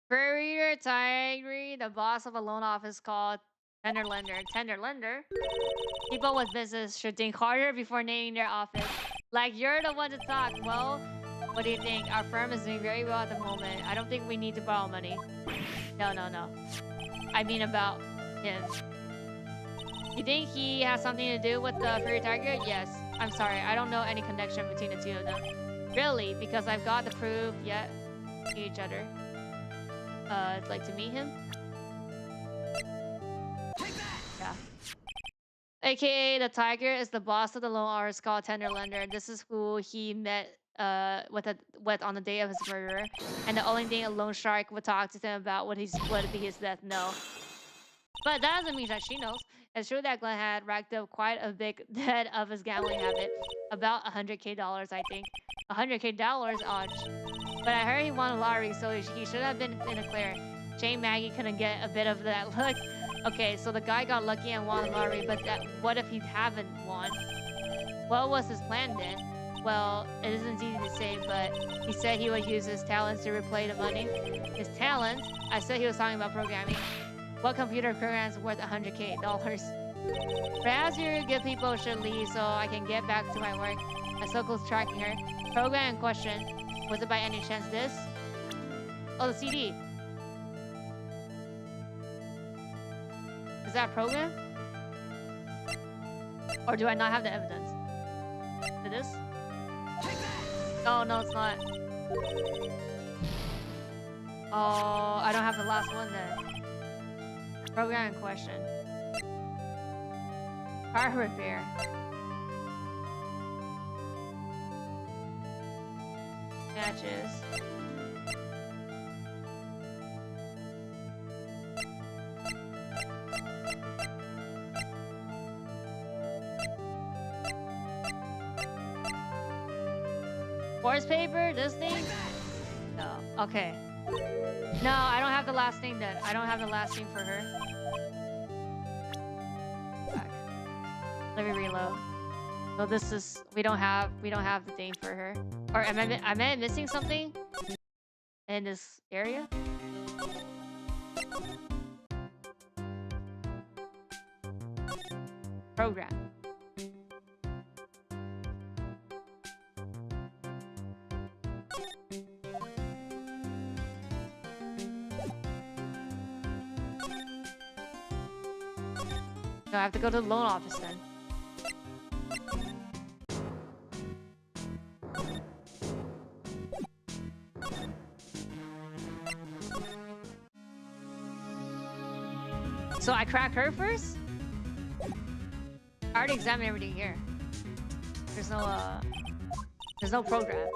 Furrier Tigri, the boss of a loan office called Tender lender. Tender lender? People with business should think harder before naming their office. Like, you're the one to talk. Well, what do you think? Our firm is doing very well at the moment. I don't think we need to borrow money. No, no, no. I mean about him. You think he has something to do with the Furry Tiger? Yes. I'm sorry, I don't know any connection between the two of them. Really? Because I've got the proof yet to each other. Like to meet him? Yeah. AKA the Tiger is the boss of the loan artist called Tender Lender. This is who he met with on the day of his murder. And the only thing a loan shark would talk to him about would be his death. No. But that doesn't mean that she knows. It's true that Glenn had racked up quite a big debt of his gambling habit. About $100K, I think. $100K, ouch. But I heard he won a lottery, so he should have been in the clear. Jane Maggie couldn't get a bit of that luck. Okay, so the guy got lucky and won the lottery, but what if he haven't won? What was his plan then? Well, it isn't easy to say, but he said he would use his talents to replay the money. His talents? I said he was talking about programming. What computer program is worth $100K? Perhaps you good people should leave so I can get back to my work. My circle's tracking her. Program in question. Was it by any chance this? Oh, the CD. Is that a program? Or do I not have the evidence? For this? Oh, no, it's not. Oh, I don't have the last one then. Program in question. Car repair. Matches. Force paper? This thing? No. Okay. No, I don't have the last thing then. I don't have the last thing for her. Back. Let me reload. So this is we don't have the thing for her. Or am I missing something in this area? Program. So I have to go to the loan office then. So I crack her first? I already examined everything here. There's no program.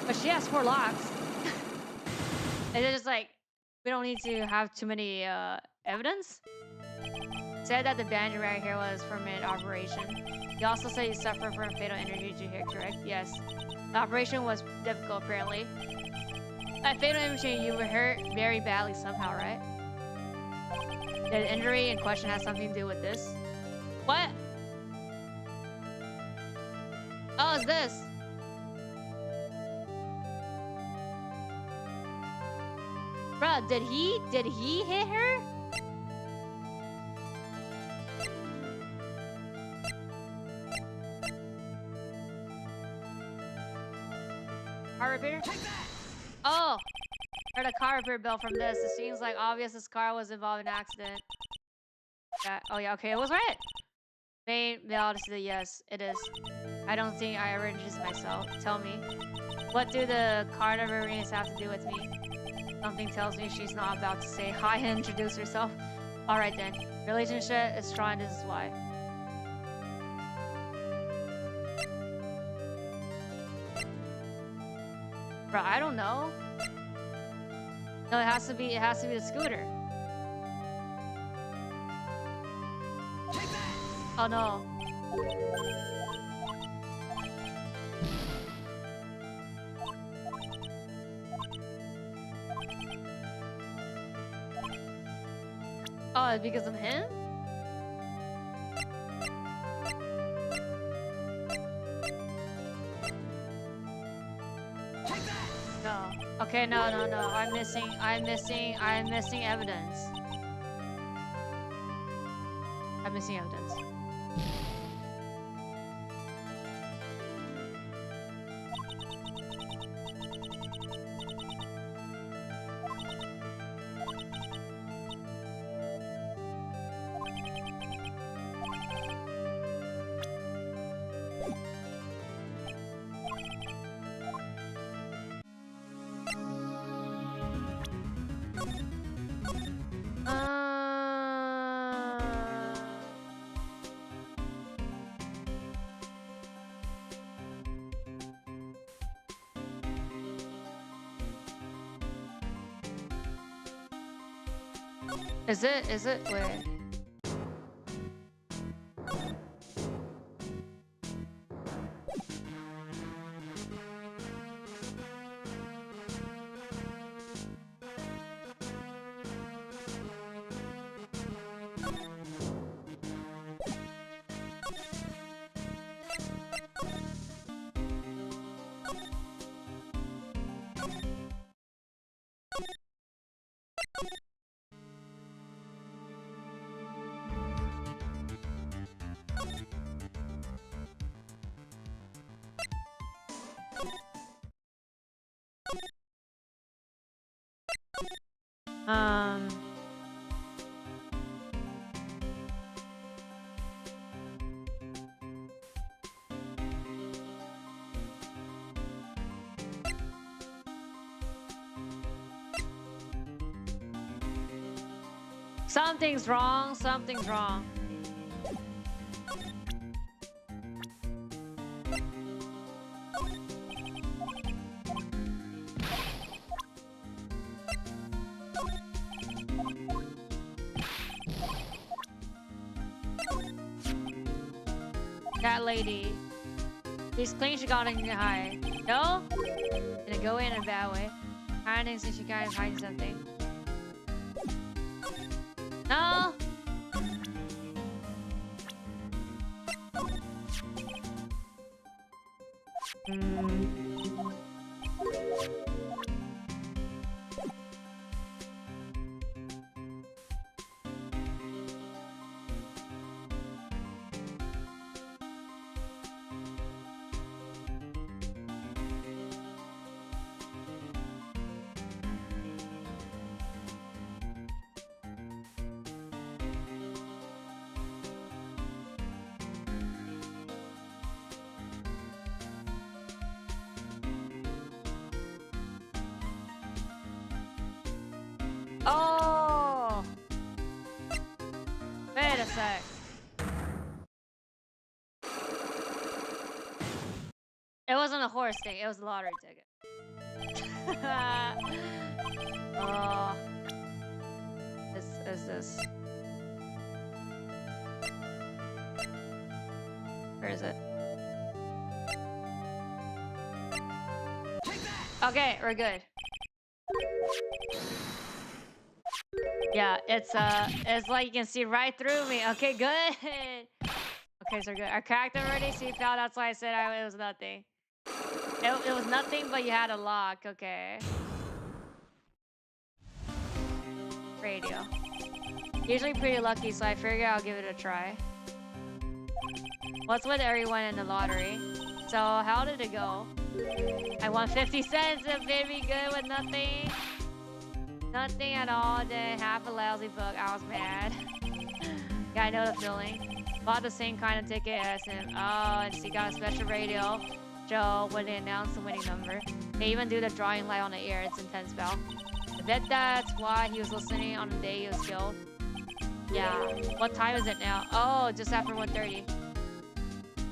But she has 4 locks. And it's just like, we don't need to have too many evidence. Said that the bandage right here was from an operation. He also said he suffered from fatal injury to here, correct? Yes. The operation was difficult, apparently. At fatal injury, you were hurt very badly somehow, right? The injury in question has something to do with this. What? Oh, it's this. Bruh, did he hit her? Car repair? Oh! Heard a car repair bill from this. It seems like obvious this car was involved in an accident. Yeah, oh yeah, okay, it was right. Main honestly, yes, it is. I don't think I ever introduced myself. Tell me. What do the Carnivores have to do with me? Something tells me she's not about to say hi and introduce herself. Alright then. Relationship is strong, this is why. Bro, I don't know. No, it has to be the scooter. Oh no. Oh, it's because of him? No. Okay, no. I'm missing evidence. I'm missing evidence. Is it? Wait. Something's wrong. Something's wrong. That lady. She's clean, she got in high. No? Gonna go in a bad way. Hiding since she kind of hiding something. No! Oh! Wait a sec. It wasn't a horse thing, it was a lottery ticket. Oh. This is this. Where is it? Okay, we're good. Yeah, it's like you can see right through me. Okay, good. Okay, so we're good. Our character already seeped out. That's why I said it was nothing. It was nothing, but you had a lock. Okay. Radio. Usually pretty lucky, so I figure I'll give it a try. What's with everyone in the lottery? So how did it go? I won 50 cents. A very good with nothing. Nothing at all. Then half a lousy book. I was mad. Yeah, I know the feeling. Bought the same kind of ticket as him. Oh, and she got a special radio show when they announced the winning number. They even do the drawing light on the air. It's intense, pal. I bet that's why he was listening on the day he was killed. Yeah. What time is it now? Oh, just after 1:30.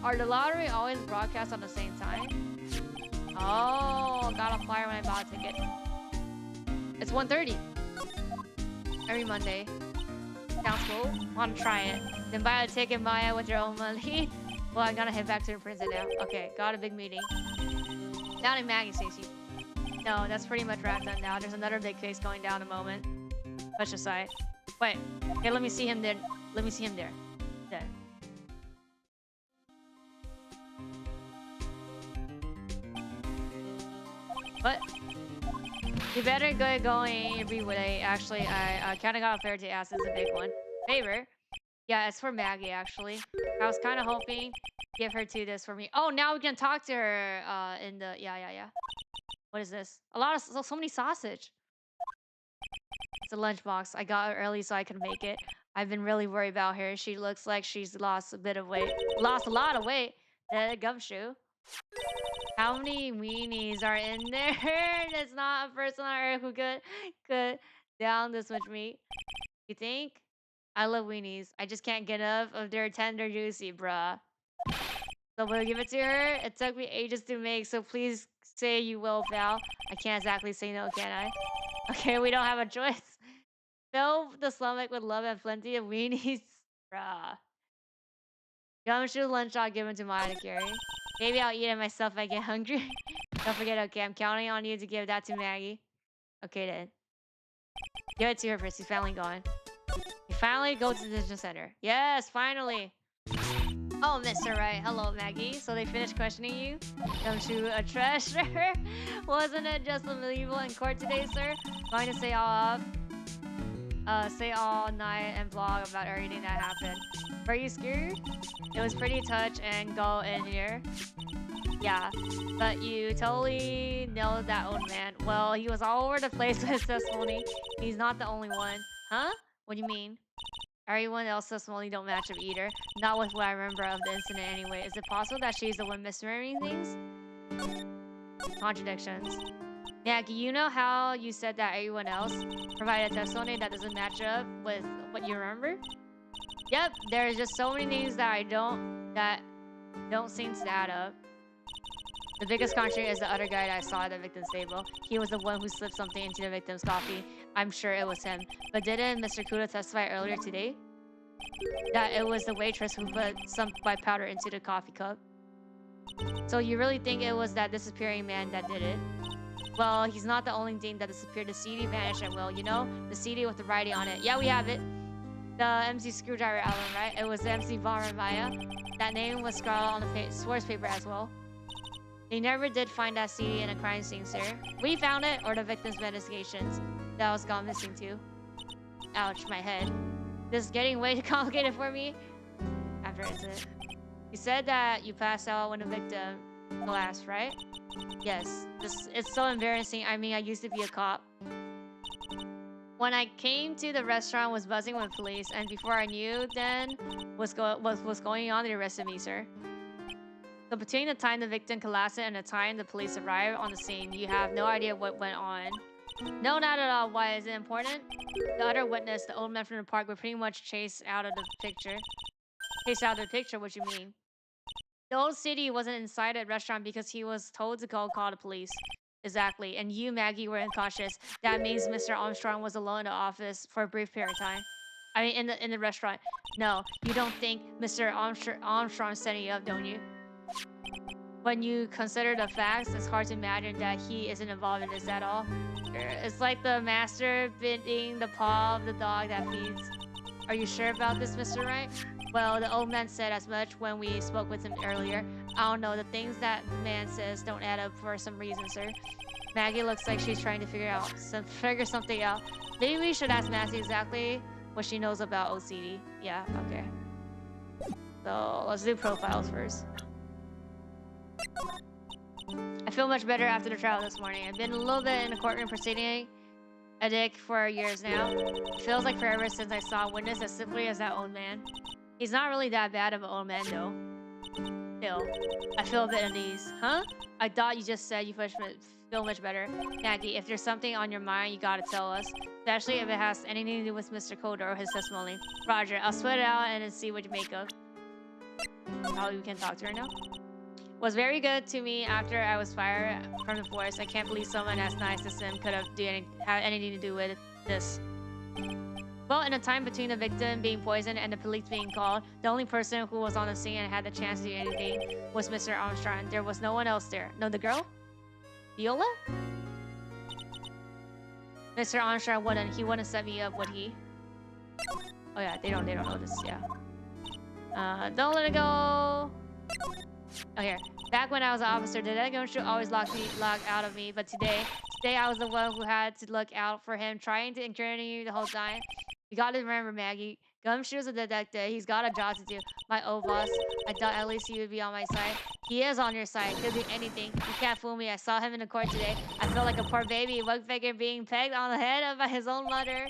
Are the lottery always broadcast on the same time? Oh, got a flyer when I bought a ticket. It's 1:30. Every Monday. Sounds cool. Want to try it? Then buy a ticket, Maya, with your own money. Well, I'm gonna head back to the prison now. Okay, got a big meeting. Down in Maggie, Stacy. No, that's pretty much wrapped up now. There's another big case going down in a moment. Push aside. Wait. Okay, let me see him there. Let me see him there. There. What? You better get going every way. Actually, I kind of got a favor to ask. This is a big one. Favor? Yeah, it's for Maggie, actually. I was kind of hoping give her to this for me. Oh, now we can talk to her in the... Yeah. What is this? A lot of... So many sausage. It's a lunchbox. I got it early so I could make it. I've been really worried about her. She looks like she's lost a bit of weight. Lost a lot of weight. Gumshoe. How many weenies are in there? There's not a person on earth who could down this much meat. You think? I love weenies. I just can't get enough of their tender juicy, bruh. So we'll give it to her. It took me ages to make, so please say you will, pal. I can't exactly say no, can I? Okay, we don't have a choice. Fill the stomach with love and plenty of weenies, bruh. Gumshoe lunch I'll give him to Maya to carry. Maybe I'll eat it myself if I get hungry. Don't forget, okay, I'm counting on you to give that to Maggie. Okay then. Give it to her first. He's finally gone. You finally go to the detention center. Yes, finally. Oh, Mr. Wright. Hello, Maggie. So they finished questioning you? Gumshoe, a treasure? Wasn't it just unbelievable in court today, sir? Going to stay all night and blog about everything that happened. Were you scared? It was pretty touch and go in here. Yeah, but you totally nailed that old man. Well, he was all over the place with his testimony. He's not the only one. Huh? What do you mean? Everyone else's testimony don't match up either. Not with what I remember of the incident anyway. Is it possible that she's the one misremembering things? Contradictions. Maggie, you know how you said that everyone else provided a testimony that doesn't match up with what you remember? Yep, there's just so many things that don't seem to add up. The biggest contradiction is the other guy that I saw at the victim's table. He was the one who slipped something into the victim's coffee. I'm sure it was him. But didn't Mr. Kuda testify earlier today that it was the waitress who put some white powder into the coffee cup? So you really think it was that disappearing man that did it? Well, he's not the only thing that disappeared. The CD vanished at will, you know? The CD with the writing on it. Yeah, we have it. The MC Screwdriver album, right? It was the MC Bomber Maya. That name was scrawled on the source paper as well. They never did find that CD in a crime scene, sir. We found it, or the victim's investigations. That was gone missing too. Ouch, my head. This is getting way too complicated for me. After incident. You said that you passed out when the victim collapsed, right? Yes. It's so embarrassing. I mean, I used to be a cop. When I came to the restaurant, was buzzing with police, and before I knew then what's going on, they arrested me, sir. So between the time the victim collapsed and the time the police arrived on the scene, you have no idea what went on. No, not at all. Why is it important? The other witness, the old man from the park, were pretty much chased out of the picture. Chased out of the picture? What you mean? The old city wasn't inside a restaurant because he was told to go call the police. Exactly. And you, Maggie, were incautious. That means Mr. Armstrong was alone in the office for a brief period of time. I mean, in the restaurant. No, you don't think Mr. Armstrong setting you up, don't you? When you consider the facts, it's hard to imagine that he isn't involved in this at all. It's like the master biting the paw of the dog that feeds. Are you sure about this, Mr. Wright? Well, the old man said as much when we spoke with him earlier. I don't know, the things that man says don't add up for some reason, sir. Maggie looks like she's trying to figure something out. Maybe we should ask Maggie exactly what she knows about OCD. Yeah, okay. So, let's do profiles first. I feel much better after the trial this morning. I've been a little bit in the courtroom proceeding a dick for years now. It feels like forever since I saw a witness as simply as that old man. He's not really that bad of an old man, though. Still, I feel a bit uneasy. Huh? I thought you just said you feel much better. Maggie, if there's something on your mind, you gotta tell us. Especially if it has anything to do with Mr. Koda or his testimony. Roger, I'll split it out and then see what you make of. Oh, you can talk to her now? Was very good to me after I was fired from the force. I can't believe someone as nice as him could have had anything to do with this. Well, in the time between the victim being poisoned and the police being called, the only person who was on the scene and had the chance to do anything was Mr. Armstrong. There was no one else there. No, the girl? Viola? Mr. Armstrong wouldn't. He wouldn't set me up, would he? Oh yeah, they don't know this. Yeah. Don't let it go. Oh here. Back when I was an officer, the dead Gumshoe always locked out of me. But today I was the one who had to look out for him, trying to incriminate me the whole time. You gotta remember, Maggie. Gumshoe's a detective. He's got a job to do. My old boss. I thought at least he would be on my side. He is on your side. Could be anything. You can't fool me. I saw him in the court today. I felt like a poor baby bug figure being pegged on the head by his own mother.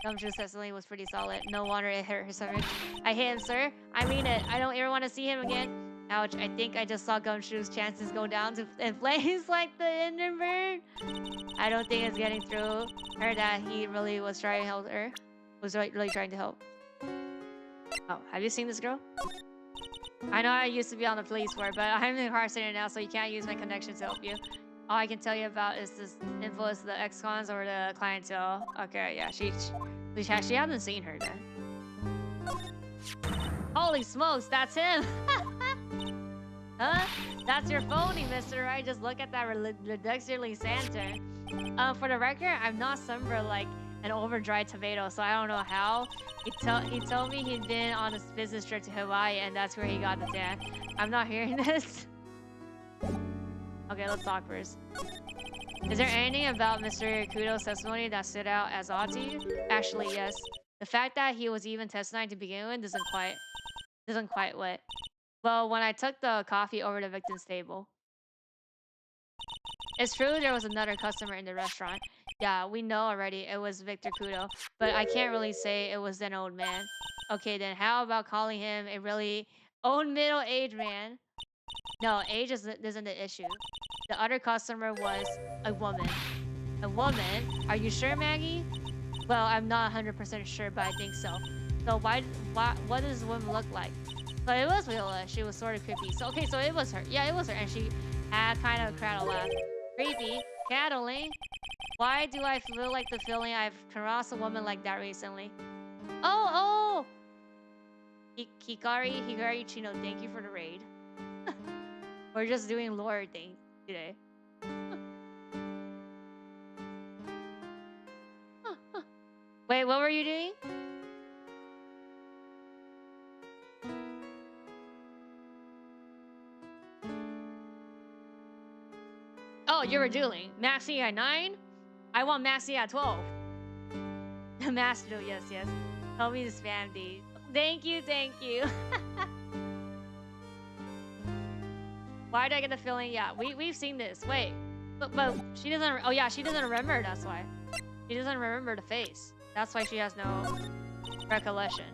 Gumshoe's testimony was pretty solid. No wonder it hurt her so much. I hate him, sir. I mean it. I don't ever want to see him again. Ouch. I think I just saw Gumshoe's chances go down in flames like the Hindenburg. I don't think it's getting through her that he really was trying to help her. Was really trying to help. Oh, have you seen this girl? I know I used to be on the police force, but I'm incarcerated now, so you can't use my connection to help you. All I can tell you about is this influence the ex-cons or the clientele. Okay, yeah, she hasn't seen her then. Holy smokes, that's him! Huh? That's your phony, Mr. Wright. Just look at that ridiculously Santa. For the record, I'm not sunburned like an over-dried tomato, so I don't know how. He told me he'd been on a business trip to Hawaii, and that's where he got the tan. I'm not hearing this. Okay, let's talk first. Is there anything about Mr. Kudo's testimony that stood out as odd to you? Actually, yes. The fact that he was even testifying to begin with doesn't quite what. Well, when I took the coffee over to the victim's table. It's true there was another customer in the restaurant. Yeah, we know already it was Victor Kudo, but I can't really say it was an old man. Okay, then how about calling him a really old middle-aged man? No, age isn't the issue. The other customer was a woman. A woman? Are you sure, Maggie? Well, I'm not 100% sure, but I think so. So what does the woman look like? So it was Viola. She was sort of creepy. So okay, so it was her. Yeah, it was her, and she had kind of a cradle laugh. Creepy, cattling. Why do I feel like the feeling I've crossed a woman like that recently? Oh! Hikari Chino, thank you for the raid. We're just doing lore things today. Wait, what were you doing? Oh, you were dueling. Maxi at 9? I want Maxi at 12. Master, yes. Tell me to spam these. Thank you. Why did I get the feeling? Yeah, we've seen this. Wait, but she doesn't. Oh yeah, she doesn't remember. That's why. She doesn't remember the face. That's why she has no recollection.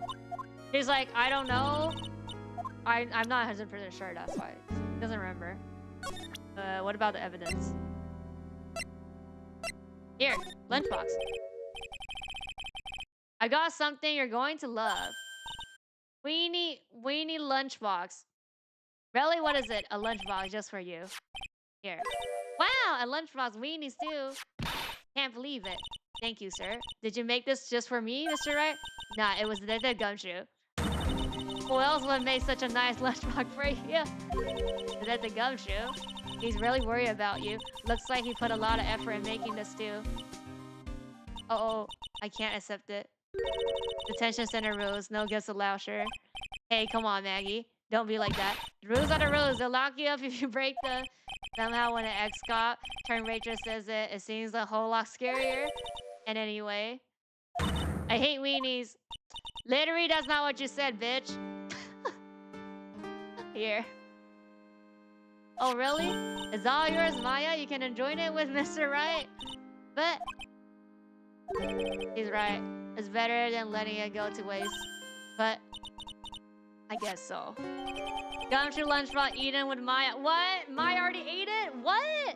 She's like, I don't know. I'm not 100% sure. That's why she doesn't remember. What about the evidence? Here, lunchbox. I got something you're going to love. Weenie lunchbox. Really, what is it? A lunchbox just for you. Here. Wow, a lunchbox weenies too. Can't believe it. Thank you, sir. Did you make this just for me, Mr. Wright? Nah, it was the Gumshoe. Who else would make such a nice lunchbox for you? The Gumshoe. He's really worried about you. Looks like he put a lot of effort in making this too. Uh-oh, I can't accept it. Detention center rules. No gifts allowed, sure. Hey, come on, Maggie. Don't be like that. The rules are the rules. They'll lock you up if you break them. Somehow when an ex-cop turned waitress says it seems a whole lot scarier. And anyway, I hate weenies. Literally, that's not what you said, bitch. Here. Oh, really? It's all yours, Maya. You can enjoy it with Mr. Wright. But he's right. It's better than letting it go to waste. But I guess so. Gumshoe lunchbox eaten with Maya. What? Maya already ate it? What?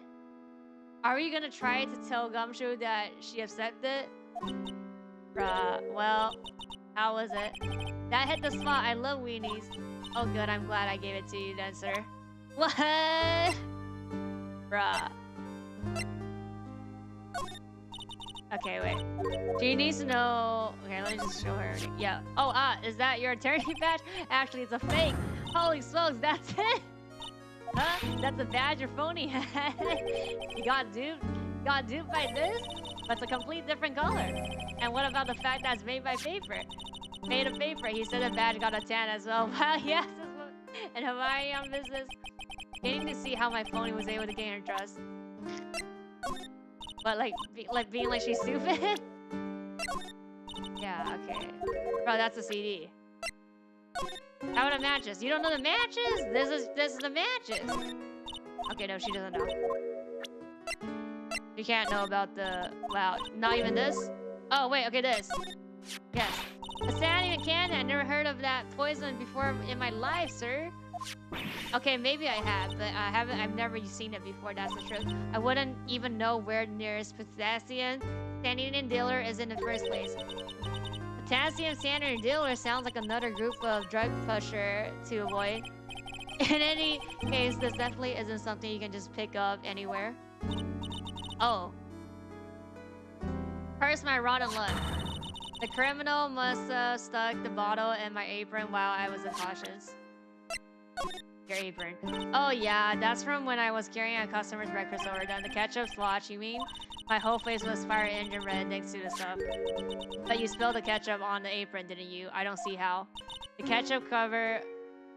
Are we gonna try to tell Gumshoe that she accepted? Bruh. Well, how was it? That hit the spot. I love weenies. Oh, good. I'm glad I gave it to you then, sir. What? Bruh. Okay, wait. She needs to know. Okay, let me just show her. Yeah. Oh, is that your attorney badge? Actually, it's a fake. Holy smokes, that's it. Huh? That's a badge your phony had. You got duped? Got duped by this? But it's a complete different color. And what about the fact that it's made by paper? Made of paper. He said the badge got a tan as well. Wow, yes. And Hawaiian business. Getting to see how my phony was able to gain her trust. But like being like she's stupid? Yeah, okay. Bro, that's a CD. How about the matches? You don't know the matches? This is the matches. Okay, no, she doesn't know. You can't know about the... Wow, not even this? Oh, wait, okay, this. Yes. A sandy and candy. I never heard of that poison before in my life, sir. Okay, maybe I have, but I've never seen it before, that's the truth. I wouldn't even know where nearest potassium sanity dealer is in the first place. Potassium sanity dealer sounds like another group of drug pusher to avoid. In any case, this definitely isn't something you can just pick up anywhere. Oh. Curse my rotten luck. The criminal must have stuck the bottle in my apron while I was incautious. Your apron. Oh yeah, that's from when I was carrying a customer's breakfast order. The ketchup splotch, you mean? My whole face was fire engine red next to the stuff. But you spilled the ketchup on the apron, didn't you? I don't see how. The ketchup cover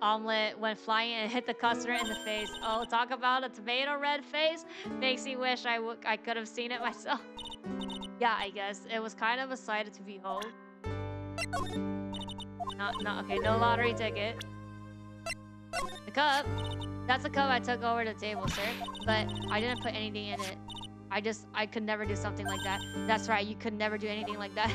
omelet went flying and hit the customer in the face. Oh, talk about a tomato red face. Makes me wish I could have seen it myself. Yeah, I guess. It was kind of a sight to behold. Okay, no lottery ticket. The cup. That's the cup I took over the table, sir. But I didn't put anything in it. I could never do something like that. That's right, you could never do anything like that.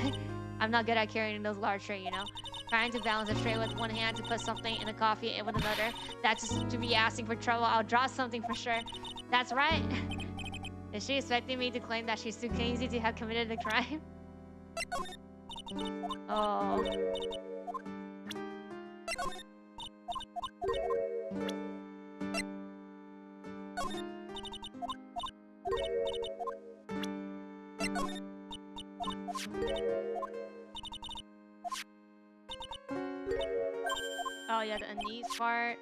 I'm not good at carrying those large trays, you know? Trying to balance a tray with one hand to put something in the coffee and with another. That's just to be asking for trouble. I'll draw something for sure. That's right. Is she expecting me to claim that she's too crazy to have committed the crime? Oh. Oh yeah, the knees part.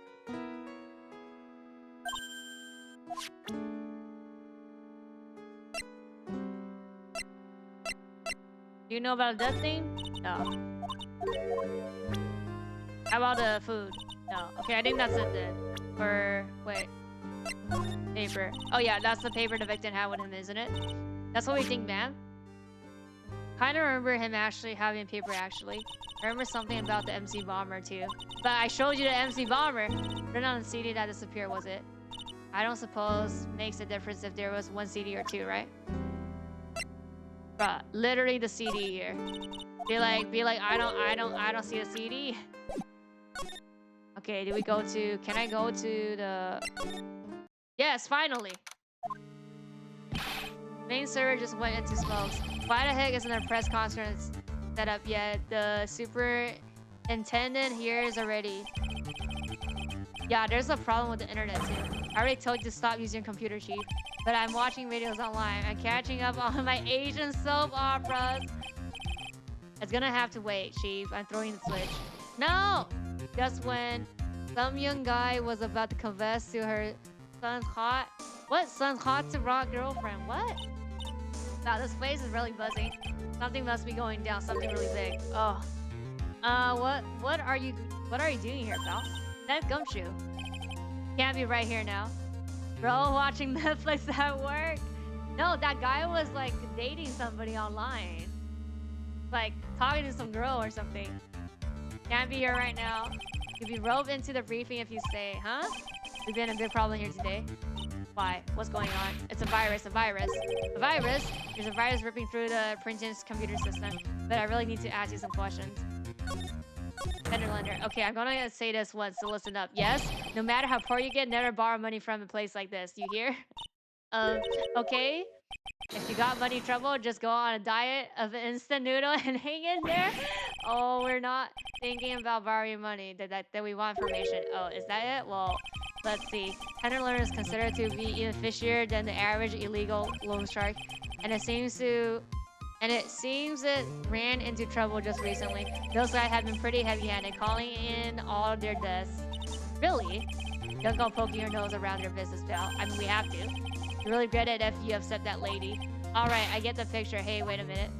Do you know about that thing? No. How about the food? No. Okay, I think that's it then. Or wait. Paper. Oh yeah, that's the paper the victim had with him, isn't it? That's what we think, ma'am. Kind of remember him actually having paper, actually. I remember something about the MC Bomber, too. But I showed you the MC Bomber. Written on the CD that disappeared, was it? I don't suppose makes a difference if there was one CD or two, right? Bruh, literally the CD here. Be like, I don't see a CD. Okay, do we go to... Can I go to the... Yes, finally! Main server just went into smokes. Why the heck isn't a press conference set up yet? The superintendent here is already... Yeah, there's a problem with the internet too. I already told you to stop using your computer, Chief. But I'm watching videos online. I'm catching up on my Asian soap operas. It's gonna have to wait, Chief. I'm throwing the switch. No! Just when some young guy was about to confess to her son's hot... What? Son's hot to rock girlfriend. What? Wow, this place is really buzzing. Something must be going down. Something really big. Oh. What are you doing here, pal? That gumshoe. Can't be right here now. Bro, watching Netflix at work? No, that guy was like dating somebody online. Like talking to some girl or something. Can't be here right now. You'll be roped into the briefing if you stay, huh? We've been a big problem here today. Why? What's going on? It's a virus, a virus. A virus? There's a virus ripping through the Princeton's computer system. But I really need to ask you some questions. Lender. Okay, I'm gonna say this once, so listen up. Yes? No matter how poor you get, never borrow money from a place like this. You hear? Okay? If you got money trouble, just go on a diet of instant noodle and hang in there. Oh, we're not thinking about borrowing money. That we want information. Oh, is that it? Well, let's see. Tender loan is considered to be even fishier than the average illegal loan shark, and it seems to And it seems it ran into trouble just recently. Those guys have been pretty heavy-handed, calling in all their deaths. Really? Don't go poking your nose around your business, pal. I mean, we have to. You really regret it if you upset that lady. Alright, I get the picture. Hey, wait a minute.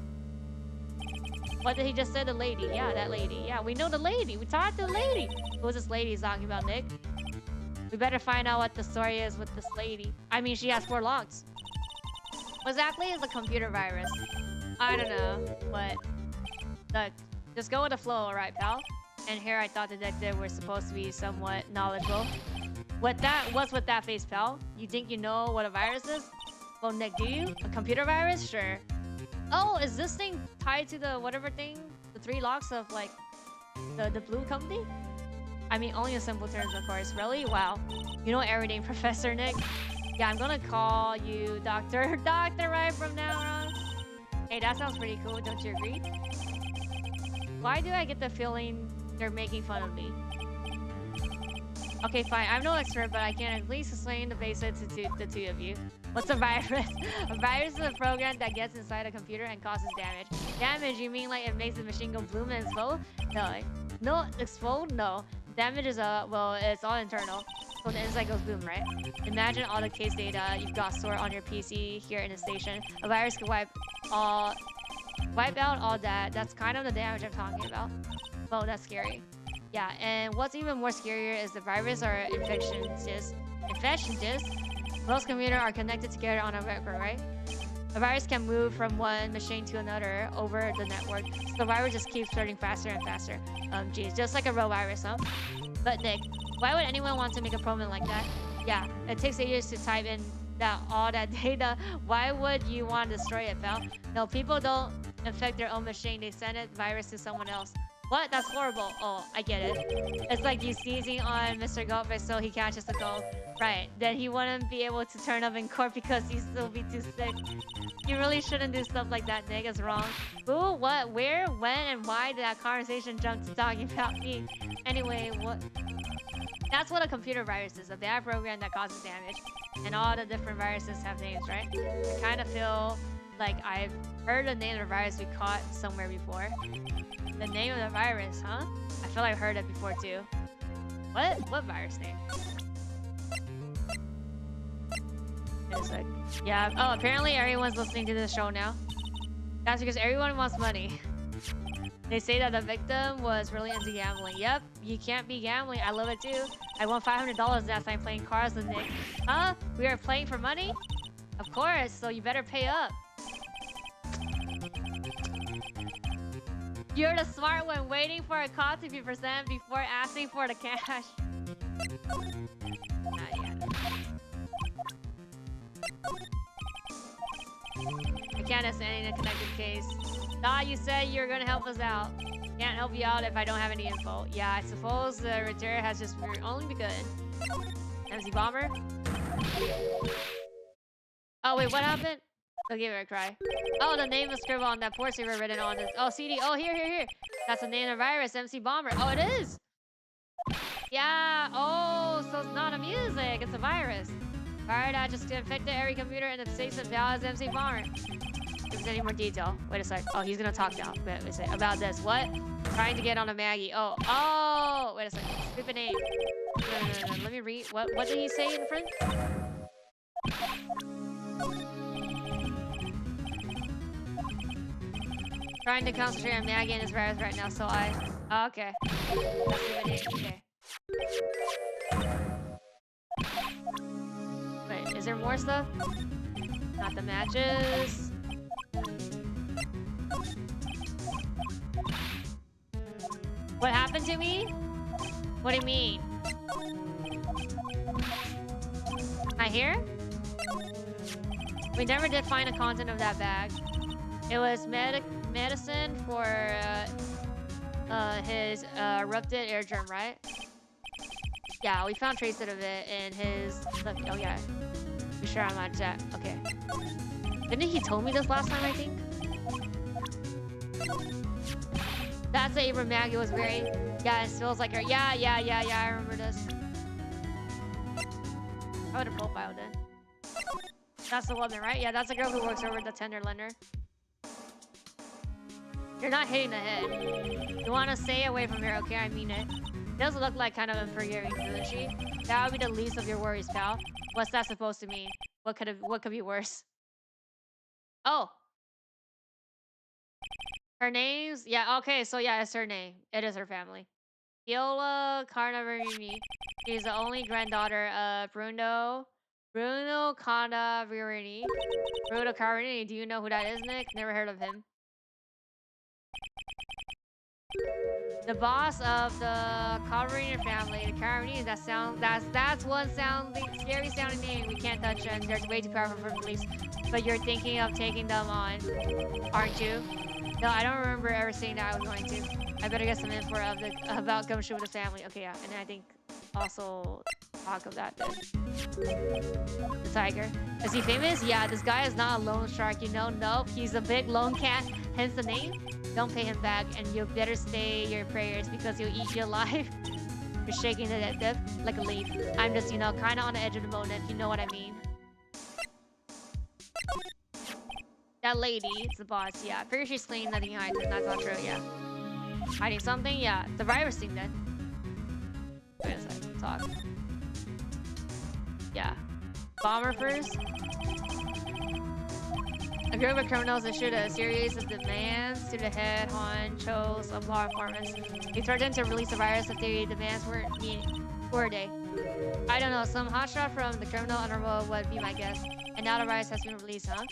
What did he just say? The lady. Yeah, that lady. Yeah, we know the lady. We talked to the lady. Who's this lady he's talking about, Nick? We better find out what the story is with this lady. I mean, she has 4 logs. What exactly is a computer virus? I don't know, but look, just go with the flow, alright, pal? And here I thought detective were supposed to be somewhat knowledgeable. What's with that face, pal? You think you know what a virus is? Well, Nick, do you? A computer virus? Sure. Oh, is this thing tied to the whatever thing? The 3 locks of, like, the blue company? I mean, only in simple terms, of course. Really? Wow. You know everything, Professor Nick. Yeah, I'm gonna call you Dr. Wright from now on. Hey, that sounds pretty cool, don't you agree? Why do I get the feeling they're making fun of me? Okay, fine. I'm no expert, but I can at least explain the basics to the two of you. What's a virus? A virus is a program that gets inside a computer and causes damage. Damage? You mean like it makes the machine go bloom and explode? No. No, explode? No. Damage is well, it's all internal. So the inside goes boom, right? Imagine all the case data you've got stored on your PC here in the station. A virus could wipe out all that. That's kind of the damage I'm talking about. Well, that's scary. Yeah, and what's even more scarier is the virus are infectious. Most computers are connected together on a network, right? A virus can move from one machine to another over the network. So the virus just keeps spreading faster and faster. Geez, just like a real virus, huh? But Nick, why would anyone want to make a program like that? Yeah, it takes ages to type in all that data. Why would you want to destroy it, pal? No, people don't infect their own machine. They send it virus to someone else. What? That's horrible. Oh, I get it. It's like you sneezing on Mr. Goldfish so he catches the cold. Right. Then he wouldn't be able to turn up in court because he'd still be too sick. You really shouldn't do stuff like that, Nick. It's wrong. Who, what, where, when, and why did that conversation jump to talking about me? Anyway, what? That's what a computer virus is. A bad program that causes damage. And all the different viruses have names, right? I kind of feel like I've heard the name of the virus we caught somewhere before. The name of the virus, huh? I feel like I've heard it before too. What? What virus name? It's like, yeah. Oh, apparently everyone's listening to this show now. That's because everyone wants money. They say that the victim was really into gambling. Yep, you can't be gambling. I love it too. I won $500 last time playing cards with Nick. Huh? We are playing for money? Of course, so you better pay up. You're the smart one, waiting for a call to be presented before asking for the cash. I can't understand any connected case. Nah, you said you were gonna help us out. Can't help you out if I don't have any info. Yeah, I suppose the return has just only begun. MC Bomber? Oh wait, what happened? They'll give it a try. Oh, the name was scribbled on that port server written on this. Oh, CD. Oh, here. That's the name of the virus, MC Bomber. Oh, it is. Yeah. Oh, so it's not a music. It's a virus. Alright, I just infected every computer in the states of Dallas MC Bomber. If there's any more detail. Wait a sec. Oh, he's gonna talk now. Wait a sec. About this. What? Trying to get on a Maggie. Oh. Wait a sec. Stupid name. No. Let me read. What did he say in front? Trying to concentrate on Maggie and his virus right now, so I... Oh, okay. That's the video. Okay. Wait, is there more stuff? Not the matches. What happened to me? What do you mean? Am I here? We never did find the content of that bag. It was medicine for his erupted eardrum, right? Yeah, we found traces of it in his... Oh yeah, be sure I'm not that. Okay. Didn't he told me this last time, I think? That's what Abram Maggie was wearing. Yeah, it smells like her. Yeah, I remember this. I would have profiled it. That's the woman, right? Yeah, that's the girl who works over the tender lender. You're not hitting the head. You want to stay away from here, okay? I mean it. It does look like kind of unforgiving, doesn't she? That would be the least of your worries, pal. What's that supposed to mean? What could be worse? Oh. Her name's... Yeah, okay, so yeah, it's her name. It is her family. Viola Carnaverini. She's the only granddaughter of Bruno Carnaverini. Bruno Carnaverini, do you know who that is, Nick? Never heard of him. The boss of the Carnaverini family, the Carnaverini, that's one scary sounding name. We can't touch them. They're way too powerful for police. But you're thinking of taking them on, aren't you? No, I don't remember ever saying that I was going to. I better get some info about Gumshoe with the family. Okay, yeah, and I think also talk of that then. The tiger. Is he famous? Yeah, this guy is not a loan shark, you know? Nope, he's a big lone cat, hence the name. Don't pay him back, and you better stay your prayers because he'll eat you alive. You're shaking the death like a leaf. I'm just, you know, kind of on the edge of the boat, if you know what I mean. That lady, it's the boss, yeah. Pretty sure she's cleaning nothing hides, and that's not true, yeah. Hiding something? Yeah. The virus thing then. Wait a second, talk. Yeah. Bomber first. A group of criminals issued a series of demands to the head honchos of law enforcement. They threatened to release the virus if the demands weren't meet. Were they? I don't know, some hotshot from the criminal underworld would be my guess. And now the virus has been released, huh?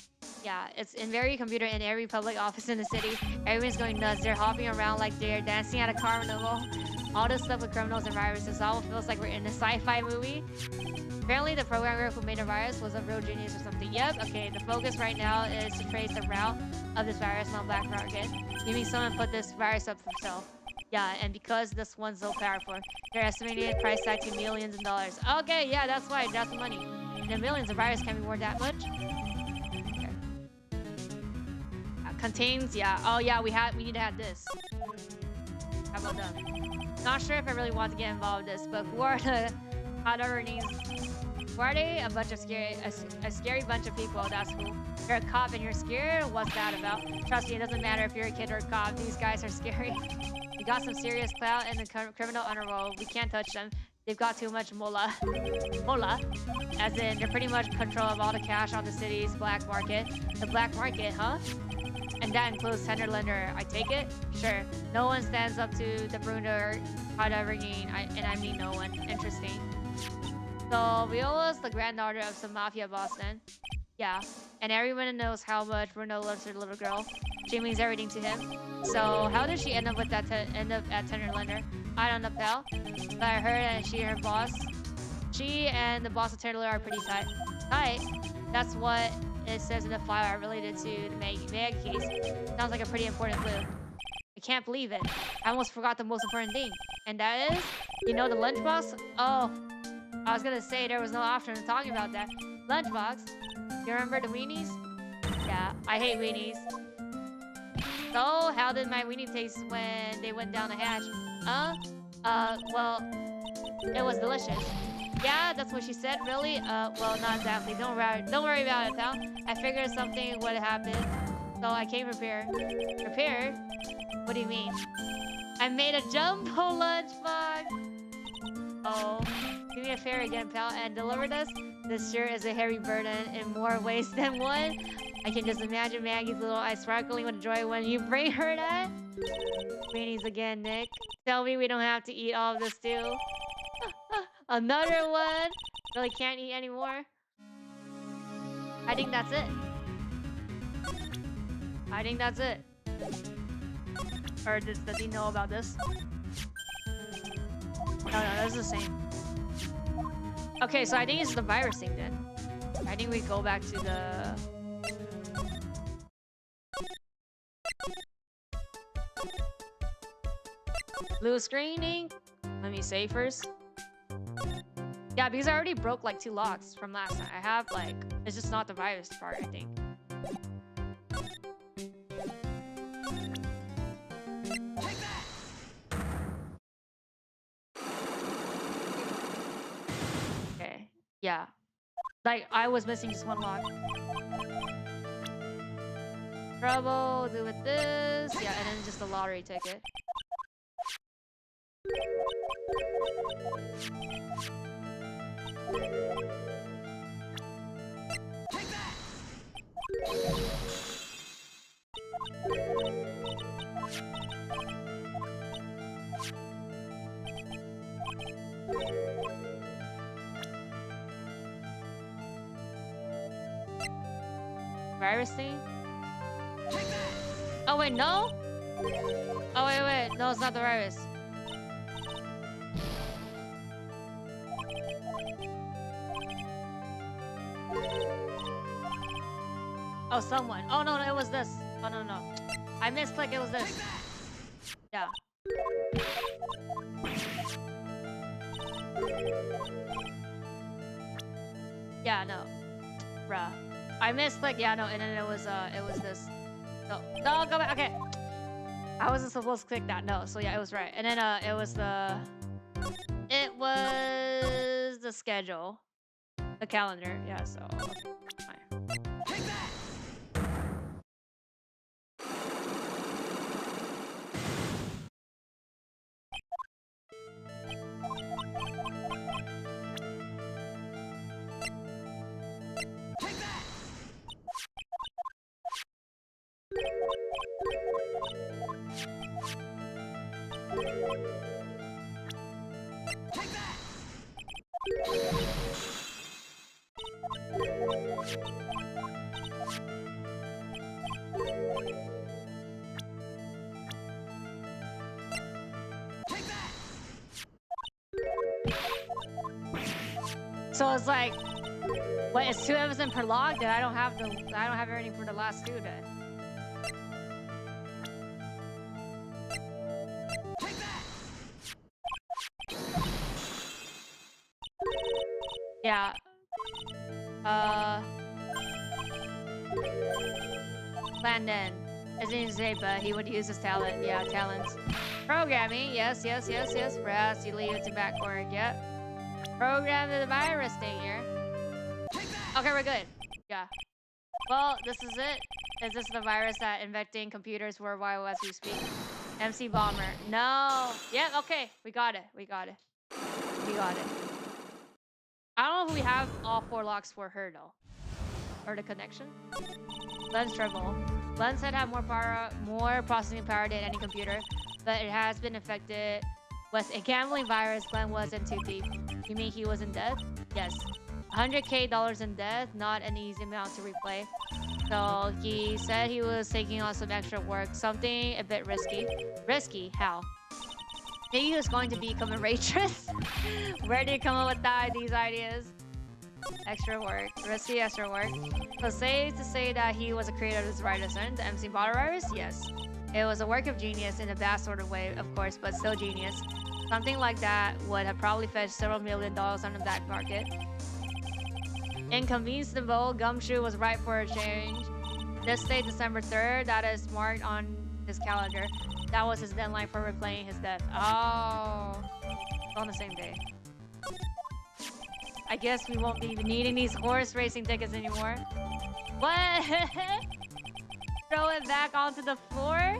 Yeah, it's in every computer in every public office in the city. Everyone's going nuts. They're hopping around like they're dancing at a carnival. All this stuff with criminals and viruses almost feels like we're in a sci-fi movie. Apparently, the programmer who made the virus was a real genius or something. Yep, okay, the focus right now is to trace the route of this virus on black market. Maybe someone put this virus up for sale. Yeah, and because this one's so powerful, they're estimating the price tag to millions of dollars. Okay, yeah, that's right, that's the money. And the millions of virus can be worth that much? Contains, yeah. Oh yeah, we need to have this. How about that? Not sure if I really want to get involved in this, but who are the Carnaverini's? Who are they? A bunch of a scary bunch of people. That's cool. You're a cop and you're scared? What's that about? Trust me, it doesn't matter if you're a kid or a cop. These guys are scary. We got some serious clout in the criminal underworld. We can't touch them. They've got too much mola. Mola? As in, they're pretty much in control of all the cash on the city's black market. The black market, huh? And that includes tender lender. I take it? Sure. No one stands up to the Bruno Carnaverini, and I mean no one. Interesting. So, Viola's the granddaughter of some mafia boss then? Yeah. And everyone knows how much Bruno loves her little girl. She means everything to him. So, how did she end up with that end up at tender lender? I don't know, pal. But I heard that she and her boss. She and the boss of tender lender are pretty tight. Tight? That's what it says in the file related to the Meg case. Sounds like a pretty important clue. I can't believe it. I almost forgot the most important thing. And that is, you know the lunchbox? Oh, I was gonna say there was no option of talking about that. Lunchbox? You remember the weenies? Yeah, I hate weenies. So, how did my weenie taste when they went down the hatch? Well, it was delicious. Yeah, that's what she said, really? Well, not exactly. Don't worry about it, pal. I figured something would happen, so I came prepared. Prepared? What do you mean? I made a jumbo lunchbox! Oh, do me a favor again, pal, and deliver this? This sure is a heavy burden in more ways than one. I can just imagine Maggie's little eyes sparkling with joy when you bring her that. Weenies again, Nick. Tell me we don't have to eat all of this, too. Another one? Really can't eat anymore? I think that's it. I think that's it. Or does he know about this? No, that's the same. Okay, so I think it's the virus thing then. I think we go back to the... blue screening? Let me say first. Yeah, because I already broke like 2 locks from last time. I have like... it's just not the virus part, I think. Okay. Yeah. Like, I was missing just 1 lock. Trouble, do with this. Yeah, and then just a lottery ticket. Take that! Virus thing? Oh wait, no? Oh wait, no, it's not the virus. Oh, someone. Oh no, it was this. Oh no, no. I misclicked, it was this. Yeah. Yeah, no. Bruh. I misclicked, yeah, no, and then it was this. No, go back, okay. I wasn't supposed to click that, no, so yeah, it was right. And then it was the schedule. The calendar, yeah, so okay, fine. Take that! Take that! Take that! Take that! So it's like, wait, it's 2 episodes per log? Then I don't have everything for the last 2 then. Take that! Yeah. Landon. As in say, but he would use his talent. Yeah, talents. Programming. Yes. Perhaps you leave it to backward. Yep. Program the virus thing here. Okay, we're good. Yeah. Well, this is it. Is this the virus that infecting computers worldwide as we speak? MC Bomber. No. Yep, okay. We got it. I don't know if we have all 4 locks for her though. Or the connection. Lens trouble. Lens had more processing power than any computer, but it has been infected with a gambling virus. Glenn wasn't too deep. You mean he was in debt? Yes. $100K in debt, not an easy amount to replay. So he said he was taking on some extra work, something a bit risky. Risky? How? Maybe he was going to become a waitress? Where did he come up with these ideas? Extra work. Risky extra work. So safe to say that he was a creator of this virus, the MC Bottle virus? Yes. It was a work of genius in a bad sort of way, of course, but still genius. Something like that would have probably fetched several $1 million on the black market. Inconceivable, Gumshoe was right for a change. This date, December 3rd, that is marked on his calendar. That was his deadline for replaying his death. Oh, it's on the same day. I guess we won't be needing these horse racing tickets anymore. What? Throw it back onto the floor?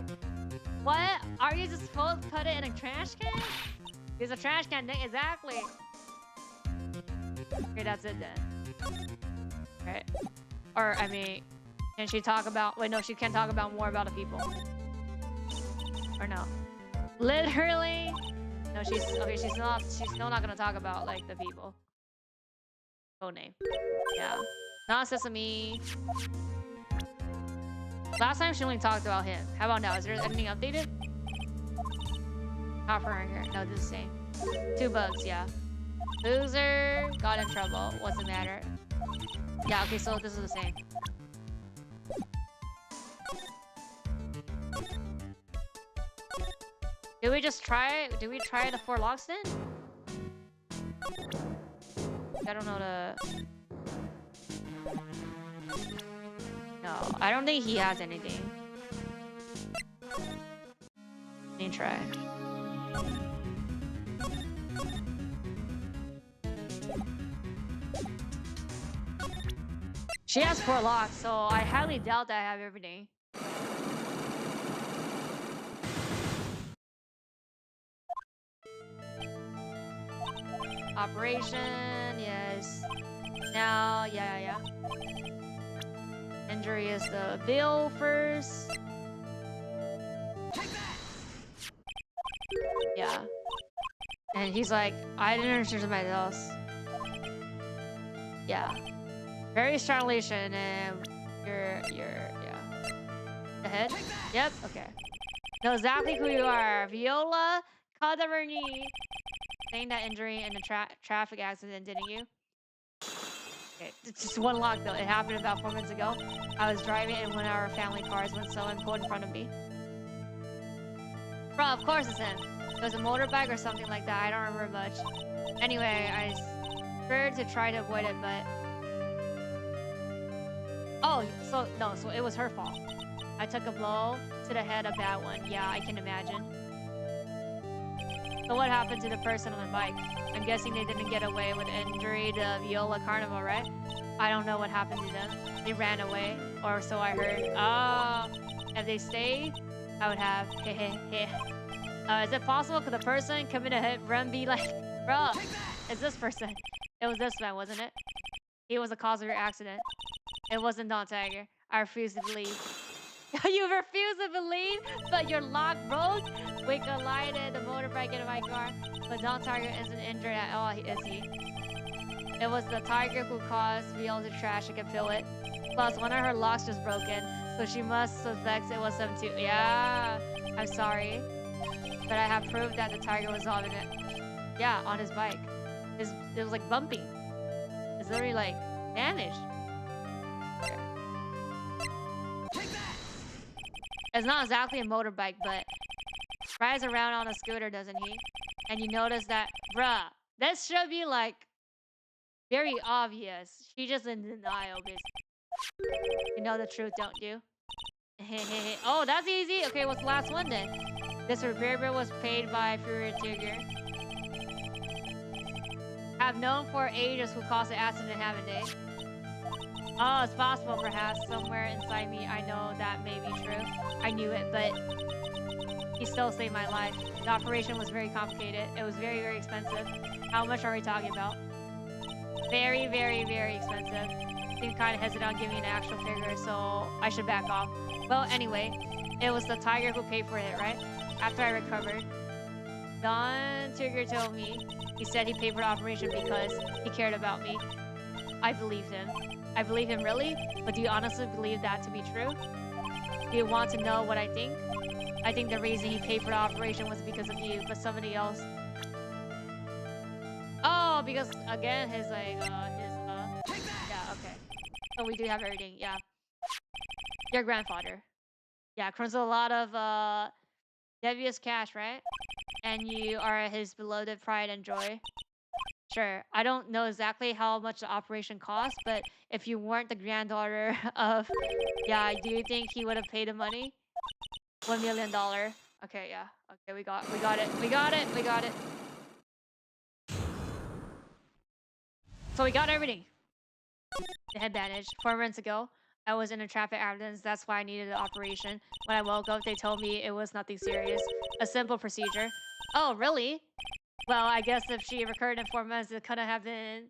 What? Are you just supposed to put it in a trash can? Use a trash can, exactly. Okay, that's it then. Right. Or, I mean, can she talk about... Wait, no, she can talk about more about the people. Or no? Literally? No, she's... Okay, she's still not gonna talk about, like, the people. Code name. Yeah. Not Sesame. Last time she only talked about him. How about now? Is there anything updated? Not for her. No, this is the same. 2 bugs, yeah. Loser got in trouble. What's the matter? Yeah, okay, so this is the same. Did we just try? Did we try the 4 locks then? I don't know the... No, I don't think he has anything. Let me try. She has 4 locks, so I highly doubt that I have everything. operation. Yes. Now, yeah. Injury is the bill first. Take that! Yeah. And he's like, I didn't understand somebody else. Yeah. Very strong lesion and you're yeah. Ahead? Yep, okay. Know exactly who you are. Viola Cadaverni. Saying that injury in a traffic accident, didn't you? Okay, it's just one lock though. It happened about 4 minutes ago. I was driving and one of our family cars when someone pulled in front of me. Bro, of course it's him. It was a motorbike or something like that. I don't remember much. Anyway, I prepared to try to avoid it, but... Oh, so it was her fault. I took a blow to the head, a bad one. Yeah, I can imagine. So what happened to the person on the bike? I'm guessing they didn't get away with injury to Viola Carnival, right? I don't know what happened to them. They ran away, or so I heard. If they stayed, I would have. Is it possible? Could the person commit a hit run be like, bro, it's this person. It was this man, wasn't it? He was the cause of your accident. It wasn't Don Tiger. I refuse to believe. You refuse to believe, but your lock broke. We collided the motorbike into my car, but Don Tiger isn't injured at all, is he? It was the tiger who caused Viola to trash. I can feel it. Plus, one of her locks just broken, so she must suspect it was him too. Yeah, I'm sorry, but I have proof that the tiger was on it. Yeah, on his bike. It was like bumping. It's literally like damaged. It's not exactly a motorbike, but rides around on a scooter, doesn't he? And you notice that, bruh, this should be like very obvious. She just in denial, basically. You know the truth, don't you? Oh, that's easy. Okay, what's the last one then? This repair bill was paid by Fury Tiger. Have known for ages who caused the accident, haven't they? Oh, it's possible, perhaps. Somewhere inside me, I know that may be true. I knew it, but he still saved my life. The operation was very complicated. It was very, very expensive. How much are we talking about? Very, very, very expensive. Seems kind of hesitant on giving an actual figure, so I should back off. Well, anyway, it was the tiger who paid for it, right? After I recovered. Don Tiger told me. He said he paid for the operation because he cared about me. I believed him. I believe him, really? But do you honestly believe that to be true? Do you want to know what I think? I think the reason he paid for the operation was because of you, but somebody else. Oh, because again, yeah, okay. So we do have everything, yeah. Your grandfather. Yeah, crowns a lot of devious cash, right? And you are his beloved pride and joy. Sure. I don't know exactly how much the operation cost, but if you weren't the granddaughter of... Yeah, do you think he would have paid the money? $1 million. Okay, yeah. Okay, we got it. So we got everything. The head bandage. 4 months ago, I was in a traffic accident. That's why I needed the operation. When I woke up, they told me it was nothing serious. A simple procedure. Oh, really? Well, I guess if she recurred in 4 months, it couldn't have been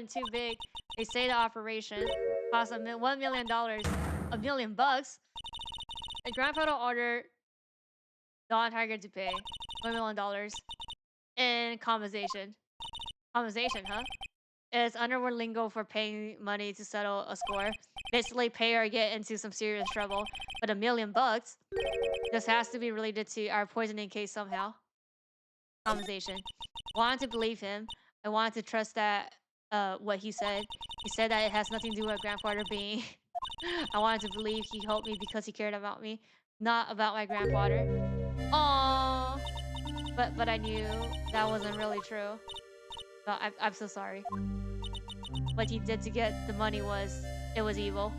too big. They say the operation cost $1 million, $1 million bucks. My grandfather ordered Don Tiger to pay $1 million in compensation. Compensation, huh? It's underworld lingo for paying money to settle a score. Basically, pay or get into some serious trouble. But $1 million bucks, this has to be related to our poisoning case somehow. Compensation. Wanted to believe him. I wanted to trust that what he said. He said that it has nothing to do with grandfather being. I wanted to believe he helped me because he cared about me, not about my grandfather. Aww. But I knew that wasn't really true. So I'm so sorry. What he did to get the money was evil.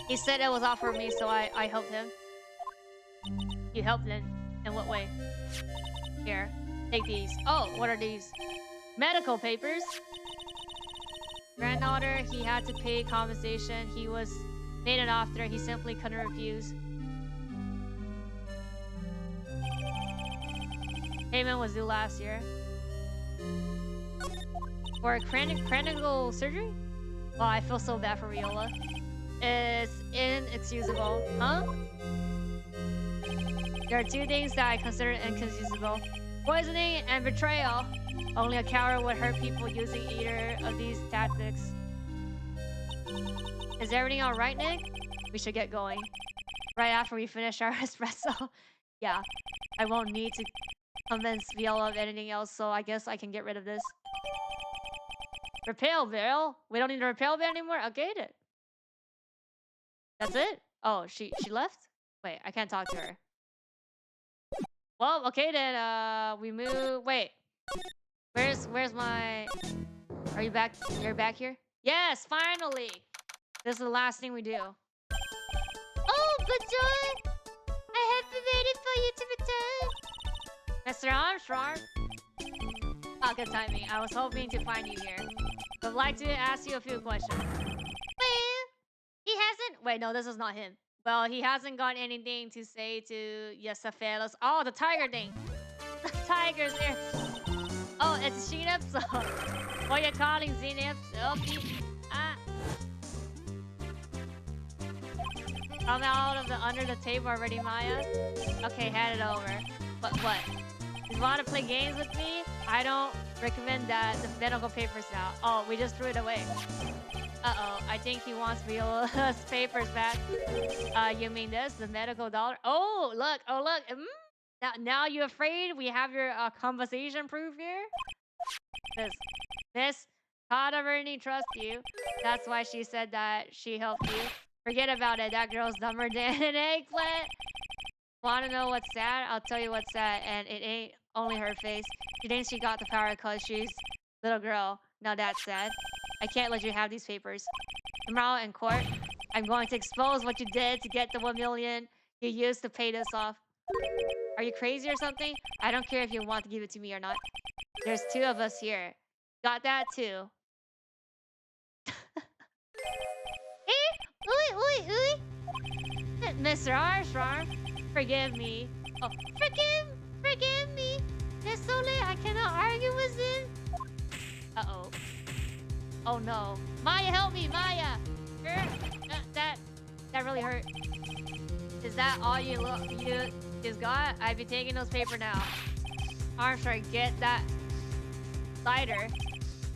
He said it was all for me, so I helped him. You helped him? In what way? Here, take these. Oh, what are these? Medical papers. Granddaughter, he had to pay compensation. He was made an offer. He simply couldn't refuse. Payment was due last year. For cranial surgery? Oh, I feel so bad for Viola. It's inexcusable, huh? There are two things that I consider inexcusable: poisoning and betrayal. Only a coward would hurt people using either of these tactics. Is everything alright, Nick? We should get going. Right after we finish our espresso. Yeah, I won't need to convince Viola of anything else, so I guess I can get rid of this. Repel veil? We don't need a repel veil anymore? Okay then. That's it? Oh, she left? Wait, I can't talk to her. Well, okay then, we move. Wait. Where's my... Are you back? You're back here? Yes, finally! This is the last thing we do. Oh, but Joy! I have been waiting for you to return. Mr. Armstrong? Oh, good timing. I was hoping to find you here. I'd like to ask you a few questions. Well, He hasn't... Wait, no, this is not him. Well, he hasn't got anything to say to yes, fellas. Oh, the tiger thing. The tiger's there. Oh, it's Sheena, so... What you're calling Zenith? I'm out of the under the table already, Maya. Okay, hand it over. But what? You want to play games with me? I don't recommend that. The medical paper's out. Oh, we just threw it away. Uh-oh, I think he wants Viola's papers back. You mean this? The medical dollar? Oh, look. Oh, look. Now you afraid? We have your conversation proof here? Miss, Todd already trusts you. That's why she said that she helped you. Forget about it. That girl's dumber than an eggplant. Want to know what's sad? I'll tell you what's sad. And it ain't only her face. She thinks she got the power because she's a little girl. Now that's sad. I can't let you have these papers. Tomorrow in court, I'm going to expose what you did to get the 1 million you used to pay this off. Are you crazy or something? I don't care if you want to give it to me or not. There's 2 of us here. Got that too. Mr. Armstrong, forgive me. Oh, forgive me. It's so late. I cannot argue with him. Uh-oh. Oh no. Maya, help me, Maya. That really hurt. Is that all you just got? I'd be taking those paper now. Armstrong, get that lighter.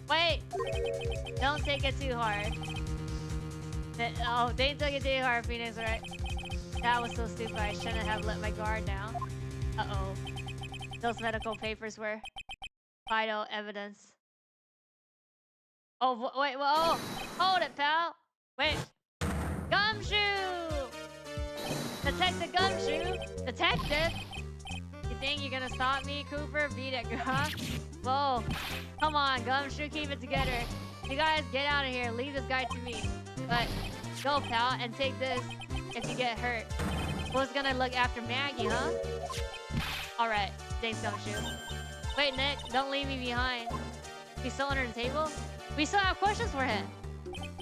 Wait. Don't take it too hard. Oh, they took it too hard, Phoenix, right? That was so stupid. I shouldn't have let my guard down. Uh-oh. Those medical papers were vital evidence. Oh, wait, oh, hold it, pal. Wait. Gumshoe! Detective Gumshoe! Detective? You think you're gonna stop me, Cooper? Beat it, huh? Whoa. Come on, Gumshoe, keep it together. You guys get out of here. Leave this guy to me. But go, pal, and take this if you get hurt. Who's gonna look after Maggie, huh? Alright, thanks, Gumshoe. Wait, Nick, don't leave me behind. He's still under the table? We still have questions for him.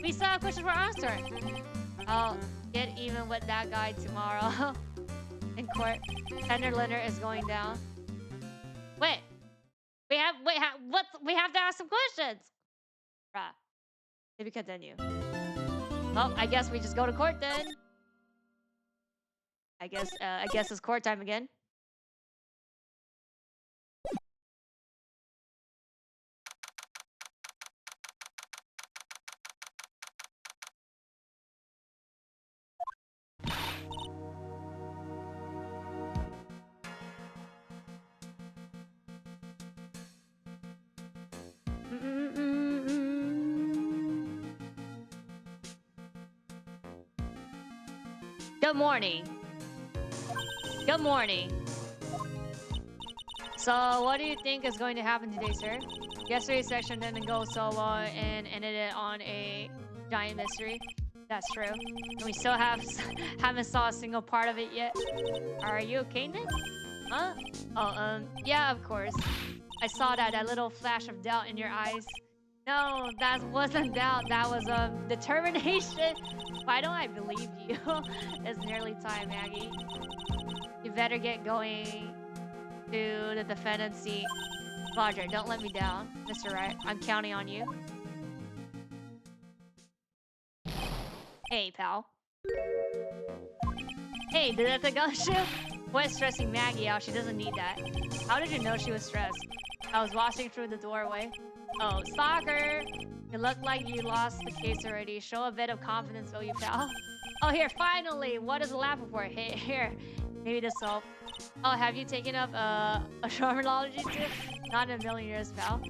We still have questions for Armstrong. I'll get even with that guy tomorrow. In court, tender litter is going down. Wait. We have to ask some questions. Bruh. Maybe continue. Well, I guess we just go to court then. I guess it's court time again. Good morning. Good morning. So, what do you think is going to happen today, sir? Yesterday's session didn't go so well and ended it on a giant mystery. That's true. And we still haven't saw a single part of it yet. Are you okay, Nick? Huh? Oh, yeah, of course. I saw that little flash of doubt in your eyes. No, that wasn't doubt. That was determination. Why don't I believe you? It's nearly time, Maggie. You better get going to the defendant's seat. Roger, don't let me down, Mr. Wright. I'm counting on you. Hey, pal. Hey, did that go shoot? Quit stressing Maggie out. She doesn't need that. How did you know she was stressed? I was watching through the doorway. Oh, stalker! You look like you lost the case already. Show a bit of confidence, will you, pal? Oh, here, finally! What is the laughing for? Hey, here. Maybe this will help. Oh, have you taken up a terminology too? Not in a million years, pal.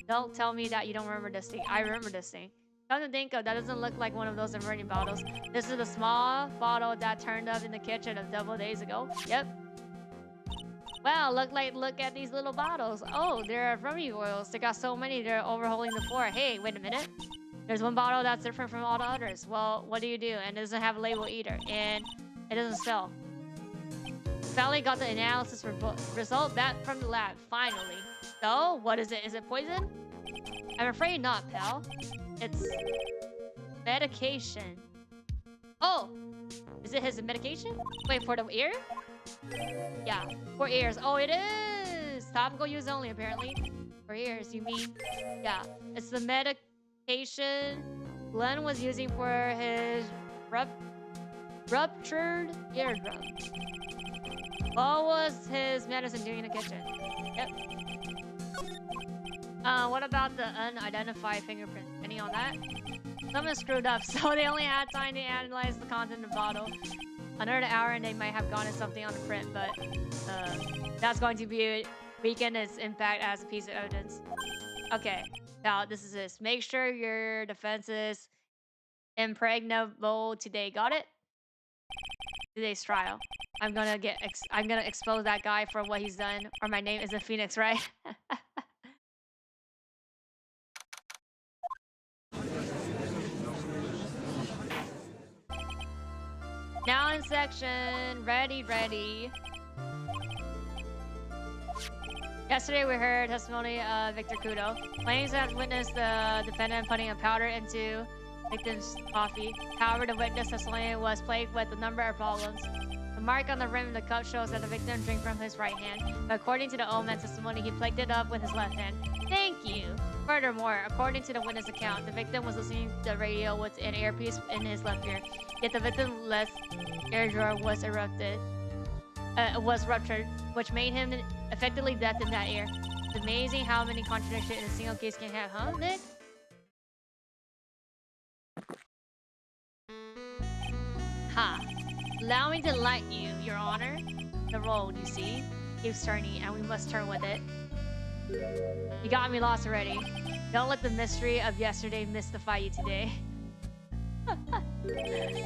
Don't tell me that you don't remember this thing. I remember this thing. Come to think of, that doesn't look like one of those emerging bottles. This is the small bottle that turned up in the kitchen a couple days ago. Yep. Well, look at these little bottles. Oh, they're rummy oils. They got so many, they're overhauling the floor. Hey, wait a minute. There's one bottle that's different from all the others. Well, what do? And it doesn't have a label either. And it doesn't sell. Finally got the analysis result back from the lab. Finally. So, what is it? Is it poison? I'm afraid not, pal. It's medication. Oh! Is it his medication? Wait, for the ear? Yeah, for ears. Oh, it is! Topical use only, apparently. For ears, you mean? Yeah, it's the medication Glenn was using for his ruptured eardrum. What was his medicine doing in the kitchen? Yep. What about the unidentified fingerprint? Any on that? Someone screwed up, so they only had time to analyze the content of the bottle. Another hour and they might have gotten something on the print, but that's going to be weaken its impact as a piece of evidence. Okay, now this is this. Make sure your defense is impregnable today. Got it? Today's trial. I'm gonna expose that guy for what he's done, or my name isn't Phoenix, right? Now in section, ready. Yesterday we heard testimony of Victor Kudo. Claims to have witnessed the defendant putting a powder into victim's coffee. However, the witness testimony was plagued with a number of problems. The mark on the rim of the cup shows that the victim drank from his right hand, but according to the old man's testimony, he plagued it up with his left hand. Thank you! Furthermore, according to the witness account, the victim was listening to the radio with an earpiece in his left ear. Yet the victim's left eardrum was ruptured, which made him effectively deaf in that ear. It's amazing how many contradictions in a single case can have, huh, Nick? Ha! Allow me to light you, Your Honor. The road, you see, keeps turning, and we must turn with it. You got me lost already. Don't let the mystery of yesterday mystify you today.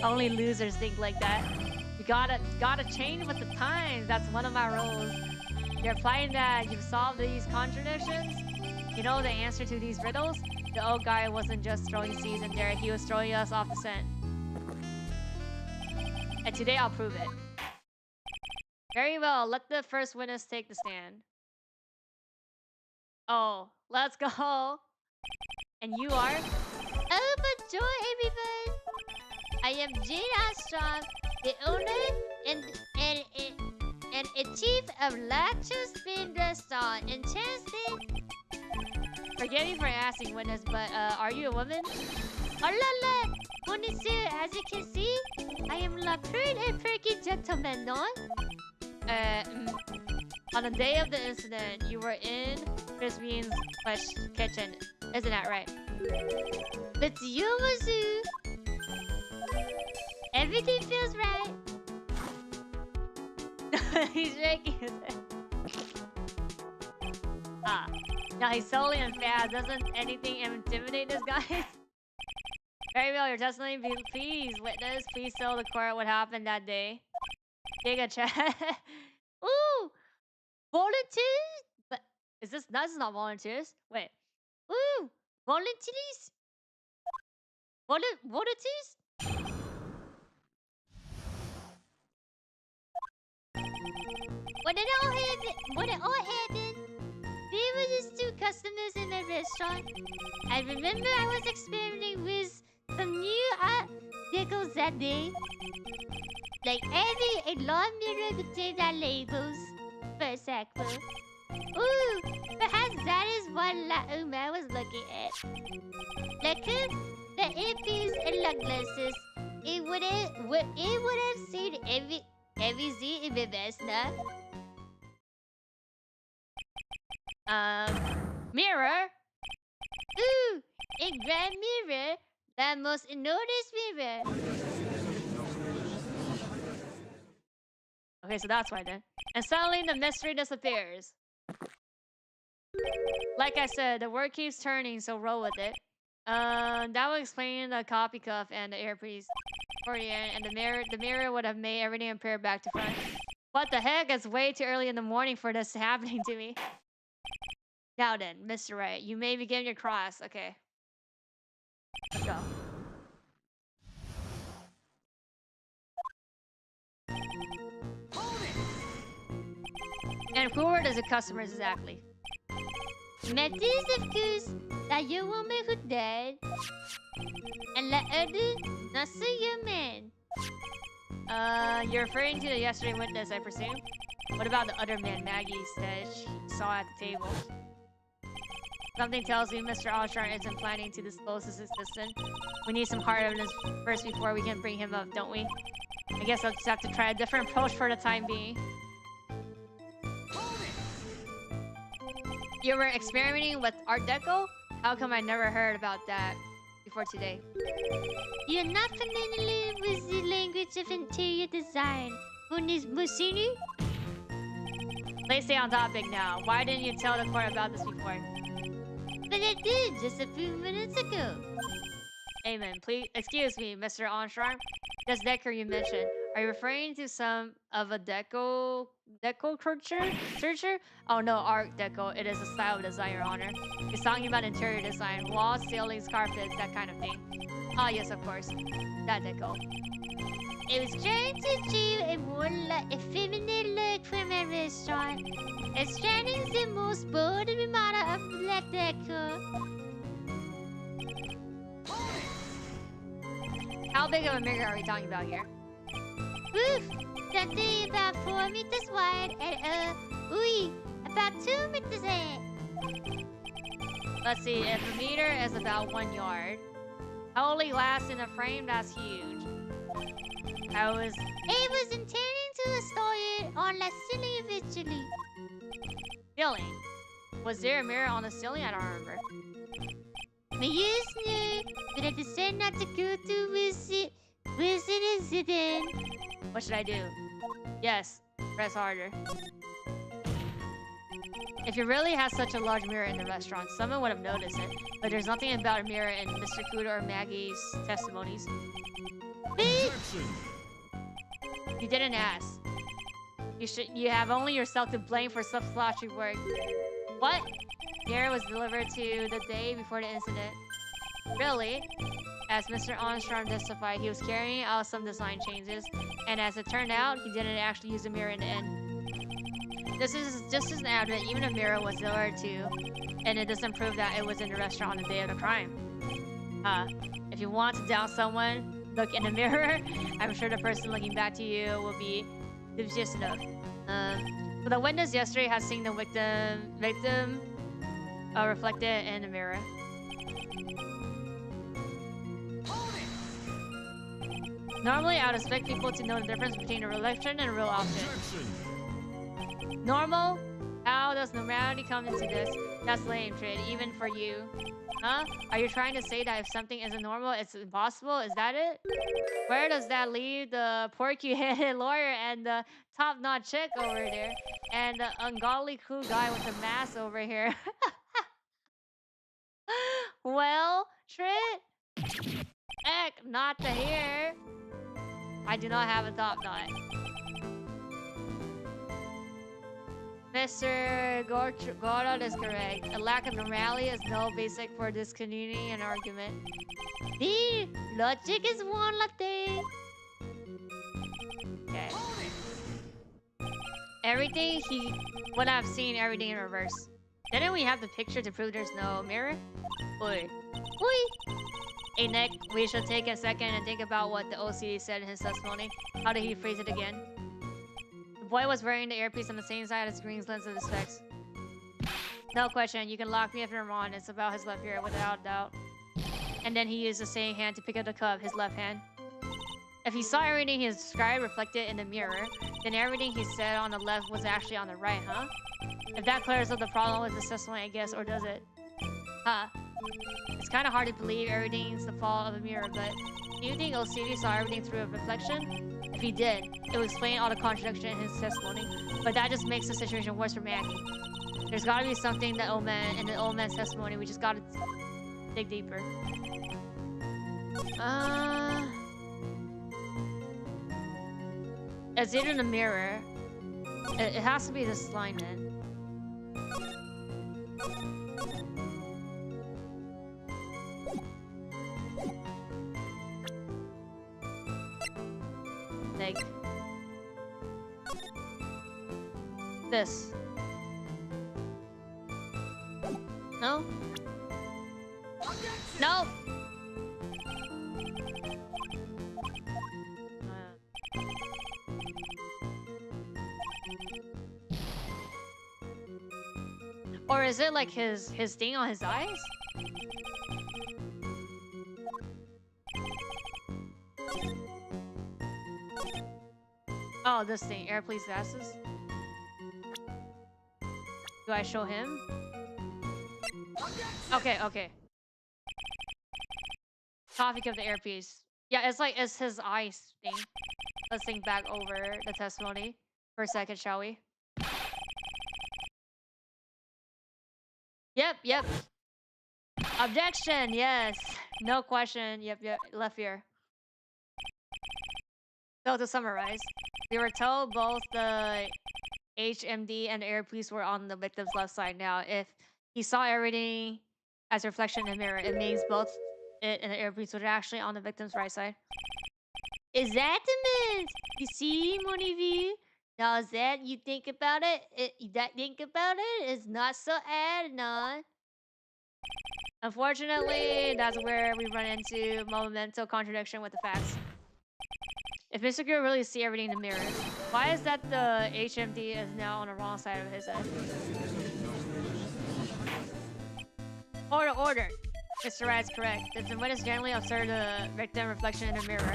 Only losers think like that. You gotta change with the times. That's one of my rules. You're implying that you've solved these contradictions? You know the answer to these riddles? The old guy wasn't just throwing seeds in there, he was throwing us off the scent. And today I'll prove it. Very well, let the first witness take the stand. Oh, let's go. And you are? Oh, but joy, everyone! I am Jane Armstrong, the owner and a chief of Lactose Spin Restaurant in Charleston. Forgive me for asking, witness, but are you a woman? Oh la la! Bonjour, as you can see, I am la prude and perky gentleman, no? On the day of the incident, you were in Chris Bean's kitchen, isn't that right? But you, Wazoo. Everything feels right. He's shaking his head. Ah, now he's solely on fast. Doesn't anything intimidate this guy? Very well, your testimony, please, witness. Please tell the court what happened that day. Take a check. Ooh, volunteers? But is this not volunteers? Wait. Ooh, volunteers? Volunteers? When it all happened, there were just 2 customers in the restaurant. I remember I was experimenting with some new art decals that day. Like adding a long mirror between our labels. First aqua. Ooh, Perhaps that is what La Uma was looking at. Like the earpiece and the glasses. It would have seen everything in the best now. Mirror? Ooh, a grand mirror. That most enormous mirror. Okay, so that's why then. And suddenly the mystery disappears. Like I said, the word keeps turning, so roll with it. That will explain the copy cuff and the earpiece accordion, and the mirror would have made everything appear back to front. What the heck? It's way too early in the morning for this happening to me. Now then, Mr. Wright, you may begin your cross. Okay. Let's go. And who are the customers exactly? Matters, of course, that young woman who died, and the other, not so young man. You're referring to the yesterday witness, I presume? What about the other man Maggie said she saw at the table? Something tells me Mr. Armstrong isn't planning to disclose his existence. We need some hard evidence first before we can bring him up, don't we? I guess I'll just have to try a different approach for the time being. You were experimenting with Art Deco? How come I never heard about that before today? You're not familiar with the language of interior design, Musini? Let's stay on topic now. Why didn't you tell the court about this before? But I did just a few minutes ago. Amen. Please, excuse me, Mr. Armstrong. This decor you mentioned, are you referring to some of a deco culture? Oh no, Art Deco. It is a style of design, Your Honor. He's talking about interior design, walls, ceilings, carpets, that kind of thing. Ah, yes, of course. That deco. I was trying to achieve a more feminine look for my restaurant. Extracting the most bold remodel of black decor. How big of a mirror are we talking about here? Oof! Something about 4 meters wide and about 2 meters high. Let's see, if a meter is about 1 yard. Holy glass in a frame, that's huge. I was intending to install it on the ceiling eventually. Ceiling? Was there a mirror on the ceiling? I don't remember. Yes, no, but I decided not to go to visit then. What should I do? Yes, press harder. If you really had such a large mirror in the restaurant, someone would have noticed it. But there's nothing about a mirror in Mr. Kudo or Maggie's testimonies. You didn't ask. You have only yourself to blame for such slotchy work. What? Mirror was delivered to the day before the incident. Really? As Mr. Armstrong testified, he was carrying out some design changes, and as it turned out, he didn't actually use a mirror in the end. This is just an evidence even a mirror was delivered to, and it doesn't prove that it was in the restaurant on the day of the crime. If you want to doubt someone, look in the mirror. I'm sure the person looking back to you will be dubious enough. But the witness yesterday has seen the victim reflected in the mirror. Normally, I would expect people to know the difference between a reflection and a real object. Normal? How does normality come into this? That's lame, Trid, even for you. Huh? Are you trying to say that if something isn't normal, it's impossible? Is that it? Where does that leave the porky-headed lawyer and the top-notch chick over there? And the ungodly cool guy with the mask over here? Well, Trid? Heck, not to hear. I do not have a top knot. Mr. Gordon is correct. A lack of normality is no basic for discontinuing an argument. The logic is one latte. Okay. Everything he would have seen everything in reverse. Didn't we have the picture to prove there's no mirror? Oi. Oi. Hey Nick, we should take a second and think about what the OCD said in his testimony. How did he phrase it again? The boy was wearing the earpiece on the same side as Green's lens of the specs. No question, you can lock me if you're wrong. It's about his left ear, without a doubt. And then he used the same hand to pick up the cup, his left hand. If he saw everything he described reflected in the mirror, then everything he said on the left was actually on the right, huh? If that clears up the problem with the system, I guess, or does it? Huh. It's kind of hard to believe everything's the fault of a mirror, but do you think OCD saw everything through a reflection? If he did, it would explain all the contradiction in his testimony, but that just makes the situation worse for Maggie. There's gotta be something that old man in the old man's testimony. We just gotta dig deeper. It's either in the mirror. It has to be this line then. Like this. No? No! Or is it like his thing on his eyes? Oh, this thing. Air please glasses. Do I show him? Okay, okay. Topic of the earpiece. Yeah, it's like it's his eyes thing. Let's think back over the testimony for a second, shall we? Yep, yep. Objection, yes. No question. Yep, yep. Left ear. So to summarize, we were told both the HMD and the earpiece were on the victim's left side. Now, if he saw everything as a reflection in the mirror, it means both it and the earpiece were actually on the victim's right side. Is that the man? You see, Monivu? Now, is that you think about it? Think about it? It's not so added on. Unfortunately, that's where we run into monumental contradiction with the facts. If Mr. Guru really see everything in the mirror, why is that the HMD is now on the wrong side of his head? Order. Mr. Wright is correct. If the witness generally observed the victim reflection in the mirror,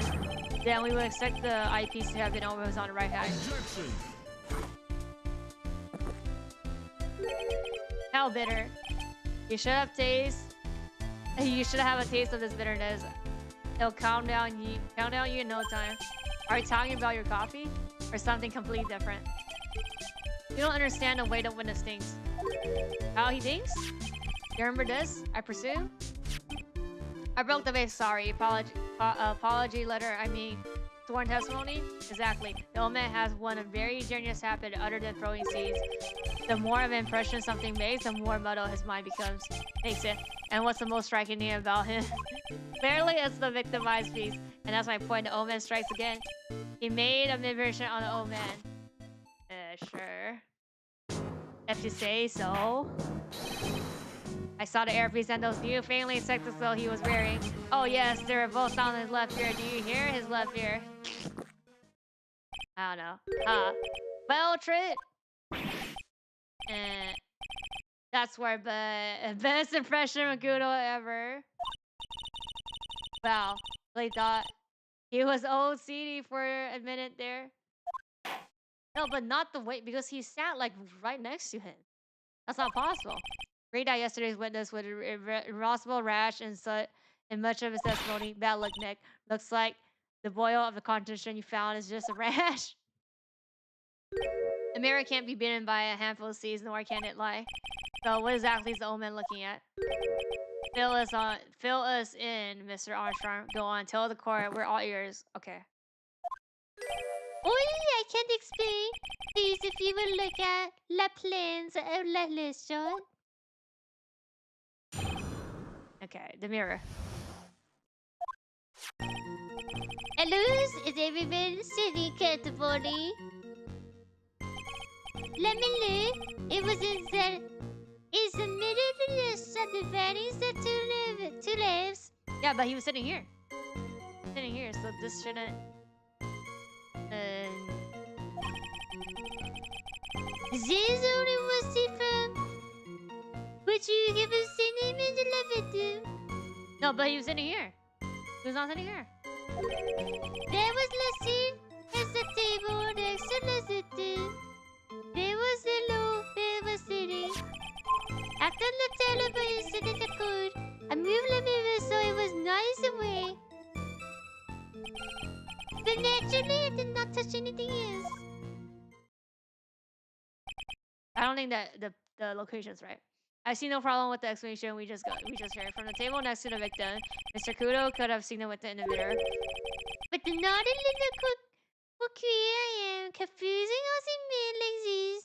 then we would expect the eyepiece to have been always on the right hand. How bitter. You should have a taste of this bitterness. It'll calm down you in no time. Are you talking about your coffee? Or something completely different? You don't understand the way the witness thinks. How he thinks? You remember this, I presume? I broke the vase, sorry. Apology letter, I mean, sworn testimony? Exactly. The old man has one very genius habit other than throwing seeds. The more of an impression something makes, the more muddled his mind makes it. And what's the most striking thing about him? Clearly, it's the victimized piece. And that's my point. The old man strikes again. He made a mid-version on the old man. Sure. If you say so. I saw the earpiece and those new family spectacles he was wearing. Oh yes, they were both on his left ear. Do you hear his left ear? I don't know. Well, trip. That's where best impression of Gudo ever. Wow, really thought he was OCD for a minute there. No, but not the way, because he sat like right next to him. That's not possible. Read out yesterday's witness with irascible rash and much of his testimony. Bad luck, Nick. Looks like the boil of the condition you found is just a rash. The mirror can't be bitten by a handful of seeds, nor can it lie. So what exactly is the old man looking at? Fill us in, Mr. Armstrong. Go on, tell the court. We're all ears. Okay. Oh, I can't explain. Please, if you will look at la plans of la lesion. Okay, the mirror. Hello, is everyone sitting comfortably? Let me look. It was is the middle of the subdividing the two lives. Yeah, but he was sitting here. Sitting here, so this shouldn't. This only was it from. But you give us the name in the victim. No, but he was sitting here. He was not sitting here. There was Lassie at the table next to Lassie. There was the low bear was sitting. After the telephone sitting the code, I moved the mirror so it was nice away. But naturally, I did not touch anything else. I don't think that the location's right. I see no problem with the explanation we just heard from the table next to the victim. Mr. Kudo could have seen it with the inhibitor. But the naughty little cook I am, confusing us in men like this.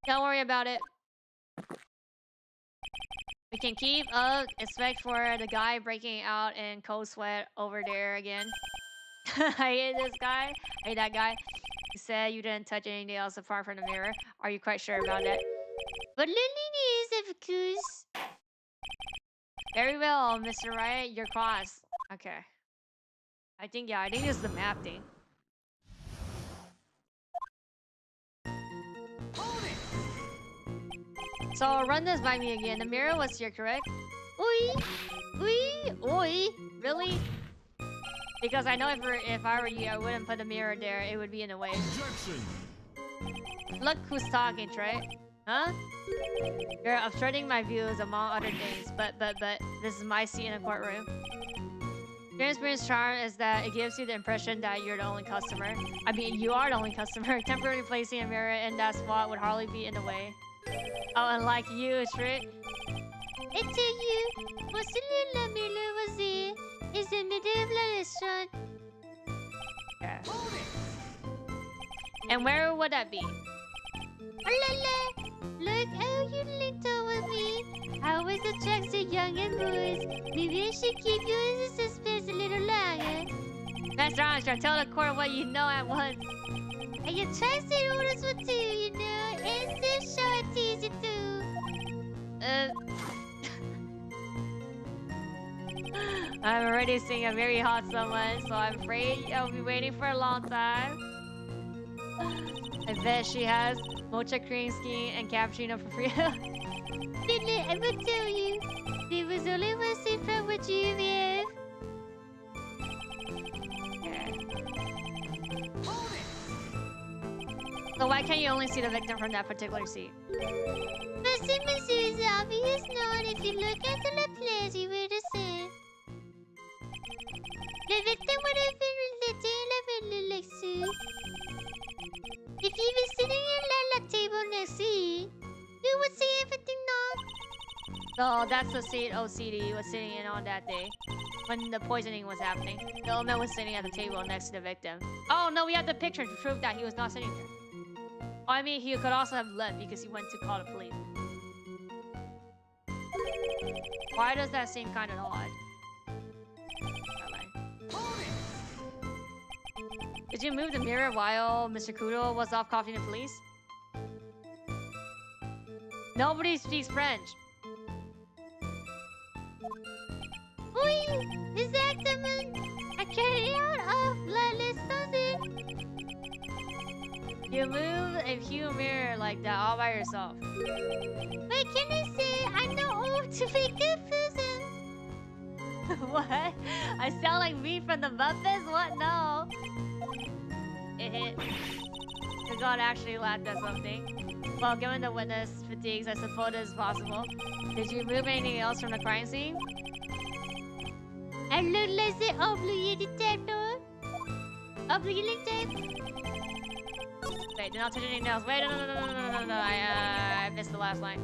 Don't worry about it. We can keep up. Expect for the guy breaking out in cold sweat over there again. I hate this guy. I hate that guy. You said you didn't touch anything else apart from the mirror. Are you quite sure about that? But Lily is, of course. Very well, Mr. Wright. You're cross. Okay. I think it's the map thing. So run this by me again. The mirror was here, correct? Oi! Oi! Oi! Really? Because I know if I were you, I wouldn't put the mirror there. It would be in the way. Objection. Look who's talking, Trey. Huh? You're obstructing my views among other things, but this is my seat in a courtroom. Your experience charm is that it gives you the impression that you're the only customer. I mean, you are the only customer. Temporarily placing a mirror in that spot would hardly be in the way. Oh, unlike you, Trick. I tell you, what's the little mirror was there? It's the middle of the restaurant. Yeah. And where would that be? Oh la la! Look how you linked up with me. I always attract the younger boys. Maybe I should keep you in suspense a little longer. That's wrong, Trick. Tell the court what you know at once. I attract the oldest one too, you know, and still show it easy too. I'm already seeing a very hot someone, so I'm afraid I'll be waiting for a long time. I bet she has mocha cream skiing and cappuccino for free. Lily, I will tell you, there was only one seat from what you have. So why can't you only see the victim from that particular seat? But Simmons is obvious not if you look at the place you would have seen. The victim would have been related like Sue. If he was sitting at the table next to you, you would see everything not. No, that's the seat OCD was sitting in on that day. When the poisoning was happening. The old man was sitting at the table next to the victim. Oh no, we have the picture to prove that he was not sitting there. Oh, I mean, he could also have left because he went to call the police. Why does that seem kind of odd? Did you move the mirror while Mr. Kudo was off coughing the police? Nobody speaks French. Oui, exactement. I carry out of la list. You move a huge mirror like that all by yourself. What can I say? I know all to be confusing. What? I sound like me from the Muppets? What? No. The god actually laughed at something. Well, given the witness fatigues, I suppose it is possible. Did you move anything else from the crime scene? I look like the obligated tape door. Obligated tape. Wait, did not touch anything else. Wait, no. I missed the last line.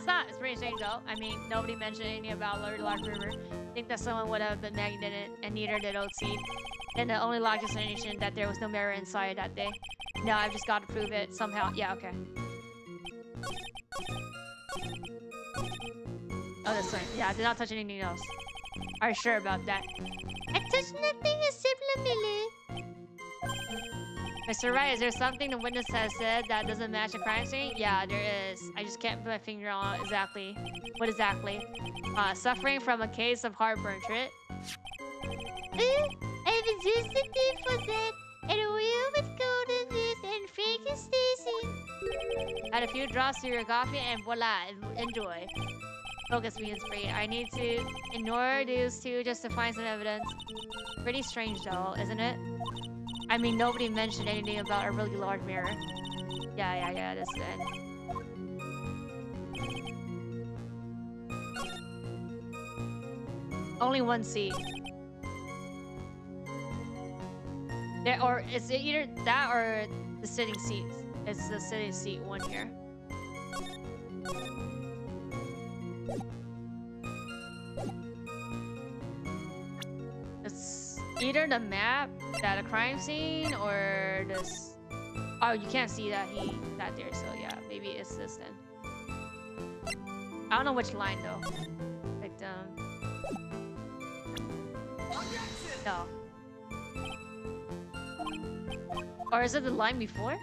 Stop! It's pretty strange though. I mean, nobody mentioned anything about Large River. I think that someone would have been nagging it, and neither did OC. And the only logical explanation that there was no mirror inside that day. No, I've just got to prove it somehow. Yeah, okay. Oh, this one. Yeah, I did not touch anything else. Are you sure about that? I touched nothing except Lamille. Mr. Wright, is there something the witness has said that doesn't match the crime scene? Yeah, there is. I just can't put my finger on exactly. What exactly? Suffering from a case of heartburn, Trit. I was just looking for that, and we would go to this and Frank and Stacy. Add a few drops to your coffee and voila, enjoy. Focus means free. I need to ignore these two just to find some evidence. Pretty strange though, isn't it? I mean, nobody mentioned anything about a really large mirror. Yeah, this is it. Only one seat. There, or it's either that or the sitting seats. It's the sitting seat one here. It's either the map, that a crime scene, or this. Oh, you can't see that he sat there, so yeah, maybe it's this then. I don't know which line though. Victim. No. Or is it the line before?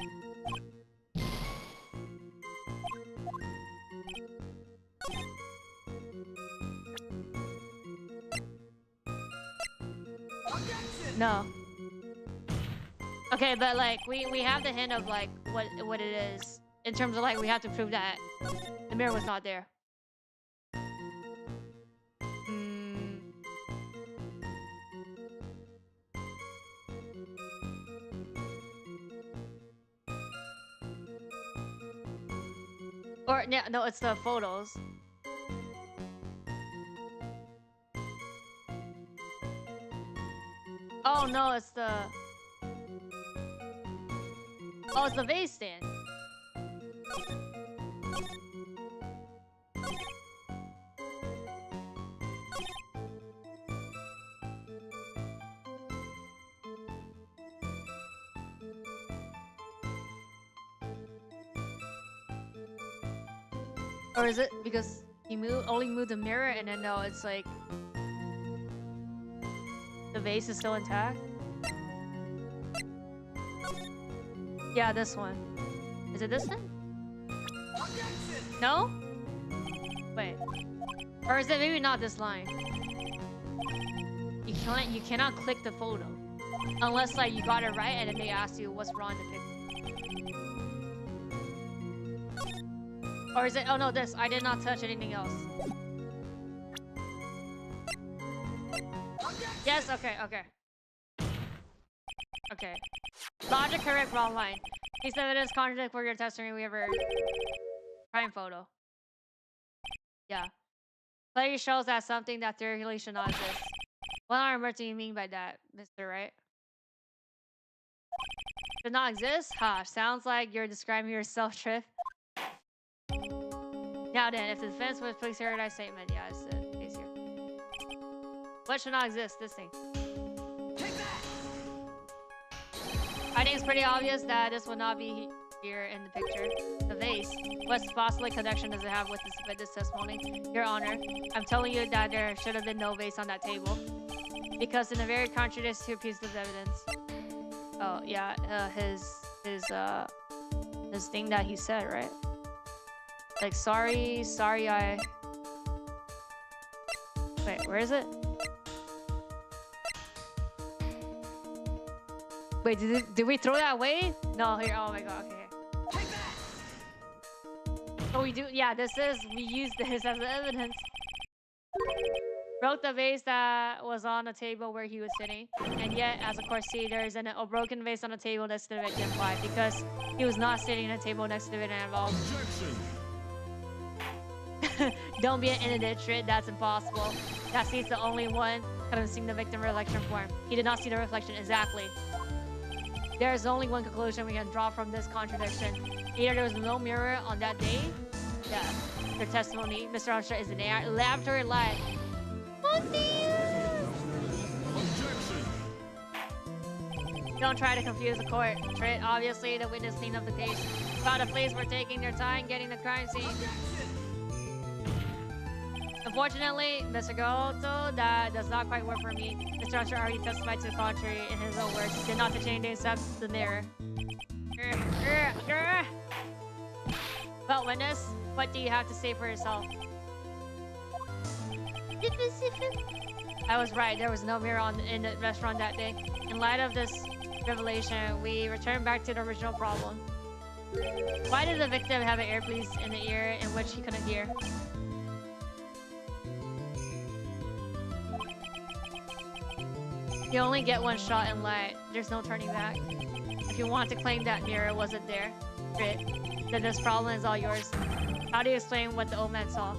No. Okay, but like we have the hint of like what it is in terms of like we have to prove that the mirror was not there. Or no, it's the photos. Oh no, it's the. Oh, it's the vase stand. Or is it because he only moved the mirror and then no, it's like the vase is still intact? Yeah, this one. Is it this one? No? Wait. Or is it maybe not this line? You cannot click the photo. Unless like you got it right and then they ask you what's wrong in the picture. Or is it? Oh no, this. I did not touch anything else. Yes, okay. Okay. Logic correct, wrong line. Piece of evidence contradict for your testimony we ever crime photo. Yeah. Play shows that something that theoretically should not exist. What on earth do you mean by that, Mr. Wright? Should not exist? Ha, sounds like you're describing yourself, Trip. Now then, if the defense would please hear that statement, yeah, it's the case here. What should not exist? This thing. I think it's pretty obvious that this would not be here in the picture. The vase. What possible connection does it have with this testimony? Your Honor, I'm telling you that there should have been no vase on that table. Because in a very contradicts two pieces of evidence. Oh, yeah, his thing that he said, right? Like, sorry, I... Wait, where is it? Wait, did we throw that away? No, here, oh my god, okay. Oh, we do, yeah, we used this as evidence. Broke the vase that was on the table where he was sitting. And yet, as of course, see, there is a broken vase on the table next to the victim. Why? Because he was not sitting at a table next to the victim at all. Don't be an idiot, that's impossible. That seat's the only one could have seen the victim reflection form. He did not see the reflection, exactly. There is only one conclusion we can draw from this contradiction. Either there was no mirror on that day. Yeah, their testimony, Mr. Armstrong, is an laboratory lie. Don't try to confuse the court. Trit, obviously, the witness cleaned up the case. Found a place for taking their time getting the crime scene. Unfortunately, Mr. Goto, that does not quite work for me. Mr. Armstrong already testified to the contrary in his own words. He did not change except the mirror. Well, witness, what do you have to say for yourself? I was right. There was no mirror in the restaurant that day. In light of this revelation, we return back to the original problem. Why did the victim have an earpiece in the ear in which he couldn't hear? You only get one shot in light. There's no turning back. If you want to claim that mirror wasn't there, then this problem is all yours. How do you explain what the old man saw?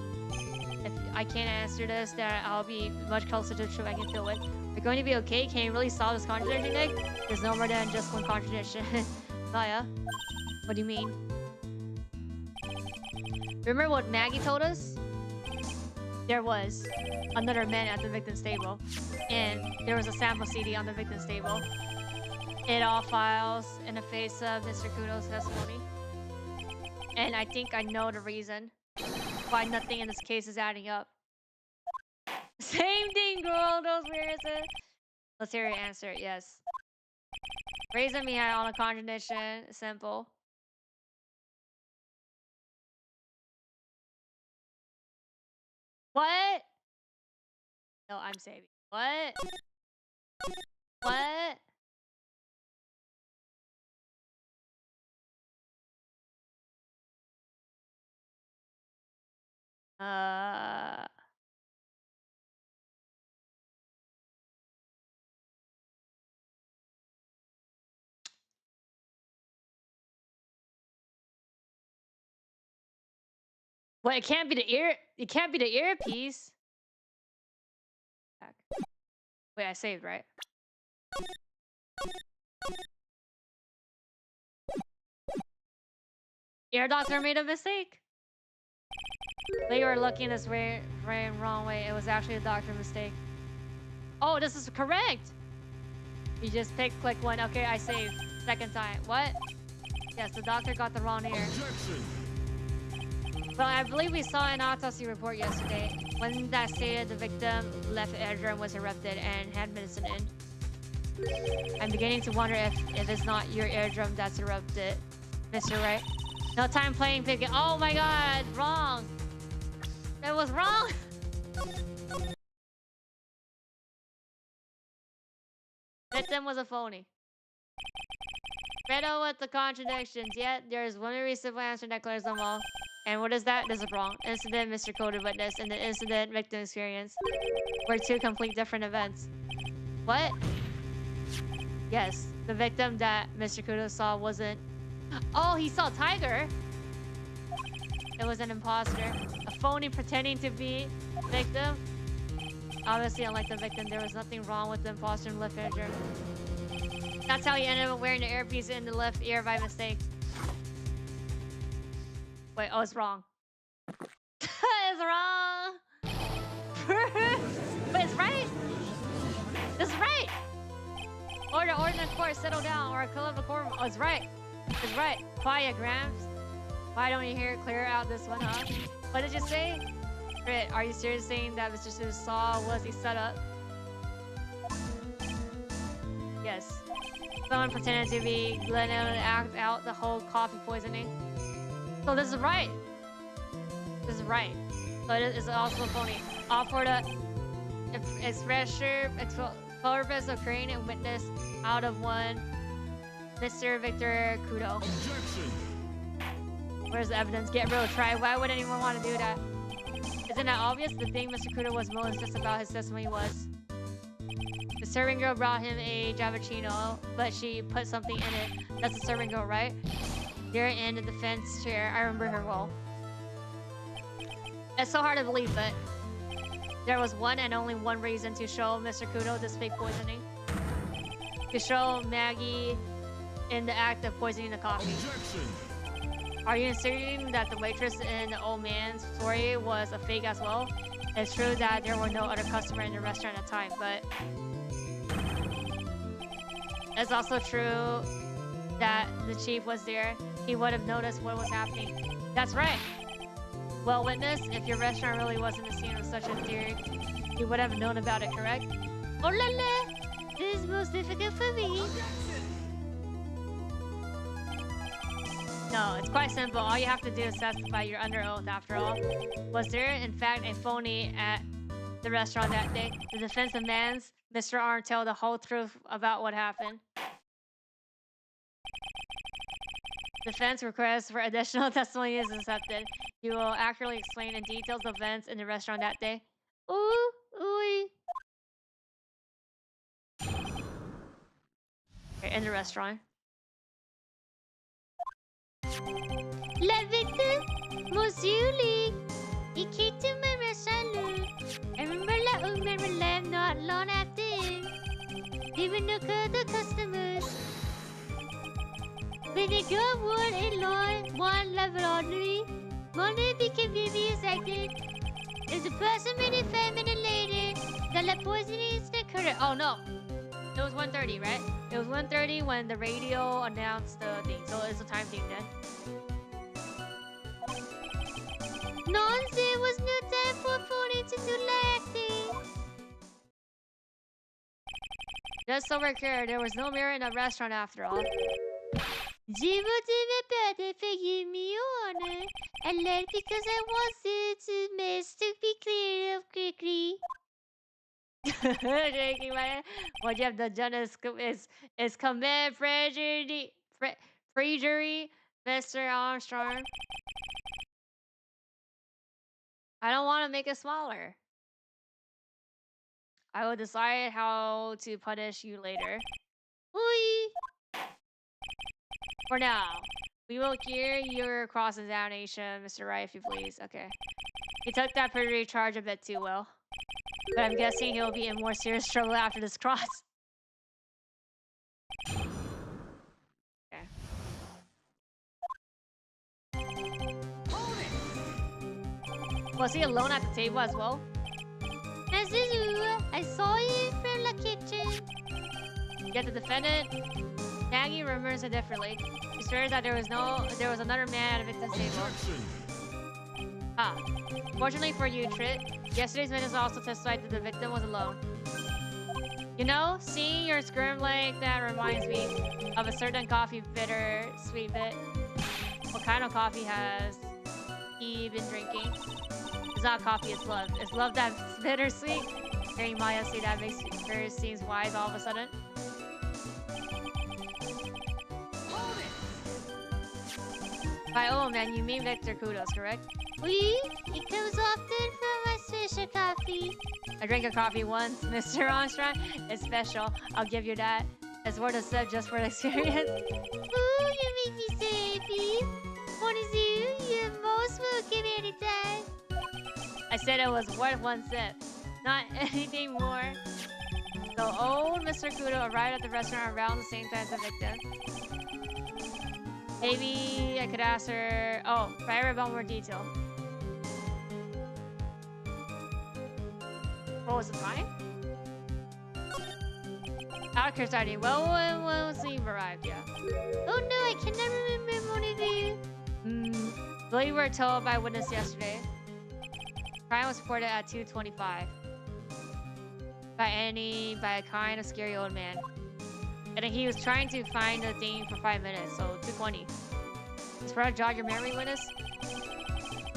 If I can't answer this, then I'll be much closer to the truth I can feel with. You're going to be okay? Can you really solve this contradiction, Nick? There's no more than just one contradiction. Maya? What do you mean? Remember what Maggie told us? There was another man at the victim's table, and there was a sample CD on the victim's table. It all files in the face of Mr. Kudo's testimony. And I think I know the reason why nothing in this case is adding up. Same thing, girl. Those weird. Let's hear your answer. Yes. Raising me on a contradiction. Simple. What? No, I'm saving. What? What? Well, it can't be the ear. It can't be the earpiece. Back. Wait, I saved, right? Ear doctor made a mistake. They were looking this way, wrong way. It was actually a doctor mistake. Oh, this is correct. You just click one. Okay, I saved. Second time. What? Yes, the doctor got the wrong ear. Well, I believe we saw an autopsy report yesterday when that stated the victim left eardrum was erupted and had medicine in. I'm beginning to wonder if it's not your eardrum that's erupted, Mr. Wright. No time playing picking. Oh my god, wrong. That was wrong. Victim was a phony. Riddle with the contradictions. Yet there is one very simple answer that clears them all. And what is that? This is wrong. Incident, Mr. Coded witness, and the incident, victim experience were two complete different events. What? Yes, the victim that Mr. Kudo saw wasn't. Oh, he saw Tiger. It was an imposter, a phony pretending to be victim. Obviously, unlike the victim, there was nothing wrong with the imposter in the left eardrum. That's how he ended up wearing the earpiece in the left ear by mistake. Wait, oh, it's wrong. It's wrong. But it's right. This is right. Order, ordinance court, settle down, or kill up the court. Oh, it's right. It's right. Quiet, Grams. Why don't you hear it clear out this one, huh? What did you say? Crit, are you serious saying that Mr. Seuss saw was he set up? Yes. Someone pretended to be Glenn and act out the whole coffee poisoning. So this is right. This is right. So it is also phony. All for the expressure purpose of creating a witness out of one, Mr. Victor Kudo. Objection. Where's the evidence? Get real, try. Why would anyone want to do that? Isn't that obvious? The thing Mr. Kudo was malicious about his testimony was the serving girl brought him a Javachino, but she put something in it. That's the serving girl, right? You're in the defense chair. I remember her well. It's so hard to believe, but there was one and only one reason to show Mr. Kudo this fake poisoning. To show Maggie in the act of poisoning the coffee. Objection. Are you insinuating that the waitress in the old man's story was a fake as well? It's true that there were no other customers in the restaurant at the time, but it's also true that the chief was there. He would have noticed what was happening. That's right. Well, witness, if your restaurant really wasn't the scene of such a theory, you would have known about it, correct? Oh la la! This is most difficult for me. No, it's quite simple. All you have to do is testify. You're under oath after all. Was there, in fact, a phony at the restaurant that day? The defense demands Mr. Arn tell the whole truth about what happened. Defense request for additional testimony is accepted. You will accurately explain in details the events in the restaurant that day. Ooh, ooh. Okay, in the restaurant. La vite, Mosuli. He came to my restaurant. I remember la woman left not long after him. Even no other customers. When they got word in law, one laboratory, Monday became very excited. If the person made it 5 minutes later, the la poisoning instant occurred. Oh no! It was 1:30, right? It was 1:30 when the radio announced the thing, so it's a time thing then. Nonsense, there was no time for phony to do acting. Just so we're clear, there was no mirror in the restaurant after all. Jimbo didn't better for GenmuONAIR. I left because I wanted to mess to be clear of quickly. Shaking my head. What you have done is commit perjury, Mr. Armstrong. I don't want to make it smaller. I will decide how to punish you later. Oi! For now, we will hear your cross-examination, Mr. Wright, if you please. Okay. He took that perjury charge a bit too well. But I'm guessing he'll be in more serious trouble after this cross. Okay. Was he alone at the table as well? I saw you from the kitchen. Yet the defendant, Maggie, remembers it differently. She swears that there was another man at the victim's table. Objection. Ah. Fortunately for you, Trit, yesterday's witness also testified that the victim was alone. You know, seeing your squirm like that reminds me of a certain coffee bitter sweet bit. What kind of coffee has he been drinking? It's not coffee, it's love. It's love that's bittersweet. Hearing Maya say that makes her seems wise all of a sudden. By oh man, you mean Victor Kudos, correct? Oui, it comes often from my special coffee. I drank a coffee once, Mr. Armstrong. It's special. I'll give you that. It's worth a sip just for the experience. Ooh, you make me so happy. What is you? You're most welcome anytime. I said it was worth one sip, not anything more. So old Mr. Kudo arrived at the restaurant around the same time as the victim. Maybe I could ask her... Oh, write her about more detail. What was the time? Out of curiosity, well, when was the arrived? Yeah. Oh no, I cannot remember one of you. We were told by a witness yesterday. Crime was reported at 2:25 by a kind of scary old man. And then he was trying to find the thing for 5 minutes, so 2:20. Is for to jog your memory, witness?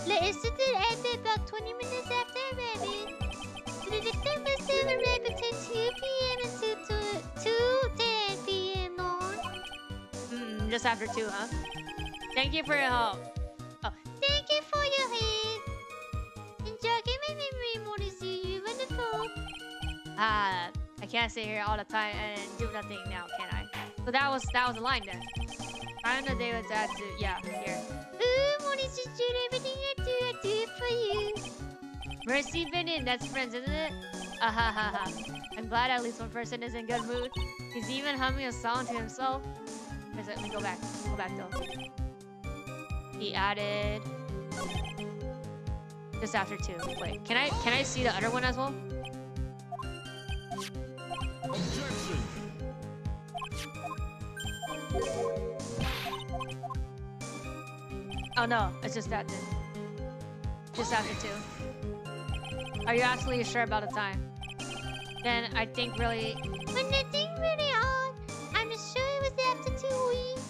The incident ended about 20 minutes after arriving. The victim was still arrived between 2 p.m. and 2:10 p.m. on. Just after 2, huh? Thank you for your help. Oh. Thank you for your help. And jogging my memory more to see you wonderful. I can't sit here all the time and do nothing now, can I? So that was the line then. I'm the day with that to yeah, here. Ooh, Moni just do everything I do it for you. Mercy Binin, that's friends, isn't it? Ahahaha. I'm glad at least one person is in good mood. He's even humming a song to himself. Let me go back. Go back though. He added just after 2. Wait, can I see the other one as well? Objection. Oh no, it's just that then. Just after 2. Are you absolutely sure about the time? Then I think really... When I think really odd, I'm sure it was after 2 weeks.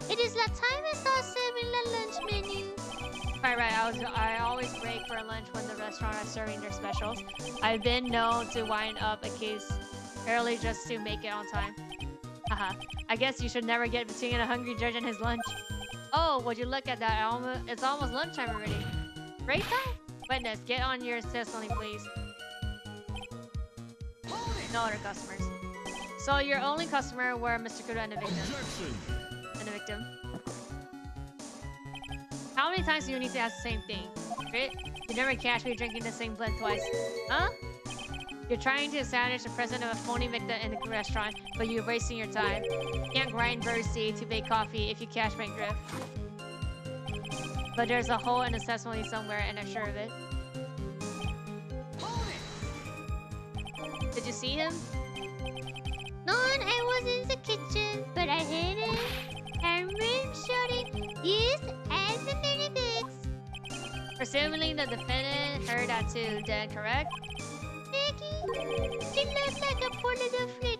It is that time I start serving the lunch menu. Right. I always break for lunch when the restaurant are serving their specials. I've been known to wind up a case early just to make it on time. Haha. I guess you should never get between a hungry judge and his lunch. Oh, would you look at that? It's almost lunchtime already. Break time? Witness, get on your testimony, please. No other customers. So your only customer were Mr. Kudo and the victim. Objection. And the victim. How many times do you need to ask the same thing? Right? You never catch me drinking the same blend twice. Huh? You're trying to establish the presence of a phony victim in the restaurant, but you're wasting your time. You can't grind birdseed to make coffee if you catch my drift. But there's a hole in the testimony somewhere, and I'm sure of it. Did you see him? No, I was in the kitchen, but I heard him. I remember him shouting, "Yes, and the mini pigs." Presumably the defendant heard that too, then correct? Maggie, she looks like a poor little friend.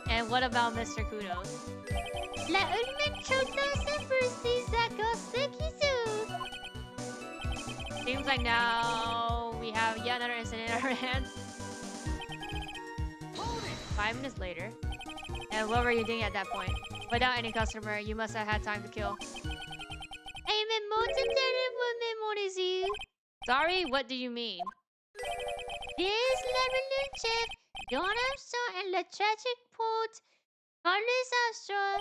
And what about Mr. Kudos? La ultimate chocolate birthday Zakoseki soup. Seems like now we have yet another incident in our hands. 5 minutes later. And what were you doing at that point? Without any customer, you must have had time to kill. I am a molten terrible memories. Sorry, what do you mean? Yes, Lebanon chef, Don Armstrong and the tragic poet, Carlos Armstrong.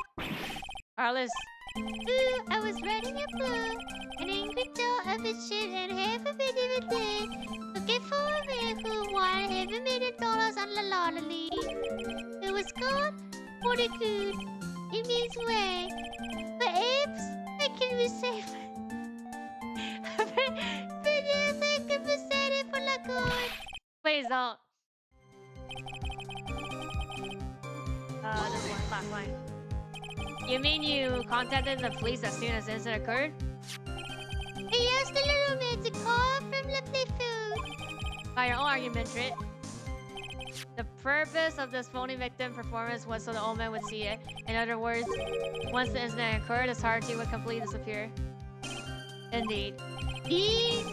Carlos, Ooh, I was writing a blog, an angry dog of a shit and half a bit of a day. Looking for a man who won $500 million on the lottery. It was called for the good. It means way. But apes, I can be safe. But yes, I can be safe for the good. please don't. This one, last line. You mean you contacted the police as soon as the incident occurred? I asked the little man to call from the playfood. By your own argument, Trit. The purpose of this phony victim performance was so the old man would see it. In other words, once the incident occurred, his hearty would completely disappear. Indeed. These,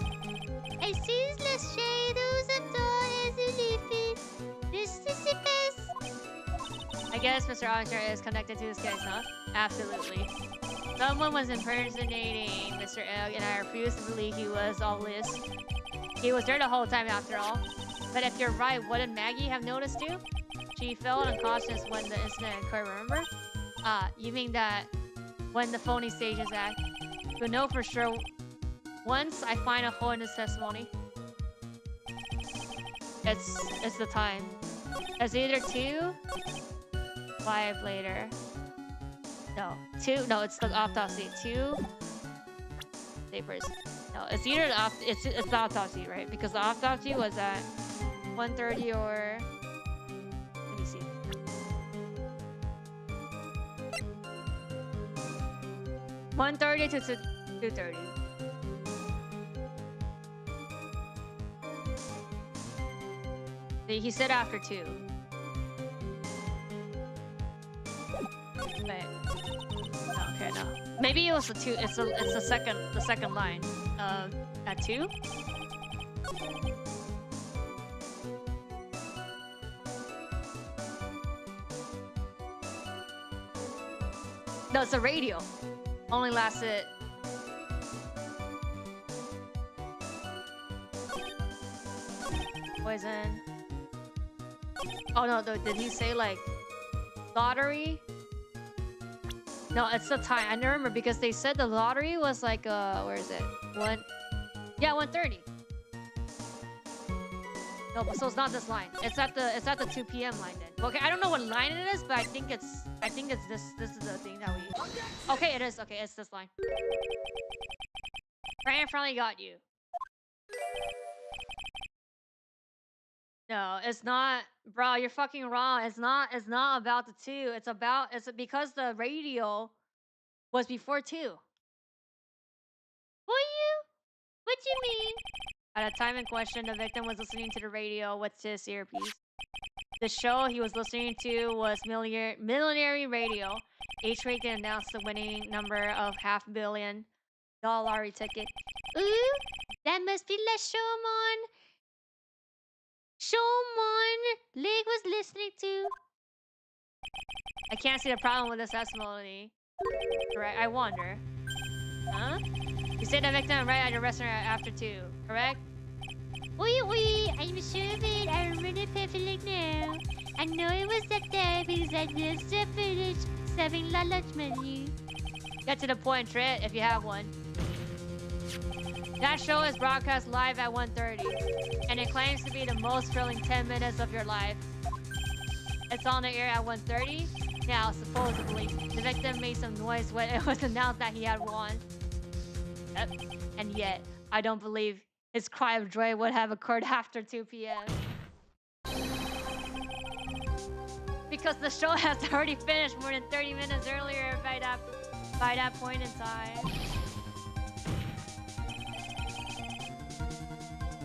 I see the shadows of dawn as you leave it. This is the best. I guess Mr. Archer is connected to this case, huh? Absolutely. Someone was impersonating Mr. Egg, and I refuse to believe he was all this. He was there the whole time after all. But if you're right, wouldn't Maggie have noticed too? She fell unconscious when the incident occurred, remember? You mean that when the phony stages act? You'll know for sure once I find a hole in his testimony. It's the time. It's either 2, 5 later. No, 2. No, it's the autopsy. 2 papers. No, it's either it's the autopsy, right? Because the autopsy was at 1:30 or let me see. (1:30 to 2:30). He said after 2. Wait. No, okay, no. Maybe it was the 2. It's the second line. At 2. No, it's the radio. Only lasted. Poison. Oh no, did he say like lottery? No, it's the time. I don't remember because they said the lottery was like where is it? 1:30. No, but so it's not this line. It's at the 2 p.m. line then. Okay, I don't know what line it is, but I think it's this is the thing that we. Okay, it is. Okay, it's this line. Fran finally got you. No, it's not, bro. You're fucking wrong. It's not about the 2. It's because the radio was before 2. Who you? What you mean? At the time in question, the victim was listening to the radio with his earpiece. The show he was listening to was Millionaire Radio. Each week they announced the winning number of $500 million lottery ticket. Ooh, that must be La Showman. Showman Leg was listening to. I can't see the problem with this testimony. Correct? I wonder. Huh? You say the victim right at your restaurant after 2, correct? Oui, I'm sure of it. I remember it perfectly now. I know it was that day because I just finished serving the lunch menu. Get to the point, Trit, if you have one. That show is broadcast live at 1:30, and it claims to be the most thrilling 10 minutes of your life. It's on the air at 1:30. Now, supposedly, the victim made some noise when it was announced that he had won. Yep. And yet, I don't believe his cry of joy would have occurred after 2 p.m. Because the show has already finished more than 30 minutes earlier by that point in time.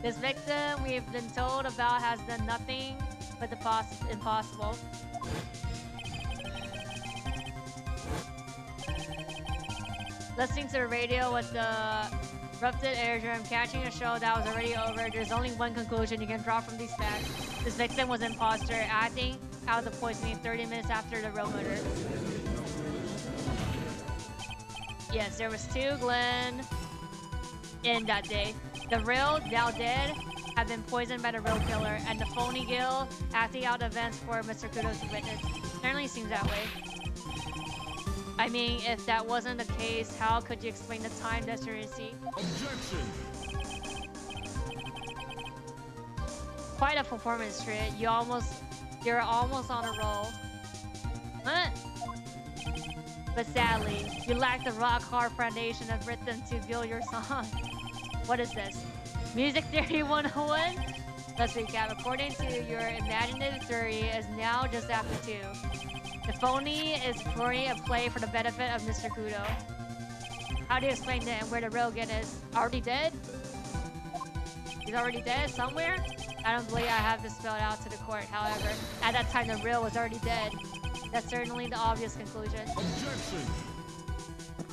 This victim we've been told about has done nothing but the impossible. Listening to the radio with the erupted eardrum, catching a show that was already over, there's only one conclusion you can draw from these facts. This victim was an imposter, acting out the poisoning 30 minutes after the real murder. Yes, there was 2 Glenn in that day. The real, now dead, had been poisoned by the real killer, and the phony Gil acting out events for Mr. Kudo to witness. Certainly seems that way. I mean, if that wasn't the case, how could you explain the time discrepancy? Objection. Quite a performance, Trit. You're almost on a roll. Huh? But sadly, you lack the rock-hard foundation of rhythm to build your song. What is this? Music Theory 101? Let's recap. According to your imaginative theory, is now just after 2. The phony is recording a play for the benefit of Mr. Kudo. How do you explain that and where the real Gin is? Already dead? He's already dead somewhere? I don't believe I have this spelled out to the court. However, at that time the real was already dead. That's certainly the obvious conclusion. Objection.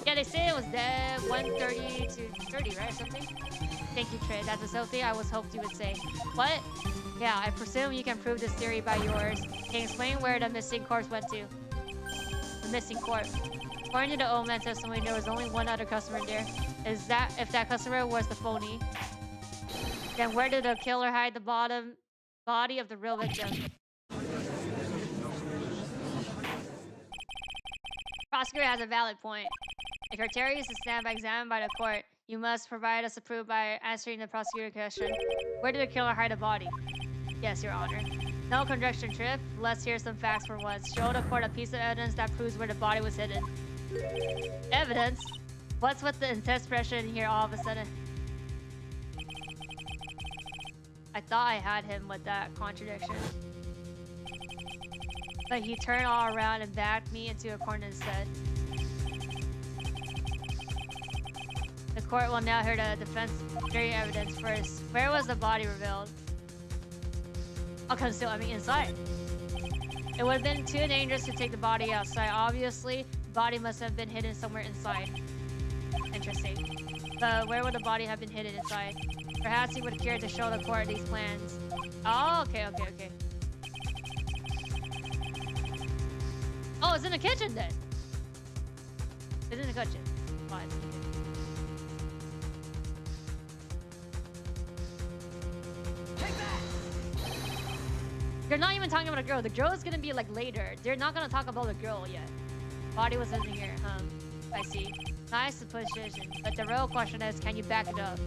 Yeah, they say it was dead 1:30 to 30, right? Something? Thank you, Trey. That's something I was hoped you would say. What? Yeah, I presume you can prove this theory by yours. Can you explain where the missing corpse went to? The missing corpse. According to the old man testimony, there was only one other customer there. If that customer was the phony, then where did the killer hide the body of the real victim? Prosecutor has a valid point. If your theory is to stand by examined by the court, you must provide us a proof by answering the prosecutor question. Where did the killer hide the body? Yes, Your Honor. No conjecture trip. Let's hear some facts for once. Show the court a piece of evidence that proves where the body was hidden. Evidence? What's with the intense pressure in here all of a sudden? I thought I had him with that contradiction. But he turned all around and backed me into a corner instead. The court will now hear the defense theory evidence first. Where was the body revealed? Oh, concealed, I mean inside. It would have been too dangerous to take the body outside. Obviously, the body must have been hidden somewhere inside. Interesting. But where would the body have been hidden inside? Perhaps he would care to show the court these plans. Oh, okay. Oh, it's in the kitchen then. It's in the kitchen. Fine. They're not even talking about a girl. The girl is gonna be like later. They're not gonna talk about the girl yet. Body was in here. I see. Nice supposition. But the real question is, can you back it up?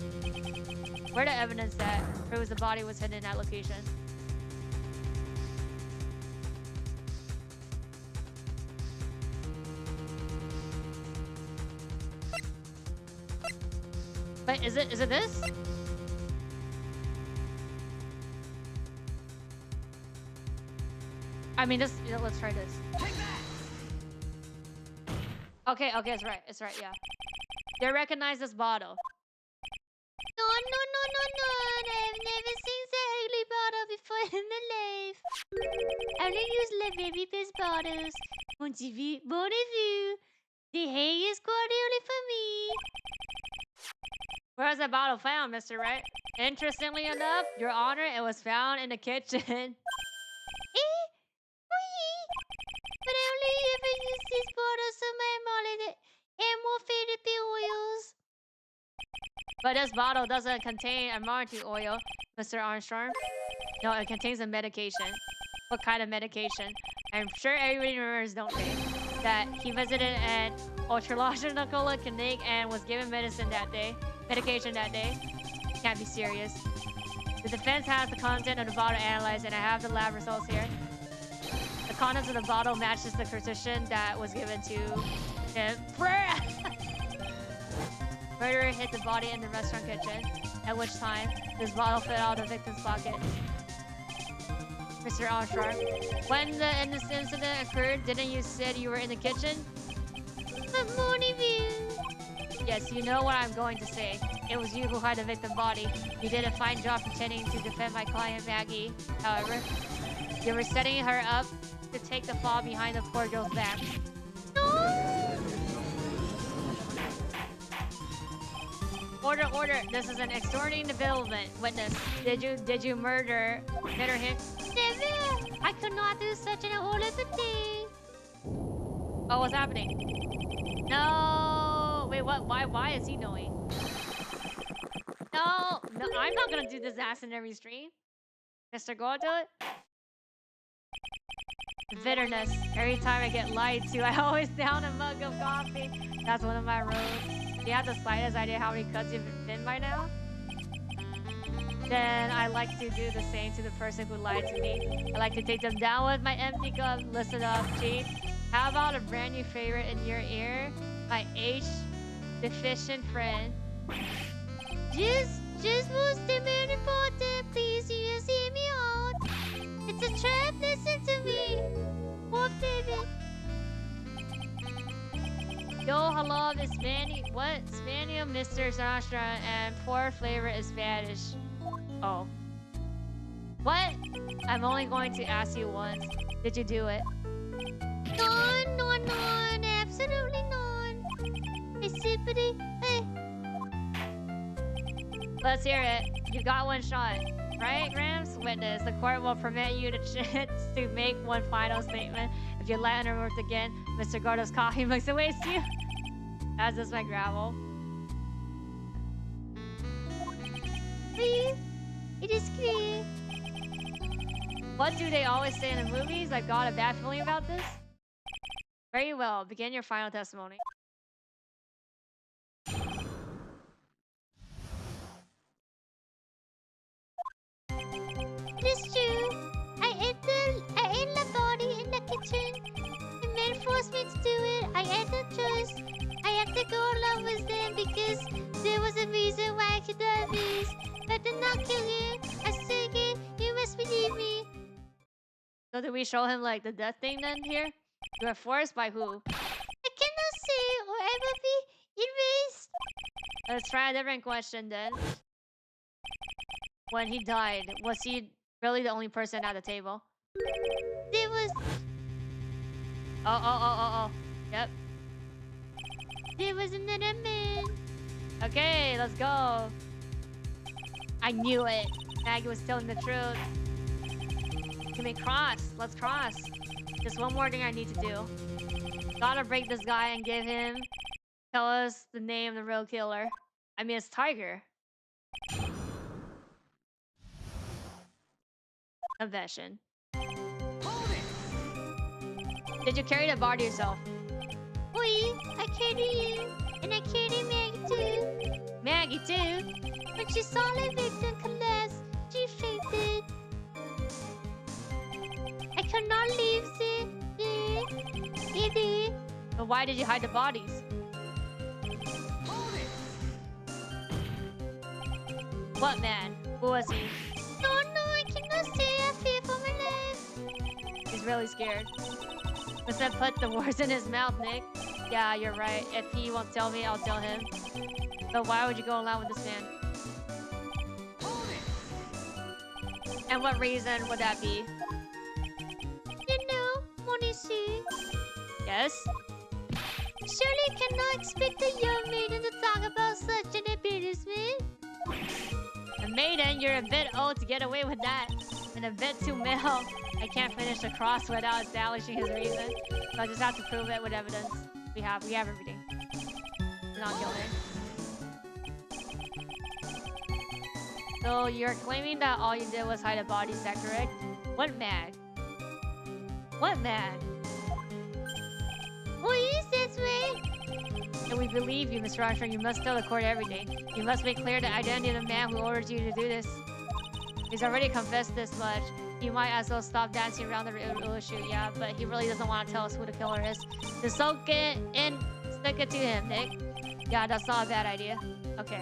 Where the evidence that proves the body was hidden in that location? Wait, is it this? I mean, this. Let's try this. Okay, it's right, yeah. They recognize this bottle. No. I've never seen the ugly bottle before in my life. I only use the very best bottles. Bon vu. The hay is cordially for me. Where's the bottle found, Mr. Wright? Interestingly enough, Your Honor, it was found in the kitchen. But this bottle doesn't contain amarantine oil, Mr. Armstrong. No, it contains a medication. What kind of medication? I'm sure everybody remembers, don't they? That he visited an ultralogical clinic and was given medication that day. Can't be serious. The defense has the content of the bottle analyzed, and I have the lab results here. The contents of the bottle matches the precision that was given to him. Murderer hit the body in the restaurant kitchen, at which time this bottle fell out of the victim's pocket. Mr. Armstrong, when this incident occurred, didn't you say you were in the kitchen? But morning view. Yes, you know what I'm going to say. It was you who had the victim body. You did a fine job pretending to defend my client Maggie. However, you were setting her up to take the fall behind the poor girl's back. No. Order. This is an extorting development. Witness, did you murder him? Never. I could not do such an horrible thing. Oh, what's happening? No. Wait, what? Why is he knowing? No, I'm not gonna do this ass in every stream. Mr. Go to it. Bitterness. Every time I get lied to, I always down a mug of coffee. That's one of my rules. Do you have the slightest idea how many cuts you've been by now? Then I like to do the same to the person who lied to me. I like to take them down with my empty cup. Listen up, Chief. How about a brand new favorite in your ear? My H-deficient friend. Just most important, please, you hear me out. It's a trap, listen to me. Oh, baby. Yo, hello, it's Manny. What? Spaniel, Mr. Zastra, and poor flavor is Spanish. Oh. What? I'm only going to ask you once. Did you do it? None, absolutely none. I simply, Let's hear it. You got one shot. Right, Grams? Witness, the court will permit you to make one final statement. If you lie under oath again, Mr. Gordo's coffee makes it waste you. As is my gravel. Please, it is clear. What do they always say in the movies? I've got a bad feeling about this. Very well. Begin your final testimony. It is true. I ate the body in the kitchen. The man forced me to do it. I had no choice. I had to go along with them because there was a reason why I could do this. I did not kill him. I said it. You must believe me. So did we show him like the death thing then here? You were forced by who? I cannot say or I will be erased. Let's try a different question then. When he died, was he really the only person at the table? There was... Oh. Yep. There was another man. Okay, let's go. I knew it. Maggie was telling the truth. Can we cross? Let's cross. Just one more thing I need to do. Gotta break this guy and give him... Tell us the name of the real killer. I mean, it's Tiger. Confession. Did you carry the body yourself? Oi, I carry you. And I carry Maggie too. Maggie too? When she saw the victim collapse, she fainted. I could not leave it. But why did you hide the bodies? What man? Who was he? No, I cannot say. I fear for my life. He's really scared. Must have put the words in his mouth, Nick. Yeah, you're right. If he won't tell me, I'll tell him. But why would you go along with this man? And what reason would that be? You know, Monishi. Yes? Surely cannot expect a young maiden to talk about such an embarrassment. A maiden, you're a bit old to get away with that. And a bit too male. I can't finish the cross without establishing his reason. So I just have to prove it with evidence. We have everything. Do not kill her. So you're claiming that all you did was hide a body, is that correct? What mag? What mag? What is this way? And we believe you, Mr. Armstrong. You must tell the court everything. You must make clear the identity of the man who ordered you to do this. He's already confessed this much. You might as well stop dancing around the real issue, yeah, but he really doesn't want to tell us who the killer is. Just soak it and stick it to him, Nick. Yeah, that's not a bad idea. Okay.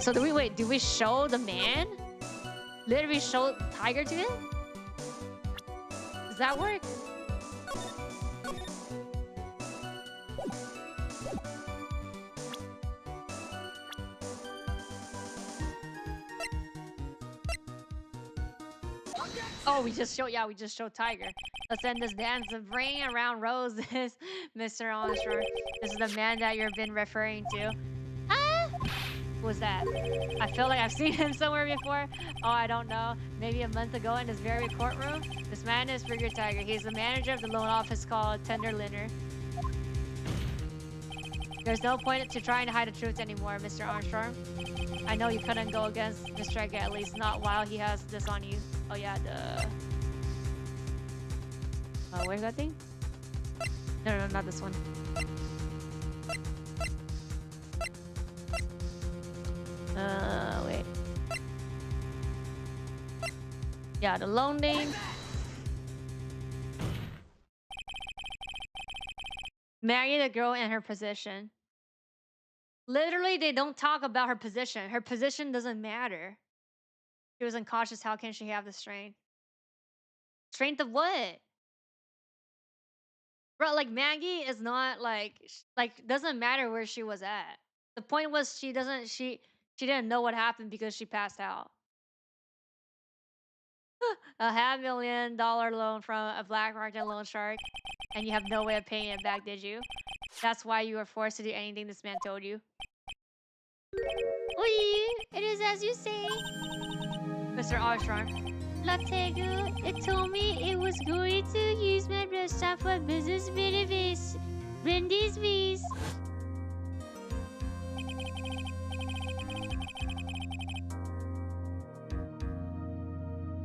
So do we show the man? Literally show Tiger to him? Does that work? Oh, we just show Tiger. Let's end this dance and bring around roses, Mr. Armstrong. This is the man that you've been referring to. Who was that? I feel like I've seen him somewhere before. Oh, I don't know. Maybe a month ago in this very courtroom. This man is Figure Tiger. He's the manager of the loan office called Tenderliner. There's no point to trying to hide the truth anymore, Mr. Armstrong. I know you couldn't go against Mr. Egg, at least not while he has this on you. Oh yeah, where's that thing? No, not this one. Wait. Yeah, the loan thing. Marry the girl in her position. Literally, they don't talk about her position. Her position doesn't matter. She was unconscious. How can she have the strength? Strength of what? Bro, like Maggie is not like doesn't matter where she was at. The point was she didn't know what happened because she passed out. A $500,000 loan from a black market loan shark, and you have no way of paying it back, did you? That's why you were forced to do anything this man told you. It is as you say. Mr. Armstrong. Latego, it told me it was going to use my restaurant for business benefits. Brandy's bees.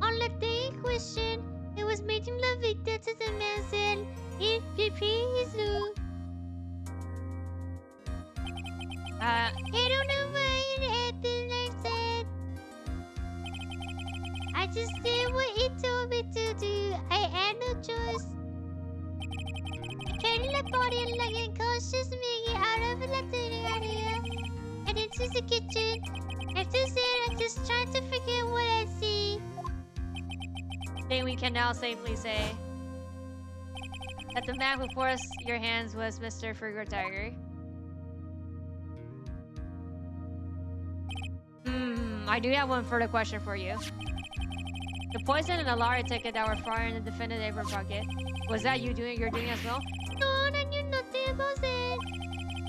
On the day in question, it was making la victim to the man said it prepared his look. I don't know why it acted like that. I just did what it told me to do. I had no choice. I carried the body like unconscious Maggie out of the dining area and into the kitchen. After that, I just tried to forget what I see. I think we can now safely say that the man who forced your hands was Mr. Figure Tiger. I do have one further question for you. The poison and the lottery ticket that were found in the defendant's apron pocket, was that you're doing as well? No, I knew nothing about that.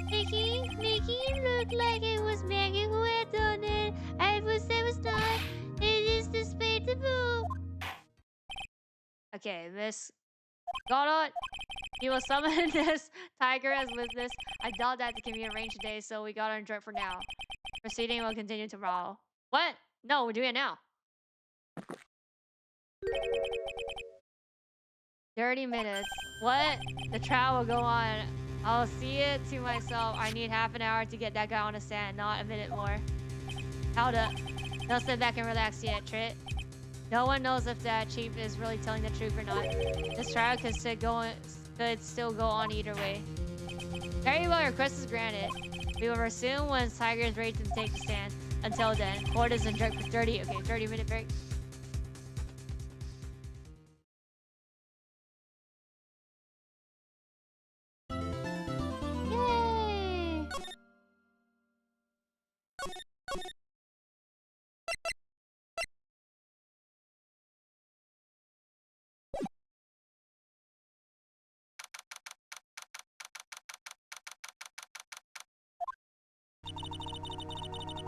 Making it look like it was Maggie who had done it. I was not. It is disputable. Okay, Miss Godot, you will summon this tiger as witness. I doubt that can be arranged today, so we gotta enjoy it for now. Proceeding will continue tomorrow. What? No, we're doing it now. 30 minutes. What? The trial will go on. I'll see it to myself. I need half an hour to get that guy on the stand, not a minute more. Hold up. Don't sit back and relax yet, Trit. No one knows if that chief is really telling the truth or not. This trial could still go on either way. Very well, request is granted. We will resume when Tiger is ready to take the stand. Until then, court is adjourned for 30-minute break. Yay!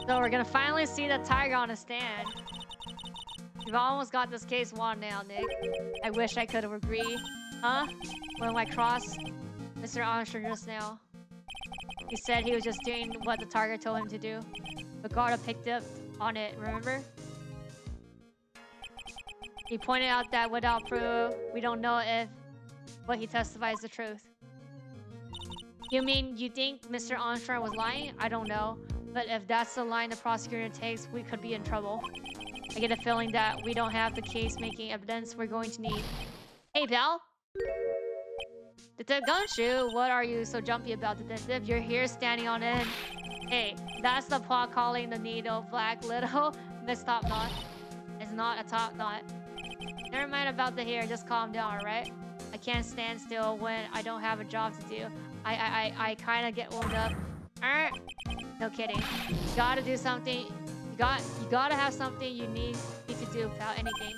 So we're gonna finally see the tiger on a stand. You've almost got this case won now, Nick. I wish I could have agreed. Huh? When I crossed Mr. Armstrong just now. He said he was just doing what the target told him to do. But Garda picked up on it, remember? He pointed out that without proof, we don't know if what he testifies is the truth. You mean you think Mr. Armstrong was lying? I don't know. But if that's the line the prosecutor takes, we could be in trouble. I get a feeling that we don't have the case-making evidence we're going to need. Hey, pal! Detective Gumshoe, what are you so jumpy about, Detective? You're here standing on end. Hey, that's the pot calling the needle black little Miss Top Knot. It's not a top knot. Never mind about the hair, just calm down, alright? I can't stand still when I don't have a job to do. I kind of get wound up. No kidding. You gotta do something. You gotta have something you need to do without anything.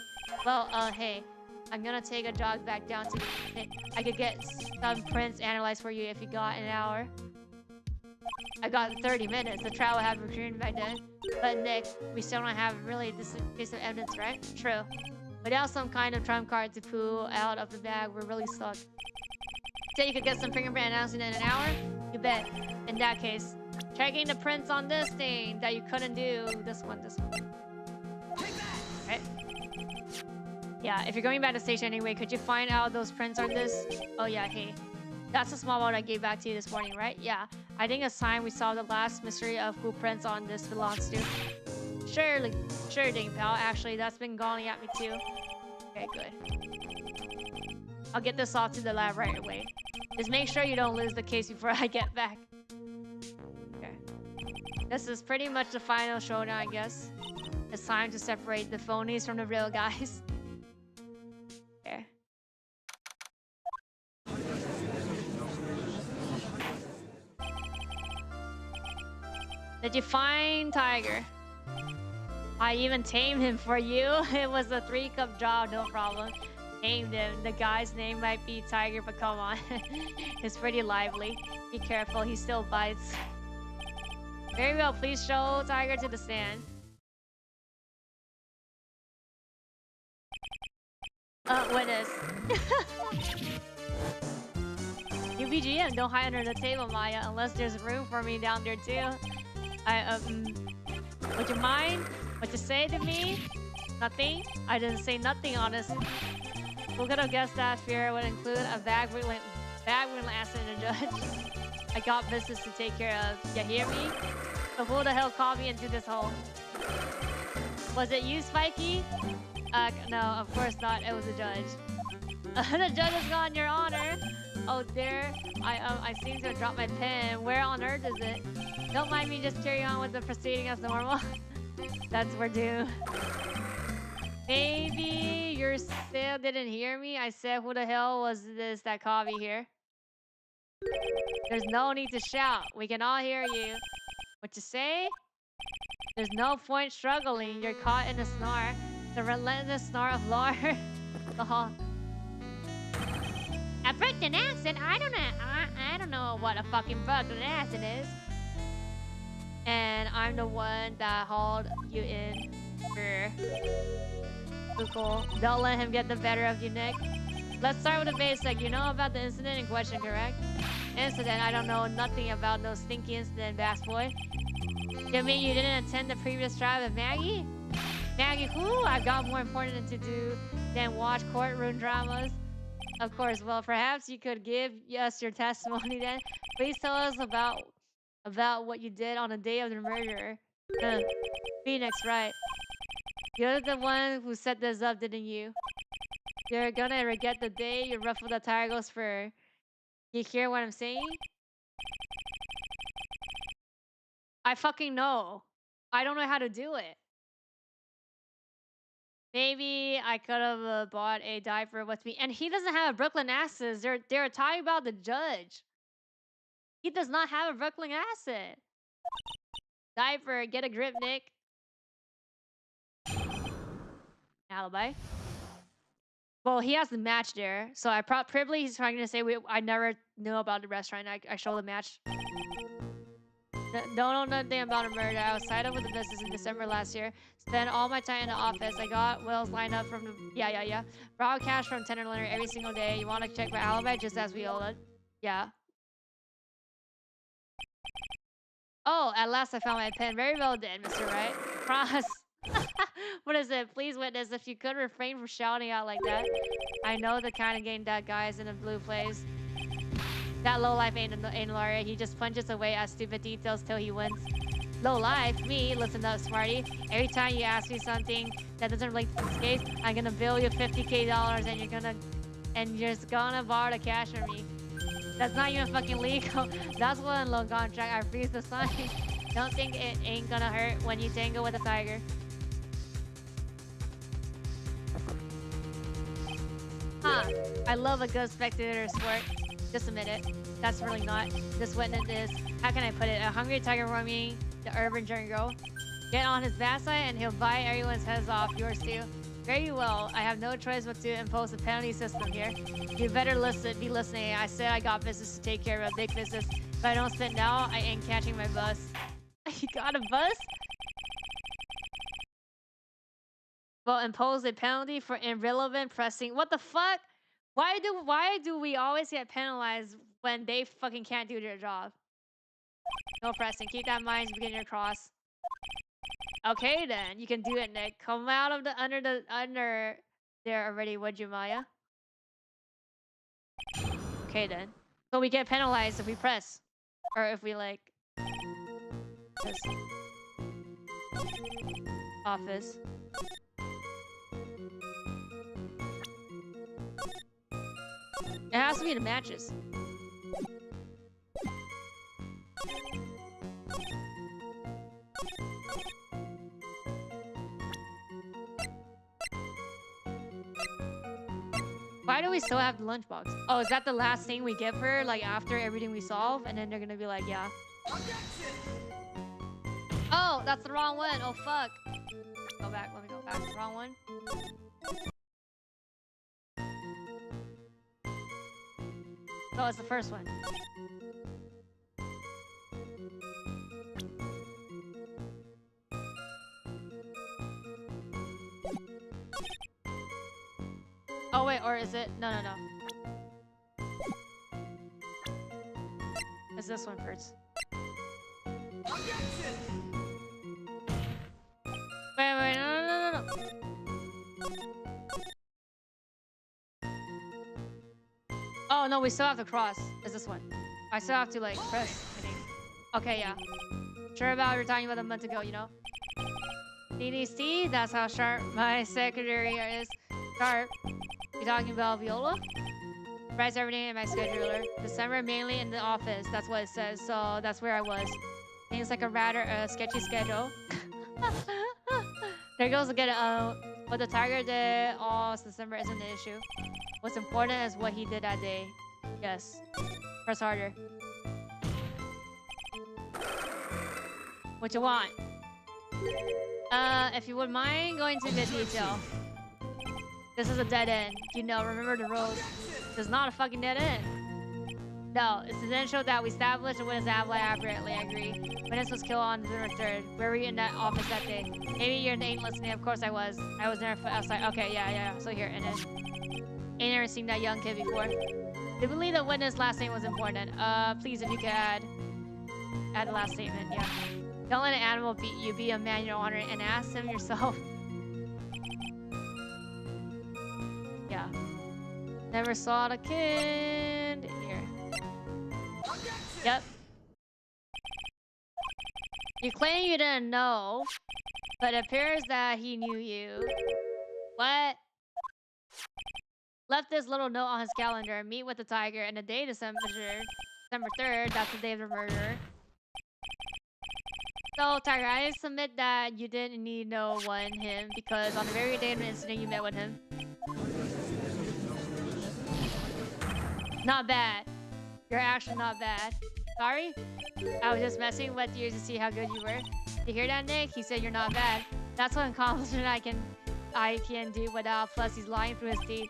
Well, hey, I'm gonna take a jog back down to the... I could get some prints analyzed for you if you got an hour. I got 30 minutes. The trial will have returned by then. But Nick, we still don't have really this piece of evidence, right? True. Without some kind of trump card to pull out of the bag, we're really stuck. Say you could get some fingerprint analysis in an hour? You bet. In that case, checking the prints on this thing that you couldn't do. This one. Right? Yeah, if you're going back to the station anyway, could you find out those prints on this? Oh yeah, hey. That's the small one I gave back to you this morning, right? Yeah. I think it's time we solve the last mystery of who prints on this belongs to. Sure thing, pal. Actually, that's been galling at me too. Okay, good. I'll get this off to the lab right away. Just make sure you don't lose the case before I get back. Okay. This is pretty much the final showdown, I guess. It's time to separate the phonies from the real guys. Okay. Did you find Tiger? I even tamed him for you. It was a 3-cup job, no problem. Tamed him. The guy's name might be Tiger, but come on. He's pretty lively. Be careful, he still bites. Very well, please show Tiger to the stand. Witness. UBGM, don't hide under the table, Maya, unless there's room for me down there too. Would you mind? What you say to me? Nothing? I didn't say nothing, honestly. Who could have guessed that fear would include a bag-wheeling acid in a judge? I got business to take care of. You hear me? So who the hell called me into this hole? Was it you, Spikey? No, of course not. It was the judge. The judge is gone, Your Honor. Oh dear. I seem to have dropped my pen. Where on earth is it? Don't mind me, just carry on with the proceeding as normal. That's we're due. Maybe you still didn't hear me. I said, who the hell was this that called me here? There's no need to shout. We can all hear you. What you say? There's no point struggling. You're caught in a snare. The relentless snare of law. A Brooklyn accent? I don't know what a fucking Brooklyn accent is. And I'm the one that hauled you in. Cool. Don't let him get the better of you, Nick. Let's start with the basic. You know about the incident in question, correct? Incident? I don't know nothing about no stinky incident, bass boy. You mean you didn't attend the previous trial with Maggie? Maggie who? I've got more important to do than watch courtroom dramas. Of course, well, perhaps you could give us your testimony then. Please tell us about what you did on the day of the murder. Phoenix, right? You're the one who set this up, didn't you? You're gonna regret the day you ruffled the tiger's fur. You hear what I'm saying? I fucking know. I don't know how to do it. Maybe I could have bought a diaper with me. And he doesn't have a Brooklyn accent. They're talking about the judge. He does not have a Brooklyn accent. Diaper, get a grip, Nick. Alibi. Well, he has the match there. So I probably he's trying to say I never knew about the restaurant. I show the match. Don't know nothing about a murder. I was signed up with the business in December last year. Spent all my time in the office. I got Will's lined up from the... Yeah. Borrowed cash from Tenor Leonard every single day. You want to check my alibi just as we all did? Yeah. Oh, at last I found my pen. Very well done, Mr. Wright. Cross. What is it? Please witness if you could refrain from shouting out like that. I know the kind of game that guys in the blue plays. That lowlife ain't Laura. He just punches away at stupid details till he wins. Lowlife? Me? Listen up, smarty. Every time you ask me something that doesn't relate to this case, I'm gonna bill you $50K and you're just gonna borrow the cash from me. That's not even fucking legal. That's one loan contract. I freeze the sign. Don't think it ain't gonna hurt when you tangle with a tiger. Huh. I love a good spectator sport. Just admit it. That's really not. Just witness this. How can I put it? A hungry tiger roaming the urban jungle. Get on his bad side and he'll bite everyone's heads off. Yours too. Very well. I have no choice but to impose a penalty system here. You better be listening. I said I got business to take care of, a big business. If I don't spit now, I ain't catching my bus. You got a bus? Well, impose a penalty for irrelevant pressing. What the fuck? Why do we always get penalized when they fucking can't do their job? No pressing. Keep that in mind. Begin your cross. Okay then, you can do it, Nick. Come out of the under there already, would you, Maya? Okay then. So we get penalized if we press, or if we like this office. It has to be the matches. Why do we still have the lunchbox? Oh, is that the last thing we give her, like after everything we solve? And then they're gonna be like, yeah. Oh, that's the wrong one. Oh, fuck. Go back. Let me go back. Wrong one. No, it's the first one. Oh wait, or is it? No. It's this one first. Wait, no. Oh no, we still have to cross. It's this one. I still have to like press, I think. Okay, yeah. Sure about we were talking about a month ago, you know? DDC, that's how sharp my secretary is. Sharp. You talking about Viola? Writes everything in my scheduler. December mainly in the office. That's what it says. So that's where I was. Seems like a rather sketchy schedule. There goes again. What the tiger did all December isn't the issue. What's important is what he did that day. Yes. Press harder. What you want? If you wouldn't mind going into the detail. This is a dead end. You know, remember the rules. This is not a fucking dead end. No, it's essential that we establish a witness accurately. I agree. Witness was killed on December 3rd. Were we in that office that day? Maybe you ain't listening. Of course I was. I was there outside. Okay, yeah. So here, and then... Ain't never seen that young kid before. They believe the witness last name was important. Please, if you could add the last statement, yeah. Don't let an animal beat you. Be a man your honor and ask him yourself. Yeah. Never saw the kid. Here. Yep. You claim you didn't know, but it appears that he knew you. What? Left this little note on his calendar. Meet with the tiger and the day December 3rd. That's the day of the murder. So, Tiger, I submit that you didn't need no one him because on the very day of the incident you met with him. Not bad. You're actually not bad. Sorry? I was just messing with you to see how good you were. You hear that, Nick? He said you're not bad. That's one accomplishment I can do without. Plus, he's lying through his teeth.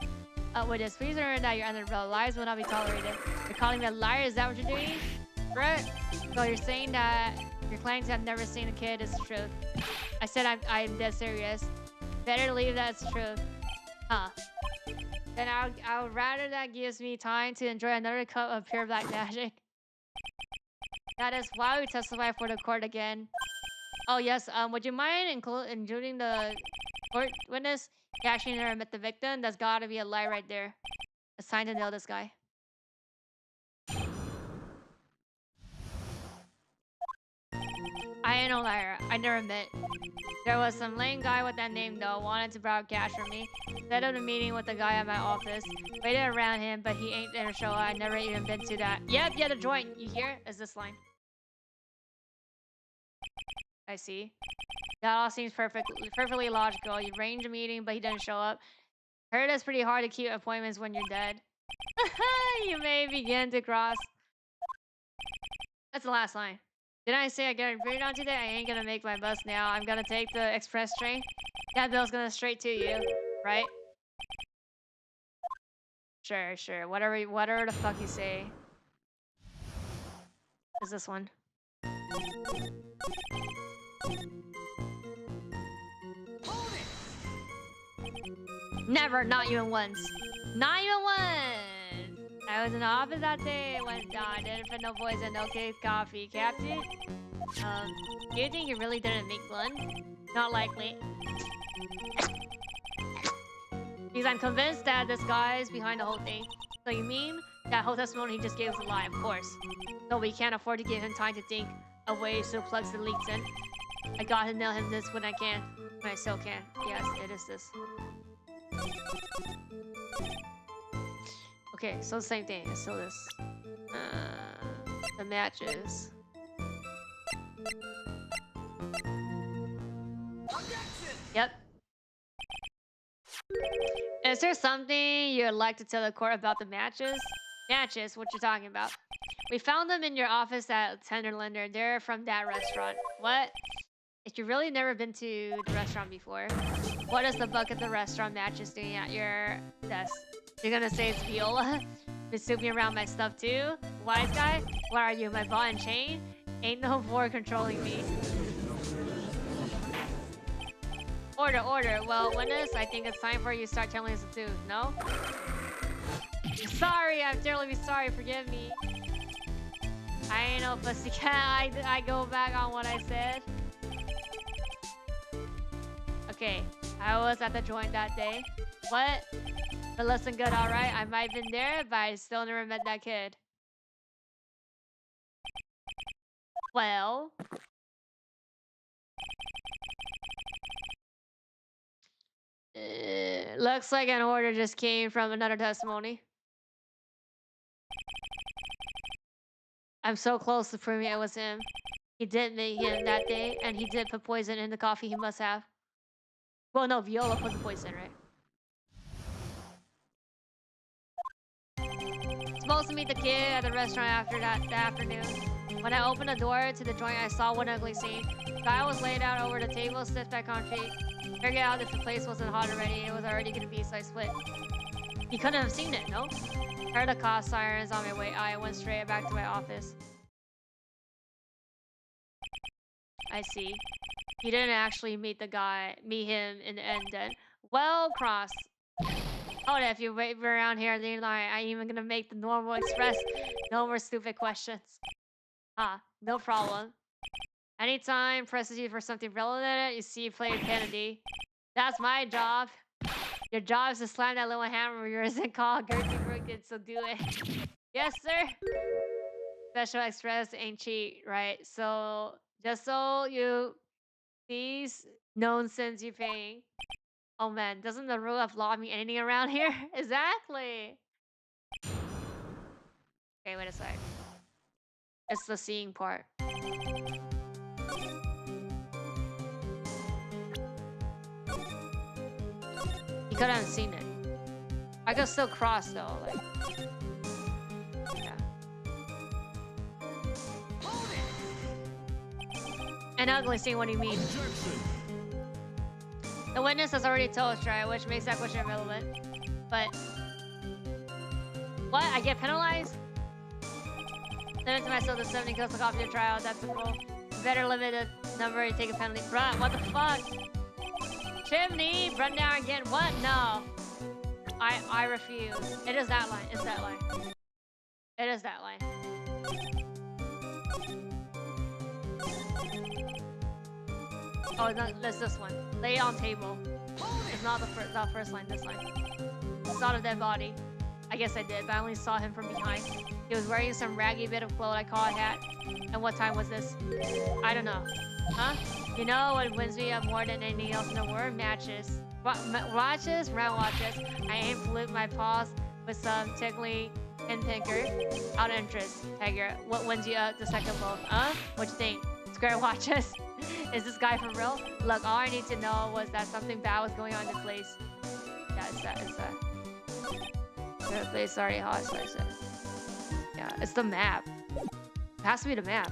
With his please remember that you're under the lies will not be tolerated. You're calling me a liar? Is that what you're doing? Right? So you're saying that you're claiming to have never seen a kid is the truth. I said I'm dead serious. Better believe that's the truth. Huh. Then I would rather that gives me time to enjoy another cup of pure black magic. That is why we testify for the court again. Oh yes, would you mind including the court witness? He actually never met the victim. That's gotta be a lie right there. It's time to nail this guy. I ain't no liar. I never met. There was some lame guy with that name though, wanted to borrow cash from me. Set up a meeting with the guy at my office. Waited around him, but he ain't there to show. I never even been to that. Yep, yeah, the joint. You hear? Is this line? I see. That all seems perfectly logical. You arranged a meeting, but he didn't show up. Heard it's pretty hard to keep appointments when you're dead. You may begin to cross. That's the last line. Didn't I say I got agreed on today? I ain't gonna make my bus now. I'm gonna take the express train. That bill's gonna straight to you, right? Sure, sure. Whatever the fuck you say. Is this one? Never, not even once. Not even once! I was in the office that day, went down, didn't put no poison, no cake, coffee, Captain. Do you think you really didn't make one? Not likely. Because I'm convinced that this guy is behind the whole thing. So you mean that whole testimony he just gave us a lie, of course. No, we can't afford to give him time to think of ways to plug the leaks in. I gotta nail him this when I can. When I still can. Yes, it is this. Okay, so the same thing. It's still this. The matches. Yep. Is there something you'd like to tell the court about the matches? Matches? What you talking about? We found them in your office at Tenderlander. They're from that restaurant. What? If you've really never been to the restaurant before, what is the bucket the restaurant matches doing at your desk? You're gonna say it's Viola? Been snooping around my stuff too? Wise guy? What are you, my ball and chain? Ain't no more controlling me. Order, order. Well, witness, I think it's time for you to start telling us the truth, no? Sorry, I'm terribly sorry, forgive me. I ain't no pussycat. I go back on what I said. Okay, I was at the joint that day. What? But listen good, alright? I might have been there, but I still never met that kid. Well... looks like an order just came from another testimony. I'm so close to proving it was him. He did meet him that day, and he did put poison in the coffee he must have. Well, no, Viola put the poison, right? Supposed to meet the kid at the restaurant after that afternoon. When I opened the door to the joint, I saw one ugly scene. The guy was laid out over the table, stiff like concrete. Figured out if the place wasn't hot already, it was already gonna be, so I split. He couldn't have seen it, no? Heard the car sirens on my way. I went straight back to my office. I see. You didn't actually meet him in the end then. Well, cross. Hold it, if you wait around here, then I'm even gonna make the normal express. No more stupid questions. No problem. Anytime presses you for something relevant, you see player Kennedy. That's my job. Your job is to slam that little hammer of yours and call Gertie Brooked, so do it. Yes, sir. Special express ain't cheap, right? So, just so you please, nonsense you're paying. Oh man, doesn't the rule of law mean anything around here? Exactly. Okay, wait a sec. It's the seeing part. You couldn't have seen it. I could still cross though, like. Yeah. An ugly scene, what do you mean? The witness has already told us, right? Which makes that question irrelevant. But... what? I get penalized? Limit to myself to 70 kills to copy the trial, that's the rule. Better limit the number and take a penalty. Bruh, what the fuck? Chimney, run down again. What? No. I refuse. It is that line. It's that line. It is that line. Oh, no, that's this one. Lay on table. It's not the first line, this line. Saw the dead body. I guess I did, but I only saw him from behind. He was wearing some raggy bit of clothes I call a hat. And what time was this? I don't know. Huh? You know what wins me up more than anything else in the world? Matches. Watches? Round watches. I aim to flip my paws with some tickly pinker. Out of interest. Tiger, what wins you up the second vote? Huh? What you think? Square watches? Is this guy for real? Look, all I need to know was that something bad was going on in the place. Yeah, it's that. The place, sorry, how I slice it. Yeah, it's the map. It has to be the map.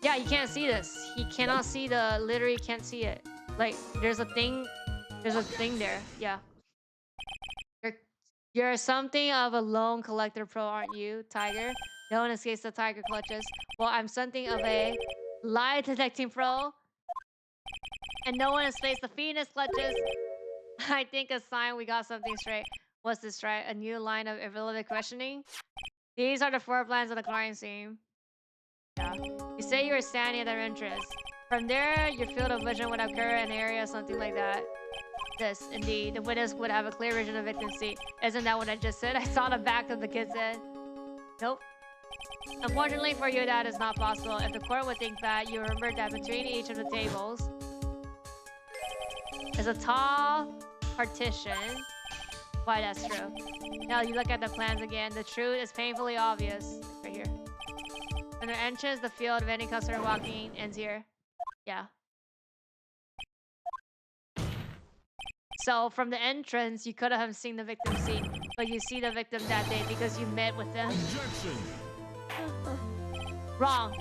Yeah, you can't see this. He cannot see literally can't see it. Like, there's a thing there. Yeah. You're something of a lone collector pro, aren't you, Tiger? No one escapes the tiger clutches. Well, I'm something of a lie detecting pro. And no one escapes the Phoenix clutches. I think a sign we got something straight. What's this, right? A new line of irrelevant questioning? These are the floor plans of the crime scene. Yeah. You say you were standing at their entrance. From there, your field of vision would occur in an area, something like that. This, indeed, the witness would have a clear vision of victim's seat. Isn't that what I just said? I saw the back of the kid's head. Nope. Unfortunately for you, that is not possible. If the court would think that, you remember that between each of the tables is a tall partition. Why, that's true. Now you look at the plans again. The truth is painfully obvious. Right here. When the entrance, the field of any customer walking ends here. Yeah. So from the entrance, you could have seen the victim's seat, but you see the victim that day because you met with them. Objection. Wrong.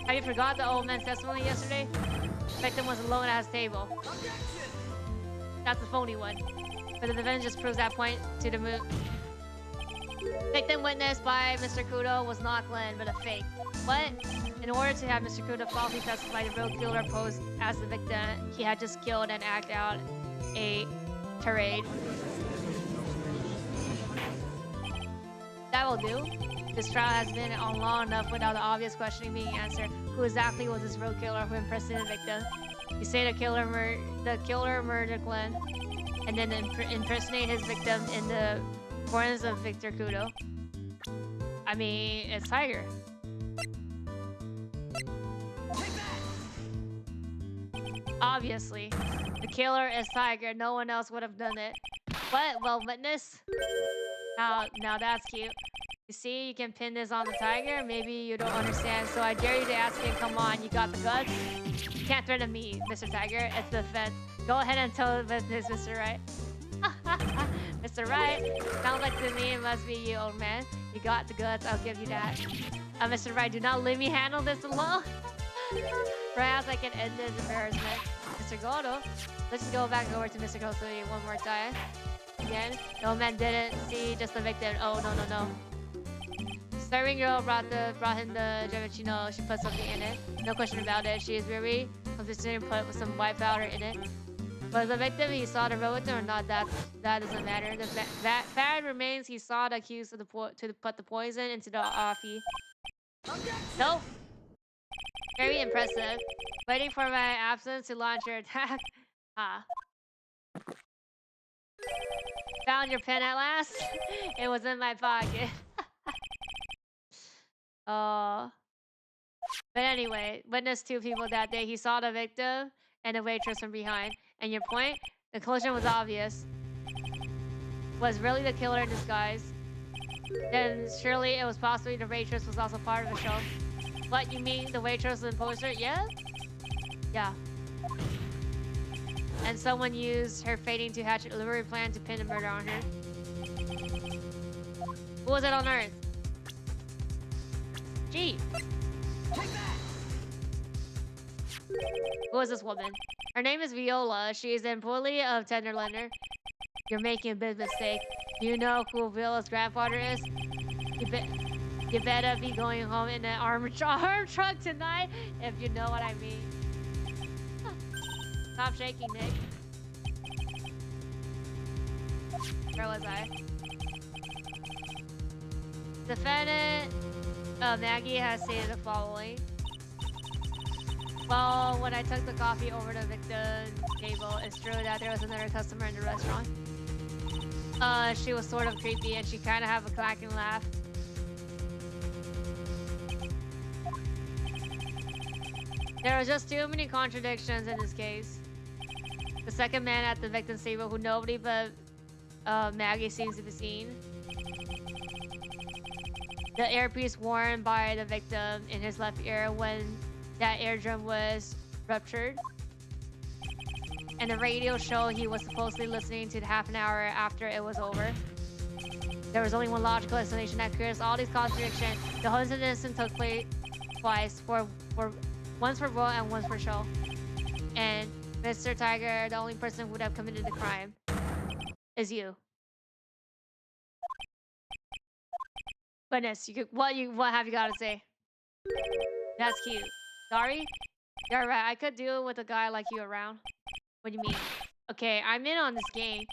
Have you forgot the old man's testimony yesterday? Victim was alone at his table. That's the phony one. But the defendant just proves that point to the moon. Victim witnessed by Mr. Kudo was not Glenn, but a fake. But in order to have Mr. Kudo falsely testify, the real killer posed as the victim he had just killed and act out a tirade. That will do. This trial has been on long enough without the obvious questioning being answered. Who exactly was this real killer who impersonated the victim? You say the killer murdered Glenn, and then impersonate his victim in the forms of Victor Kudo. I mean, it's Tiger. Obviously, the killer is Tiger. No one else would have done it. What? Well, witness? Now that's cute. You see, you can pin this on the Tiger. Maybe you don't understand, so I dare you to ask him. Come on, you got the guts? You can't threaten me, Mr. Tiger. It's the defense. Go ahead and tell the witness, Mr. Wright. Mr. Wright, sounds like to me it must be you, old man. You got the guts, I'll give you that. Mr. Wright, do not let me handle this alone. Perhaps I can end this embarrassment. Mr. Godo, let's just go back over to Mr. Kumotori one more time. Again, the old man didn't see just the victim. Oh, no. Serving girl brought him the Gemmuchun. She put something in it. No question about it. She is very consistent and put some white powder in it. Was the victim he saw the real victim or not? That doesn't matter. The fact remains he saw the accused of to put the poison into the offie. Nope. Very impressive. Waiting for my absence to launch your attack. Found your pen at last? It was in my pocket. But anyway, witnessed two people that day. He saw the victim and the waitress from behind. And your point? The collision was obvious. Was really the killer in disguise. Then surely it was possibly the waitress was also part of the show. What, you mean the waitress was the imposter? Yeah? Yeah. And someone used her fading to hatch a deliberate plan to pin a murder on her. Who was it on Earth? Gee. Who is this woman? Her name is Viola. She is an employee of Tenderlander. You're making a big mistake. You know who Viola's grandfather is? You better be going home in an armored truck tonight, if you know what I mean. Stop shaking, Nick. Where was I? Defendant Maggie has stated the following. Well, when I took the coffee over to the victim's table, it's true that there was another customer in the restaurant. She was sort of creepy and she kind of had a clacking laugh. There are just too many contradictions in this case. The second man at the victim's table, who nobody but Maggie seems to be seen. The earpiece worn by the victim in his left ear when that eardrum was ruptured. And the radio show he was supposedly listening to half an hour after it was over. There was only one logical explanation that clears all these contradictions. The whole incident took place twice, once for vote and once for show. And Mr. Tiger, the only person who would have committed the crime, is you. Goodness, what have you got to say? That's cute. Sorry? You're right, I could deal with a guy like you around. What do you mean? Okay, I'm in on this game.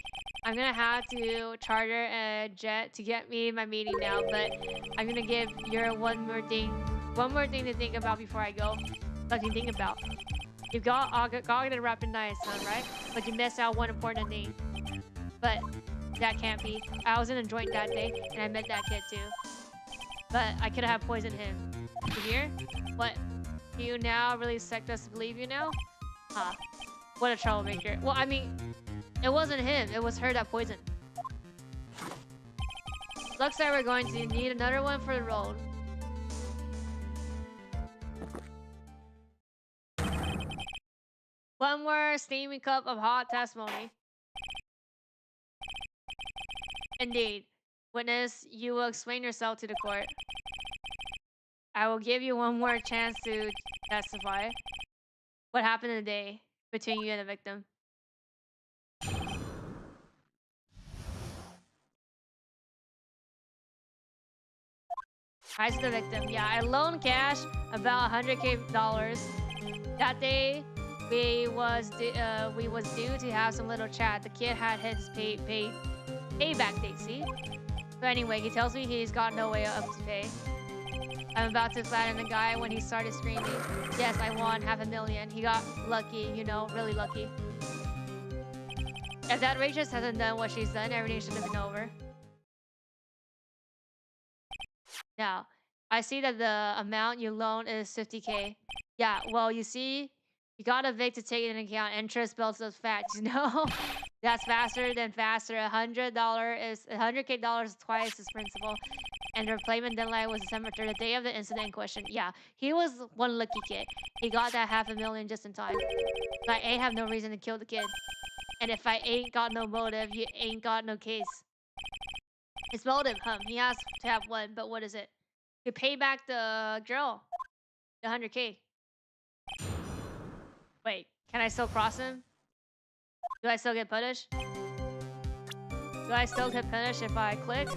I'm gonna have to charter a jet to get me my meeting now, but I'm gonna give you one more thing to think about before I go. Something to think about. You got to wrap in nice, son, right? But you missed out one important thing. But that can't be. I was in a joint that day, and I met that kid too. But I could have poisoned him. You hear? What? Do you now really expect us to believe you now? Huh. What a troublemaker. Well, I mean, it wasn't him. It was her that poisoned. Looks like we're going to need another one for the road. One more steaming cup of hot testimony. Indeed. Witness, you will explain yourself to the court. I will give you one more chance to testify. What happened today between you and the victim? Hi to the victim. Yeah, I loaned cash about $100K. That day, we was due to have some little chat. The kid had his payback date, see? So anyway, he tells me he's got no way up to pay. I'm about to flatten the guy when he started screaming. Yes, I won $500,000. He got lucky, you know, really lucky. If that waitress hasn't done what she's done, everything should have been over. Now, I see that the amount you loan is $50K. Yeah, well, you see, you got a Vic to take into account. Interest builds those facts, you know? That's faster than faster. $100K is twice his principal. And the repayment deadline was December 3rd, the day of the incident in question. Yeah, he was one lucky kid. He got that $500,000 just in time. But I ain't have no reason to kill the kid. And if I ain't got no motive, you ain't got no case. His motive, he has to have one, but what is it? To pay back the girl. The $100K. Wait, can I still cross him? Do I still get punished? Do I still get punished if I click?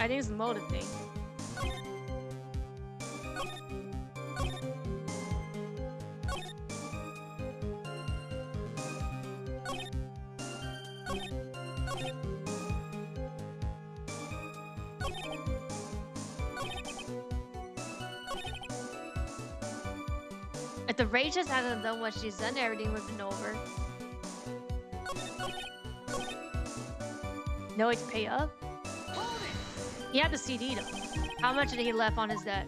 I think it's the motive thing. If the rage just hasn't done what she's done, everything would have been over. No way to pay up? He had the CD though. How much did he left on his debt?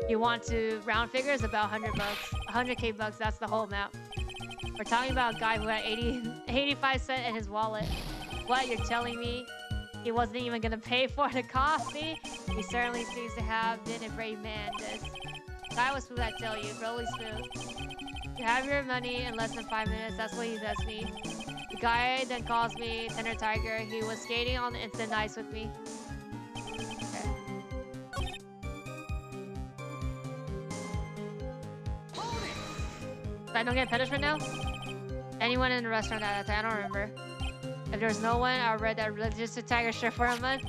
You want to round figures? About 100 bucks. 100K bucks, that's the whole amount. We're talking about a guy who had 85 cents in his wallet. What, you're telling me he wasn't even gonna pay for the coffee? He certainly seems to have been a brave man. This guy was smooth, I tell you, really smooth. You have your money in less than 5 minutes, that's what he says to me. The guy then calls me Tender Tiger. He was skating on the instant ice with me. I don't get punishment now? Anyone in the restaurant at that time? I don't remember. If there's no one, I read that religious tiger shirt for a month.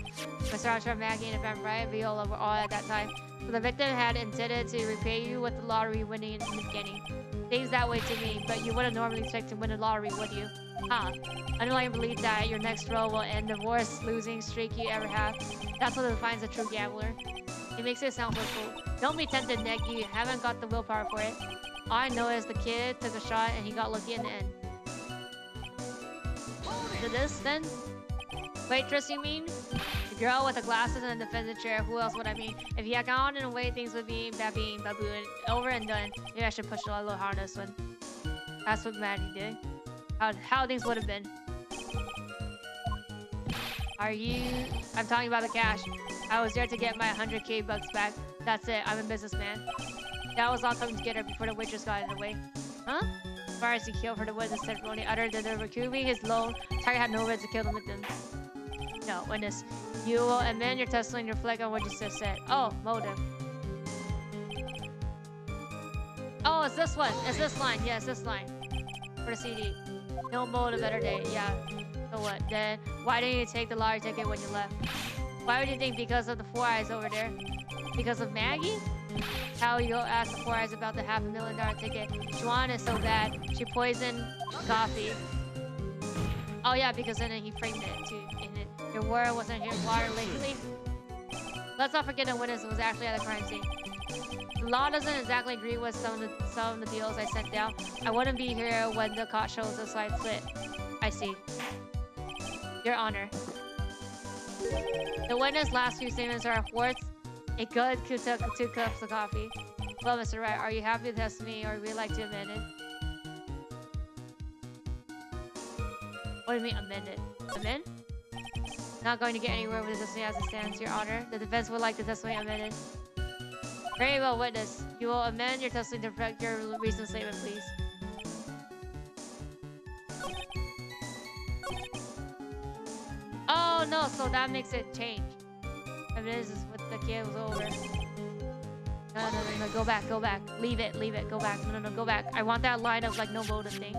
Mr. Ultra, Maggie, and Event Bright, Viola were all at that time. So the victim had intended to repay you with the lottery winning in the beginning. Seems that way to me, but you wouldn't normally expect to win a lottery, would you? Huh. Underlying belief that your next roll will end the worst losing streak you ever have. That's what defines a true gambler. It makes it sound so cool. Don't be tempted, Nick. You haven't got the willpower for it. All I know is the kid took a shot and he got lucky in the end. To this, then? Waitress, you mean? The girl with the glasses and the defensive chair. Who else would I mean? If he had gone in a way, things would be baboon, over and done. Maybe I should push it a little harder this one. That's what Maddie did. How things would have been. Are you... I'm talking about the cash. I was there to get my 100k bucks back. That's it. I'm a businessman. That was all coming together before the waitress got in the way. Huh? As far as he killed for the witness ceremony, other than the recouping his loan, Tiger had no right to kill the victim. No, witness. You will amend your testimony and reflect on what you just said. Oh, motive. Oh, it's this one. It's this line. Yeah, it's this line. For the CD. No motive, better day. Yeah. So what? Then why didn't you take the lottery ticket when you left? Why would you think because of the 4 eyes over there? Because of Maggie? How you go ask the 4 eyes about the $500,000 ticket? She wanted it so bad. She poisoned coffee. Oh yeah, because then he framed it too. Your word wasn't here water lately. Let's not forget the witness was actually at the crime scene. The law doesn't exactly agree with some of the deals I sent down. I wouldn't be here when the cop shows us, so I split. I see. Your Honor. The witness' last few statements are worth a good 2 cups of coffee. Well, Mr. Wright, are you happy to test me, or would you like to amend it? What do you mean amend it? Amend? Not going to get anywhere with the testimony as it stands, Your Honor. The defense would like the testimony amended. Very well, witness. You will amend your testimony to reflect your recent statement, please. Oh no, so that makes it change. I mean, this is what the kid was over. No, go back, go back. Leave it, go back. No, go back. I want that line of like no motive thing.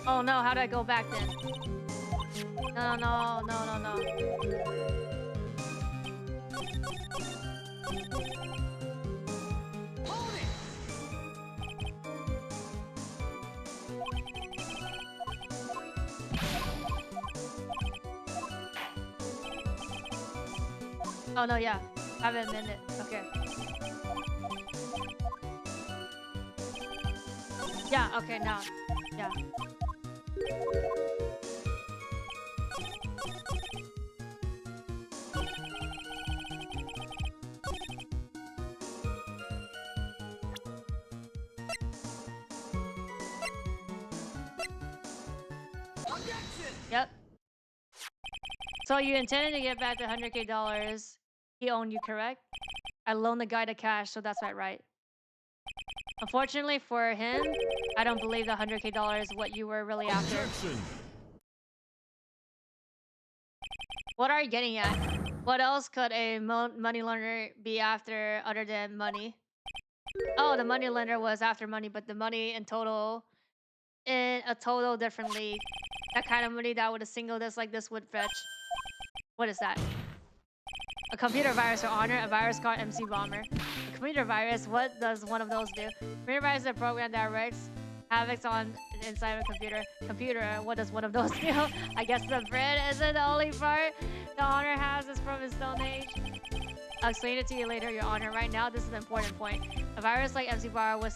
Oh no, how do I go back then? No. Oh no, yeah. I haven't amended. Okay. Yeah, okay, now. Yeah. Yep. So you intended to get back the $100k he owned you, correct? I loaned the guy the cash, so that's right. Unfortunately for him, I don't believe the $100k is what you were really after. Objection. What are you getting at? What else could a money lender be after other than money? Oh, the money lender was after money, but the money in a total different league. That kind of money that would a single disc like this would fetch. What is that? A computer virus, Your Honor. A virus called MC Bomber. A computer virus? What does one of those do? Computer virus is a program that wreaks havoc on inside of a computer. What does one of those do? I guess the bread isn't the only part the Honor has is from his Stone Age. I'll explain it to you later, Your Honor. Right now, this is an important point. A virus like MC Bar will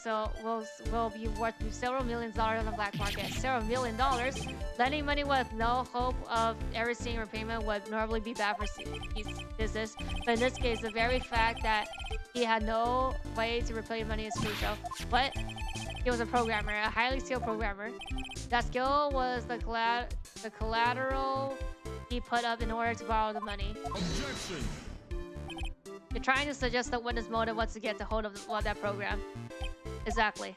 be worth several million dollars on the black market. Several $1 million? Lending money with no hope of ever seeing repayment would normally be bad for his business. But in this case, the very fact that he had no way to repay money is crucial. What? He was a programmer, a highly skilled programmer. That skill was the collateral he put up in order to borrow the money. Objection. You're trying to suggest that witness motive was to get a hold of that program. Exactly.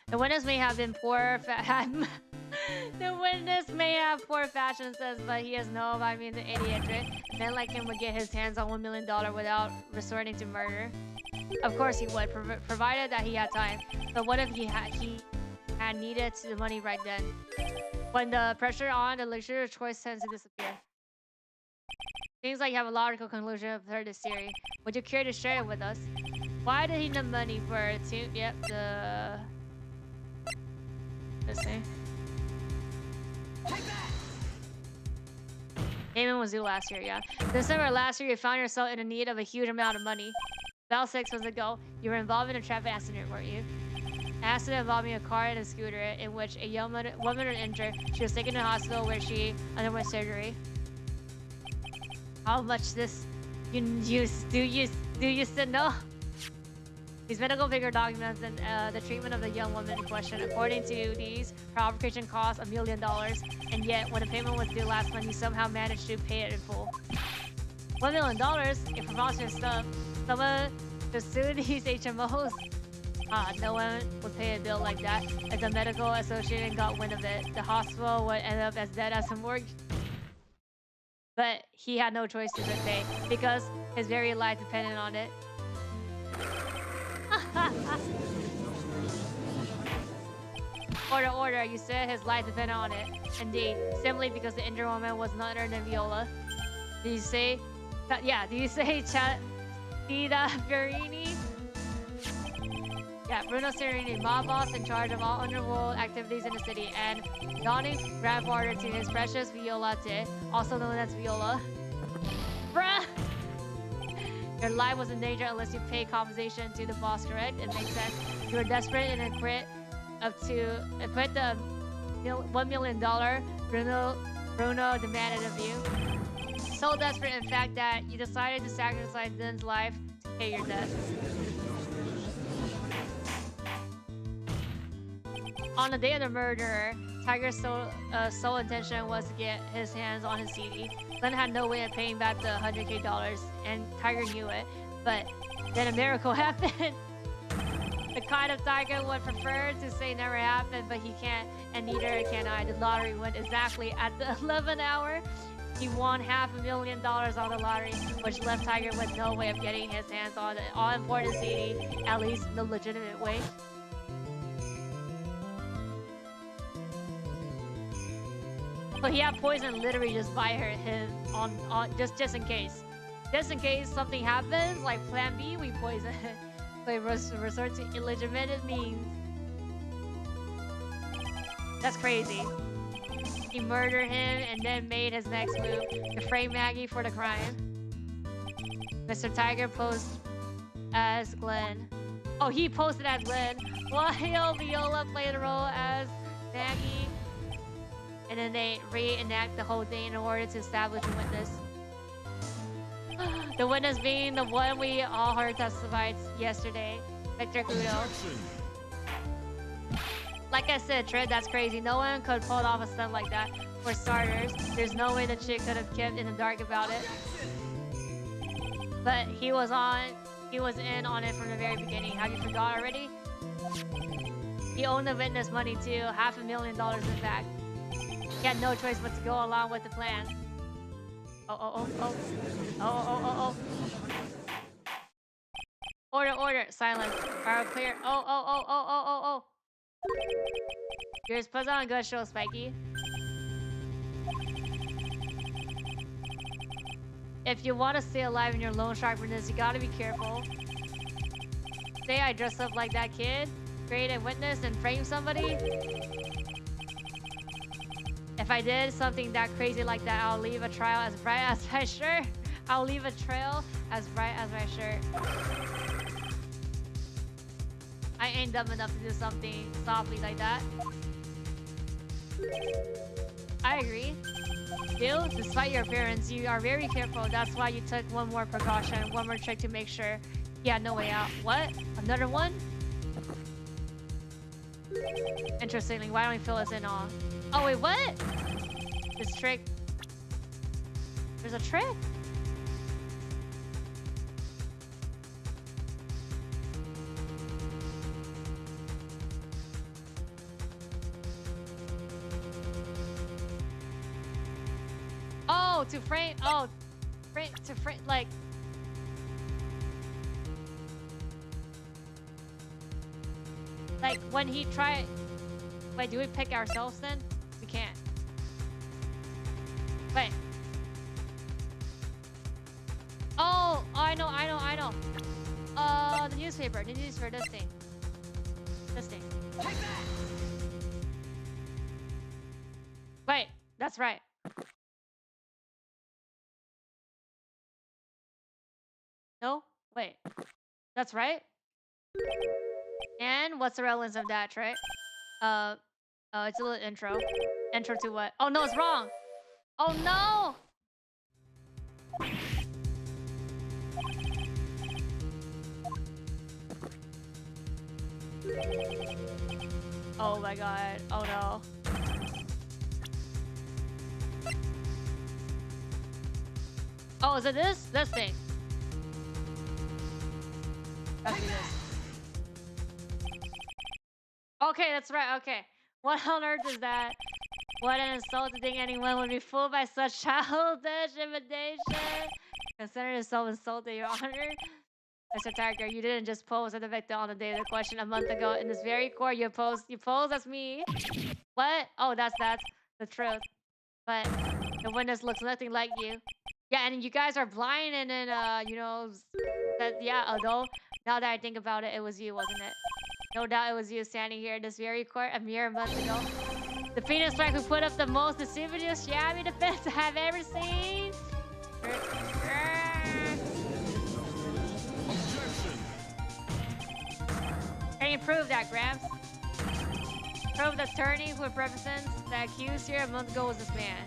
The witness may have been poor the witness may have poor fashion sense, but he has no, the idiot. Men like him would get his hands on $1 million without resorting to murder. Of course he would, provided that he had time. But what if he and needed the money right then. When the pressure on, the luxurious choice tends to disappear. Seems like you have a logical conclusion for this theory. Would you care to share it with us? Why did he need money for two? Yep, let's see. Payment was due last year, yeah. December last year, you found yourself in need of a huge amount of money. About 6 months ago, you were involved in a traffic accident, weren't you? An accident involving a car and a scooter in which a young woman was injured. She was taken to the hospital where she underwent surgery. How much this do you still know? These medical figure documents and the treatment of the young woman in question. According to these, her operation cost $1 million, and yet when the payment was due last month, you somehow managed to pay it in full. $1 million? If preposterous stuff. Someone just sue these HMOs. No one would pay a bill like that. If the medical association got wind of it, the hospital would end up as dead as a mortgage. But he had no choice to pay because his very life depended on it. Order, you said his life depended on it. Indeed, simply because the injured woman was none other than Viola. Did you say? Yeah, did you say Tida Verini? Yeah, Bruno Serini, mob boss in charge of all underworld activities in the city, and donning grandfather to his precious Violate, also known as Viola. Bruh! Your life was in danger unless you pay compensation to the boss, correct? It makes sense. You were desperate and quit the $1 million Bruno demanded of you. So desperate, in fact, that you decided to sacrifice Dylan's life to pay your debt. On the day of the murder, Tiger's sole intention was to get his hands on his CD. Glenn had no way of paying back the $100K, and Tiger knew it. But then a miracle happened. The kind of Tiger would prefer to say never happened, but he can't, and neither can I. The lottery went exactly at the 11th hour. He won $500,000 on the lottery, which left Tiger with no way of getting his hands on the all-important CD, at least in the legitimate way. But he had poison literally just by him on just in case. Just in case something happens, like plan B, we poison. They resort to illegitimate means. That's crazy. He murdered him and then made his next move to frame Maggie for the crime. Mr. Tiger posed as Glenn. Oh, he posted as Glenn, while Viola played the role as Maggie. And then they reenact the whole thing in order to establish a witness. The witness being the one we all heard testified yesterday, Victor Kudo. Like I said, Trent, that's crazy. No one could pull off a stunt like that. For starters, there's no way the chick could have kept in the dark about it. But he was in on it from the very beginning. Have you forgot already? He owned the witness money too, $500,000 in fact. He had no choice but to go along with the plan. Oh. Order. Silence. Fire clear. Oh. Here's put on a good show, Spiky. If you want to stay alive in your loan sharpness, you gotta be careful. Say I dress up like that kid, create a witness, and frame somebody. If I did something that crazy like that, I'll leave a trail as bright as my shirt. I'll leave a trail as bright as my shirt. I ain't dumb enough to do something softly like that. I agree. Still, despite your appearance, you are very careful. That's why you took one more precaution, one more trick to make sure he had no way out. What? Another one? Interestingly, why don't we fill this in on? Oh wait, what? This trick. There's a trick? Oh, to frame, like. Like when he tried. Wait, do we pick ourselves then? We can't. Wait. Oh, I know. The newspaper, this thing. This thing. Wait, that's right. No? Wait. That's right? And what's the relevance of that, right? It's a little intro. Intro to what? Oh no, it's wrong! Oh no! Oh my god. Oh no. Oh, is it this? This thing. Must be this. Okay, that's right. Okay. What on earth is that? What an insult to think anyone would be fooled by such childish imitation. Consider yourself insulted, Your Honor. Mr. Tiger, you didn't just pose as the victim on the day of the question a month ago. In this very court, you posed as me. What? Oh, that's the truth. But the witness looks nothing like you. Yeah, and you guys are blind, and then you know, although now that I think about it, it was you, wasn't it? No doubt it was you standing here in this very court a mere month ago. The Phoenix Wright who put up the most insidious, shabby defense I have ever seen. Objection. Can you prove that, Gramps? Prove the attorney who represents the accused here a month ago was this man.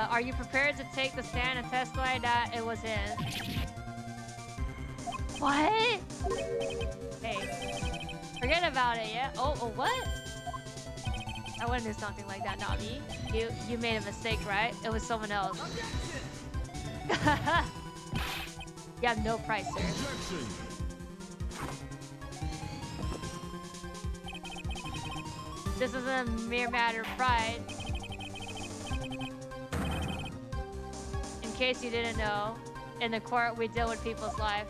Are you prepared to take the stand and testify that it was him? What? Hey, forget about it, yeah? Oh, what? I wouldn't do something like that, not me. You made a mistake, right? It was someone else. You have no price, sir. Objection. This is a mere matter of pride. In case you didn't know, in the court we deal with people's lives.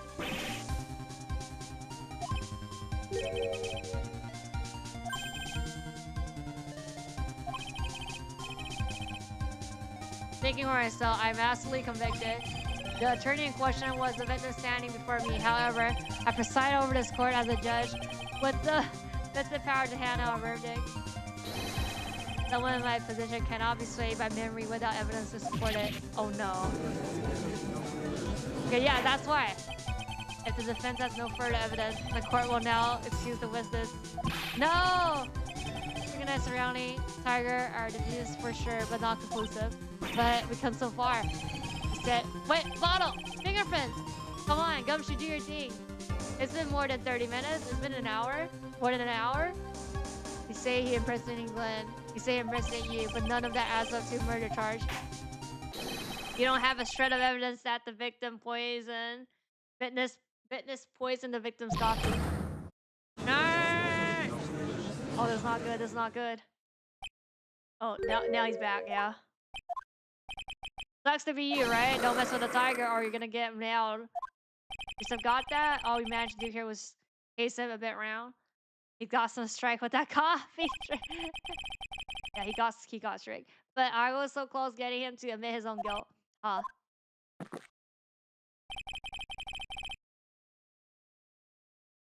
Thinking for myself, I'm absolutely convicted. The attorney in question was the victim standing before me. However, I preside over this court as a judge with the power to hand out a verdict. Someone in my position cannot be swayed by memory without evidence to support it. Oh no. Okay, yeah, that's why. If the defense has no further evidence, the court will now excuse the witness. No! Synchronous surrounding Tiger are deduced for sure, but not conclusive. But we come so far. Instead, wait, bottle! Fingerprints! Come on, Gumshoe, do your thing. It's been more than 30 minutes. It's been an hour. More than an hour. You say he imprisoned England. You say he imprisoned you, but none of that adds up to a murder charge. You don't have a shred of evidence that the victim poisoned. Witness poisoned the victim's coffee. No! Oh, that's not good. That's not good. Oh, now he's back. Yeah. Sucks to be you, right? Don't mess with the tiger, or you're gonna get nailed. You still got that? All we managed to do here was chase him a bit round. He got some strike with that coffee. Yeah, he got strike. But I was so close getting him to admit his own guilt. Huh.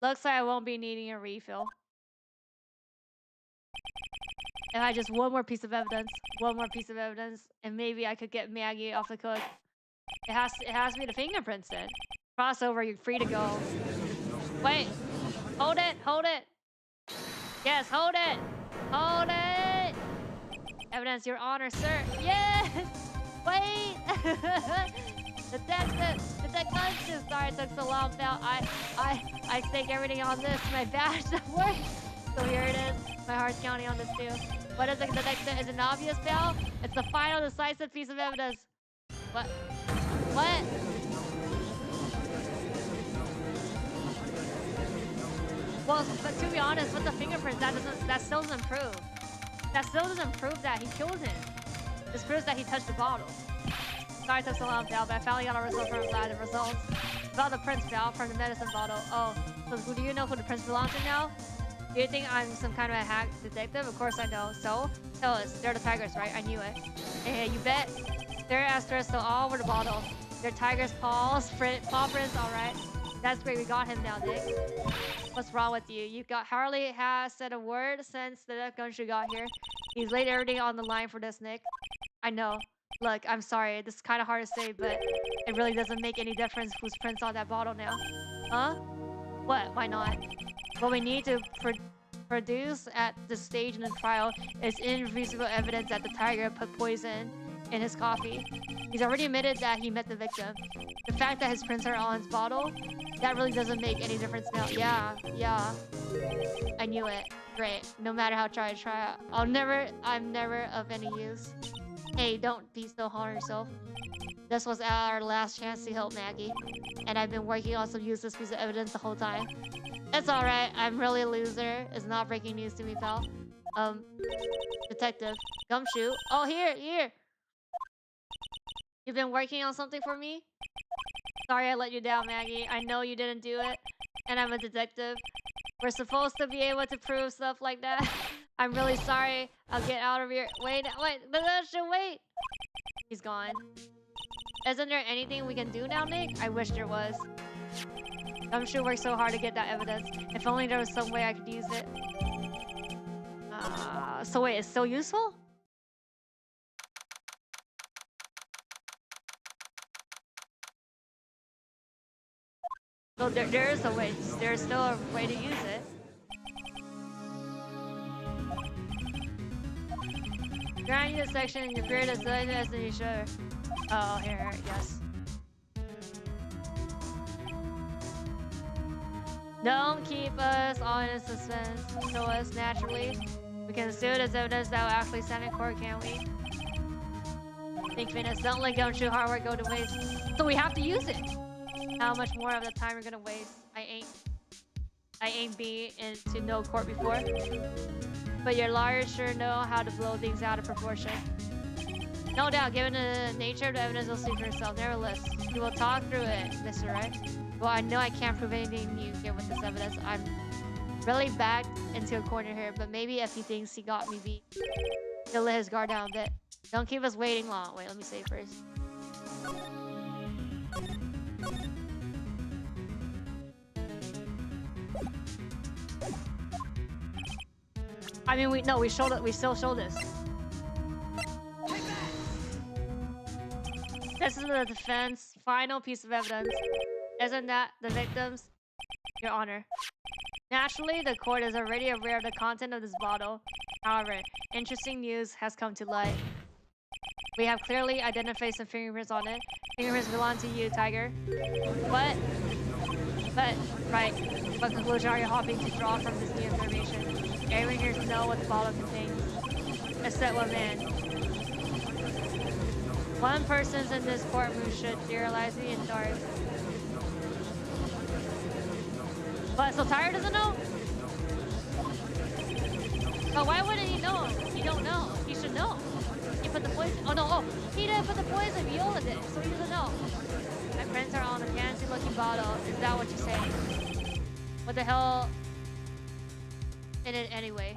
Looks like I won't be needing a refill. If I just one more piece of evidence, and maybe I could get Maggie off the hook. It has to be the fingerprints then. Crossover, you're free to go. Wait, hold it. Yes, hold it. Evidence, Your Honor, sir. Yes. Wait. Detective. Sorry it took so long, pal. I stake everything on this. My badge that works. So here it is. My heart's counting on this too. What is it, detective? Is it obvious, pal? It's the final decisive piece of evidence. What? Well, but to be honest, with the fingerprints, that still doesn't prove. That still doesn't prove that he killed him. This proves that he touched the bottle. Sorry it took so long, pal, but I finally got a result from the results. About the prince now from the medicine bottle. Oh, so who do you know who the prince belongs to now? Do you think I'm some kind of a hack detective? Of course I know. So, tell us. They're the tigers, right? I knew it. Hey, you bet. They're asterisks all over the bottle. They're tigers' paw prints, alright. That's great, we got him now, Nick. What's wrong with you? You got hardly has said a word since the Death Gunship got here. He's laid everything on the line for this, Nick. I know. Look, I'm sorry. This is kind of hard to say, but it really doesn't make any difference whose print's on that bottle now. Huh? What? Why not? What we need to produce at this stage in the trial is irrefutable evidence that the tiger put poison in his coffee. He's already admitted that he met the victim. The fact that his prints are on his bottle, that really doesn't make any difference now. Yeah. I knew it. Great. No matter how I try, I'm never of any use. Hey, don't be so hard on yourself. This was our last chance to help Maggie. And I've been working on some useless piece of evidence the whole time. It's alright, I'm really a loser. It's not breaking news to me, pal. Detective. Gumshoe. Oh, here! You've been working on something for me? Sorry I let you down, Maggie. I know you didn't do it. And I'm a detective. We're supposed to be able to prove stuff like that. I'm really sorry. I'll get out of here. Wait. Wait! He's gone. Isn't there anything we can do now, Nick? I wish there was. Gumshoe worked so hard to get that evidence. If only there was some way I could use it. So wait, it's still useful? So there is a way. There's still a way to use it. Grind this section in your period as than you should. Oh, here, yes. Don't keep us all in suspense. Show us naturally. We can assume as evidence that will actually stand in court, can't we? Think fitness. Don't let Gumshoe hard work go to waste. So we have to use it. How much more of the time we're gonna waste? I ain't been into no court before. But your lawyers sure know how to blow things out of proportion. No doubt, given the nature of the evidence, you'll see for yourself. Nevertheless, you will talk through it, Mr. Wright. Well, I know I can't prove anything new here with this evidence. I'm really backed into a corner here, but maybe if he thinks he got me beat, he'll let his guard down a bit. Don't keep us waiting long. Wait, let me say first. I mean, we showed it. We still show this. This is the defense final piece of evidence. Isn't that the victims? Your Honor. Naturally, the court is already aware of the content of this bottle. However, interesting news has come to light. We have clearly identified some fingerprints on it. Fingerprints belong to you, Tiger. But, right. What conclusion are you hoping to draw from this new information? Everyone here to know what the bottle contains. Except one man. One person's in this courtroom should theorize me in dark. But so Tiger doesn't know? Oh, why wouldn't he know? He don't know. He should know. He put the poison. Oh no! Oh, he didn't put the poison. Viola did, so he doesn't know. My friends are on a fancy-looking bottle. Is that what you're saying? What the hell? In it anyway.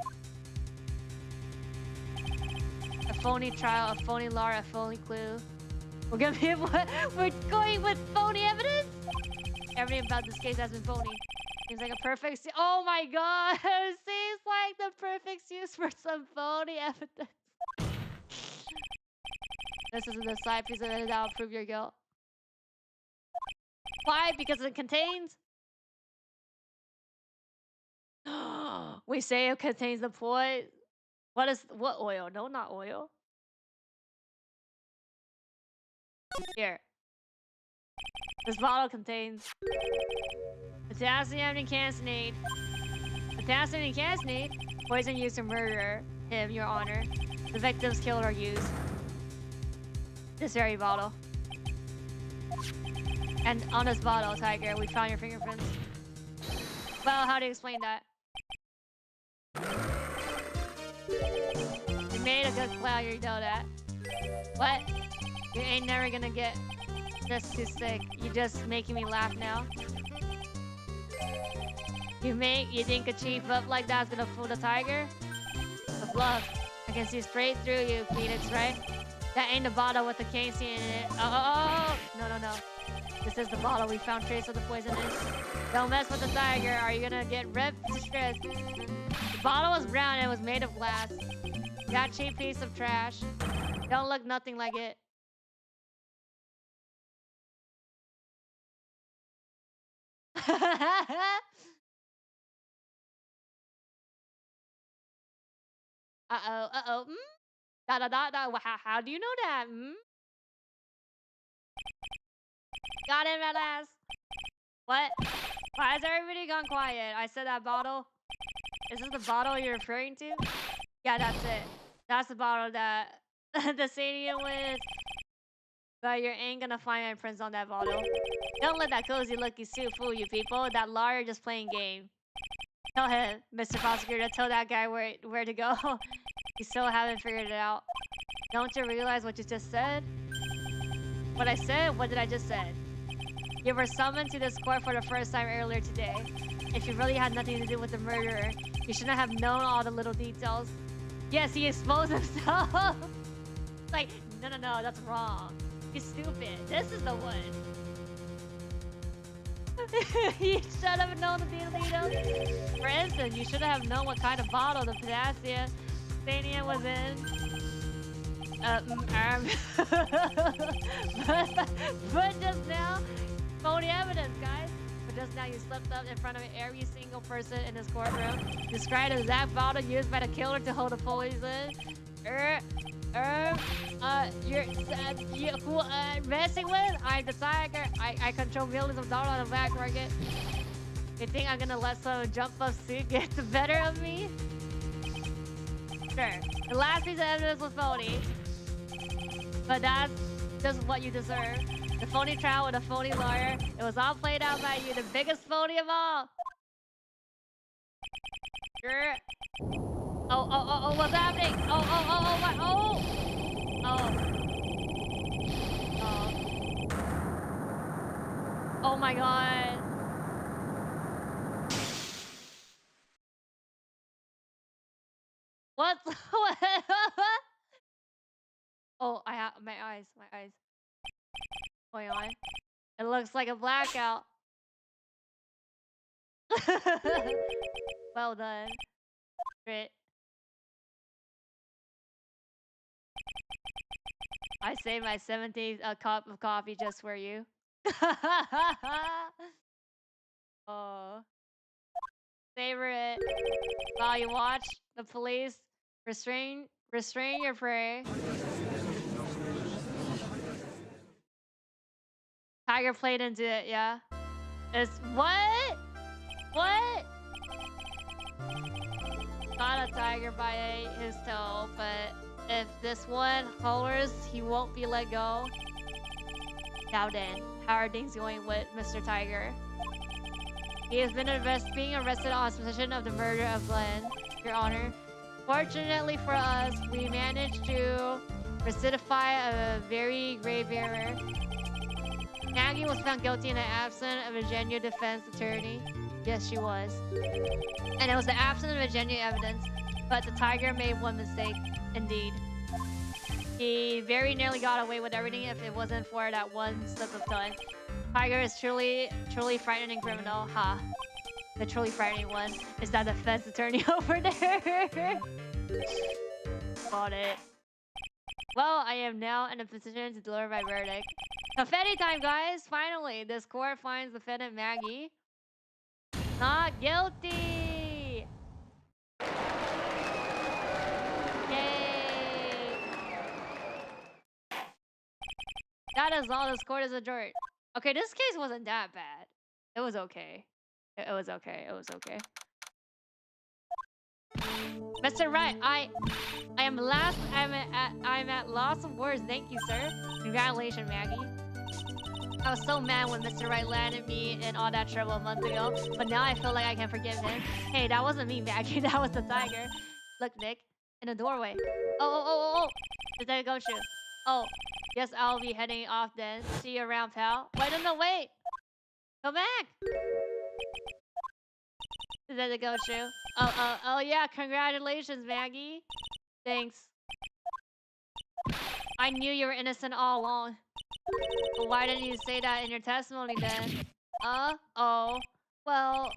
A phony trial, a phony law, a phony clue. We're gonna be we're going with phony evidence? Everything about this case has been phony. Seems like a perfect oh my god! Seems like the perfect excuse for some phony evidence. This isn't the side piece of it that'll prove your guilt. Why? Because it contains we say it contains the poison. What oil? No, not oil. Here. This bottle contains potassium and cassinate. Potassium and cassinate? Poison used to murder him, Your Honor. The victim's killer used this very bottle. And on this bottle, Tiger, we found your fingerprints. Well, how do you explain that? You made a good clown, you know that. What? You ain't never gonna get That's too sick. You're just making me laugh now. You think a cheap up like that's gonna fool the tiger? The bluff. I can see straight through you, Phoenix, right? That ain't the bottle with the casein in it. Oh. No. This is the bottle we found trace of the poison in. Don't mess with the tiger. Are you gonna get ripped to shreds? The bottle was brown and it was made of glass. That cheap piece of trash. Don't look nothing like it. Uh-oh. How do you know that? Got him at last. What? Why has everybody gone quiet? I said that bottle. Is this the bottle you're referring to? Yeah, that's it. That's the bottle that the stadium with. But you ain't gonna find my prints on that bottle. Don't let that cozy looky suit fool you people. That lawyer just playing game. Tell him, Mr. Prosecutor, tell that guy where to go. You still haven't figured it out. Don't you realize what you just said? What I said? What did I just say? You were summoned to this court for the first time earlier today. If you really had nothing to do with the murderer, you shouldn't have known all the little details. Yes, he exposed himself. Like, no, that's wrong. You're stupid. This is the one. You should have known the details. For instance, you should have known what kind of bottle the potassium stadium was in. But just now, phony evidence, guys. But just now you slipped up in front of every single person in this courtroom. Described the exact bottle used by the killer to hold the poison. Who messing with? I'm the tiger. I control millions of dollars on the black market. You think I'm gonna let some jump up suit get the better of me? Sure. The last piece of evidence was phony. But that's just what you deserve. The phony trial with a phony lawyer. It was all played out by you, the biggest phony of all. Sure. Oh, what's happening? Oh my god. What? Oh, I have my eyes. Going on. It looks like a blackout. Well done. Great. I saved my 17th cup of coffee just for you. Oh. Savor it while you watch the police restrain your prey. Tiger played into it, yeah. It's what? What? Not a tiger by his toe, but if this one hollers, he won't be let go. Now then, how are things going with Mr. Tiger? He has been being arrested on suspicion of the murder of Glenn, Your Honor. Fortunately for us, we managed to recidify a very grave error. Maggie was found guilty in the absence of a genuine defense attorney. Yes, she was. And it was the absence of a genuine evidence, but the tiger made one mistake, indeed. He very nearly got away with everything if it wasn't for that one slip of tongue. Tiger is truly frightening criminal. Ha. The truly frightening one is that defense attorney over there. Got it. Well, I am now in a position to deliver my verdict. Confetti time, guys! Finally, this court finds defendant Maggie not guilty! Yay! That is all. This court is adjourned. Okay, this case wasn't that bad. It was okay. It was okay. Mr. Wright, I'm at loss of words. Thank you, sir. Congratulations, Maggie. I was so mad when Mr. Wright landed me in all that trouble a month ago, but now I feel like I can forgive him. Hey, that wasn't me, Maggie. That was the tiger. Look, Nick, in the doorway. Oh! Is that a gumshoe? Oh, Guess I'll be heading off then. See you around, pal. Wait, no, wait! Come back! Is that the go-shoe? Oh, yeah, congratulations, Maggie. Thanks. I knew you were innocent all along. But why didn't you say that in your testimony then? Oh. Well,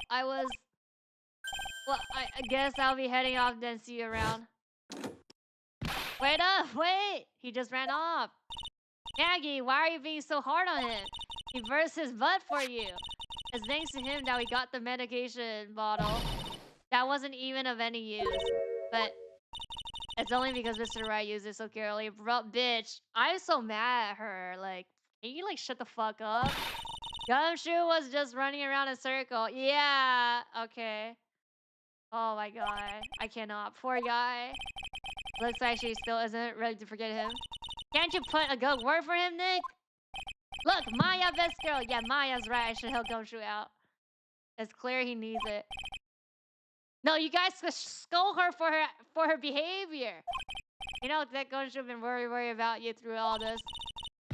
Well, I guess I'll be heading off then. See you around. Wait up! Wait! He just ran off. Maggie, why are you being so hard on him? He burst his butt for you. It's thanks to him that we got the medication bottle. That wasn't even of any use. But it's only because Mr. Wright used it so carefully. Bro, bitch, I'm so mad at her. Like, can you like shut the fuck up? Gumshoe was just running around in a circle. Yeah, okay. Oh my god, I cannot. Poor guy. Looks like she still isn't ready to forget him. Can't you put a good word for him, Nick? Look, Maya, best girl. Yeah, Maya's right. I should help Gumshoe out. It's clear he needs it. No, you guys scold her for her behavior. You know that Gumshoe been worried about you through all this.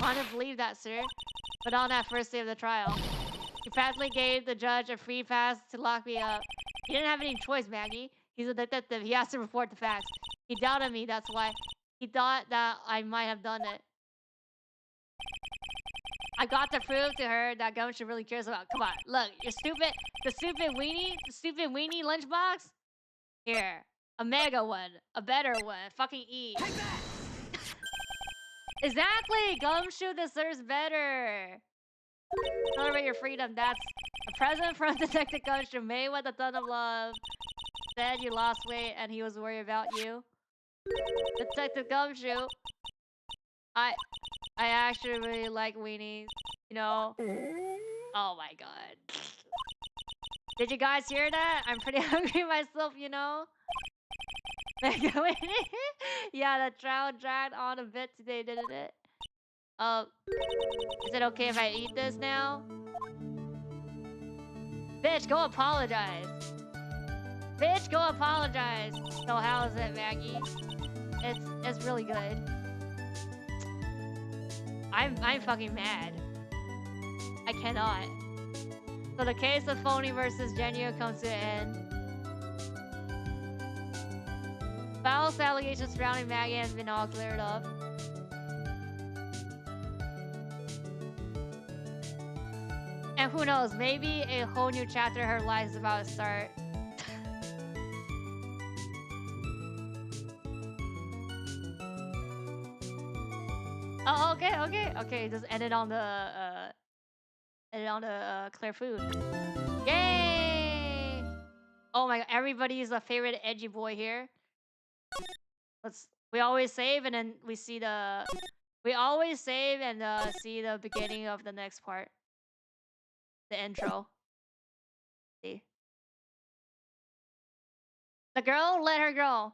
I don't believe that, sir. But on that first day of the trial, he practically gave the judge a free pass to lock me up. He didn't have any choice, Maggie. He's a detective. He has to report the facts. He doubted me, that's why. He thought that I might have done it. I got to prove to her that Gumshoe really cares about. Come on, look, the stupid weenie lunchbox. Here, a mega one, a better one. Fucking eat. Exactly, Gumshoe deserves better. Celebrate your freedom. That's a present from Detective Gumshoe made with a ton of love. Said you lost weight and he was worried about you. Detective Gumshoe. I actually really like weenies. You know? Oh my god. Did you guys hear that? I'm pretty hungry myself, you know? Yeah, the trial dragged on a bit today, didn't it? Is it okay if I eat this now? Bitch, go apologize. Bitch, go apologize. So how is it, Maggie? It's really good. I'm fucking mad. I cannot. So the case of Phony versus Genu comes to an end. False allegations surrounding Maggie have been all cleared up. And who knows, maybe a whole new chapter of her life is about to start. Oh, okay. Just end it on the clear food. Yay! Oh my god, everybody's a favorite edgy boy here. We always save and then we see the see the beginning of the next part. The intro. See. The girl, let her go.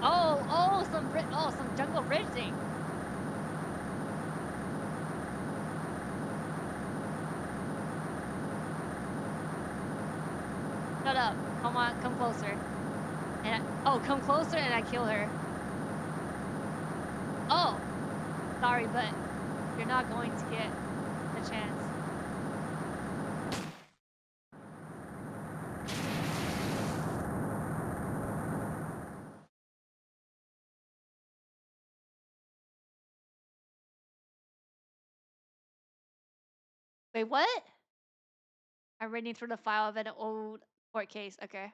Oh, some jungle bridge thing. Shut up. Come on, come closer. And come closer and I kill her. Oh, sorry, but you're not going to get the chance. Wait, what? I'm reading through the file of an old court case. Okay.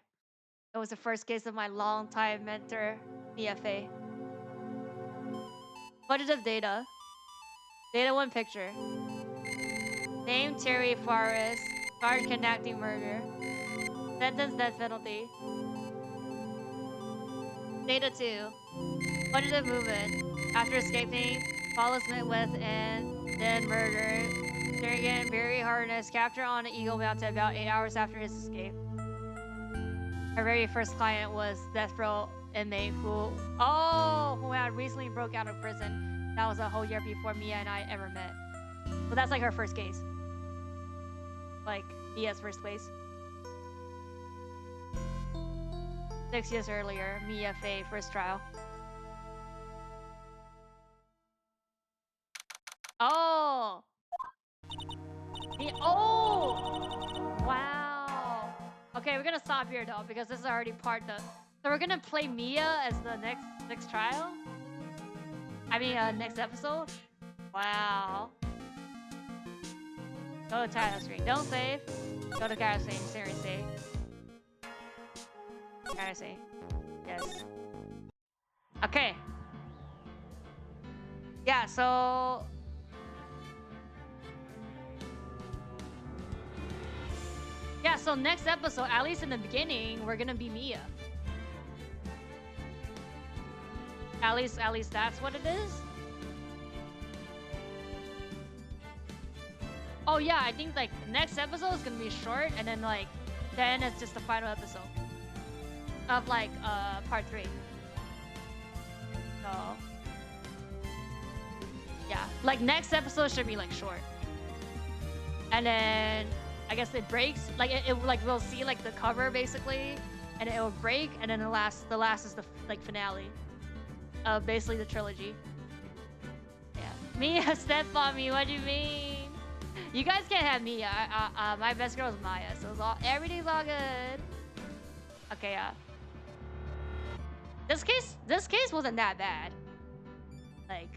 It was the first case of my longtime mentor, BFA. Budget of data. Data 1 picture. Name Terry Forrest. Guard kidnapping murder. Sentence death penalty. Data 2. Budget of movement. After escaping, Paulus met with and then murdered. Surrogate very harness captured on an Eagle Mountain about 8 hours after his escape. Her very first client was death row inmate who had recently broke out of prison. That was a whole year before Mia and I ever met. So that's like her first case. Like Mia's first case. 6 years earlier, Mia Fey first trial. Oh. Oh. Wow. Okay, we're gonna stop here though because this is already part the. So we're gonna play Mia as the next trial. I mean, next episode. Wow. Go to title screen. Don't save. Go to title screen. Seriously. Title screen. Yes. Okay. Yeah. So. Yeah. So next episode, at least in the beginning, we're gonna be Mia. At least that's what it is. Oh yeah, I think like next episode is gonna be short, and then like then it's just the final episode of like part 3. So yeah, like next episode should be like short, and then I guess it breaks. Like it like we'll see like the cover basically, and it will break, and then the last is the like finale of basically the trilogy. Yeah, Mia, step on me. What do you mean? You guys can't have Mia. My best girl is Maya, so it's all everything's all good. Okay, yeah. This case wasn't that bad. Like,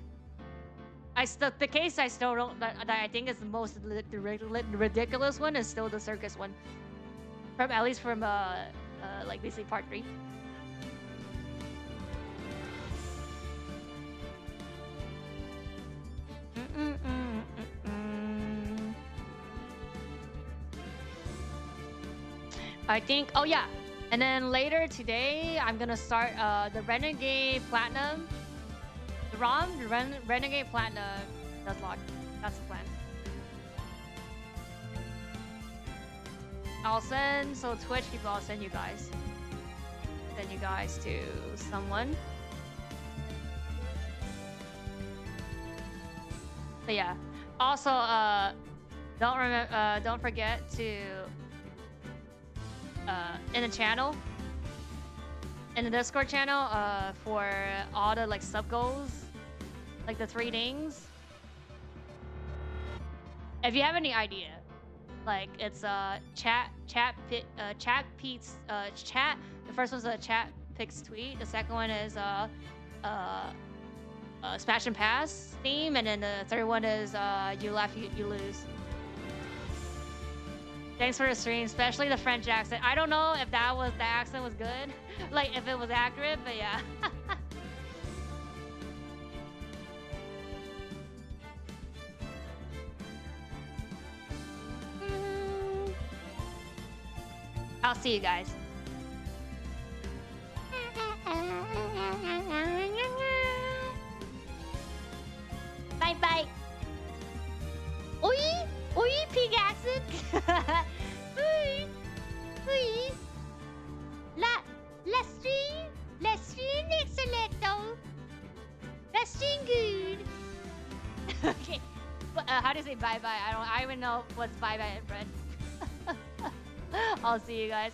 the case I still don't that I think is the most ridiculous one is still the circus one. From at least from like basically part 3. I think, oh yeah, and then later today I'm gonna start the Renegade Platinum. The ROM, the Renegade Platinum does lock. That's the plan. I'll send, so Twitch people, I'll send you guys. Send you guys to someone. But yeah, also don't forget to in the channel, in the Discord channel, for all the like sub goals, like the 3 things. If you have any idea, like it's chat. The first one's a chat picks tweet. The second one is smash and pass theme, and then the third one is you laugh, you lose. Thanks for the stream, especially the French accent. I don't know if the accent was good, like if it was accurate, but yeah. I'll see you guys. Bye bye. Oi, oi, pig accent. Oi, oi. La stream excellent. La stream good. Okay. How do you say bye bye? I don't even know what's bye bye in French. I'll see you guys.